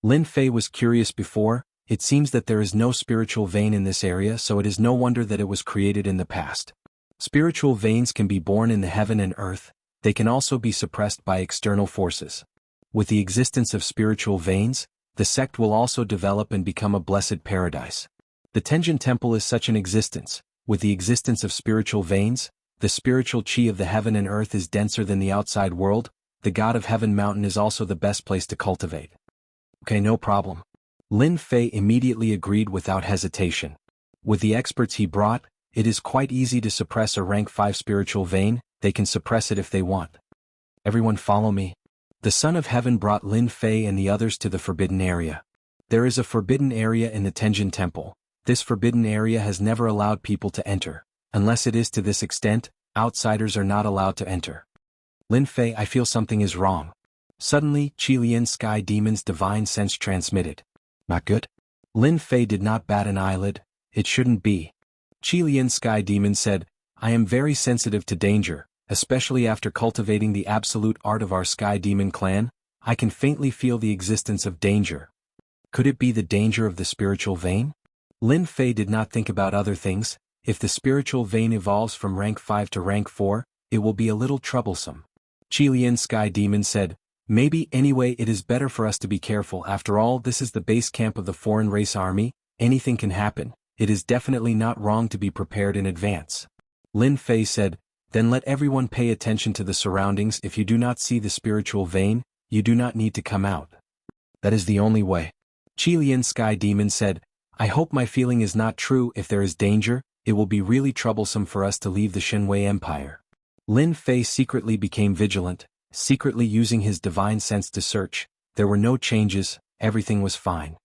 Lin Fei was curious before, it seems that there is no spiritual vein in this area, so it is no wonder that it was created in the past. Spiritual veins can be born in the heaven and earth, they can also be suppressed by external forces. With the existence of spiritual veins, the sect will also develop and become a blessed paradise. The Tenjin Temple is such an existence. With the existence of spiritual veins, the spiritual chi of the heaven and earth is denser than the outside world, the God of Heaven mountain is also the best place to cultivate. Okay, no problem. Lin Fei immediately agreed without hesitation. With the experts he brought, it is quite easy to suppress a rank 5 spiritual vein, they can suppress it if they want. Everyone follow me. The Son of Heaven brought Lin Fei and the others to the forbidden area. There is a forbidden area in the Tenjin Temple. This forbidden area has never allowed people to enter. Unless it is to this extent, outsiders are not allowed to enter. Lin Fei, I feel something is wrong. Suddenly, Qilian Sky Demon's divine sense transmitted. Not good? Lin Fei did not bat an eyelid, it shouldn't be. Qilian Sky Demon said, I am very sensitive to danger, especially after cultivating the absolute art of our Sky Demon clan, I can faintly feel the existence of danger. Could it be the danger of the spiritual vein? Lin Fei did not think about other things, if the spiritual vein evolves from rank 5 to rank 4, it will be a little troublesome. Qilian Sky Demon said, maybe anyway it is better for us to be careful. After all, this is the base camp of the foreign race army, anything can happen. It is definitely not wrong to be prepared in advance. Lin Fei said, then let everyone pay attention to the surroundings. If you do not see the spiritual vein, you do not need to come out. That is the only way. Qilian Sky Demon said, I hope my feeling is not true. If there is danger, it will be really troublesome for us to leave the Shenwei Empire. Lin Fei secretly became vigilant, secretly using his divine sense to search. There were no changes, everything was fine.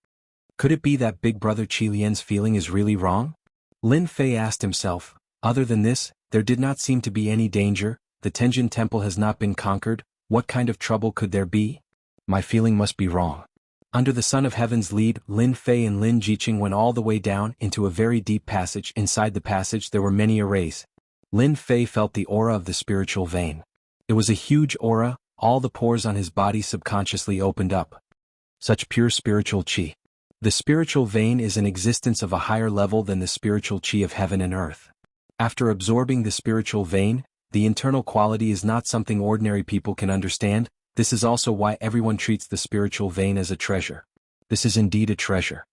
Could it be that Big Brother Qilian's feeling is really wrong? Lin Fei asked himself. Other than this, there did not seem to be any danger. The Tenjin Temple has not been conquered. What kind of trouble could there be? My feeling must be wrong. Under the Son of Heaven's lead, Lin Fei and Lin Jiqing went all the way down into a very deep passage. Inside the passage there were many arrays. Lin Fei felt the aura of the spiritual vein. It was a huge aura, all the pores on his body subconsciously opened up. Such pure spiritual qi. The spiritual vein is an existence of a higher level than the spiritual qi of heaven and earth. After absorbing the spiritual vein, the internal quality is not something ordinary people can understand. This is also why everyone treats the spiritual vein as a treasure. This is indeed a treasure.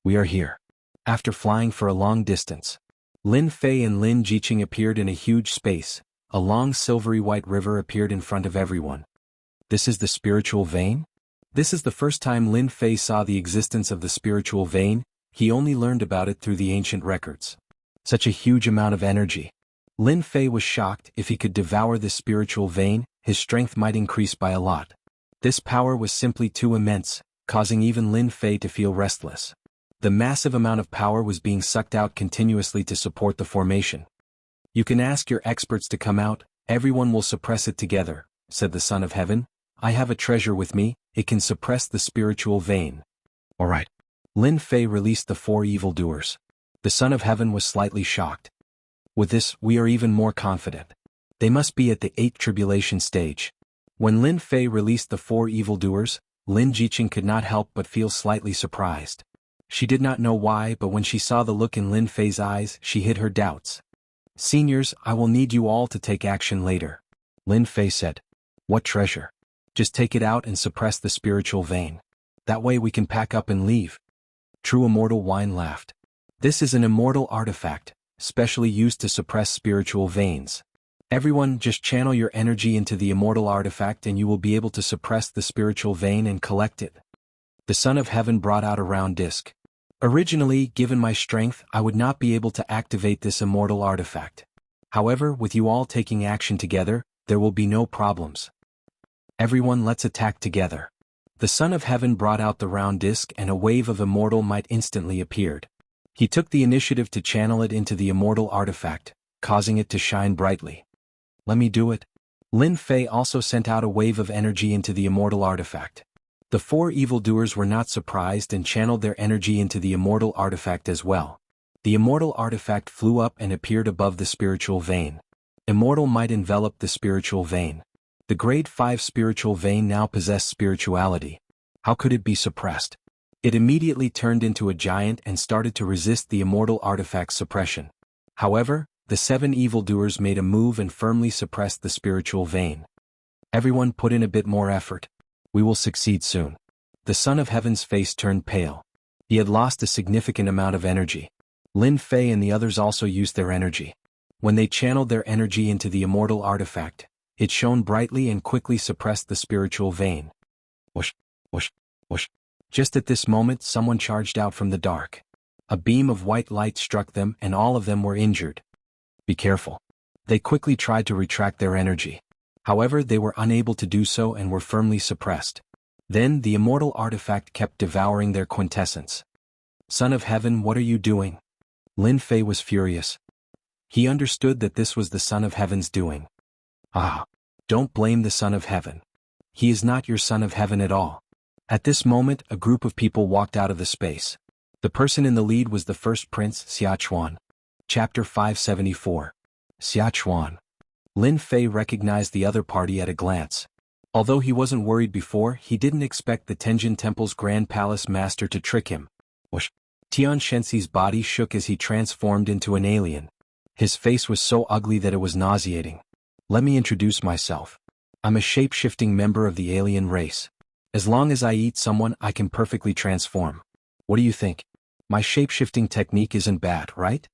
We are here. After flying for a long distance, Lin Fei and Lin Jiqing appeared in a huge space. A long silvery white river appeared in front of everyone. This is the spiritual vein? This is the first time Lin Fei saw the existence of the spiritual vein. He only learned about it through the ancient records. Such a huge amount of energy. Lin Fei was shocked. If he could devour this spiritual vein, his strength might increase by a lot. This power was simply too immense, causing even Lin Fei to feel restless. The massive amount of power was being sucked out continuously to support the formation. You can ask your experts to come out, everyone will suppress it together, said the Son of Heaven. I have a treasure with me, it can suppress the spiritual vein. Alright. Lin Fei released the 4 evildoers. The Son of Heaven was slightly shocked. With this, we are even more confident. They must be at the 8th tribulation stage. When Lin Fei released the 4 evildoers, Lin Jiqing could not help but feel slightly surprised. She did not know why, but when she saw the look in Lin Fei's eyes, she hid her doubts. Seniors, I will need you all to take action later. Lin Fei said. What treasure? Just take it out and suppress the spiritual vein. That way we can pack up and leave. True Immortal Wine laughed. This is an immortal artifact, specially used to suppress spiritual veins. Everyone just channel your energy into the immortal artifact and you will be able to suppress the spiritual vein and collect it. The Son of Heaven brought out a round disc. Originally, given my strength, I would not be able to activate this immortal artifact. However, with you all taking action together, there will be no problems. Everyone, let's attack together. The Son of Heaven brought out the round disc and a wave of immortal might instantly appeared. He took the initiative to channel it into the immortal artifact, causing it to shine brightly. Let me do it. Lin Fei also sent out a wave of energy into the immortal artifact. The 4 evildoers were not surprised and channeled their energy into the immortal artifact as well. The immortal artifact flew up and appeared above the spiritual vein. Immortal might envelop the spiritual vein. The grade 5 spiritual vein now possessed spirituality. How could it be suppressed? It immediately turned into a giant and started to resist the immortal artifact's suppression. However, the 7 evildoers made a move and firmly suppressed the spiritual vein. Everyone put in a bit more effort. We will succeed soon. The Son of Heaven's face turned pale. He had lost a significant amount of energy. Lin Fei and the others also used their energy. When they channeled their energy into the immortal artifact, it shone brightly and quickly suppressed the spiritual vein. Whoosh, whoosh, whoosh. Just at this moment, someone charged out from the dark. A beam of white light struck them and all of them were injured. Be careful. They quickly tried to retract their energy. However, they were unable to do so and were firmly suppressed. Then the immortal artifact kept devouring their quintessence. Son of Heaven, what are you doing? Lin Fei was furious. He understood that this was the Son of Heaven's doing. Ah, don't blame the Son of Heaven. He is not your Son of Heaven at all. At this moment, a group of people walked out of the space. The person in the lead was the first prince, Xiachuan. Chapter 574. Xiachuan. Lin Fei recognized the other party at a glance. Although he wasn't worried before, he didn't expect the Tenjin Temple's Grand Palace Master to trick him. Whoosh. Tian Shenxi's body shook as he transformed into an alien. His face was so ugly that it was nauseating. Let me introduce myself. I'm a shape-shifting member of the alien race. As long as I eat someone, I can perfectly transform. What do you think? My shape-shifting technique isn't bad, right?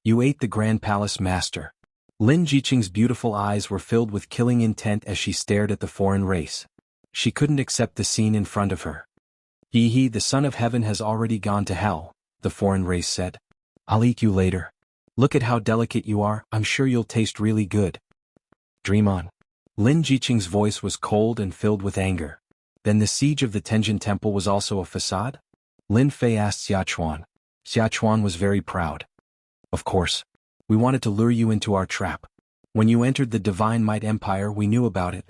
You ate the Grand Palace Master. Lin Jiqing's beautiful eyes were filled with killing intent as she stared at the foreign race. She couldn't accept the scene in front of her. He, the Son of Heaven has already gone to hell, the foreign race said. I'll eat you later. Look at how delicate you are, I'm sure you'll taste really good. Dream on. Lin Jiqing's voice was cold and filled with anger. Then the siege of the Tenjin Temple was also a facade? Lin Fei asked Xiachuan. Xiachuan was very proud. Of course. We wanted to lure you into our trap. When you entered the Divine Might Empire, we knew about it.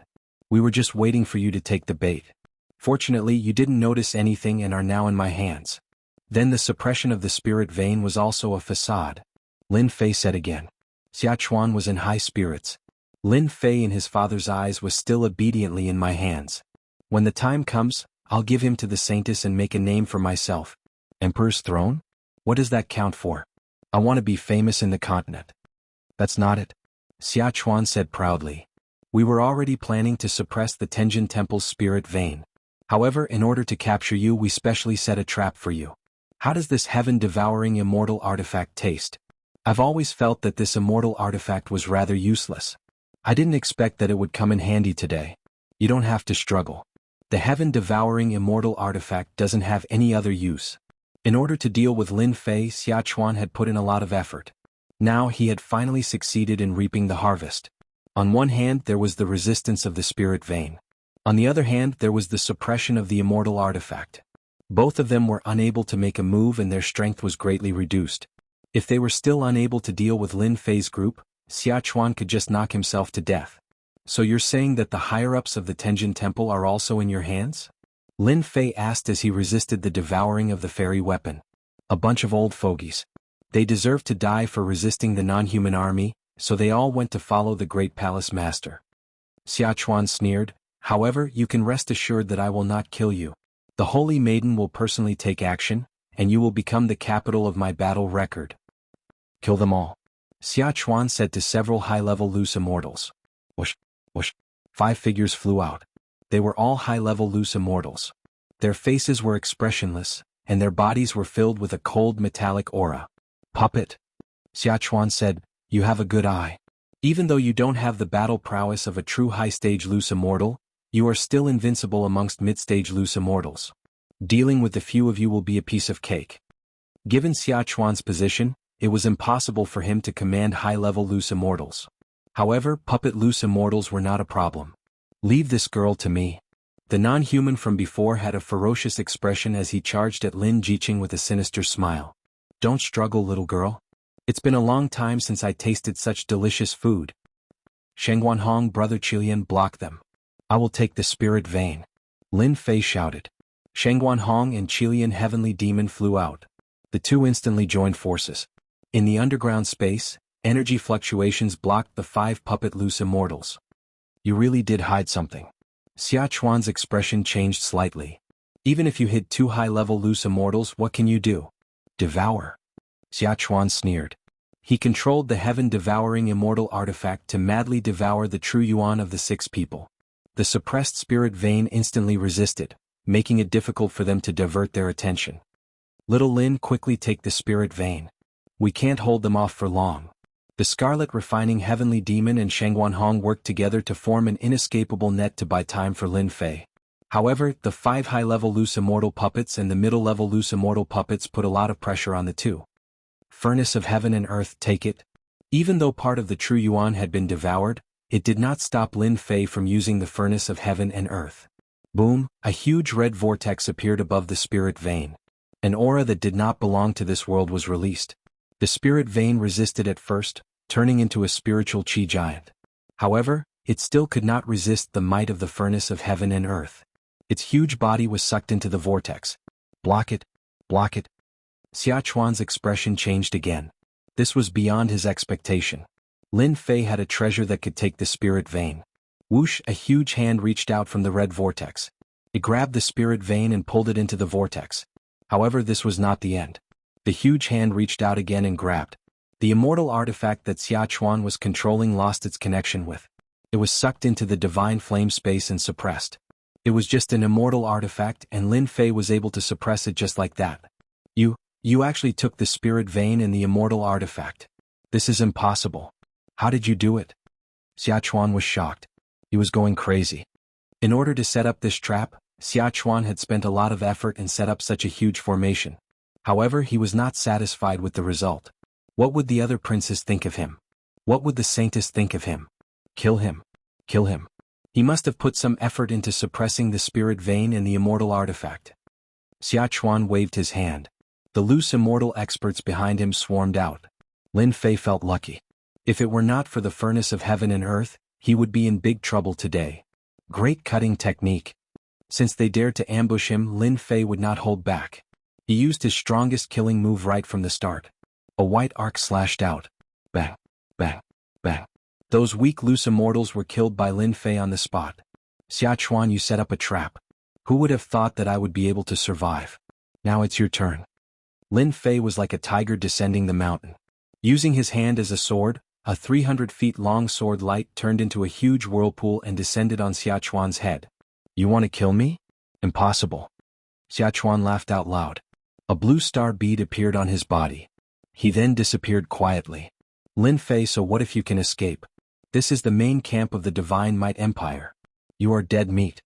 We were just waiting for you to take the bait. Fortunately, you didn't notice anything and are now in my hands. Then the suppression of the spirit vein was also a facade. Lin Fei said again. Xiachuan was in high spirits. Lin Fei in his father's eyes was still obediently in my hands. When the time comes, I'll give him to the Saintess and make a name for myself. Emperor's throne? What does that count for? I want to be famous in the continent. That's not it. Xiachuan said proudly. We were already planning to suppress the Tenjin Temple's spirit vein. However, in order to capture you, we specially set a trap for you. How does this heaven-devouring immortal artifact taste? I've always felt that this immortal artifact was rather useless. I didn't expect that it would come in handy today. You don't have to struggle. The heaven-devouring immortal artifact doesn't have any other use. In order to deal with Lin Fei, Xiachuan had put in a lot of effort. Now he had finally succeeded in reaping the harvest. On one hand, there was the resistance of the spirit vein. On the other hand, there was the suppression of the immortal artifact. Both of them were unable to make a move and their strength was greatly reduced. If they were still unable to deal with Lin Fei's group, Xiachuan could just knock himself to death. So you're saying that the higher-ups of the Tenjin Temple are also in your hands? Lin Fei asked as he resisted the devouring of the fairy weapon. A bunch of old fogies. They deserved to die for resisting the non-human army, so they all went to follow the great palace master. Xiachuan sneered, however, you can rest assured that I will not kill you. The Holy Maiden will personally take action, and you will become the capital of my battle record. Kill them all. Xiachuan said to several high-level loose immortals. Whoosh, whoosh. 5 figures flew out. They were all high-level loose immortals. Their faces were expressionless, and their bodies were filled with a cold metallic aura. Puppet. Xiachuan said, you have a good eye. Even though you don't have the battle prowess of a true high-stage loose immortal, you are still invincible amongst mid-stage loose immortals. Dealing with the few of you will be a piece of cake. Given Xiachuan's position, it was impossible for him to command high-level loose immortals. However, puppet loose immortals were not a problem. Leave this girl to me. The non-human from before had a ferocious expression as he charged at Lin Jiqing with a sinister smile. Don't struggle, little girl. It's been a long time since I tasted such delicious food. Shengguanhong brother Qilian blocked them. I will take the spirit vein. Lin Fei shouted. Shengguanhong and Qilian heavenly demon flew out. The two instantly joined forces. In the underground space, energy fluctuations blocked the 5 puppet loose immortals. You really did hide something. Xiachuan's expression changed slightly. Even if you hid 2 high-level loose immortals, what can you do? Devour. Xiachuan sneered. He controlled the heaven-devouring immortal artifact to madly devour the true yuan of the 6 people. The suppressed spirit vein instantly resisted, making it difficult for them to divert their attention. Little Lin, quickly take the spirit vein. We can't hold them off for long. The Scarlet Refining Heavenly Demon and Shengguanhong worked together to form an inescapable net to buy time for Lin Fei. However, the 5 high-level loose immortal puppets and the middle-level loose immortal puppets put a lot of pressure on the two. Furnace of Heaven and Earth, take it. Even though part of the true yuan had been devoured, it did not stop Lin Fei from using the Furnace of Heaven and Earth. Boom, a huge red vortex appeared above the spirit vein. An aura that did not belong to this world was released. The spirit vein resisted at first, turning into a spiritual chi giant. However, it still could not resist the might of the Furnace of Heaven and Earth. Its huge body was sucked into the vortex. Block it, block it. Xiachuan's expression changed again. This was beyond his expectation. Lin Fei had a treasure that could take the spirit vein. Whoosh, a huge hand reached out from the red vortex. It grabbed the spirit vein and pulled it into the vortex. However, this was not the end. The huge hand reached out again and grabbed. The immortal artifact that Xiachuan was controlling lost its connection with. It was sucked into the divine flame space and suppressed. It was just an immortal artifact and Lin Fei was able to suppress it just like that. You actually took the spirit vein and the immortal artifact. This is impossible. How did you do it? Xiachuan was shocked. He was going crazy. In order to set up this trap, Xiachuan had spent a lot of effort and set up such a huge formation. However, he was not satisfied with the result. What would the other princes think of him? What would the saintess think of him? Kill him. Kill him. He must have put some effort into suppressing the spirit vein and the immortal artifact. Xiachuan waved his hand. The loose immortal experts behind him swarmed out. Lin Fei felt lucky. If it were not for the furnace of heaven and earth, he would be in big trouble today. Great cutting technique. Since they dared to ambush him, Lin Fei would not hold back. He used his strongest killing move right from the start. A white arc slashed out. Bang, bang, bang. Those weak loose immortals were killed by Lin Fei on the spot. Xiachuan, you set up a trap. Who would have thought that I would be able to survive? Now it's your turn. Lin Fei was like a tiger descending the mountain. Using his hand as a sword, a 300 feet long sword light turned into a huge whirlpool and descended on Xiachuan's head. You want to kill me? Impossible. Xiachuan laughed out loud. A blue star bead appeared on his body. He then disappeared quietly. Lin Fei, so what if you can escape? This is the main camp of the Divine Might Empire. You are dead meat.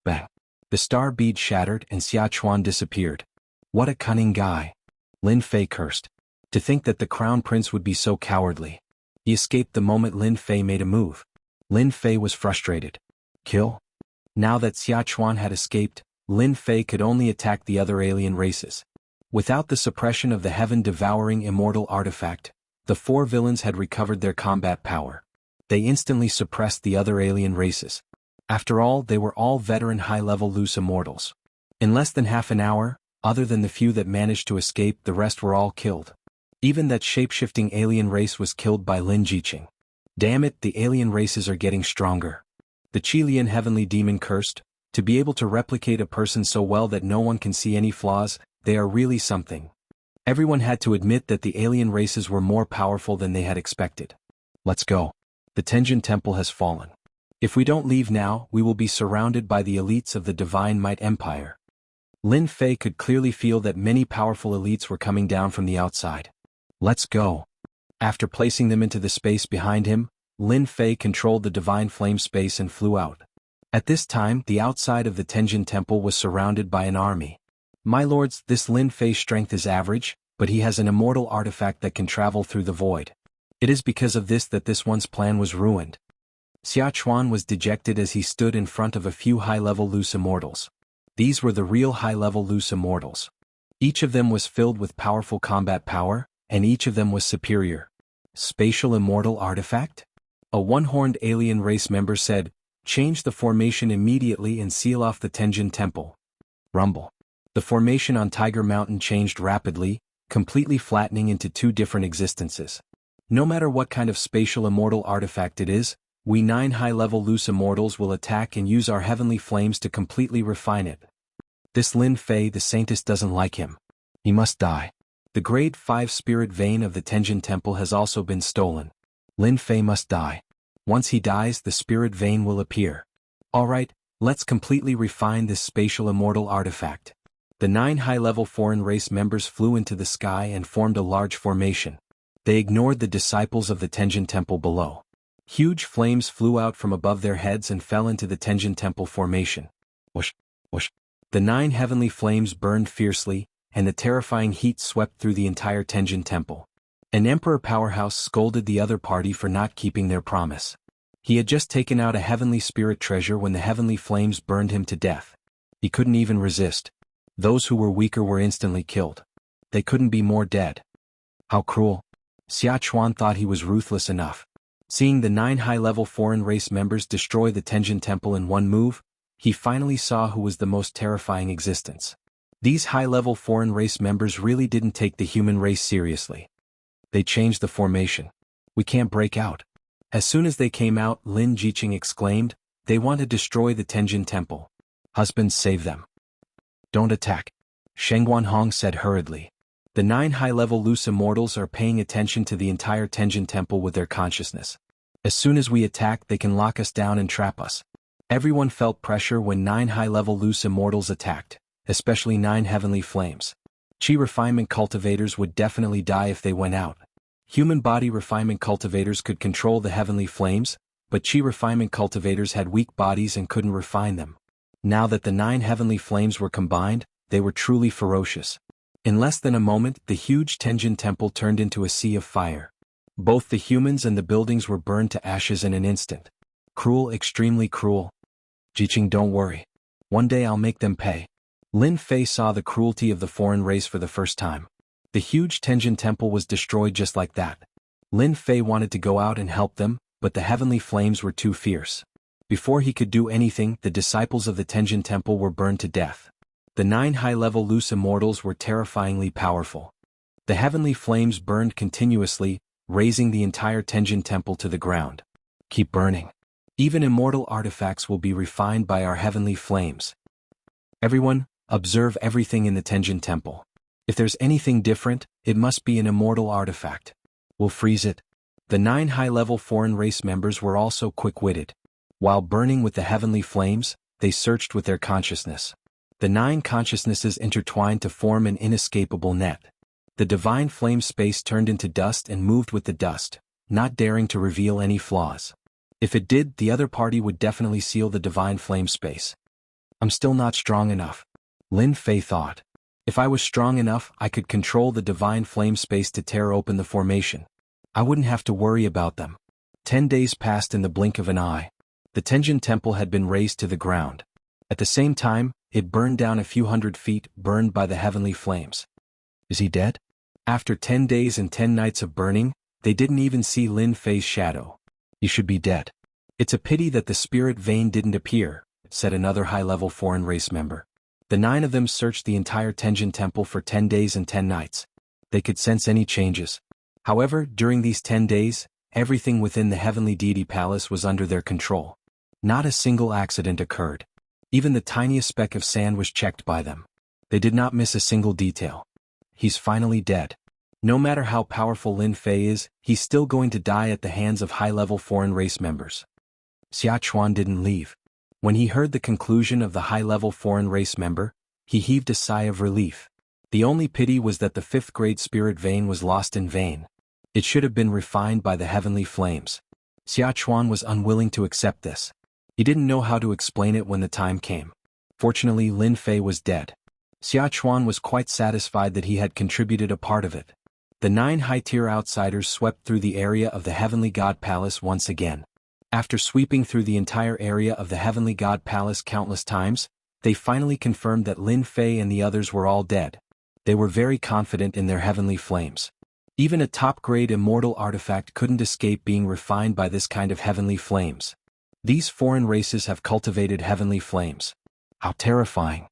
Bang. The star bead shattered and Xiachuan disappeared. What a cunning guy. Lin Fei cursed. To think that the crown prince would be so cowardly. He escaped the moment Lin Fei made a move. Lin Fei was frustrated. Kill? Now that Xiachuan had escaped, Lin Fei could only attack the other alien races. Without the suppression of the heaven-devouring immortal artifact, the four villains had recovered their combat power. They instantly suppressed the other alien races. After all, they were all veteran high-level loose immortals. In less than half an hour, other than the few that managed to escape, the rest were all killed. Even that shape-shifting alien race was killed by Lin Jiqing. Damn it, the alien races are getting stronger. The Qilian heavenly demon cursed, to be able to replicate a person so well that no one can see any flaws, they are really something. Everyone had to admit that the alien races were more powerful than they had expected. Let's go. The Tenjin Temple has fallen. If we don't leave now, we will be surrounded by the elites of the Divine Might Empire. Lin Fei could clearly feel that many powerful elites were coming down from the outside. Let's go. After placing them into the space behind him, Lin Fei controlled the divine flame space and flew out. At this time, the outside of the Tenjin Temple was surrounded by an army. My lords, this Lin Fei's strength is average, but he has an immortal artifact that can travel through the void. It is because of this that this one's plan was ruined. Xiachuan was dejected as he stood in front of a few high-level loose immortals. These were the real high-level loose immortals. Each of them was filled with powerful combat power, and each of them was superior. Spatial immortal artifact? A one-horned alien race member said, change the formation immediately and seal off the Tenjin Temple. Rumble. The formation on Tiger Mountain changed rapidly, completely flattening into two different existences. No matter what kind of spatial immortal artifact it is, we 9 high-level loose immortals will attack and use our heavenly flames to completely refine it. This Lin Fei, the saintess, doesn't like him. He must die. The grade 5 spirit vein of the Tenjin Temple has also been stolen. Lin Fei must die. Once he dies, the spirit vein will appear. Alright, let's completely refine this spatial immortal artifact. The 9 high-level foreign race members flew into the sky and formed a large formation. They ignored the disciples of the Tenjin Temple below. Huge flames flew out from above their heads and fell into the Tenjin Temple formation. Whoosh, whoosh. The 9 heavenly flames burned fiercely, and the terrifying heat swept through the entire Tenjin Temple. An Emperor Powerhouse scolded the other party for not keeping their promise. He had just taken out a heavenly spirit treasure when the heavenly flames burned him to death. He couldn't even resist. Those who were weaker were instantly killed. They couldn't be more dead. How cruel. Xiachuan thought he was ruthless enough. Seeing the 9 high-level foreign race members destroy the Tenjin Temple in one move, he finally saw who was the most terrifying existence. These high-level foreign race members really didn't take the human race seriously. They changed the formation. We can't break out. As soon as they came out, Lin Jiqing exclaimed, they want to destroy the Tenjin Temple. Husbands, save them. Don't attack. Sheng Guanhong said hurriedly. The 9 high-level loose immortals are paying attention to the entire Tenjin Temple with their consciousness. As soon as we attack, they can lock us down and trap us. Everyone felt pressure when 9 high-level loose immortals attacked, especially 9 heavenly flames. Chi refinement cultivators would definitely die if they went out. Human body refinement cultivators could control the heavenly flames, but Chi refinement cultivators had weak bodies and couldn't refine them. Now that the 9 heavenly flames were combined, they were truly ferocious. In less than a moment, the huge Tenjin temple turned into a sea of fire. Both the humans and the buildings were burned to ashes in an instant. Cruel, extremely cruel. Jiqing, don't worry. One day I'll make them pay. Lin Fei saw the cruelty of the foreign race for the first time. The huge Tenjin temple was destroyed just like that. Lin Fei wanted to go out and help them, but the heavenly flames were too fierce. Before he could do anything, the disciples of the Tenjin temple were burned to death. The 9 high-level loose immortals were terrifyingly powerful. The heavenly flames burned continuously, raising the entire Tenjin temple to the ground. Keep burning. Even immortal artifacts will be refined by our heavenly flames. Everyone, observe everything in the Tenjin temple. If there's anything different, it must be an immortal artifact. We'll freeze it. The 9 high-level foreign race members were also quick-witted. While burning with the heavenly flames, they searched with their consciousness. The 9 consciousnesses intertwined to form an inescapable net. The divine flame space turned into dust and moved with the dust, not daring to reveal any flaws. If it did, the other party would definitely seal the divine flame space. I'm still not strong enough. Lin Fei thought. If I was strong enough, I could control the divine flame space to tear open the formation. I wouldn't have to worry about them. 10 days passed in the blink of an eye. The Tenjin temple had been razed to the ground. At the same time, it burned down a few hundred feet, burned by the heavenly flames. Is he dead? After 10 days and 10 nights of burning, they didn't even see Lin Fei's shadow. He should be dead. It's a pity that the spirit vein didn't appear, said another high-level foreign race member. The 9 of them searched the entire Tenjin temple for 10 days and 10 nights. They could sense any changes. However, during these 10 days, everything within the heavenly deity palace was under their control. Not a single accident occurred. Even the tiniest speck of sand was checked by them. They did not miss a single detail. He's finally dead. No matter how powerful Lin Fei is, he's still going to die at the hands of high-level foreign race members. Xiachuan didn't leave. When he heard the conclusion of the high-level foreign race member, he heaved a sigh of relief. The only pity was that the 5th grade spirit vein was lost in vain. It should have been refined by the heavenly flames. Xiachuan was unwilling to accept this. He didn't know how to explain it when the time came. Fortunately, Lin Fei was dead. Xiachuan was quite satisfied that he had contributed a part of it. The 9 high-tier outsiders swept through the area of the Heavenly God Palace once again. After sweeping through the entire area of the Heavenly God Palace countless times, they finally confirmed that Lin Fei and the others were all dead. They were very confident in their heavenly flames. Even a top-grade immortal artifact couldn't escape being refined by this kind of heavenly flames. These foreign races have cultivated heavenly flames. How terrifying.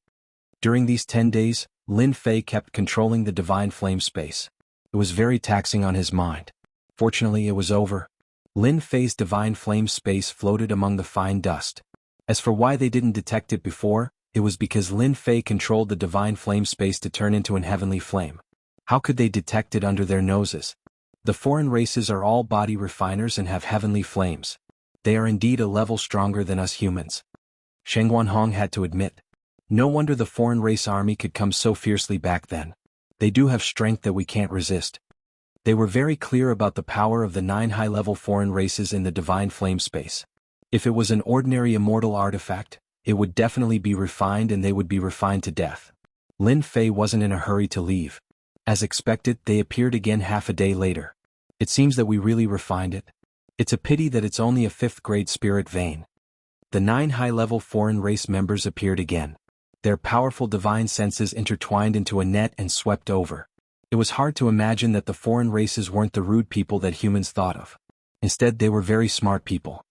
During these 10 days, Lin Fei kept controlling the divine flame space. It was very taxing on his mind. Fortunately, it was over. Lin Fei's divine flame space floated among the fine dust. As for why they didn't detect it before, it was because Lin Fei controlled the divine flame space to turn into an heavenly flame. How could they detect it under their noses? The foreign races are all body refiners and have heavenly flames. They are indeed a level stronger than us humans. Sheng Guanhong had to admit. No wonder the foreign race army could come so fiercely back then. They do have strength that we can't resist. They were very clear about the power of the 9 high-level foreign races in the divine flame space. If it was an ordinary immortal artifact, it would definitely be refined and they would be refined to death. Lin Fei wasn't in a hurry to leave. As expected, they appeared again half a day later. It seems that we really refined it. It's a pity that it's only a 5th grade spirit vein. The 9 high-level foreign race members appeared again. Their powerful divine senses intertwined into a net and swept over. It was hard to imagine that the foreign races weren't the rude people that humans thought of. Instead, they were very smart people.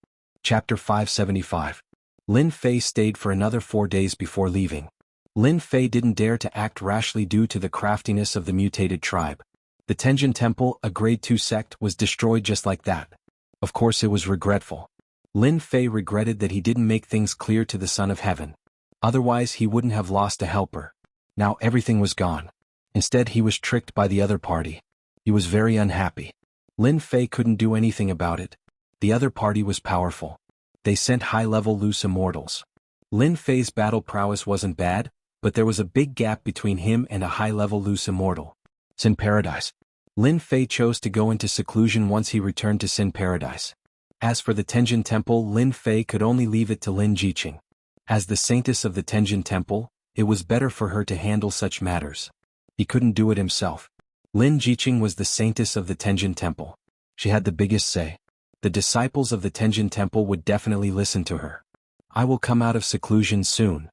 Chapter 575. Lin Fei stayed for another 4 days before leaving. Lin Fei didn't dare to act rashly due to the craftiness of the mutated tribe. The Tenjin Temple, a grade 2 sect, was destroyed just like that. Of course, it was regretful. Lin Fei regretted that he didn't make things clear to the Son of Heaven. Otherwise, he wouldn't have lost a helper. Now everything was gone. Instead, he was tricked by the other party. He was very unhappy. Lin Fei couldn't do anything about it. The other party was powerful. They sent high-level loose immortals. Lin Fei's battle prowess wasn't bad, but there was a big gap between him and a high-level loose immortal. Sin Paradise. Lin Fei chose to go into seclusion once he returned to Sin Paradise. As for the Tenjin Temple, Lin Fei could only leave it to Lin Jiqing. As the saintess of the Tenjin Temple, it was better for her to handle such matters. He couldn't do it himself. Lin Jiqing was the saintess of the Tenjin Temple. She had the biggest say. The disciples of the Tenjin Temple would definitely listen to her. I will come out of seclusion soon.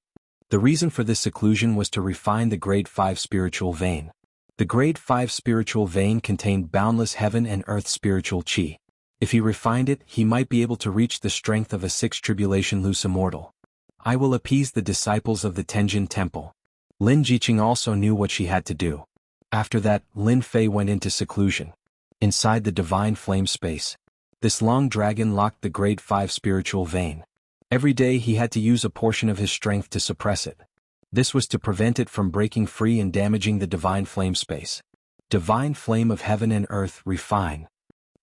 The reason for this seclusion was to refine the Grade 5 spiritual vein. The Grade 5 spiritual vein contained boundless heaven and earth spiritual qi. If he refined it, he might be able to reach the strength of a 6th tribulation loose immortal. I will appease the disciples of the Tenjin Temple. Lin Jiqing also knew what she had to do. After that, Lin Fei went into seclusion. Inside the divine flame space, this long dragon locked the Grade 5 spiritual vein. Every day he had to use a portion of his strength to suppress it. This was to prevent it from breaking free and damaging the divine flame space. Divine flame of heaven and earth, refine.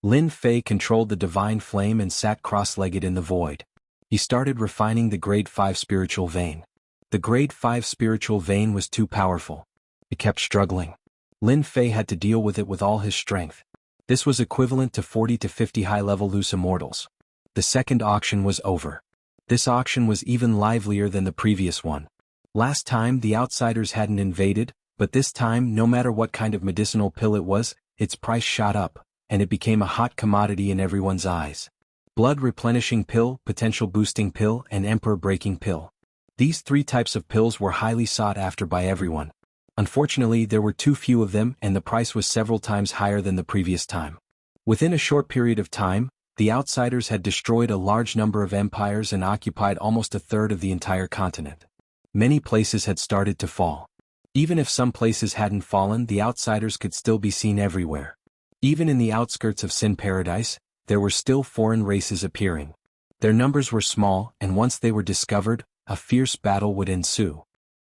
Lin Fei controlled the divine flame and sat cross-legged in the void. He started refining the Grade 5 spiritual vein. The Grade 5 spiritual vein was too powerful. It kept struggling. Lin Fei had to deal with it with all his strength. This was equivalent to 40 to 50 high-level loose immortals. The second auction was over. This auction was even livelier than the previous one. Last time the outsiders hadn't invaded, but this time no matter what kind of medicinal pill it was, its price shot up, and it became a hot commodity in everyone's eyes. Blood replenishing pill, potential boosting pill, and emperor breaking pill. These 3 types of pills were highly sought after by everyone. Unfortunately, there were too few of them and the price was several times higher than the previous time. Within a short period of time, the outsiders had destroyed a large number of empires and occupied almost a third of the entire continent. Many places had started to fall. Even if some places hadn't fallen, the outsiders could still be seen everywhere. Even in the outskirts of Sin Paradise, there were still foreign races appearing. Their numbers were small, and once they were discovered, a fierce battle would ensue.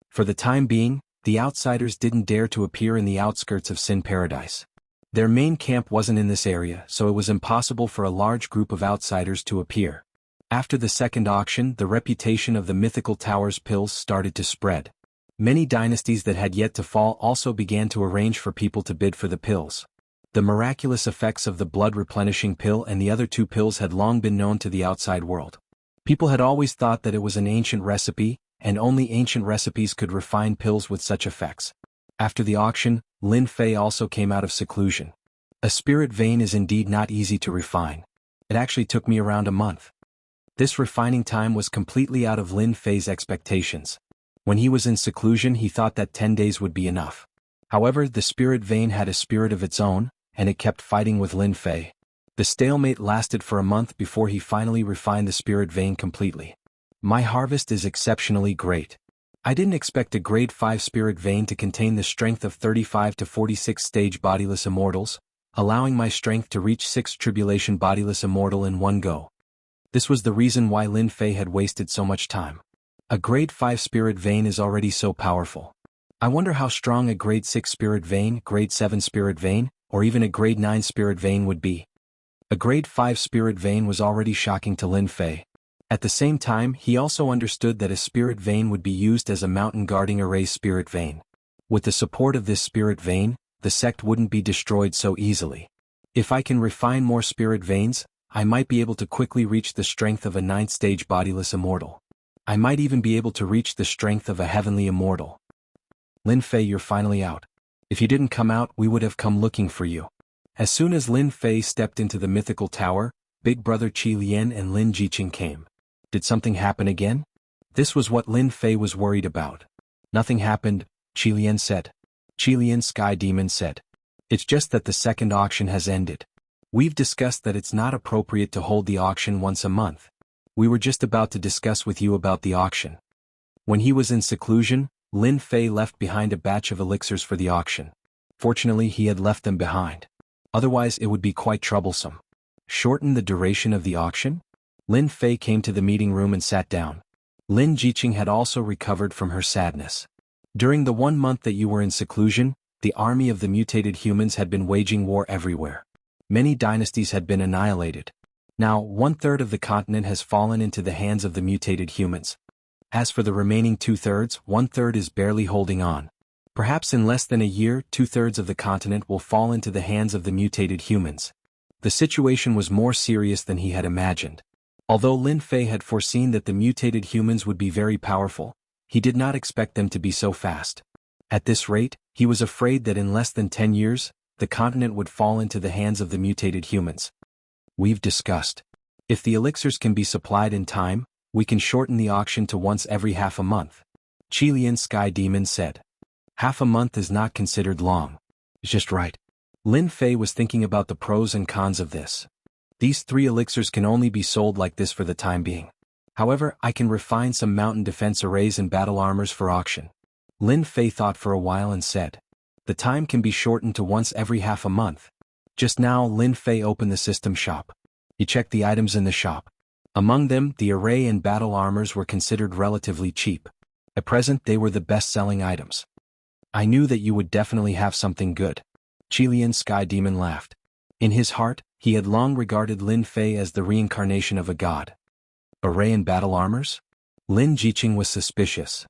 For the time being, the outsiders didn't dare to appear in the outskirts of Sin Paradise. Their main camp wasn't in this area, so it was impossible for a large group of outsiders to appear. After the second auction, the reputation of the Mythical Tower's pills started to spread. Many dynasties that had yet to fall also began to arrange for people to bid for the pills. The miraculous effects of the blood replenishing pill and the other 2 pills had long been known to the outside world. People had always thought that it was an ancient recipe, and only ancient recipes could refine pills with such effects. After the auction, Lin Fei also came out of seclusion. A spirit vein is indeed not easy to refine. It actually took me around a month. This refining time was completely out of Lin Fei's expectations. When he was in seclusion, he thought that 10 days would be enough. However, the spirit vein had a spirit of its own, and it kept fighting with Lin Fei. The stalemate lasted for a month before he finally refined the spirit vein completely. My harvest is exceptionally great. I didn't expect a Grade 5 spirit vein to contain the strength of 35 to 46 stage bodiless immortals, allowing my strength to reach 6 tribulation bodiless immortal in one go. This was the reason why Lin Fei had wasted so much time. A Grade 5 spirit vein is already so powerful. I wonder how strong a Grade 6 spirit vein, Grade 7 spirit vein, or even a Grade 9 spirit vein would be. A Grade 5 spirit vein was already shocking to Lin Fei. At the same time, he also understood that a spirit vein would be used as a mountain guarding array's spirit vein. With the support of this spirit vein, the sect wouldn't be destroyed so easily. If I can refine more spirit veins, I might be able to quickly reach the strength of a 9th stage bodiless immortal. I might even be able to reach the strength of a heavenly immortal. Lin Fei, you're finally out. If you didn't come out, we would have come looking for you. As soon as Lin Fei stepped into the mythical tower, Big Brother Qi Lian and Lin Jiqing came. Did something happen again? This was what Lin Fei was worried about. Nothing happened, Qi Lian said. Qi Lian Sky Demon said. It's just that the second auction has ended. We've discussed that it's not appropriate to hold the auction once a month. We were just about to discuss with you about the auction. When he was in seclusion, Lin Fei left behind a batch of elixirs for the auction. Fortunately, he had left them behind. Otherwise, it would be quite troublesome. Shorten the duration of the auction? Lin Fei came to the meeting room and sat down. Lin Jiqing had also recovered from her sadness. During the 1 month that you were in seclusion, the army of the mutated humans had been waging war everywhere. Many dynasties had been annihilated. Now, 1/3 of the continent has fallen into the hands of the mutated humans. As for the remaining 2/3, 1/3 is barely holding on. Perhaps in less than a year, 2/3 of the continent will fall into the hands of the mutated humans. The situation was more serious than he had imagined. Although Lin Fei had foreseen that the mutated humans would be very powerful, he did not expect them to be so fast. At this rate, he was afraid that in less than 10 years, the continent would fall into the hands of the mutated humans. We've discussed. If the elixirs can be supplied in time, we can shorten the auction to once every half a month. Qilian Sky Demon said. Half a month is not considered long. It's just right. Lin Fei was thinking about the pros and cons of this. These 3 elixirs can only be sold like this for the time being. However, I can refine some mountain defense arrays and battle armors for auction. Lin Fei thought for a while and said. The time can be shortened to once every half a month. Just now Lin Fei opened the system shop. He checked the items in the shop. Among them, the array and battle armors were considered relatively cheap. At present they were the best-selling items. I knew that you would definitely have something good. Qilian Sky Demon laughed. In his heart, he had long regarded Lin Fei as the reincarnation of a god. Array and battle armors? Lin Jiqing was suspicious.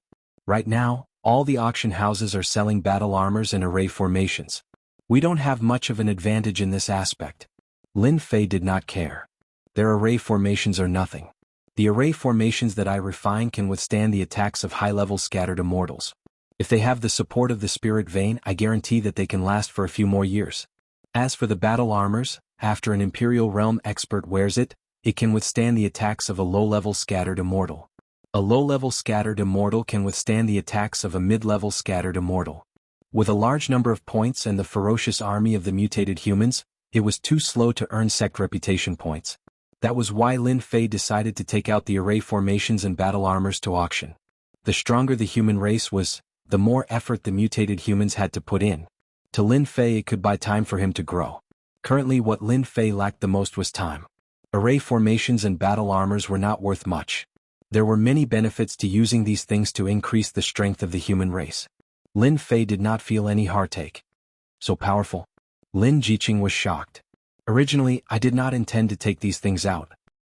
Right now, all the auction houses are selling battle armors and array formations. We don't have much of an advantage in this aspect. Lin Fei did not care. Their array formations are nothing. The array formations that I refine can withstand the attacks of high-level scattered immortals. If they have the support of the spirit vein, I guarantee that they can last for a few more years. As for the battle armors, after an Imperial Realm expert wears it, it can withstand the attacks of a low-level scattered immortal. A low-level scattered immortal can withstand the attacks of a mid-level scattered immortal. With a large number of points and the ferocious army of the mutated humans, it was too slow to earn sect reputation points. That was why Lin Fei decided to take out the array formations and battle armors to auction. The stronger the human race was, the more effort the mutated humans had to put in. To Lin Fei it could buy time for him to grow. Currently what Lin Fei lacked the most was time. Array formations and battle armors were not worth much. There were many benefits to using these things to increase the strength of the human race. Lin Fei did not feel any heartache. So powerful? Lin Jiqing was shocked. Originally, I did not intend to take these things out.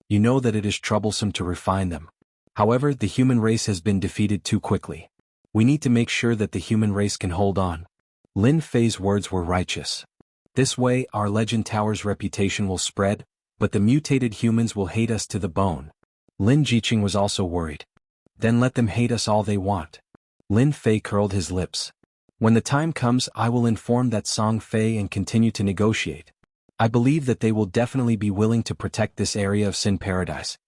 You know that it is troublesome to refine them. However, the human race has been defeated too quickly. We need to make sure that the human race can hold on. Lin Fei's words were righteous. This way, our Legend Tower's reputation will spread, but the mutated humans will hate us to the bone. Lin Jiqing was also worried. Then let them hate us all they want. Lin Fei curled his lips. When the time comes, I will inform that Song Fei and continue to negotiate. I believe that they will definitely be willing to protect this area of Sin Paradise.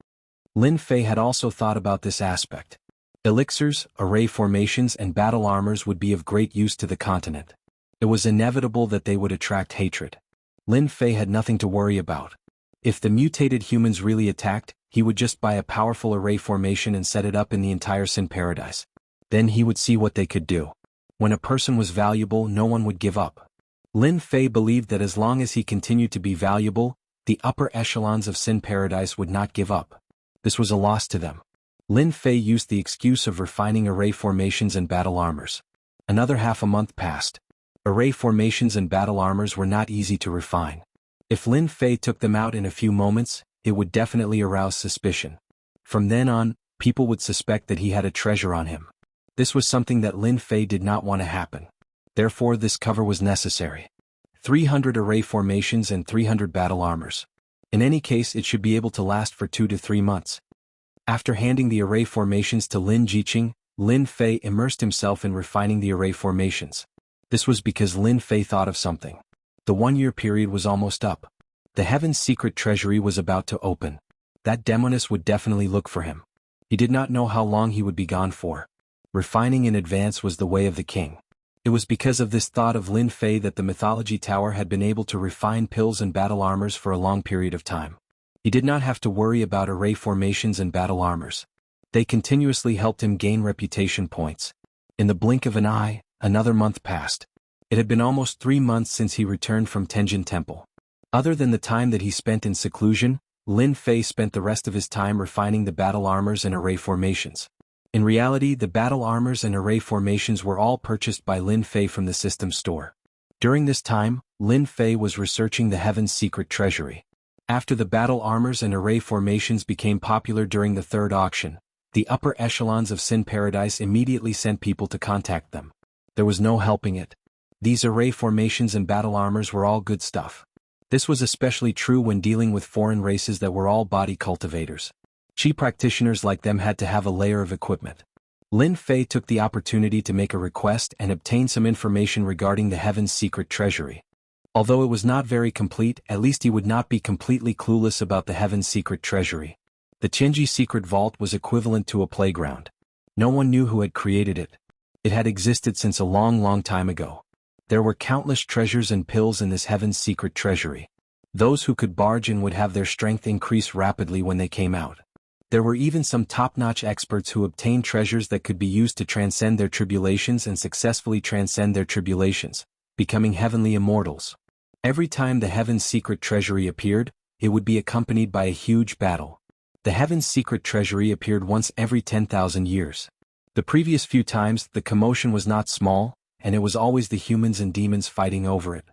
Lin Fei had also thought about this aspect. Elixirs, array formations and battle armors would be of great use to the continent. It was inevitable that they would attract hatred. Lin Fei had nothing to worry about. If the mutated humans really attacked, he would just buy a powerful array formation and set it up in the entire Sin Paradise. Then he would see what they could do. When a person was valuable, no one would give up. Lin Fei believed that as long as he continued to be valuable, the upper echelons of Sin Paradise would not give up. This was a loss to them. Lin Fei used the excuse of refining array formations and battle armors. Another half a month passed. Array formations and battle armors were not easy to refine. If Lin Fei took them out in a few moments, it would definitely arouse suspicion. From then on, people would suspect that he had a treasure on him. This was something that Lin Fei did not want to happen. Therefore this cover was necessary. 300 array formations and 300 battle armors. In any case it should be able to last for 2 to 3 months. After handing the array formations to Lin Jiqing, Lin Fei immersed himself in refining the array formations. This was because Lin Fei thought of something. The 1-year period was almost up. The Heaven's secret treasury was about to open. That demoness would definitely look for him. He did not know how long he would be gone for. Refining in advance was the way of the king. It was because of this thought of Lin Fei that the Mythology Tower had been able to refine pills and battle armors for a long period of time. He did not have to worry about array formations and battle armors. They continuously helped him gain reputation points. In the blink of an eye, another month passed. It had been almost 3 months since he returned from Tenjin Temple. Other than the time that he spent in seclusion, Lin Fei spent the rest of his time refining the battle armors and array formations. In reality, the battle armors and array formations were all purchased by Lin Fei from the system store. During this time, Lin Fei was researching the Heaven's secret treasury. After the battle armors and array formations became popular during the third auction, the upper echelons of Sin Paradise immediately sent people to contact them. There was no helping it. These array formations and battle armors were all good stuff. This was especially true when dealing with foreign races that were all body cultivators. Cheap practitioners like them had to have a layer of equipment. Lin Fei took the opportunity to make a request and obtain some information regarding the Heaven's secret treasury. Although it was not very complete, at least he would not be completely clueless about the Heaven's secret treasury. The Qinji secret vault was equivalent to a playground. No one knew who had created it. It had existed since a long time ago. There were countless treasures and pills in this Heaven's secret treasury. Those who could barge in would have their strength increase rapidly when they came out. There were even some top-notch experts who obtained treasures that could be used to transcend their tribulations and successfully transcend their tribulations, becoming heavenly immortals. Every time the Heaven's secret treasury appeared, it would be accompanied by a huge battle. The Heaven's secret treasury appeared once every 10,000 years. The previous few times, the commotion was not small, and it was always the humans and demons fighting over it.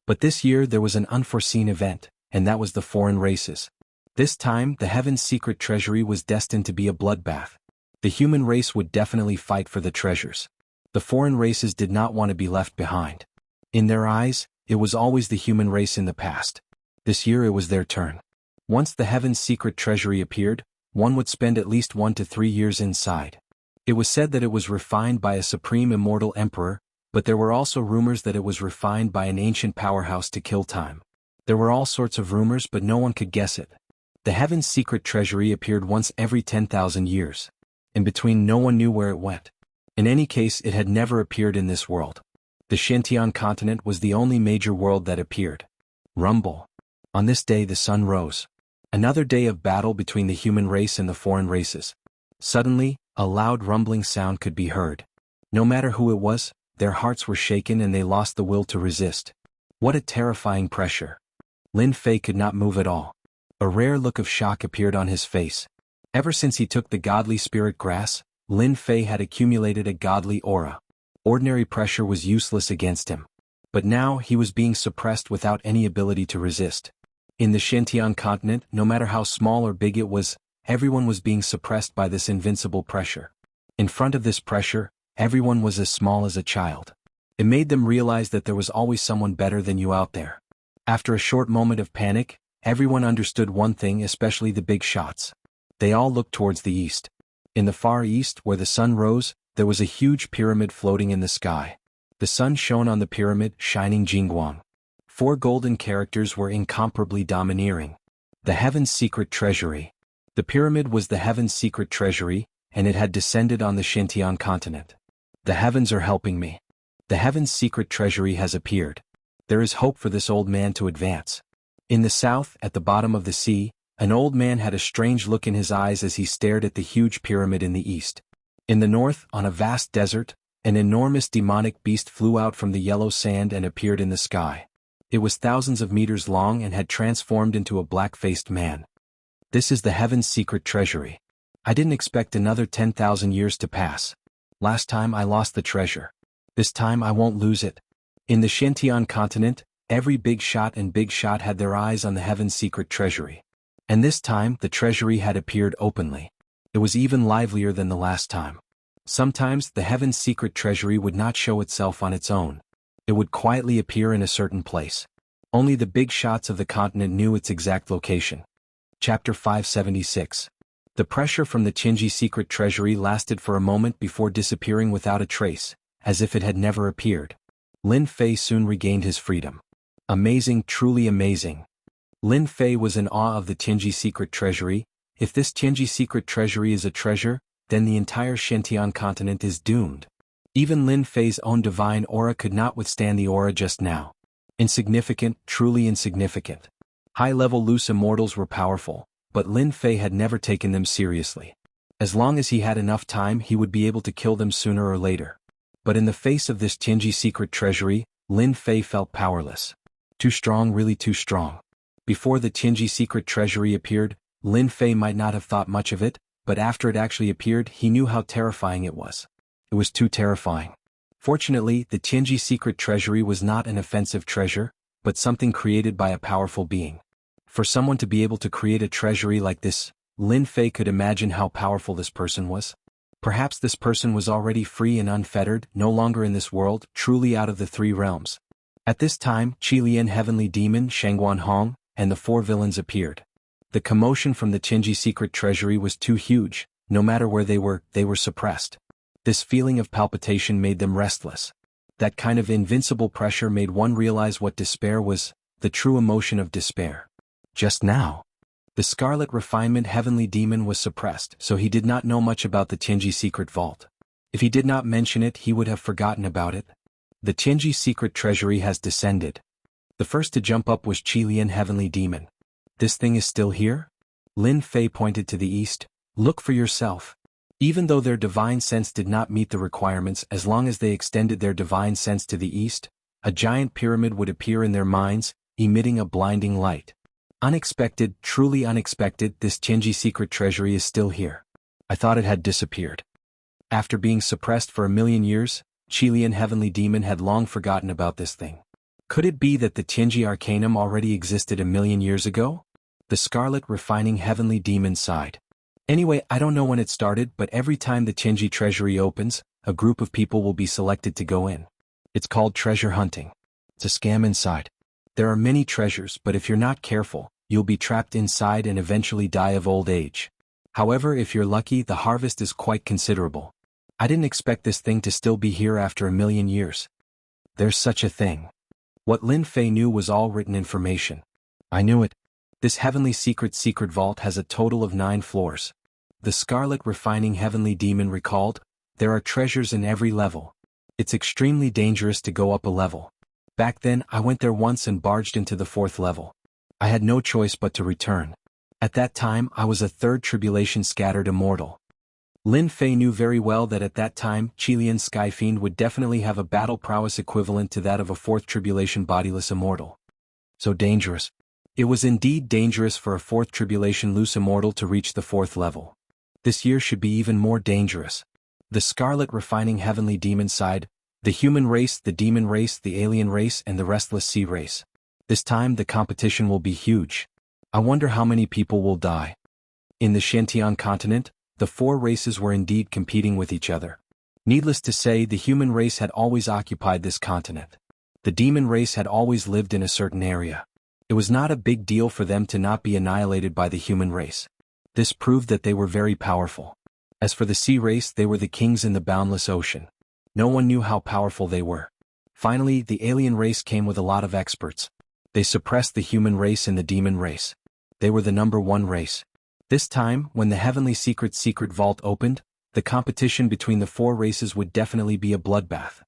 But this year there was an unforeseen event, and that was the foreign races. This time, the Heaven's secret treasury was destined to be a bloodbath. The human race would definitely fight for the treasures. The foreign races did not want to be left behind. In their eyes, it was always the human race in the past. This year it was their turn. Once the Heaven's secret treasury appeared, one would spend at least 1 to 3 years inside. It was said that it was refined by a supreme immortal emperor, but there were also rumors that it was refined by an ancient powerhouse to kill time. There were all sorts of rumors, but no one could guess it. The Heaven's secret treasury appeared once every 10,000 years. In between, no one knew where it went. In any case, it had never appeared in this world. The Xianxia continent was the only major world that appeared. Rumble. On this day the sun rose. Another day of battle between the human race and the foreign races. Suddenly, a loud rumbling sound could be heard. No matter who it was, their hearts were shaken and they lost the will to resist. What a terrifying pressure. Lin Fei could not move at all. A rare look of shock appeared on his face. Ever since he took the godly spirit grass, Lin Fei had accumulated a godly aura. Ordinary pressure was useless against him. But now he was being suppressed without any ability to resist. In the Xianxia continent, no matter how small or big it was, everyone was being suppressed by this invincible pressure. In front of this pressure, everyone was as small as a child. It made them realize that there was always someone better than you out there. After a short moment of panic, everyone understood one thing, especially the big shots. They all looked towards the east. In the far east, where the sun rose, there was a huge pyramid floating in the sky. The sun shone on the pyramid, shining Jianghu. 4 golden characters were incomparably domineering. The Heaven's secret treasury. The pyramid was the Heaven's secret treasury, and it had descended on the Xianxia continent. The heavens are helping me. The Heaven's secret treasury has appeared. There is hope for this old man to advance. In the south, at the bottom of the sea, an old man had a strange look in his eyes as he stared at the huge pyramid in the east. In the north, on a vast desert, an enormous demonic beast flew out from the yellow sand and appeared in the sky. It was thousands of meters long and had transformed into a black-faced man. This is the Heaven's secret treasury. I didn't expect another 10,000 years to pass. Last time I lost the treasure. This time I won't lose it. In the Xianxia continent, every big shot had their eyes on the Heaven's secret treasury. And this time, the treasury had appeared openly. It was even livelier than the last time. Sometimes, the Heaven's secret treasury would not show itself on its own. It would quietly appear in a certain place. Only the big shots of the continent knew its exact location. Chapter 576. The pressure from the Qinji secret treasury lasted for a moment before disappearing without a trace, as if it had never appeared. Lin Fei soon regained his freedom. Amazing, truly amazing. Lin Fei was in awe of the Qinji secret treasury. If this Qinji secret treasury is a treasure, then the entire Xianxia continent is doomed. Even Lin Fei's own divine aura could not withstand the aura just now. Insignificant, truly insignificant. High-level loose immortals were powerful, but Lin Fei had never taken them seriously. As long as he had enough time, he would be able to kill them sooner or later. But in the face of this Qinji secret treasury, Lin Fei felt powerless. Too strong, really too strong. Before the Qinji secret treasury appeared, Lin Fei might not have thought much of it, but after it actually appeared, he knew how terrifying it was. It was too terrifying. Fortunately, the Qinji secret treasury was not an offensive treasure, but something created by a powerful being. For someone to be able to create a treasury like this, Lin Fei could imagine how powerful this person was. Perhaps this person was already free and unfettered, no longer in this world, truly out of the three realms. At this time, Qilian Heavenly Demon, Shangguan Hong, and the four villains appeared. The commotion from the Qinji secret treasury was too huge. No matter where they were suppressed. This feeling of palpitation made them restless. That kind of invincible pressure made one realize what despair was, the true emotion of despair. Just now, the Scarlet Refinement Heavenly Demon was suppressed, so he did not know much about the Qinji secret vault. If he did not mention it, he would have forgotten about it. The Qinji secret treasury has descended. The first to jump up was Qilian Heavenly Demon. This thing is still here? Lin Fei pointed to the east. Look for yourself. Even though their divine sense did not meet the requirements, as long as they extended their divine sense to the east, a giant pyramid would appear in their minds, emitting a blinding light. Unexpected, truly unexpected, this Qinji secret treasury is still here. I thought it had disappeared. After being suppressed for 1,000,000 years, Qilian Heavenly Demon had long forgotten about this thing. Could it be that the Qinji Arcanum already existed 1,000,000 years ago? The Scarlet Refining Heavenly Demon sighed. Anyway, I don't know when it started, but every time the Qinji treasury opens, a group of people will be selected to go in. It's called treasure hunting. It's a scam inside. There are many treasures, but if you're not careful, you'll be trapped inside and eventually die of old age. However, if you're lucky, the harvest is quite considerable. I didn't expect this thing to still be here after 1,000,000 years. There's such a thing. What Lin Fei knew was all written information. I knew it. This heavenly secret vault has a total of 9 floors. The Scarlet Refining Heavenly Demon recalled, there are treasures in every level. It's extremely dangerous to go up a level. Back then, I went there once and barged into the 4th level. I had no choice but to return. At that time, I was a 3rd tribulation scattered immortal. Lin Fei knew very well that at that time, Qilian Skyfiend would definitely have a battle prowess equivalent to that of a 4th tribulation bodiless immortal. So dangerous. It was indeed dangerous for a 4th tribulation loose immortal to reach the 4th level. This year should be even more dangerous. The Scarlet Refining Heavenly Demon sighed, the human race, the demon race, the alien race, and the restless sea race. This time the competition will be huge. I wonder how many people will die. In the Xianxia continent, the 4 races were indeed competing with each other. Needless to say, the human race had always occupied this continent. The demon race had always lived in a certain area. It was not a big deal for them to not be annihilated by the human race. This proved that they were very powerful. As for the sea race, they were the kings in the boundless ocean. No one knew how powerful they were. Finally, the alien race came with a lot of experts. They suppressed the human race and the demon race. They were the #1 race. This time, when the heavenly secret vault opened, the competition between the 4 races would definitely be a bloodbath.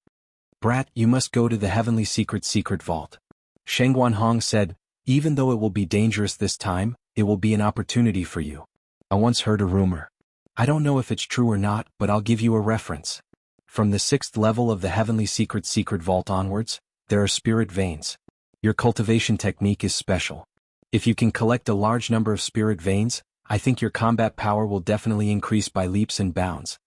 Brat, you must go to the heavenly secret vault. Shangguan Hong said, even though it will be dangerous this time, it will be an opportunity for you. I once heard a rumor. I don't know if it's true or not, but I'll give you a reference. From the 6th level of the heavenly secret vault onwards, there are spirit veins. Your cultivation technique is special. If you can collect a large number of spirit veins, I think your combat power will definitely increase by leaps and bounds.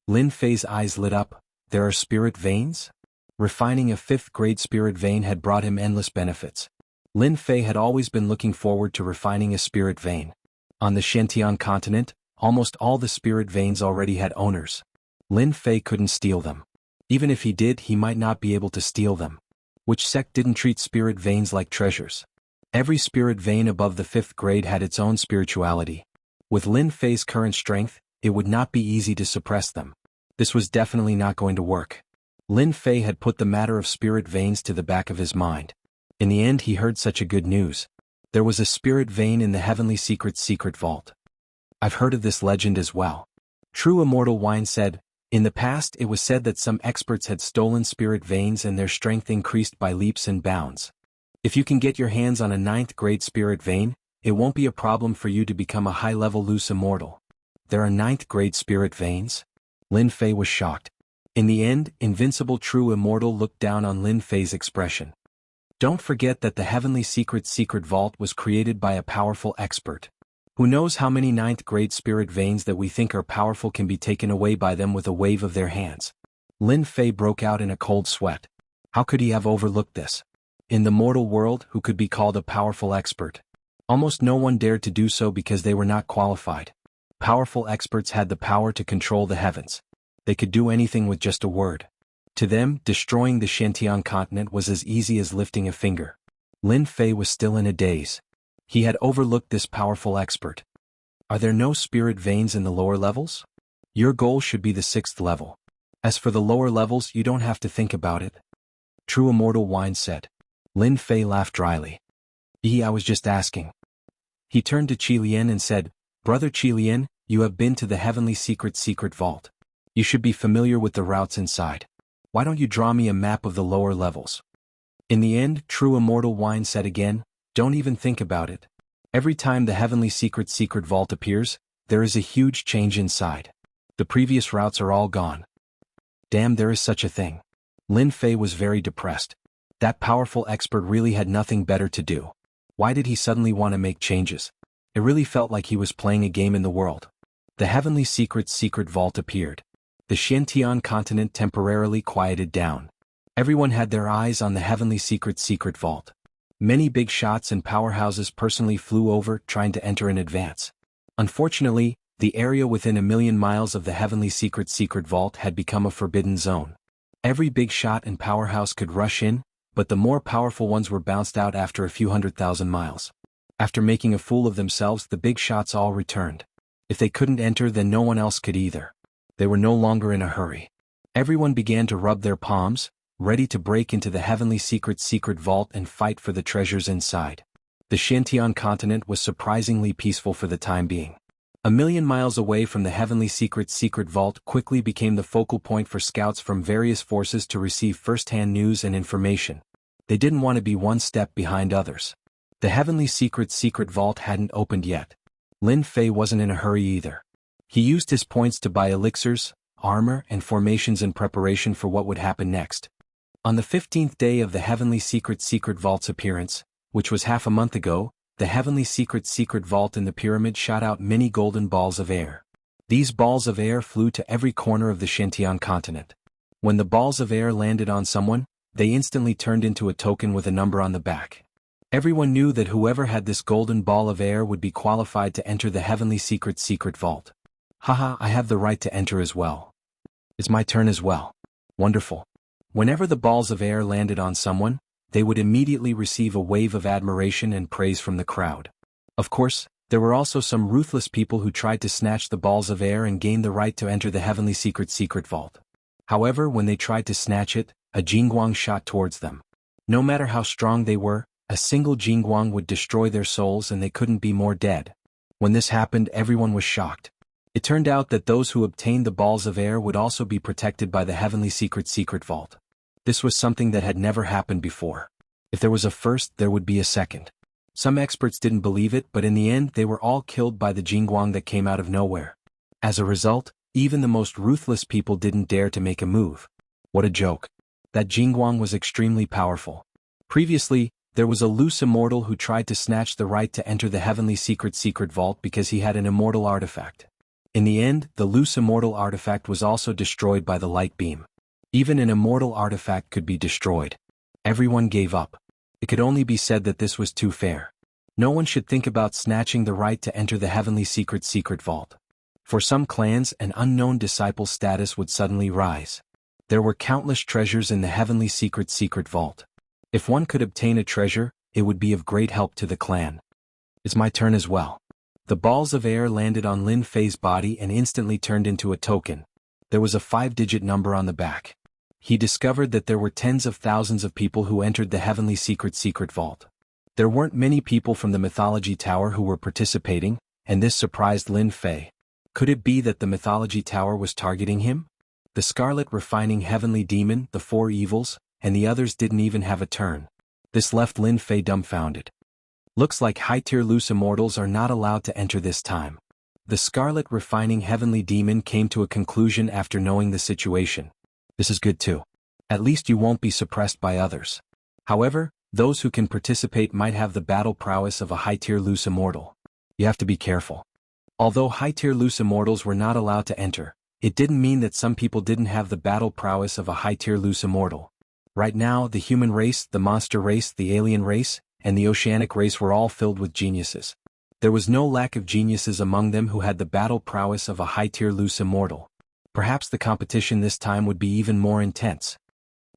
Lin Fei's eyes lit up. There are spirit veins? Refining a 5th grade spirit vein had brought him endless benefits. Lin Fei had always been looking forward to refining a spirit vein. On the Xianxia continent, almost all the spirit veins already had owners. Lin Fei couldn't steal them. Even if he did, he might not be able to steal them. Which sect didn't treat spirit veins like treasures? Every spirit vein above the 5th grade had its own spirituality. With Lin Fei's current strength, it would not be easy to suppress them. This was definitely not going to work. Lin Fei had put the matter of spirit veins to the back of his mind. In the end, he heard such a good news. There was a spirit vein in the heavenly secret vault. I've heard of this legend as well. True Immortal Wine said, in the past it was said that some experts had stolen spirit veins and their strength increased by leaps and bounds. If you can get your hands on a 9th grade spirit vein, it won't be a problem for you to become a high-level loose immortal. There are 9th grade spirit veins? Lin Fei was shocked. In the end, Invincible True Immortal looked down on Lin Fei's expression. Don't forget that the heavenly secret vault was created by a powerful expert. Who knows how many 9th grade spirit veins that we think are powerful can be taken away by them with a wave of their hands. Lin Fei broke out in a cold sweat. How could he have overlooked this? In the mortal world, who could be called a powerful expert? Almost no one dared to do so because they were not qualified. Powerful experts had the power to control the heavens. They could do anything with just a word. To them, destroying the Xianxia continent was as easy as lifting a finger. Lin Fei was still in a daze. He had overlooked this powerful expert. Are there no spirit veins in the lower levels? Your goal should be the 6th level. As for the lower levels, you don't have to think about it. True Immortal Wine said. Lin Fei laughed dryly. I was just asking. He turned to Qilian and said, Brother Qilian, you have been to the heavenly secret vault. You should be familiar with the routes inside. Why don't you draw me a map of the lower levels? In the end, True Immortal Wine said again, don't even think about it. Every time the heavenly secret vault appears, there is a huge change inside. The previous routes are all gone. Damn, there is such a thing. Lin Fei was very depressed. That powerful expert really had nothing better to do. Why did he suddenly want to make changes? It really felt like he was playing a game in the world. The heavenly secret vault appeared. The Xiantian continent temporarily quieted down. Everyone had their eyes on the heavenly secret vault. Many big shots and powerhouses personally flew over trying to enter in advance. Unfortunately, the area within 1,000,000 miles of the heavenly secret vault had become a forbidden zone. Every big shot and powerhouse could rush in, but the more powerful ones were bounced out after a few 100,000 miles. After making a fool of themselves, the big shots all returned. If they couldn't enter, then no one else could either. They were no longer in a hurry. Everyone began to rub their palms, ready to break into the heavenly secret vault and fight for the treasures inside. The Xiantian continent was surprisingly peaceful for the time being. 1,000,000 miles away from the heavenly secret vault quickly became the focal point for scouts from various forces to receive first-hand news and information. They didn't want to be one step behind others. The heavenly secret vault hadn't opened yet. Lin Fei wasn't in a hurry either. He used his points to buy elixirs, armor, and formations in preparation for what would happen next. On the 15th day of the heavenly secret vault's appearance, which was half a month ago, the heavenly secret vault in the pyramid shot out many golden balls of air. These balls of air flew to every corner of the Xiantian continent. When the balls of air landed on someone, they instantly turned into a token with a number on the back. Everyone knew that whoever had this golden ball of air would be qualified to enter the heavenly secret vault. Haha, I have the right to enter as well. It's my turn as well. Wonderful. Whenever the balls of air landed on someone, they would immediately receive a wave of admiration and praise from the crowd. Of course, there were also some ruthless people who tried to snatch the balls of air and gain the right to enter the heavenly secret vault. However, when they tried to snatch it, a Jianghu shot towards them. No matter how strong they were, a single Jianghu would destroy their souls and they couldn't be more dead. When this happened, everyone was shocked. It turned out that those who obtained the balls of air would also be protected by the heavenly secret vault. This was something that had never happened before. If there was a first, there would be a second. Some experts didn't believe it, but in the end they were all killed by the Jianghu that came out of nowhere. As a result, even the most ruthless people didn't dare to make a move. What a joke. That Jianghu was extremely powerful. Previously, there was a loose immortal who tried to snatch the right to enter the heavenly secret vault because he had an immortal artifact. In the end, the loose immortal artifact was also destroyed by the light beam. Even an immortal artifact could be destroyed. Everyone gave up. It could only be said that this was too fair. No one should think about snatching the right to enter the heavenly secret vault. For some clans, an unknown disciple status would suddenly rise. There were countless treasures in the heavenly secret vault. If one could obtain a treasure, it would be of great help to the clan. It's my turn as well. The balls of air landed on Lin Fei's body and instantly turned into a token. There was a 5-digit number on the back. He discovered that there were tens of thousands of people who entered the heavenly secret vault. There weren't many people from the mythology tower who were participating, and this surprised Lin Fei. Could it be that the mythology tower was targeting him? The Scarlet Refining Heavenly Demon, the 4 evils, and the others didn't even have a turn. This left Lin Fei dumbfounded. Looks like high-tier loose immortals are not allowed to enter this time. The Scarlet Refining Heavenly Demon came to a conclusion after knowing the situation. This is good too. At least you won't be suppressed by others. However, those who can participate might have the battle prowess of a high-tier loose immortal. You have to be careful. Although high-tier loose immortals were not allowed to enter, it didn't mean that some people didn't have the battle prowess of a high-tier loose immortal. Right now, the human race, the monster race, the alien race, and the oceanic race were all filled with geniuses. There was no lack of geniuses among them who had the battle prowess of a high-tier loose immortal. Perhaps the competition this time would be even more intense.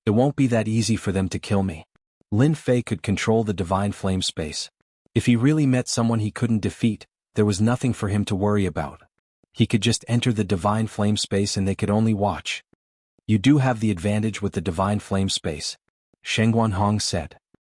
It won't be that easy for them to kill me. Lin Fei could control the divine flame space. If he really met someone he couldn't defeat, there was nothing for him to worry about. He could just enter the divine flame space and they could only watch. You do have the advantage with the divine flame space, Sheng Guanhong said.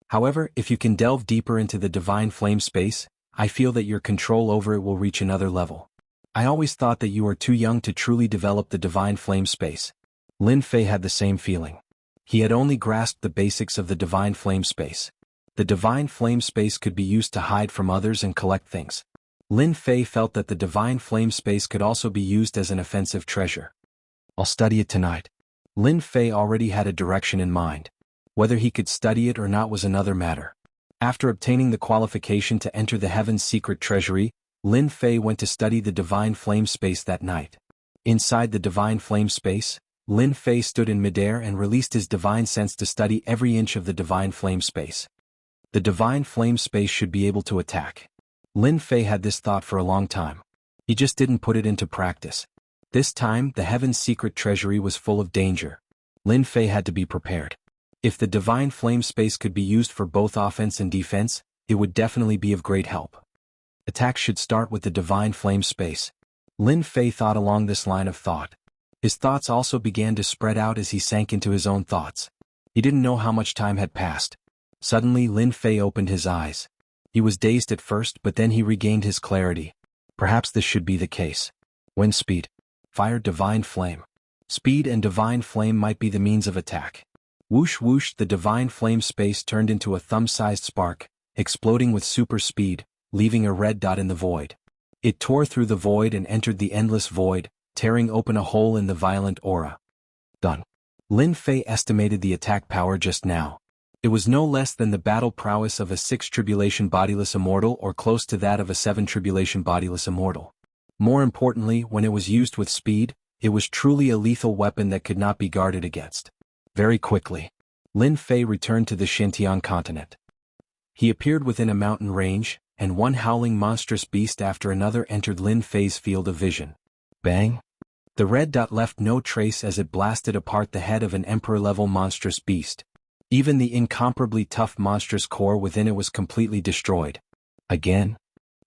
However, if you can delve deeper into the divine flame space, I feel that your control over it will reach another level. I always thought that you are too young to truly develop the divine flame space. Lin Fei had the same feeling. He had only grasped the basics of the divine flame space. The divine flame space could be used to hide from others and collect things. Lin Fei felt that the divine flame space could also be used as an offensive treasure. I'll study it tonight. Lin Fei already had a direction in mind. Whether he could study it or not was another matter. After obtaining the qualification to enter the Heaven's secret treasury, Lin Fei went to study the divine flame space that night. Inside the divine flame space, Lin Fei stood in midair and released his divine sense to study every inch of the divine flame space. The divine flame space should be able to attack. Lin Fei had this thought for a long time. He just didn't put it into practice. This time, the Heaven's secret treasury was full of danger. Lin Fei had to be prepared. If the divine flame space could be used for both offense and defense, it would definitely be of great help. Attacks should start with the divine flame space. Lin Fei thought along this line of thought. His thoughts also began to spread out as he sank into his own thoughts. He didn't know how much time had passed. Suddenly Lin Fei opened his eyes. He was dazed at first, but then he regained his clarity. Perhaps this should be the case. When speed, fire divine flame. Speed and divine flame might be the means of attack. Whoosh whoosh, the divine flame space turned into a thumb-sized spark, exploding with super speed, leaving a red dot in the void. It tore through the void and entered the endless void, tearing open a hole in the violent aura. Done. Lin Fei estimated the attack power just now. It was no less than the battle prowess of a 6 tribulation bodiless immortal or close to that of a 7 tribulation bodiless immortal. More importantly, when it was used with speed, it was truly a lethal weapon that could not be guarded against. Very quickly, Lin Fei returned to the Xintian continent. He appeared within a mountain range, and one howling monstrous beast after another entered Lin Fei's field of vision. Bang! The red dot left no trace as it blasted apart the head of an emperor-level monstrous beast. Even the incomparably tough monstrous core within it was completely destroyed. Again?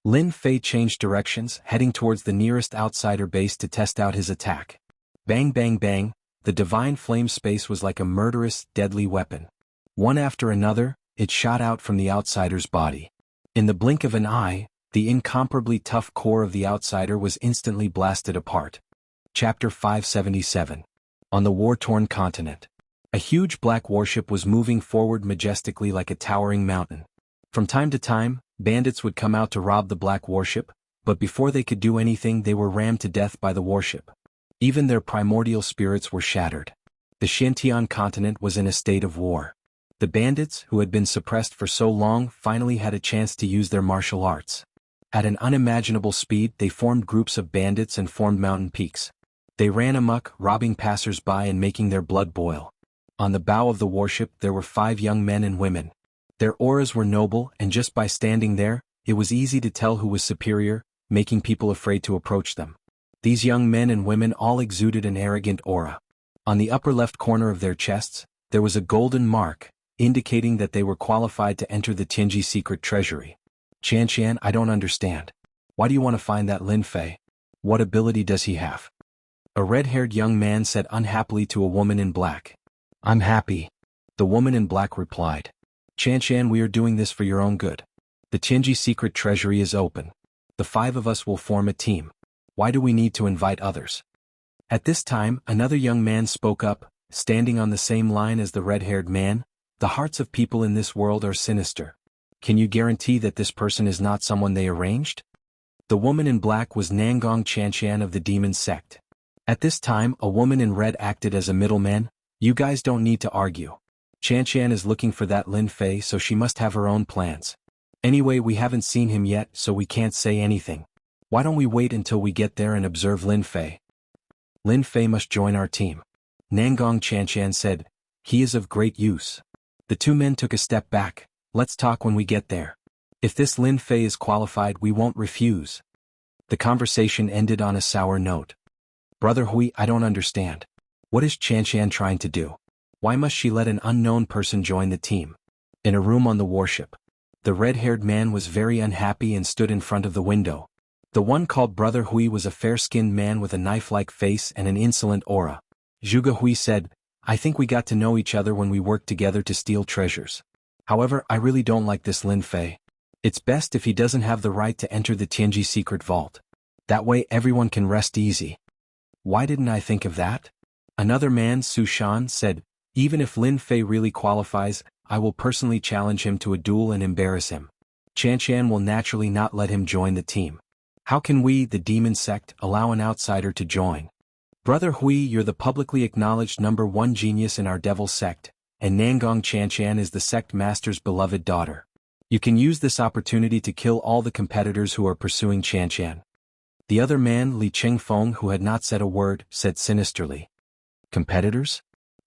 Lin Fei changed directions, heading towards the nearest outsider base to test out his attack. Bang bang bang, the divine flame space was like a murderous, deadly weapon. One after another, it shot out from the outsider's body. In the blink of an eye, the incomparably tough core of the outsider was instantly blasted apart. Chapter 577. On the war-torn continent. A huge black warship was moving forward majestically like a towering mountain. From time to time, bandits would come out to rob the black warship, but before they could do anything they were rammed to death by the warship. Even their primordial spirits were shattered. The Xintian continent was in a state of war. The bandits, who had been suppressed for so long, finally had a chance to use their martial arts. At an unimaginable speed they formed groups of bandits and formed mountain peaks. They ran amok, robbing passers-by and making their blood boil. On the bow of the warship there were 5 young men and women. Their auras were noble, and just by standing there, it was easy to tell who was superior, making people afraid to approach them. These young men and women all exuded an arrogant aura. On the upper left corner of their chests, there was a golden mark, indicating that they were qualified to enter the Tianji secret treasury. Xianxia, I don't understand. Why do you want to find that Lin Fei? What ability does he have? A red-haired young man said unhappily to a woman in black. I'm happy. The woman in black replied. Xianxia, we are doing this for your own good. The Tianji secret treasury is open. The 5 of us will form a team. Why do we need to invite others? At this time, another young man spoke up, standing on the same line as the red-haired man. The hearts of people in this world are sinister. Can you guarantee that this person is not someone they arranged? The woman in black was Nangong Xianxian of the demon sect. At this time, a woman in red acted as a middleman. You guys don't need to argue. Xianxian is looking for that Lin Fei, so she must have her own plans. Anyway, we haven't seen him yet, so we can't say anything. Why don't we wait until we get there and observe Lin Fei? Lin Fei must join our team. Nangong Xianxian said. He is of great use. The 2 men took a step back, Let's talk when we get there. If this Lin Fei is qualified, we won't refuse. The conversation ended on a sour note. Brother Hui, I don't understand. What is Xianxia trying to do? Why must she let an unknown person join the team? In a room on the warship, the red-haired man was very unhappy and stood in front of the window. The one called Brother Hui was a fair-skinned man with a knife-like face and an insolent aura. Zhuge Hui said, I think we got to know each other when we worked together to steal treasures. However, I really don't like this Lin Fei. It's best if he doesn't have the right to enter the Tianji secret vault. That way everyone can rest easy. Why didn't I think of that? Another man, Su Shan, said, even if Lin Fei really qualifies, I will personally challenge him to a duel and embarrass him. Xianxia will naturally not let him join the team. How can we, the demon sect, allow an outsider to join? Brother Hui, you're the publicly acknowledged #1 genius in our devil sect, and Nangong Xianxia is the sect master's beloved daughter. You can use this opportunity to kill all the competitors who are pursuing Xianxia. The other man, Li Qingfeng, who had not said a word, said sinisterly. Competitors?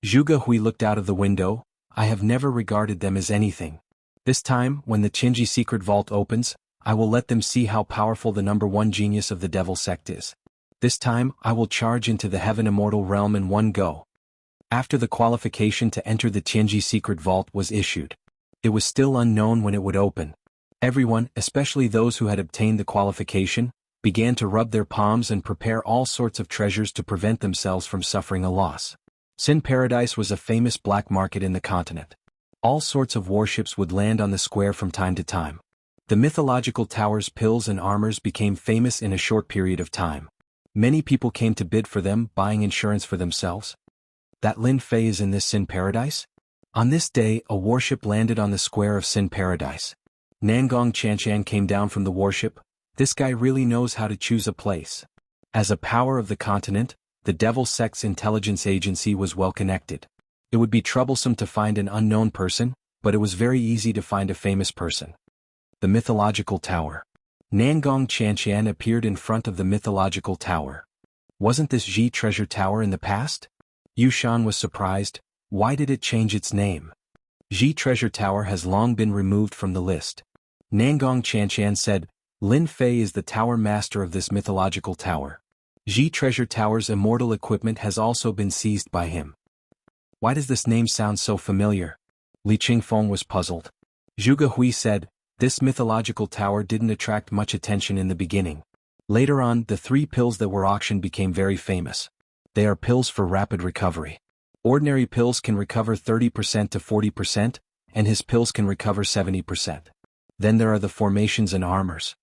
Zhuge Hui looked out of the window. I have never regarded them as anything. This time, when the Tianji secret vault opens, I will let them see how powerful the #1 genius of the devil sect is. This time, I will charge into the heaven immortal realm in one go. After the qualification to enter the Tianji secret vault was issued, it was still unknown when it would open. Everyone, especially those who had obtained the qualification, began to rub their palms and prepare all sorts of treasures to prevent themselves from suffering a loss. Sin Paradise was a famous black market in the continent. All sorts of warships would land on the square from time to time. The mythological towers, pills and armors became famous in a short period of time. Many people came to bid for them, buying insurance for themselves. That Lin Fei is in this Sin Paradise? On this day, a warship landed on the square of Sin Paradise. Nangong Xianxia came down from the warship. This guy really knows how to choose a place. As a power of the continent, the devil sect's intelligence agency was well connected. It would be troublesome to find an unknown person, but it was very easy to find a famous person. The mythological tower. Nangong Xianxia appeared in front of the mythological tower. Wasn't this Ji treasure tower in the past? Yushan was surprised. Why did it change its name? Ji treasure tower has long been removed from the list. Nangong Xianxia said, Lin Fei is the tower master of this mythological tower. Ji treasure tower's immortal equipment has also been seized by him. Why does this name sound so familiar? Li Qingfeng was puzzled. Zhuge Hui said, this mythological tower didn't attract much attention in the beginning. Later on, the 3 pills that were auctioned became very famous. They are pills for rapid recovery. Ordinary pills can recover 30% to 40%, and his pills can recover 70%. Then there are the formations and armors.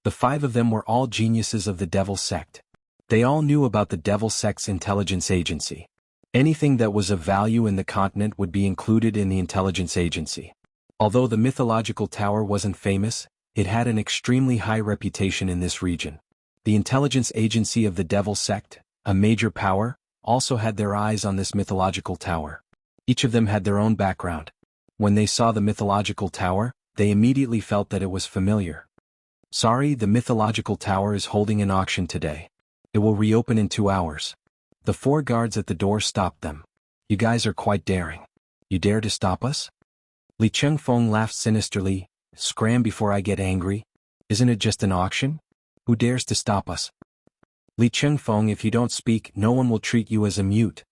The 5 of them were all geniuses of the devil sect. They all knew about the devil sect's intelligence agency. Anything that was of value in the continent would be included in the intelligence agency. Although the mythological tower wasn't famous, it had an extremely high reputation in this region. The intelligence agency of the devil sect, a major power, also had their eyes on this mythological tower. Each of them had their own background. When they saw the mythological tower, they immediately felt that it was familiar. Sorry, the mythological tower is holding an auction today. It will reopen in 2 hours. The 4 guards at the door stopped them. You guys are quite daring. You dare to stop us? Li Qingfeng laughed sinisterly. Scram before I get angry. Isn't it just an auction? Who dares to stop us? Li Qingfeng, if you don't speak, no one will treat you as a mute.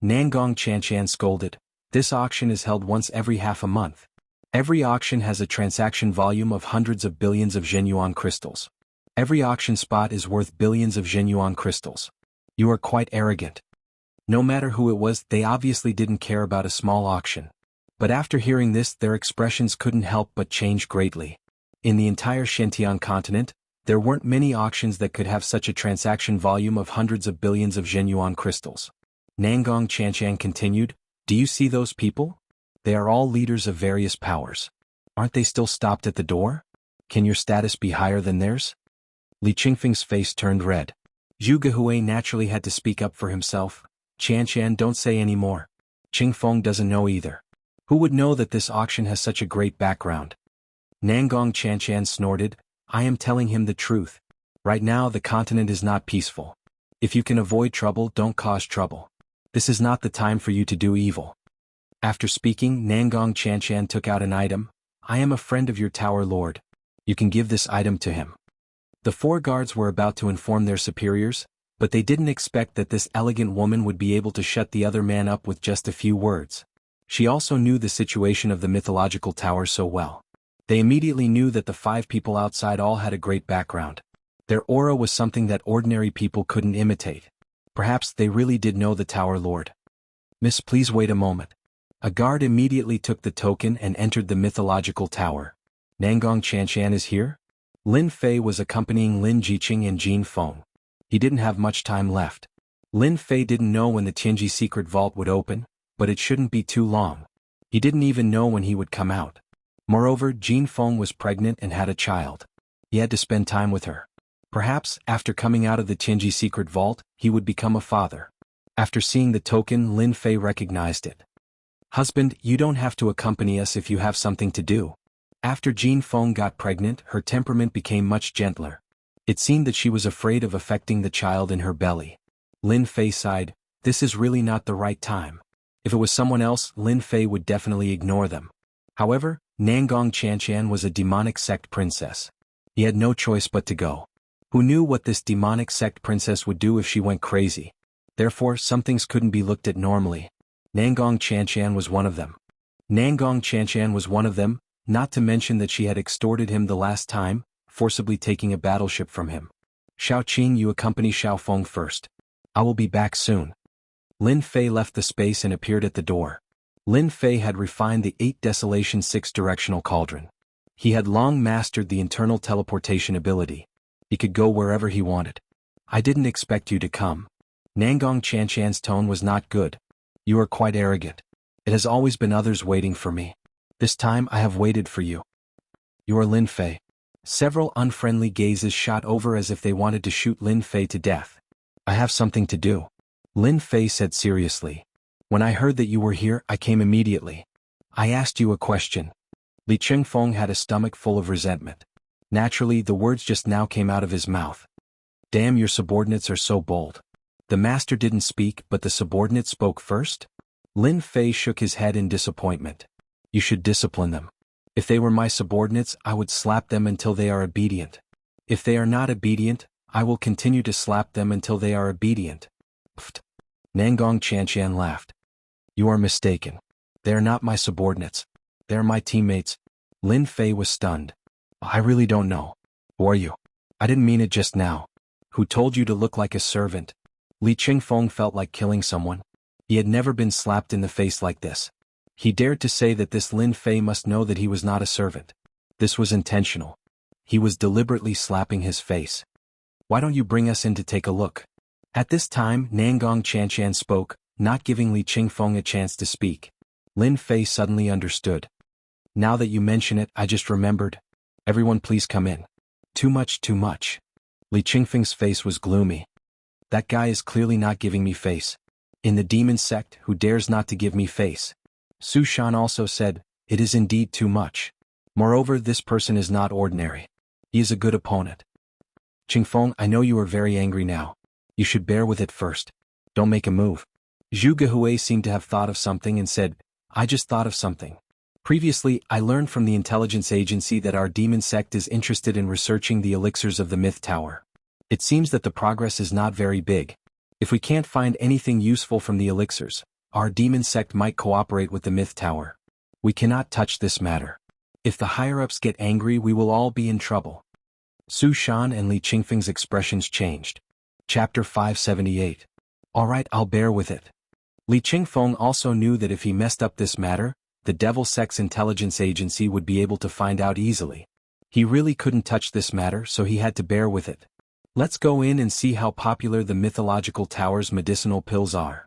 Nangong Xianxia scolded. This auction is held once every half a month. Every auction has a transaction volume of hundreds of billions of Zhenyuan crystals. Every auction spot is worth billions of Zhenyuan crystals. You are quite arrogant. No matter who it was, they obviously didn't care about a small auction. But after hearing this, their expressions couldn't help but change greatly. In the entire Xiantian continent, there weren't many auctions that could have such a transaction volume of hundreds of billions of Zhenyuan crystals. Nangong Xianxia continued, do you see those people? They are all leaders of various powers. Aren't they still stopped at the door? Can your status be higher than theirs? Li Qingfeng's face turned red. Zhuge Hui naturally had to speak up for himself. Xianxia, don't say any more. Qingfeng doesn't know either. Who would know that this auction has such a great background? Nangong Xianxia snorted, I am telling him the truth. Right now the continent is not peaceful. If you can avoid trouble, don't cause trouble. This is not the time for you to do evil. After speaking, Nangong Xianxia took out an item. I am a friend of your tower lord. You can give this item to him. The 4 guards were about to inform their superiors, but they didn't expect that this elegant woman would be able to shut the other man up with just a few words. She also knew the situation of the mythological tower so well. They immediately knew that the 5 people outside all had a great background. Their aura was something that ordinary people couldn't imitate. Perhaps they really did know the tower lord. Miss, please wait a moment. A guard immediately took the token and entered the mythological tower. Nangong Xianxia is here? Lin Fei was accompanying Lin Jiqing and Jin Feng. He didn't have much time left. Lin Fei didn't know when the Tianji secret vault would open, but it shouldn't be too long. He didn't even know when he would come out. Moreover, Jin Feng was pregnant and had a child. He had to spend time with her. Perhaps, after coming out of the Tianji secret vault, he would become a father. After seeing the token, Lin Fei recognized it. Husband, you don't have to accompany us if you have something to do. After Jin Feng got pregnant, her temperament became much gentler. It seemed that she was afraid of affecting the child in her belly. Lin Fei sighed, this is really not the right time. If it was someone else, Lin Fei would definitely ignore them. However, Nangong Xianxia was a demonic sect princess. He had no choice but to go. Who knew what this demonic sect princess would do if she went crazy? Therefore, some things couldn't be looked at normally. Nangong Xianxia was one of them. Nangong Xianxia was one of them, not to mention that she had extorted him the last time, forcibly taking a battleship from him. Xiao Qing, you accompany Xiao Feng first. I will be back soon. Lin Fei left the space and appeared at the door. Lin Fei had refined the 8 Desolation 6 directional cauldron. He had long mastered the internal teleportation ability. He could go wherever he wanted. I didn't expect you to come. Nangong Xianxia's tone was not good. You are quite arrogant. It has always been others waiting for me. This time I have waited for you. You are Lin Fei. Several unfriendly gazes shot over as if they wanted to shoot Lin Fei to death. I have something to do. Lin Fei said seriously. When I heard that you were here, I came immediately. I asked you a question. Li Qingfeng had a stomach full of resentment. Naturally, the words just now came out of his mouth. Damn, your subordinates are so bold. The master didn't speak, but the subordinate spoke first? Lin Fei shook his head in disappointment. You should discipline them. If they were my subordinates, I would slap them until they are obedient. If they are not obedient, I will continue to slap them until they are obedient. Pfft. Nangong Xianxia laughed. You are mistaken. They are not my subordinates. They are my teammates. Lin Fei was stunned. I really don't know. Who are you? I didn't mean it just now. Who told you to look like a servant? Li Qingfeng felt like killing someone. He had never been slapped in the face like this. He dared to say that this Lin Fei must know that he was not a servant. This was intentional. He was deliberately slapping his face. Why don't you bring us in to take a look? At this time, Nangong Xianxia spoke, not giving Li Qingfeng a chance to speak. Lin Fei suddenly understood. Now that you mention it, I just remembered. Everyone please come in. Too much, too much. Li Qingfeng's face was gloomy. That guy is clearly not giving me face. In the demon sect, who dares not to give me face? Su Shan also said, it is indeed too much. Moreover, this person is not ordinary. He is a good opponent. Qingfeng, I know you are very angry now. You should bear with it first. Don't make a move. Zhu Gehui seemed to have thought of something and said, I just thought of something. Previously, I learned from the intelligence agency that our demon sect is interested in researching the elixirs of the Myth Tower. It seems that the progress is not very big. If we can't find anything useful from the elixirs, our demon sect might cooperate with the Myth Tower. We cannot touch this matter. If the higher-ups get angry, we will all be in trouble. Su Shan and Li Qingfeng's expressions changed. Chapter 578. Alright, I'll bear with it. Li Qingfeng also knew that if he messed up this matter, the Devil Sect's intelligence agency would be able to find out easily. He really couldn't touch this matter, so he had to bear with it. Let's go in and see how popular the mythological tower's medicinal pills are.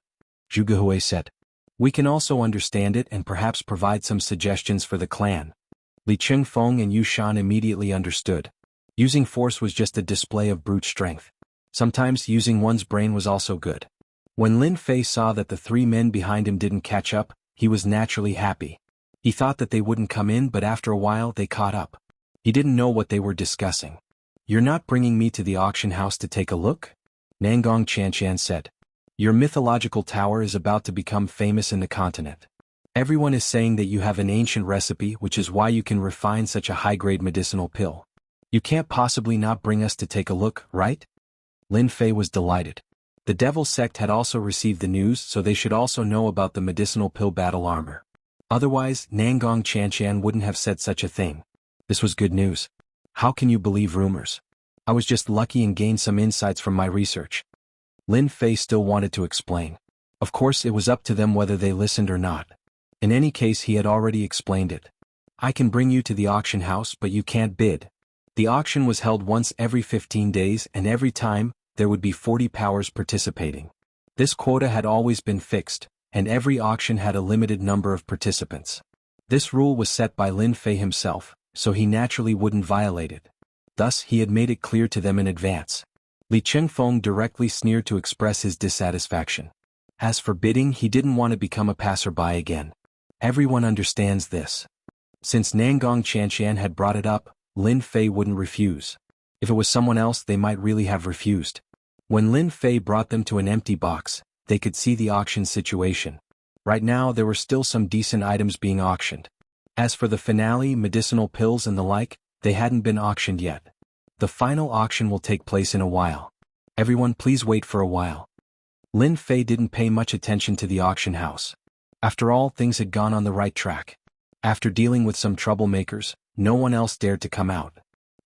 Zhu Gehui said. We can also understand it and perhaps provide some suggestions for the clan. Li Qingfeng and Yu Shan immediately understood. Using force was just a display of brute strength. Sometimes using one's brain was also good. When Lin Fei saw that the 3 men behind him didn't catch up, he was naturally happy. He thought that they wouldn't come in, but after a while they caught up. He didn't know what they were discussing. You're not bringing me to the auction house to take a look? Nangong Xianxia said. Your mythological tower is about to become famous in the continent. Everyone is saying that you have an ancient recipe, which is why you can refine such a high-grade medicinal pill. You can't possibly not bring us to take a look, right? Lin Fei was delighted. The Devil Sect had also received the news, so they should also know about the medicinal pill battle armor. Otherwise, Nangong Qianxian wouldn't have said such a thing. This was good news. How can you believe rumors? I was just lucky and gained some insights from my research. Lin Fei still wanted to explain. Of course, it was up to them whether they listened or not. In any case, he had already explained it. I can bring you to the auction house, but you can't bid. The auction was held once every 15 days, and every time, there would be 40 powers participating. This quota had always been fixed, and every auction had a limited number of participants. This rule was set by Lin Fei himself, so he naturally wouldn't violate it. Thus, he had made it clear to them in advance. Li Chengfeng directly sneered to express his dissatisfaction. As for bidding, he didn't want to become a passerby again. Everyone understands this. Since Nangong Qianxian had brought it up, Lin Fei wouldn't refuse. If it was someone else, they might really have refused. When Lin Fei brought them to an empty box, they could see the auction situation. Right now, there were still some decent items being auctioned. As for the finale, medicinal pills and the like, they hadn't been auctioned yet. The final auction will take place in a while. Everyone, please wait for a while. Lin Fei didn't pay much attention to the auction house. After all, things had gone on the right track. After dealing with some troublemakers, no one else dared to come out.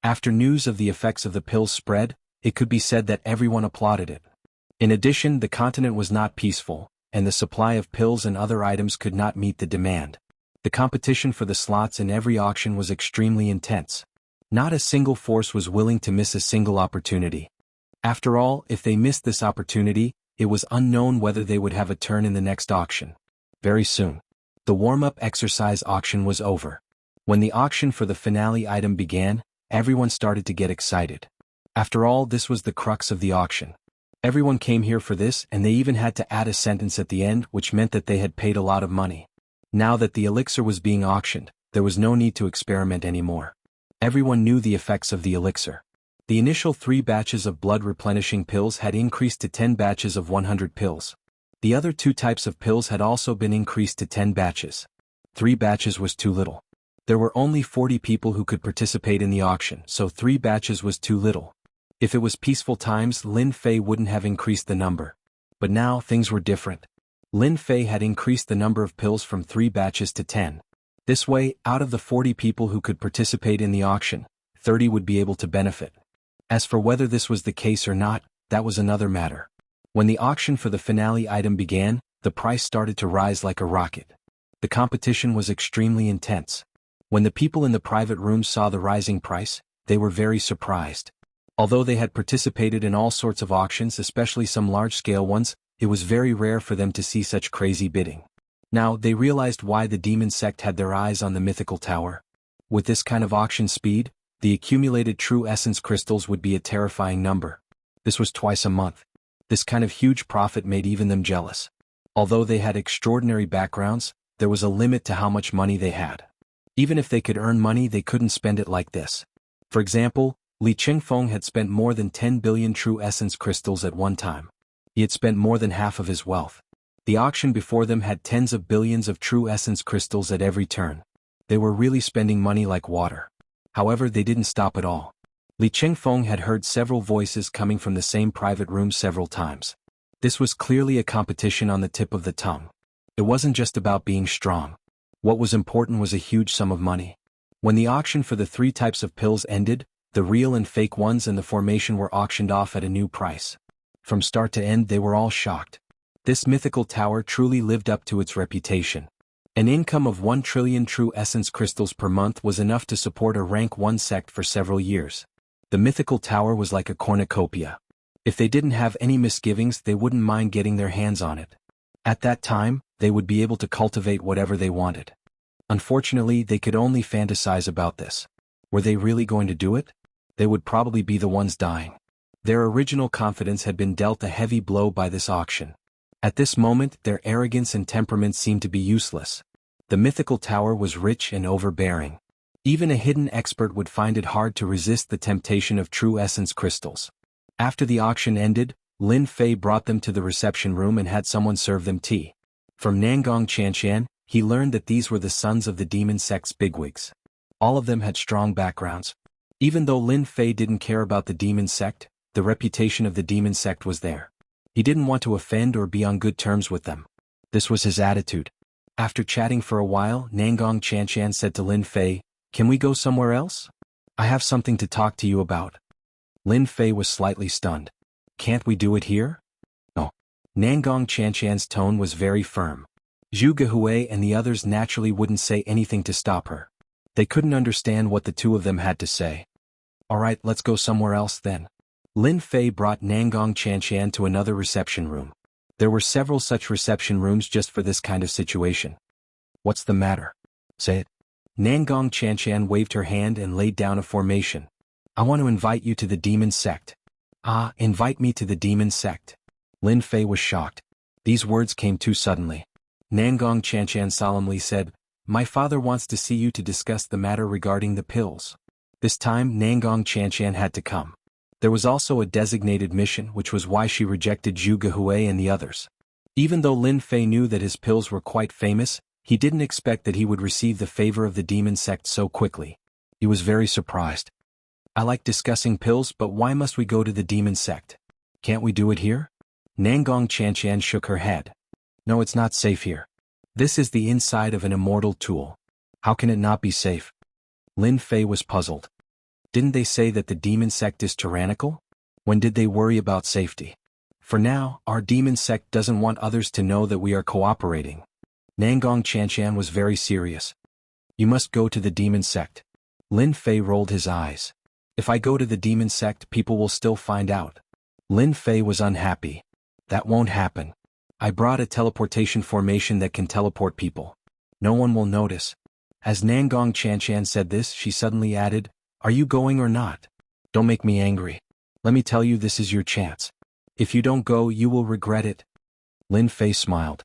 After news of the effects of the pills spread, it could be said that everyone applauded it. In addition, the continent was not peaceful, and the supply of pills and other items could not meet the demand. The competition for the slots in every auction was extremely intense. Not a single force was willing to miss a single opportunity. After all, if they missed this opportunity, it was unknown whether they would have a turn in the next auction. Very soon, the warm-up exercise auction was over. When the auction for the finale item began, everyone started to get excited. After all, this was the crux of the auction. Everyone came here for this, and they even had to add a sentence at the end, which meant that they had paid a lot of money. Now that the elixir was being auctioned, there was no need to experiment anymore. Everyone knew the effects of the elixir. The initial 3 batches of blood-replenishing pills had increased to 10 batches of 100 pills. The other 2 types of pills had also been increased to 10 batches. 3 batches was too little. There were only 40 people who could participate in the auction, so 3 batches was too little. If it was peaceful times, Lin Fei wouldn't have increased the number. But now, things were different. Lin Fei had increased the number of pills from 3 batches to 10. This way, out of the 40 people who could participate in the auction, 30 would be able to benefit. As for whether this was the case or not, that was another matter. When the auction for the finale item began, the price started to rise like a rocket. The competition was extremely intense. When the people in the private rooms saw the rising price, they were very surprised. Although they had participated in all sorts of auctions, especially some large-scale ones, it was very rare for them to see such crazy bidding. Now, they realized why the demon sect had their eyes on the mythical tower. With this kind of auction speed, the accumulated true essence crystals would be a terrifying number. This was twice a month. This kind of huge profit made even them jealous. Although they had extraordinary backgrounds, there was a limit to how much money they had. Even if they could earn money, they couldn't spend it like this. For example, Li Chengfeng had spent more than 10 billion true essence crystals at one time. He had spent more than half of his wealth. The auction before them had tens of billions of true essence crystals at every turn. They were really spending money like water. However, they didn't stop at all. Li Chengfeng had heard several voices coming from the same private room several times. This was clearly a competition on the tip of the tongue. It wasn't just about being strong. What was important was a huge sum of money. When the auction for the 3 types of pills ended, the real and fake ones and the formation were auctioned off at a new price. From start to end, they were all shocked. This mythical tower truly lived up to its reputation. An income of 1 trillion true essence crystals per month was enough to support a rank 1 sect for several years. The mythical tower was like a cornucopia. If they didn't have any misgivings, they wouldn't mind getting their hands on it. At that time, they would be able to cultivate whatever they wanted. Unfortunately, they could only fantasize about this. Were they really going to do it? They would probably be the ones dying. Their original confidence had been dealt a heavy blow by this auction. At this moment, their arrogance and temperament seemed to be useless. The mythical tower was rich and overbearing. Even a hidden expert would find it hard to resist the temptation of true essence crystals. After the auction ended, Lin Fei brought them to the reception room and had someone serve them tea. From Nangong Qianxian, He learned that these were the sons of the demon sect's bigwigs. All of them had strong backgrounds. Even though Lin Fei didn't care about the demon sect, the reputation of the demon sect was there. He didn't want to offend or be on good terms with them. This was his attitude. After chatting for a while, Nangong Xianxia said to Lin Fei, "Can we go somewhere else? I have something to talk to you about." Lin Fei was slightly stunned. "Can't we do it here?" "No." Nangong Xianxia's tone was very firm. Jianghu and the others naturally wouldn't say anything to stop her. They couldn't understand what the two of them had to say. "All right, let's go somewhere else then." Lin Fei brought Nangong Xianxia to another reception room. There were several such reception rooms just for this kind of situation. "What's the matter? Say it." Nangong Xianxia waved her hand and laid down a formation. "I want to invite you to the demon sect." "Ah, invite me to the demon sect." Lin Fei was shocked. These words came too suddenly. Nangong Xianxia solemnly said, "My father wants to see you to discuss the matter regarding the pills." This time Nangong Xianxia had to come. There was also a designated mission, which was why she rejected Jianghu and the others. Even though Lin Fei knew that his pills were quite famous, he didn't expect that he would receive the favor of the demon sect so quickly. He was very surprised. "I like discussing pills, but why must we go to the demon sect? Can't we do it here?" Nangong Xianxia shook her head. "No, it's not safe here. This is the inside of an immortal tool. How can it not be safe?" Lin Fei was puzzled. Didn't they say that the demon sect is tyrannical? When did they worry about safety? For now, our demon sect doesn't want others to know that we are cooperating. Nangong Xianxia was very serious. "You must go to the demon sect." Lin Fei rolled his eyes. "If I go to the demon sect, people will still find out." Lin Fei was unhappy. "That won't happen. I brought a teleportation formation that can teleport people. No one will notice." As Nangong Xianxia said this, she suddenly added, "Are you going or not? Don't make me angry. Let me tell you, this is your chance. If you don't go, you will regret it." Lin Fei smiled.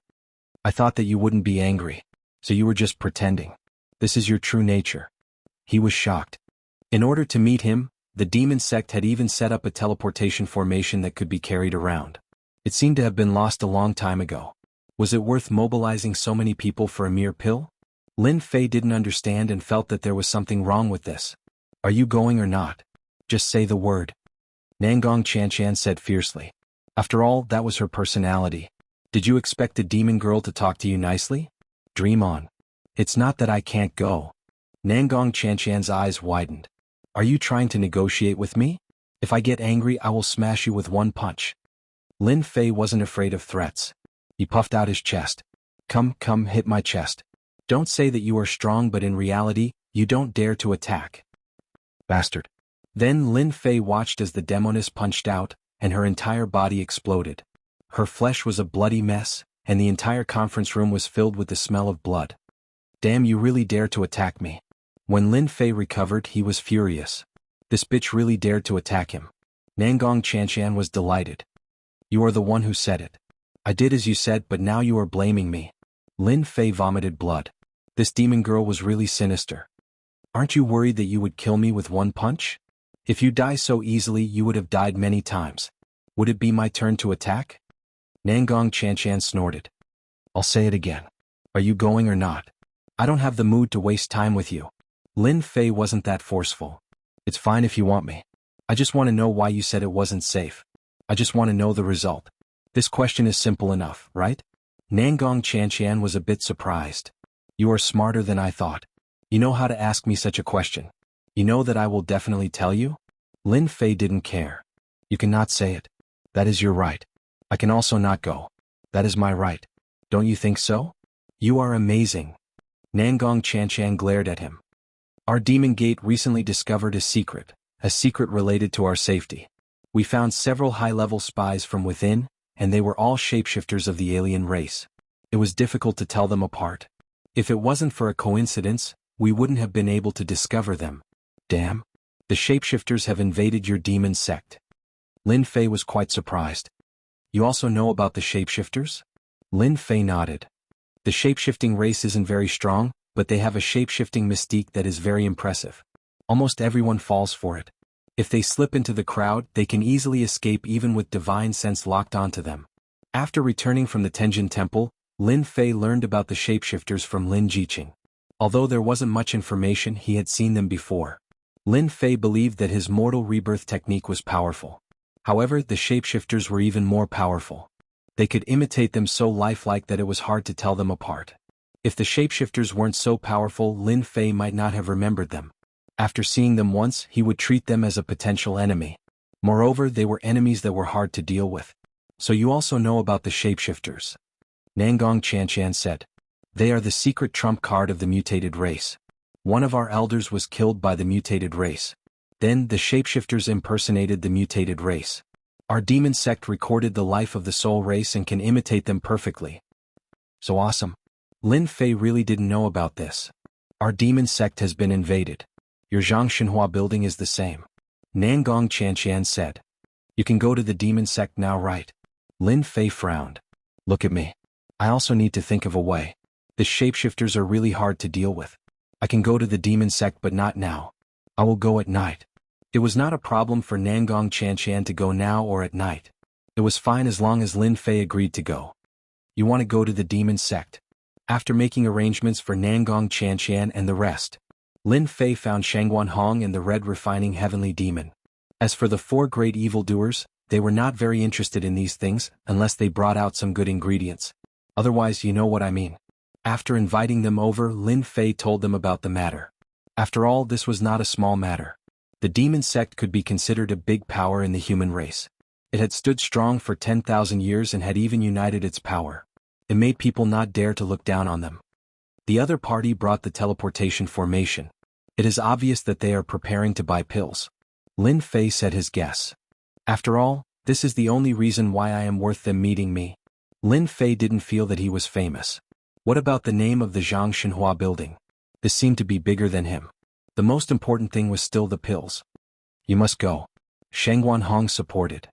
"I thought that you wouldn't be angry. So you were just pretending. This is your true nature." He was shocked. In order to meet him, the demon sect had even set up a teleportation formation that could be carried around. It seemed to have been lost a long time ago. Was it worth mobilizing so many people for a mere pill? Lin Fei didn't understand and felt that there was something wrong with this. "Are you going or not? Just say the word." Nangong Xianxia said fiercely. After all, that was her personality. Did you expect the demon girl to talk to you nicely? Dream on. "It's not that I can't go." Nangong Xianxia's eyes widened. "Are you trying to negotiate with me? If I get angry, I will smash you with one punch." Lin Fei wasn't afraid of threats. He puffed out his chest. Come, hit my chest. Don't say that you are strong, but in reality, you don't dare to attack." "Bastard." Then Lin Fei watched as the demoness punched out, and her entire body exploded. Her flesh was a bloody mess, and the entire conference room was filled with the smell of blood. "Damn, you really dare to attack me." When Lin Fei recovered, he was furious. This bitch really dared to attack him. Nangong Xianxia was delighted. "You are the one who said it. I did as you said, but now you are blaming me." Lin Fei vomited blood. This demon girl was really sinister. "Aren't you worried that you would kill me with one punch? If you die so easily, you would have died many times. Would it be my turn to attack?" Nangong Xianxia snorted. "I'll say it again. Are you going or not? I don't have the mood to waste time with you." Lin Fei wasn't that forceful. "It's fine if you want me. I just want to know why you said it wasn't safe. I just want to know the result. This question is simple enough, right?" Nangong Xianxia was a bit surprised. "You are smarter than I thought. You know how to ask me such a question. You know that I will definitely tell you?" Lin Fei didn't care. "You cannot say it. That is your right. I can also not go. That is my right. Don't you think so?" "You are amazing." Nangong Xianxia glared at him. "Our demon gate recently discovered a secret related to our safety. We found several high-level spies from within, and they were all shapeshifters of the alien race. It was difficult to tell them apart. If it wasn't for a coincidence, we wouldn't have been able to discover them. Damn. The shapeshifters have invaded your demon sect." Lin Fei was quite surprised. "You also know about the shapeshifters?" Lin Fei nodded. "The shapeshifting race isn't very strong, but they have a shapeshifting mystique that is very impressive. Almost everyone falls for it. If they slip into the crowd, they can easily escape even with divine sense locked onto them." After returning from the Tenjin Temple, Lin Fei learned about the shapeshifters from Lin Jiqing. Although there wasn't much information, he had seen them before. Lin Fei believed that his mortal rebirth technique was powerful. However, the shapeshifters were even more powerful. They could imitate them so lifelike that it was hard to tell them apart. If the shapeshifters weren't so powerful, Lin Fei might not have remembered them. After seeing them once, he would treat them as a potential enemy. Moreover, they were enemies that were hard to deal with. So you also know about the shapeshifters? Nangong Xianxia said. They are the secret trump card of the mutated race. One of our elders was killed by the mutated race. Then the shapeshifters impersonated the mutated race. Our demon sect recorded the life of the soul race and can imitate them perfectly. So awesome. Lin Fei really didn't know about this. Our demon sect has been invaded. Your Xianxia building is the same. Nangong Xianxian said. You can go to the demon sect now, right? Lin Fei frowned. Look at me. I also need to think of a way. The shapeshifters are really hard to deal with. I can go to the demon sect but not now. I will go at night. It was not a problem for Nangong Xianxian to go now or at night. It was fine as long as Lin Fei agreed to go. You want to go to the demon sect? After making arrangements for Nangong Xianxian and the rest, Lin Fei found Shangguan Hong and the red refining heavenly demon. As for the four great evildoers, they were not very interested in these things unless they brought out some good ingredients. Otherwise, you know what I mean. After inviting them over, Lin Fei told them about the matter. After all, this was not a small matter. The demon sect could be considered a big power in the human race. It had stood strong for 10,000 years and had even united its power. It made people not dare to look down on them. The other party brought the teleportation formation. It is obvious that they are preparing to buy pills. Lin Fei said his guess. After all, this is the only reason why I am worth them meeting me. Lin Fei didn't feel that he was famous. What about the name of the Xianxia building? This seemed to be bigger than him. The most important thing was still the pills. You must go. Shangguan Hong supported.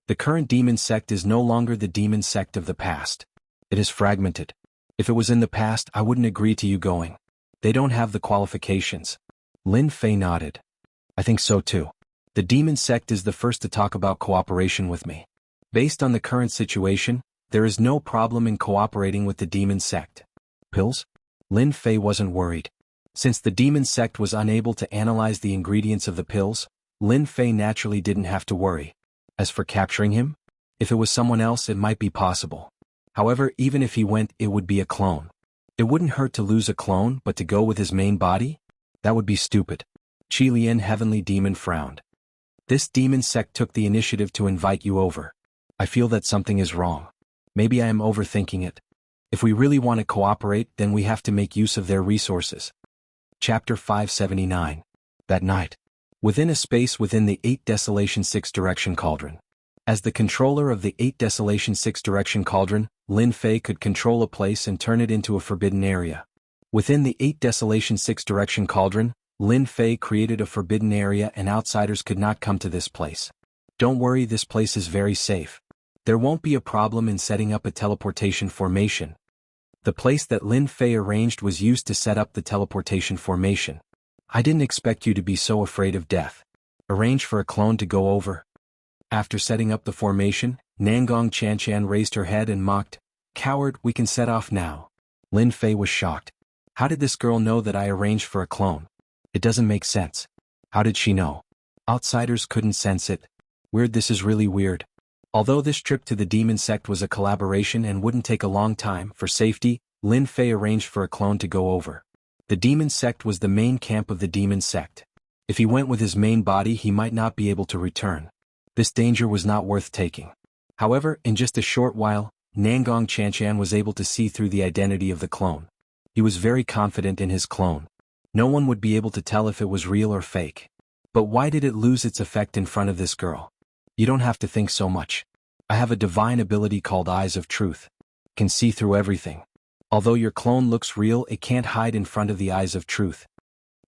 The current demon sect is no longer the demon sect of the past. It is fragmented. If it was in the past, I wouldn't agree to you going. They don't have the qualifications. Lin Fei nodded. I think so too. The demon sect is the first to talk about cooperation with me. Based on the current situation, there is no problem in cooperating with the demon sect. Pills? Lin Fei wasn't worried. Since the demon sect was unable to analyze the ingredients of the pills, Lin Fei naturally didn't have to worry. As for capturing him? If it was someone else, it might be possible. However, even if he went, it would be a clone. It wouldn't hurt to lose a clone, but to go with his main body? That would be stupid. Qi Lian Heavenly Demon frowned. This demon sect took the initiative to invite you over. I feel that something is wrong. Maybe I am overthinking it. If we really want to cooperate, then we have to make use of their resources. Chapter 579. That night. Within a space within the 8 Desolation 6 Direction Cauldron. As the controller of the 8 Desolation 6 Direction Cauldron, Lin Fei could control a place and turn it into a forbidden area. Within the 8 Desolation 6 Direction Cauldron, Lin Fei created a forbidden area and outsiders could not come to this place. Don't worry, this place is very safe. There won't be a problem in setting up a teleportation formation. The place that Lin Fei arranged was used to set up the teleportation formation. I didn't expect you to be so afraid of death. Arrange for a clone to go over. After setting up the formation, Nangong Xianxian raised her head and mocked, "Coward, we can set off now." Lin Fei was shocked. How did this girl know that I arranged for a clone? It doesn't make sense. How did she know? Outsiders couldn't sense it. Weird, this is really weird. Although this trip to the demon sect was a collaboration and wouldn't take a long time, for safety, Lin Fei arranged for a clone to go over. The demon sect was the main camp of the demon sect. If he went with his main body, he might not be able to return. This danger was not worth taking. However, in just a short while, Nangong Xianxian was able to see through the identity of the clone. He was very confident in his clone. No one would be able to tell if it was real or fake. But why did it lose its effect in front of this girl? You don't have to think so much. I have a divine ability called Eyes of Truth. Can see through everything. Although your clone looks real, it can't hide in front of the Eyes of Truth.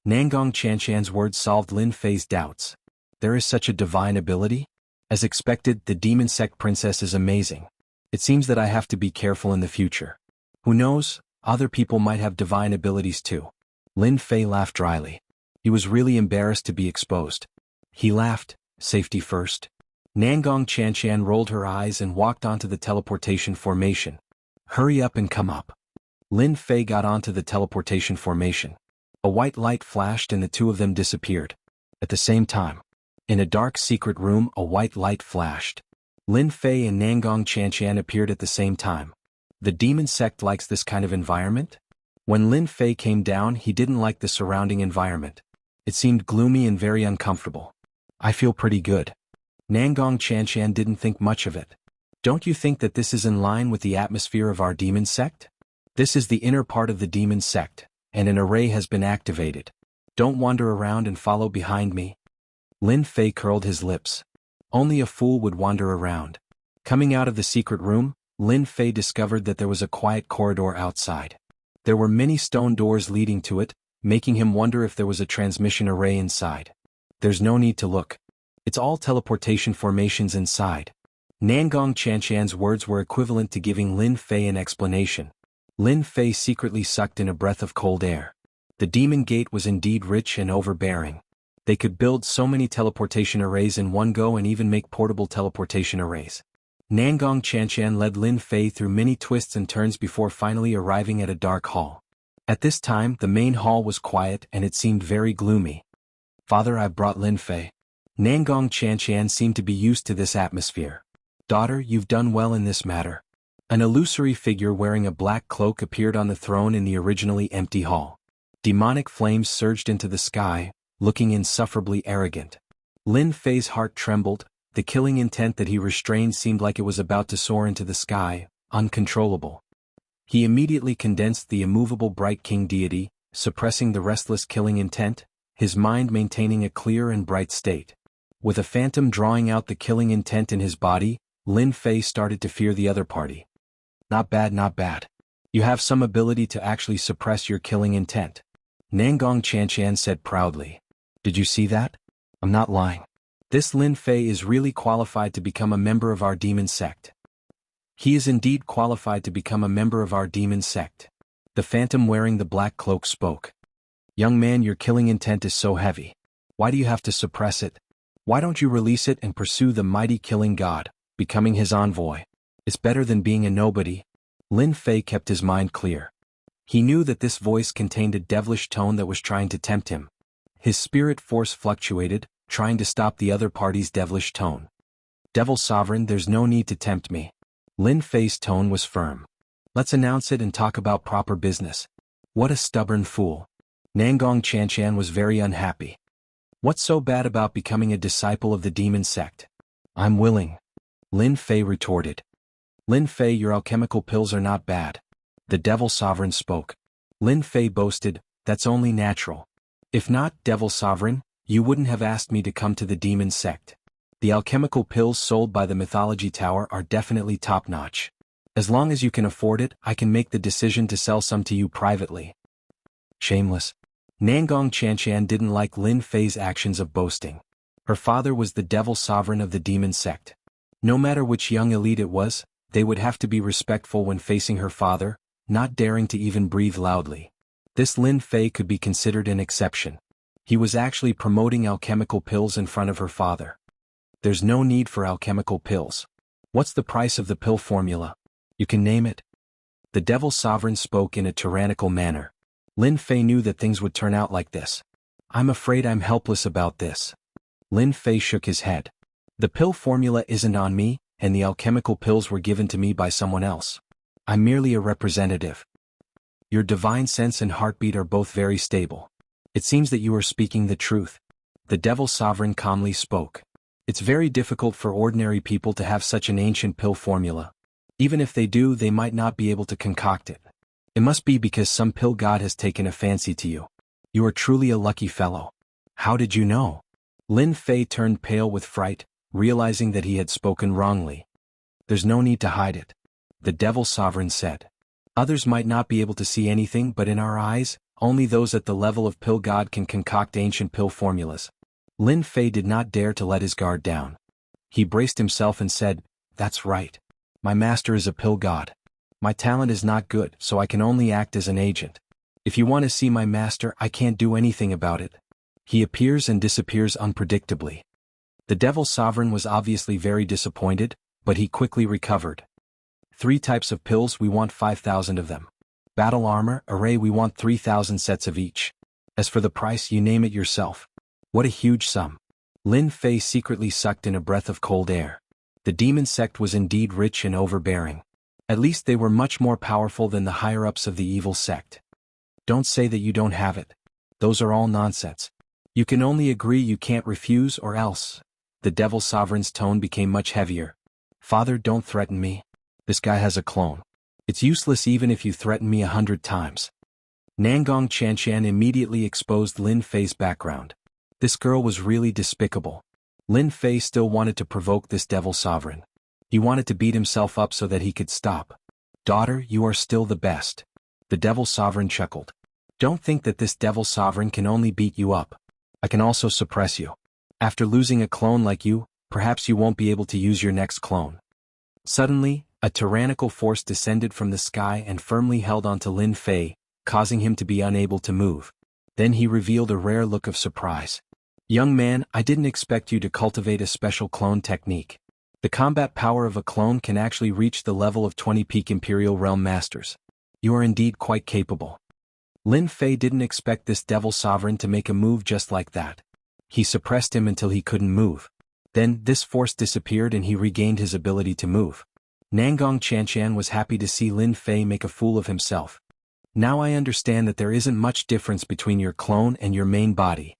Nangong Xianxian's words solved Lin Fei's doubts. There is such a divine ability? As expected, the demon sect princess is amazing. It seems that I have to be careful in the future. Who knows, other people might have divine abilities too. Lin Fei laughed dryly. He was really embarrassed to be exposed. He laughed, safety first. Nangong Xianxian rolled her eyes and walked onto the teleportation formation. Hurry up and come up. Lin Fei got onto the teleportation formation. A white light flashed and the two of them disappeared. At the same time, in a dark secret room, a white light flashed. Lin Fei and Nangong Xianxia appeared at the same time. The demon sect likes this kind of environment? When Lin Fei came down, he didn't like the surrounding environment. It seemed gloomy and very uncomfortable. I feel pretty good. Nangong Xianxia didn't think much of it. Don't you think that this is in line with the atmosphere of our demon sect? This is the inner part of the demon sect, and an array has been activated. Don't wander around and follow behind me. Lin Fei curled his lips. Only a fool would wander around. Coming out of the secret room, Lin Fei discovered that there was a quiet corridor outside. There were many stone doors leading to it, making him wonder if there was a transmission array inside. There's no need to look. It's all teleportation formations inside. Nangong Xianxia's words were equivalent to giving Lin Fei an explanation. Lin Fei secretly sucked in a breath of cold air. The demon gate was indeed rich and overbearing. They could build so many teleportation arrays in one go and even make portable teleportation arrays. Nangong Xianxia led Lin Fei through many twists and turns before finally arriving at a dark hall. At this time, the main hall was quiet and it seemed very gloomy. Father, I've brought Lin Fei. Nangong Xianxia seemed to be used to this atmosphere. Daughter, you've done well in this matter. An illusory figure wearing a black cloak appeared on the throne in the originally empty hall. Demonic flames surged into the sky, looking insufferably arrogant. Lin Fei's heart trembled. The killing intent that he restrained seemed like it was about to soar into the sky, uncontrollable. He immediately condensed the immovable bright king deity, suppressing the restless killing intent, his mind maintaining a clear and bright state. With a phantom drawing out the killing intent in his body, Lin Fei started to fear the other party. Not bad, not bad. You have some ability to actually suppress your killing intent. Nangong Xianxia said proudly. Did you see that? I'm not lying. This Lin Fei is really qualified to become a member of our demon sect. He is indeed qualified to become a member of our demon sect. The phantom wearing the black cloak spoke. Young man, your killing intent is so heavy. Why do you have to suppress it? Why don't you release it and pursue the mighty killing god, becoming his envoy? It's better than being a nobody. Lin Fei kept his mind clear. He knew that this voice contained a devilish tone that was trying to tempt him. His spirit force fluctuated, trying to stop the other party's devilish tone. Devil Sovereign, there's no need to tempt me. Lin Fei's tone was firm. Let's announce it and talk about proper business. What a stubborn fool. Nangong Xianxia was very unhappy. What's so bad about becoming a disciple of the demon sect? I'm willing. Lin Fei retorted. Lin Fei, your alchemical pills are not bad. The Devil Sovereign spoke. Lin Fei boasted, that's only natural. If not, Devil Sovereign, you wouldn't have asked me to come to the demon sect. The alchemical pills sold by the Mythology Tower are definitely top-notch. As long as you can afford it, I can make the decision to sell some to you privately. Shameless. Nangong Xianxia didn't like Lin Fei's actions of boasting. Her father was the Devil Sovereign of the demon sect. No matter which young elite it was, they would have to be respectful when facing her father, not daring to even breathe loudly. This Lin Fei could be considered an exception. He was actually promoting alchemical pills in front of her father. There's no need for alchemical pills. What's the price of the pill formula? You can name it. The Devil Sovereign spoke in a tyrannical manner. Lin Fei knew that things would turn out like this. I'm afraid I'm helpless about this. Lin Fei shook his head. The pill formula isn't on me, and the alchemical pills were given to me by someone else. I'm merely a representative. Your divine sense and heartbeat are both very stable. It seems that you are speaking the truth. The Devil Sovereign calmly spoke. It's very difficult for ordinary people to have such an ancient pill formula. Even if they do, they might not be able to concoct it. It must be because some pill god has taken a fancy to you. You are truly a lucky fellow. How did you know? Lin Fei turned pale with fright, realizing that he had spoken wrongly. There's no need to hide it. The Devil Sovereign said. Others might not be able to see anything, but in our eyes, only those at the level of pill god can concoct ancient pill formulas. Lin Fei did not dare to let his guard down. He braced himself and said, that's right. My master is a pill god. My talent is not good, so I can only act as an agent. If you want to see my master, I can't do anything about it. He appears and disappears unpredictably. The Devil Sovereign was obviously very disappointed, but he quickly recovered. 3 types of pills, we want 5,000 of them. Battle armor, array, we want 3,000 sets of each. As for the price, you name it yourself. What a huge sum. Lin Fei secretly sucked in a breath of cold air. The demon sect was indeed rich and overbearing. At least they were much more powerful than the higher-ups of the evil sect. Don't say that you don't have it. Those are all nonsense. You can only agree, you can't refuse, or else. The Devil Sovereign's tone became much heavier. Father, don't threaten me. This guy has a clone. It's useless even if you threaten me 100 times. Nangong Xianxia immediately exposed Lin Fei's background. This girl was really despicable. Lin Fei still wanted to provoke this Devil Sovereign. He wanted to beat himself up so that he could stop. Daughter, you are still the best. The Devil Sovereign chuckled. Don't think that this Devil Sovereign can only beat you up. I can also suppress you. After losing a clone like you, perhaps you won't be able to use your next clone. Suddenly, a tyrannical force descended from the sky and firmly held onto Lin Fei, causing him to be unable to move. Then he revealed a rare look of surprise. Young man, I didn't expect you to cultivate a special clone technique. The combat power of a clone can actually reach the level of 20 peak Imperial Realm Masters. You are indeed quite capable. Lin Fei didn't expect this Devil Sovereign to make a move just like that. He suppressed him until he couldn't move. Then, this force disappeared and he regained his ability to move. Nangong Xianxia was happy to see Lin Fei make a fool of himself. Now I understand that there isn't much difference between your clone and your main body.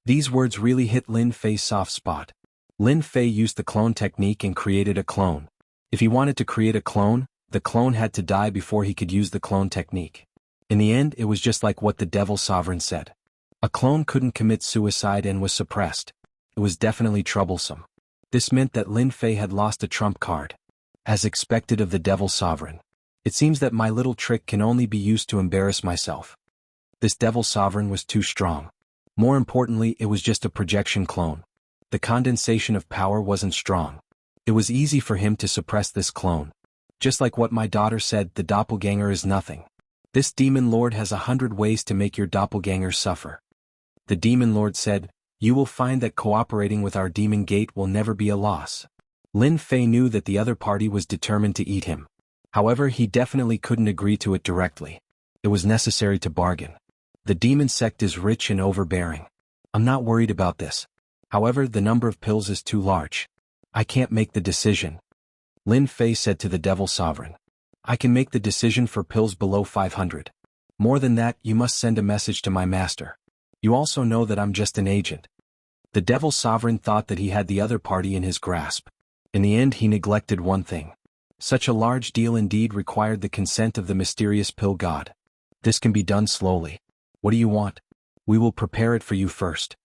These words really hit Lin Fei's soft spot. Lin Fei used the clone technique and created a clone. If he wanted to create a clone, the clone had to die before he could use the clone technique. In the end, it was just like what the Devil Sovereign said. A clone couldn't commit suicide and was suppressed. It was definitely troublesome. This meant that Lin Fei had lost a trump card. As expected of the Devil Sovereign. It seems that my little trick can only be used to embarrass myself. This Devil Sovereign was too strong. More importantly, it was just a projection clone. The condensation of power wasn't strong. It was easy for him to suppress this clone. Just like what my daughter said, the doppelganger is nothing. This demon lord has 100 ways to make your doppelganger suffer. The demon lord said, you will find that cooperating with our demon gate will never be a loss. Lin Fei knew that the other party was determined to eat him. However, he definitely couldn't agree to it directly. It was necessary to bargain. The demon sect is rich and overbearing. I'm not worried about this. However, the number of pills is too large. I can't make the decision. Lin Fei said to the Devil Sovereign. I can make the decision for pills below 500. More than that, you must send a message to my master. You also know that I'm just an agent. The Devil Sovereign thought that he had the other party in his grasp. In the end, he neglected one thing. Such a large deal indeed required the consent of the mysterious pill god. This can be done slowly. What do you want? We will prepare it for you first.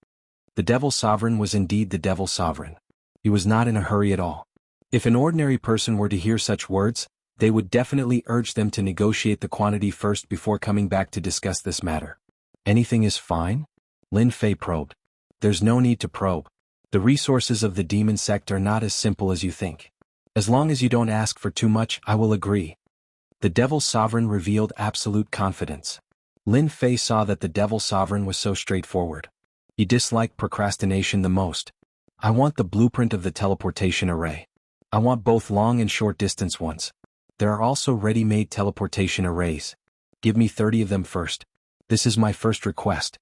The Devil Sovereign was indeed the Devil Sovereign. He was not in a hurry at all. If an ordinary person were to hear such words, they would definitely urge them to negotiate the quantity first before coming back to discuss this matter. Anything is fine? Lin Fei probed. There's no need to probe. The resources of the demon sect are not as simple as you think. As long as you don't ask for too much, I will agree. The Devil Sovereign revealed absolute confidence. Lin Fei saw that the Devil Sovereign was so straightforward. He disliked procrastination the most. I want the blueprint of the teleportation array. I want both long and short distance ones. There are also ready-made teleportation arrays. Give me 30 of them first. This is my first request.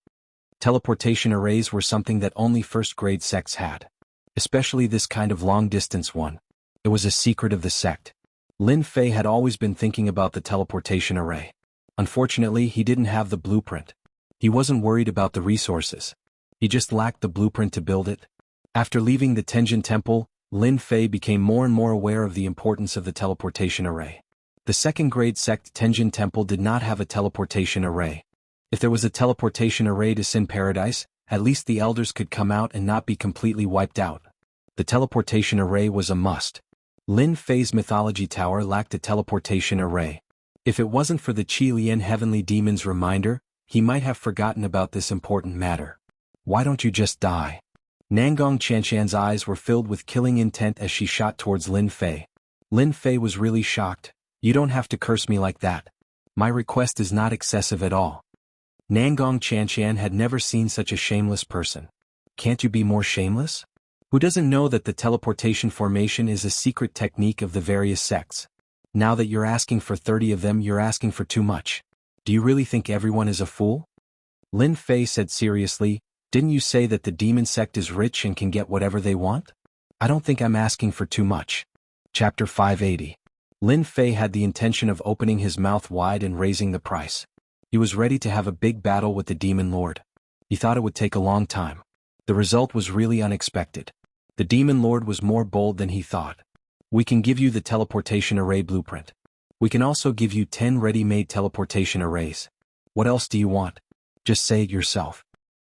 Teleportation arrays were something that only first-grade sects had. Especially this kind of long-distance one. It was a secret of the sect. Lin Fei had always been thinking about the teleportation array. Unfortunately, he didn't have the blueprint. He wasn't worried about the resources. He just lacked the blueprint to build it. After leaving the Tenjin Temple, Lin Fei became more and more aware of the importance of the teleportation array. The second-grade sect Tenjin Temple did not have a teleportation array. If there was a teleportation array to Sin Paradise, at least the elders could come out and not be completely wiped out. The teleportation array was a must. Lin Fei's mythology tower lacked a teleportation array. If it wasn't for the Qi Lian Heavenly Demon's reminder, he might have forgotten about this important matter. Why don't you just die? Nangong Xianxia's eyes were filled with killing intent as she shot towards Lin Fei. Lin Fei was really shocked. You don't have to curse me like that. My request is not excessive at all. Nangong Xianxia had never seen such a shameless person. Can't you be more shameless? Who doesn't know that the teleportation formation is a secret technique of the various sects? Now that you're asking for 30 of them, you're asking for too much. Do you really think everyone is a fool? Lin Fei said seriously, didn't you say that the demon sect is rich and can get whatever they want? I don't think I'm asking for too much. Chapter 580. Lin Fei had the intention of opening his mouth wide and raising the price. He was ready to have a big battle with the demon lord. He thought it would take a long time. The result was really unexpected. The demon lord was more bold than he thought. We can give you the teleportation array blueprint. We can also give you 10 ready-made teleportation arrays. What else do you want? Just say it yourself.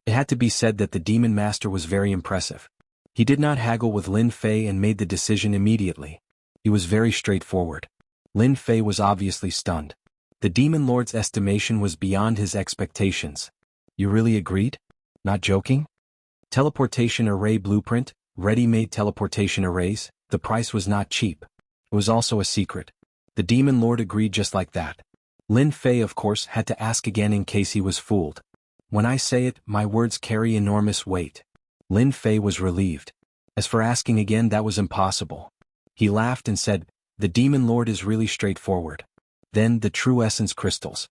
It had to be said that the demon master was very impressive. He did not haggle with Lin Fei and made the decision immediately. He was very straightforward. Lin Fei was obviously stunned. The demon lord's estimation was beyond his expectations. You really agreed? Not joking? Teleportation array blueprint, ready-made teleportation arrays, the price was not cheap. It was also a secret. The demon lord agreed just like that. Lin Fei of course had to ask again in case he was fooled. When I say it, my words carry enormous weight. Lin Fei was relieved. As for asking again, that was impossible. He laughed and said, the demon lord is really straightforward. Then the true essence crystals.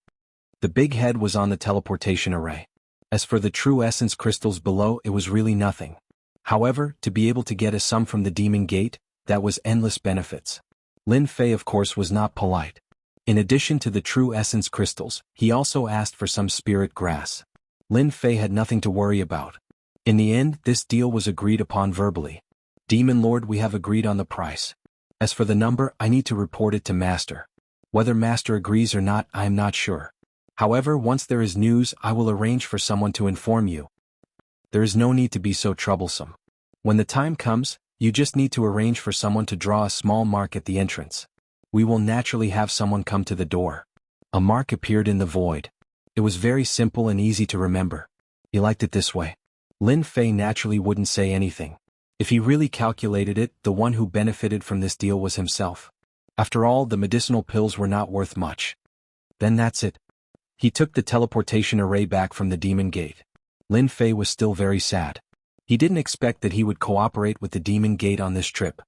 The big head was on the teleportation array. As for the true essence crystals below, it was really nothing. However, to be able to get a sum from the demon gate, that was endless benefits. Lin Fei of course was not polite. In addition to the true essence crystals, he also asked for some spirit grass. Lin Fei had nothing to worry about. In the end, this deal was agreed upon verbally. Demon Lord, we have agreed on the price. As for the number, I need to report it to Master. Whether Master agrees or not, I am not sure. However, once there is news, I will arrange for someone to inform you. There is no need to be so troublesome. When the time comes, you just need to arrange for someone to draw a small mark at the entrance. We will naturally have someone come to the door. A mark appeared in the void. It was very simple and easy to remember. He liked it this way. Lin Fei naturally wouldn't say anything. If he really calculated it, the one who benefited from this deal was himself. After all, the medicinal pills were not worth much. Then that's it. He took the teleportation array back from the demon gate. Lin Fei was still very sad. He didn't expect that he would cooperate with the demon gate on this trip.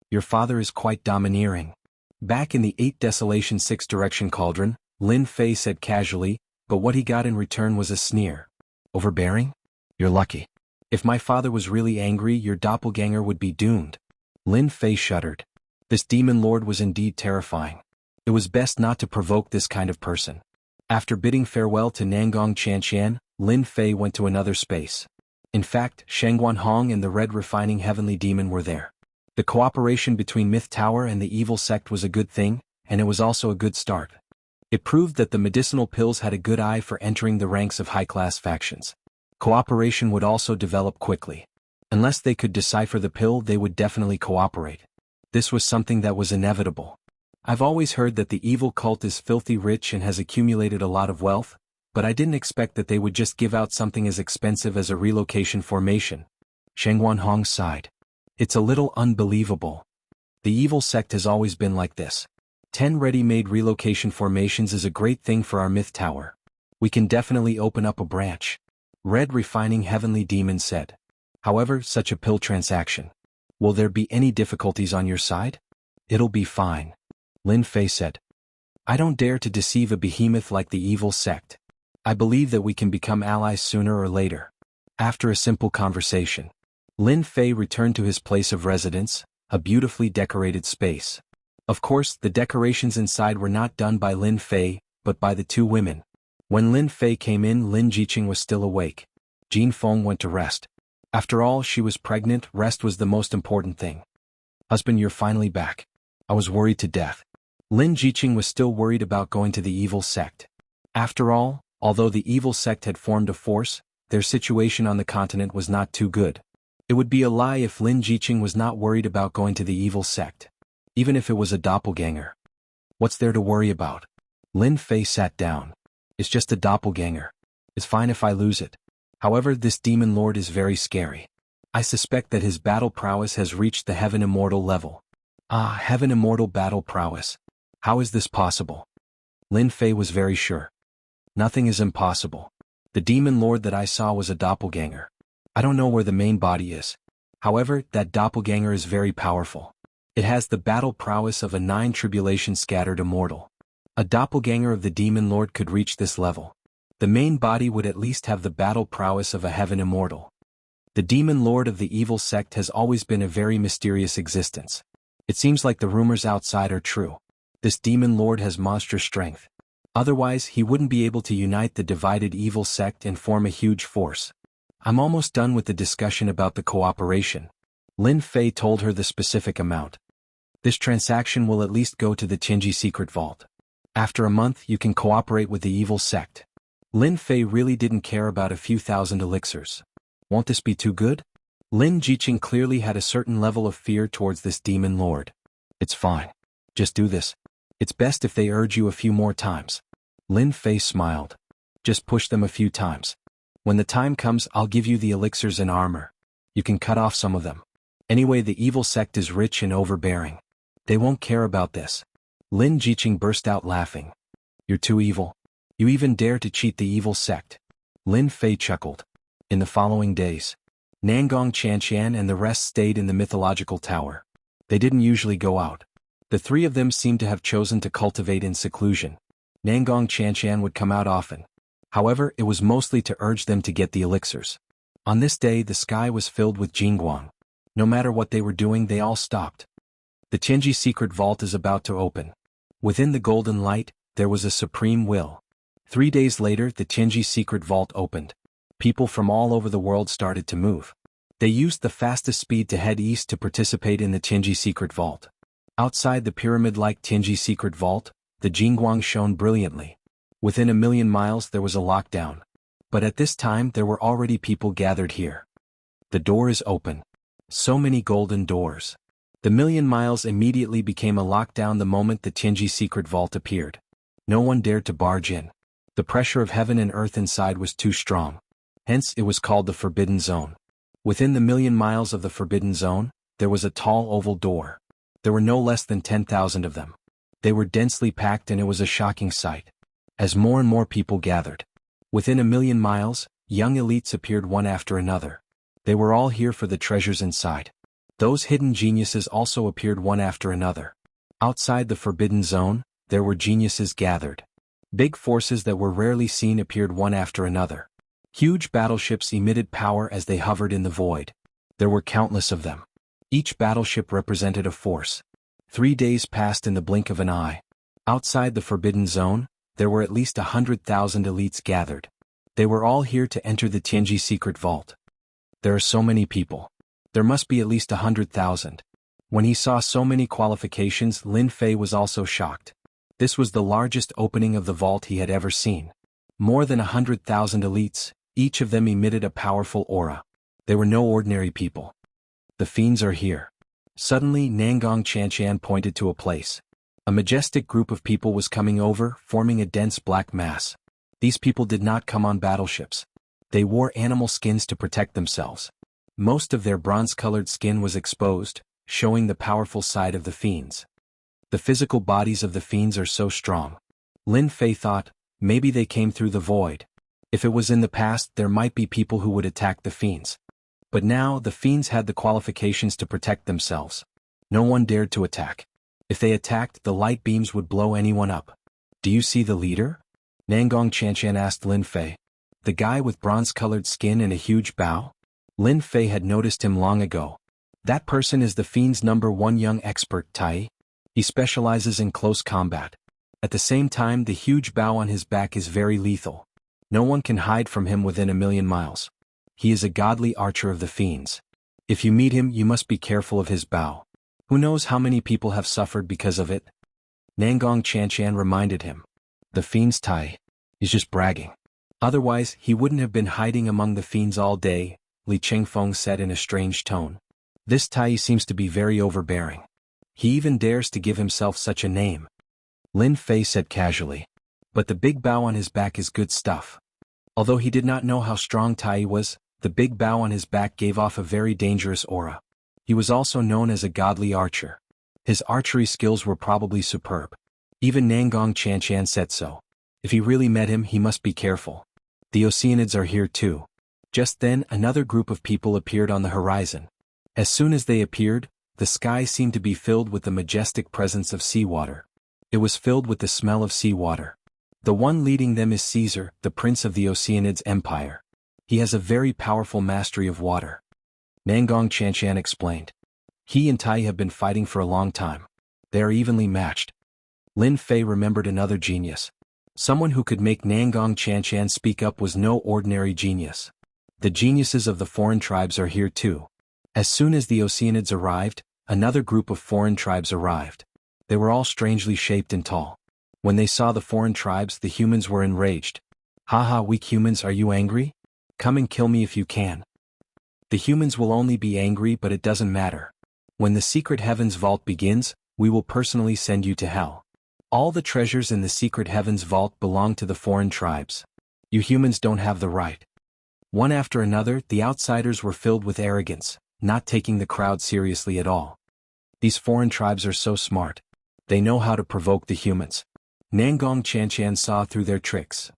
Your father is quite domineering. Back in the 8 Desolation 6 Direction Cauldron, Lin Fei said casually, but what he got in return was a sneer. Overbearing? You're lucky. If my father was really angry, your doppelganger would be doomed. Lin Fei shuddered. This demon lord was indeed terrifying. It was best not to provoke this kind of person. After bidding farewell to Nangong Qianxian, Lin Fei went to another space. In fact, Shangguan Hong and the Red Refining Heavenly Demon were there. The cooperation between Myth Tower and the evil sect was a good thing, and it was also a good start. It proved that the medicinal pills had a good eye for entering the ranks of high-class factions. Cooperation would also develop quickly. Unless they could decipher the pill, they would definitely cooperate. This was something that was inevitable. I've always heard that the evil cult is filthy rich and has accumulated a lot of wealth, but I didn't expect that they would just give out something as expensive as a relocation formation. Shangguan Hong sighed. It's a little unbelievable. The evil sect has always been like this. 10 ready-made relocation formations is a great thing for our Myth Tower. We can definitely open up a branch. Red Refining Heavenly Demon said. However, such a pill transaction. Will there be any difficulties on your side? It'll be fine. Lin Fei said. I don't dare to deceive a behemoth like the evil sect. I believe that we can become allies sooner or later. After a simple conversation, Lin Fei returned to his place of residence, a beautifully decorated space. Of course, the decorations inside were not done by Lin Fei, but by the 2 women. When Lin Fei came in, Lin Jiqing was still awake. Jin Feng went to rest. After all, she was pregnant, rest was the most important thing. Husband, you're finally back. I was worried to death. Lin Jiqing was still worried about going to the evil sect. After all, although the evil sect had formed a force, their situation on the continent was not too good. It would be a lie if Lin Jiqing was not worried about going to the evil sect. Even if it was a doppelganger. What's there to worry about? Lin Fei sat down. It's just a doppelganger. It's fine if I lose it. However, this demon lord is very scary. I suspect that his battle prowess has reached the Heaven Immortal level. Ah, Heaven Immortal battle prowess. How is this possible? Lin Fei was very sure. Nothing is impossible. The demon lord that I saw was a doppelganger. I don't know where the main body is. However, that doppelganger is very powerful. It has the battle prowess of a 9 scattered immortal. A doppelganger of the demon lord could reach this level. The main body would at least have the battle prowess of a heaven immortal. The demon lord of the evil sect has always been a very mysterious existence. It seems like the rumors outside are true. This demon lord has monstrous strength. Otherwise, he wouldn't be able to unite the divided evil sect and form a huge force. I'm almost done with the discussion about the cooperation. Lin Fei told her the specific amount. This transaction will at least go to the Qingji secret vault. After a month, you can cooperate with the evil sect. Lin Fei really didn't care about a few thousand elixirs. Won't this be too good? Lin Jiqing clearly had a certain level of fear towards this demon lord. It's fine. Just do this. It's best if they urge you a few more times. Lin Fei smiled. Just push them a few times. When the time comes, I'll give you the elixirs and armor. You can cut off some of them. Anyway, the evil sect is rich and overbearing. They won't care about this. Lin Jiqing burst out laughing. You're too evil. You even dare to cheat the evil sect. Lin Fei chuckled. In the following days, Nangong Xianxia and the rest stayed in the mythological tower. They didn't usually go out. The three of them seemed to have chosen to cultivate in seclusion. Nangong Xianxia would come out often. However, it was mostly to urge them to get the elixirs. On this day, the sky was filled with Jianghu. No matter what they were doing, they all stopped. The Qingji secret vault is about to open. Within the golden light, there was a supreme will. 3 days later, the Qingji secret vault opened. People from all over the world started to move. They used the fastest speed to head east to participate in the Qingji secret vault. Outside the pyramid-like Qingji secret vault, the Jianghu shone brilliantly. Within 1,000,000 miles there was a lockdown. But at this time there were already people gathered here. The door is open. So many golden doors. The 1,000,000 miles immediately became a lockdown the moment the Qingji secret vault appeared. No one dared to barge in. The pressure of heaven and earth inside was too strong. Hence it was called the Forbidden Zone. Within the 1,000,000 miles of the Forbidden Zone, there was a tall oval door. There were no less than 10,000 of them. They were densely packed and it was a shocking sight. As more and more people gathered. Within 1,000,000 miles, young elites appeared one after another. They were all here for the treasures inside. Those hidden geniuses also appeared one after another. Outside the Forbidden Zone, there were geniuses gathered. Big forces that were rarely seen appeared one after another. Huge battleships emitted power as they hovered in the void. There were countless of them. Each battleship represented a force. 3 days passed in the blink of an eye. Outside the Forbidden Zone, there were at least 100,000 elites gathered. They were all here to enter the Qingji secret vault. There are so many people. There must be at least 100,000. When he saw so many qualifications, Lin Fei was also shocked. This was the largest opening of the vault he had ever seen. More than 100,000 elites, each of them emitted a powerful aura. They were no ordinary people. The fiends are here. Suddenly, Nangong Xianxia pointed to a place. A majestic group of people was coming over, forming a dense black mass. These people did not come on battleships. They wore animal skins to protect themselves. Most of their bronze-colored skin was exposed, showing the powerful side of the fiends. The physical bodies of the fiends are so strong. Lin Fei thought, maybe they came through the void. If it was in the past, there might be people who would attack the fiends. But now, the fiends had the qualifications to protect themselves. No one dared to attack. If they attacked, the light beams would blow anyone up. Do you see the leader? Nangong Xianxia asked Lin Fei. The guy with bronze-colored skin and a huge bow? Lin Fei had noticed him long ago. That person is the fiend's #1 young expert, Tai. He specializes in close combat. At the same time, the huge bow on his back is very lethal. No one can hide from him within 1,000,000 miles. He is a godly archer of the fiends. If you meet him, you must be careful of his bow. Who knows how many people have suffered because of it? Nangong Xianxia reminded him. The fiend's Tai. He's just bragging. Otherwise, he wouldn't have been hiding among the fiends all day, Li Chengfeng said in a strange tone. This Tai seems to be very overbearing. He even dares to give himself such a name. Lin Fei said casually. But the big bow on his back is good stuff. Although he did not know how strong Tai was, the big bow on his back gave off a very dangerous aura. He was also known as a godly archer. His archery skills were probably superb. Even Nangong Xianxia said so. If he really met him, he must be careful. The Oceanids are here too. Just then, another group of people appeared on the horizon. As soon as they appeared, the sky seemed to be filled with the majestic presence of seawater. It was filled with the smell of seawater. The one leading them is Caesar, the prince of the Oceanids Empire. He has a very powerful mastery of water. Nangong Xianxia explained. He and Tai have been fighting for a long time. They are evenly matched. Lin Fei remembered another genius. Someone who could make Nangong Xianxia speak up was no ordinary genius. The geniuses of the foreign tribes are here too. As soon as the Oceanids arrived, another group of foreign tribes arrived. They were all strangely shaped and tall. When they saw the foreign tribes, the humans were enraged. Haha, weak humans, are you angry? Come and kill me if you can. The humans will only be angry, but it doesn't matter. When the secret heavens vault begins, we will personally send you to hell. All the treasures in the secret heavens vault belong to the foreign tribes. You humans don't have the right. One after another, the outsiders were filled with arrogance, not taking the crowd seriously at all. These foreign tribes are so smart. They know how to provoke the humans. Nangong Xianxia saw through their tricks.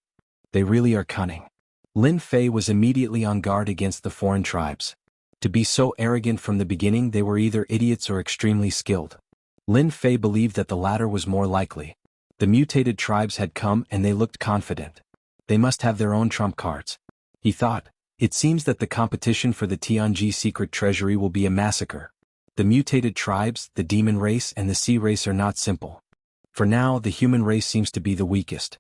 They really are cunning. Lin Fei was immediately on guard against the foreign tribes. To be so arrogant from the beginning, they were either idiots or extremely skilled. Lin Fei believed that the latter was more likely. The mutated tribes had come and they looked confident. They must have their own trump cards. He thought, it seems that the competition for the Tianji secret treasury will be a massacre. The mutated tribes, the demon race and the sea race are not simple. For now, the human race seems to be the weakest.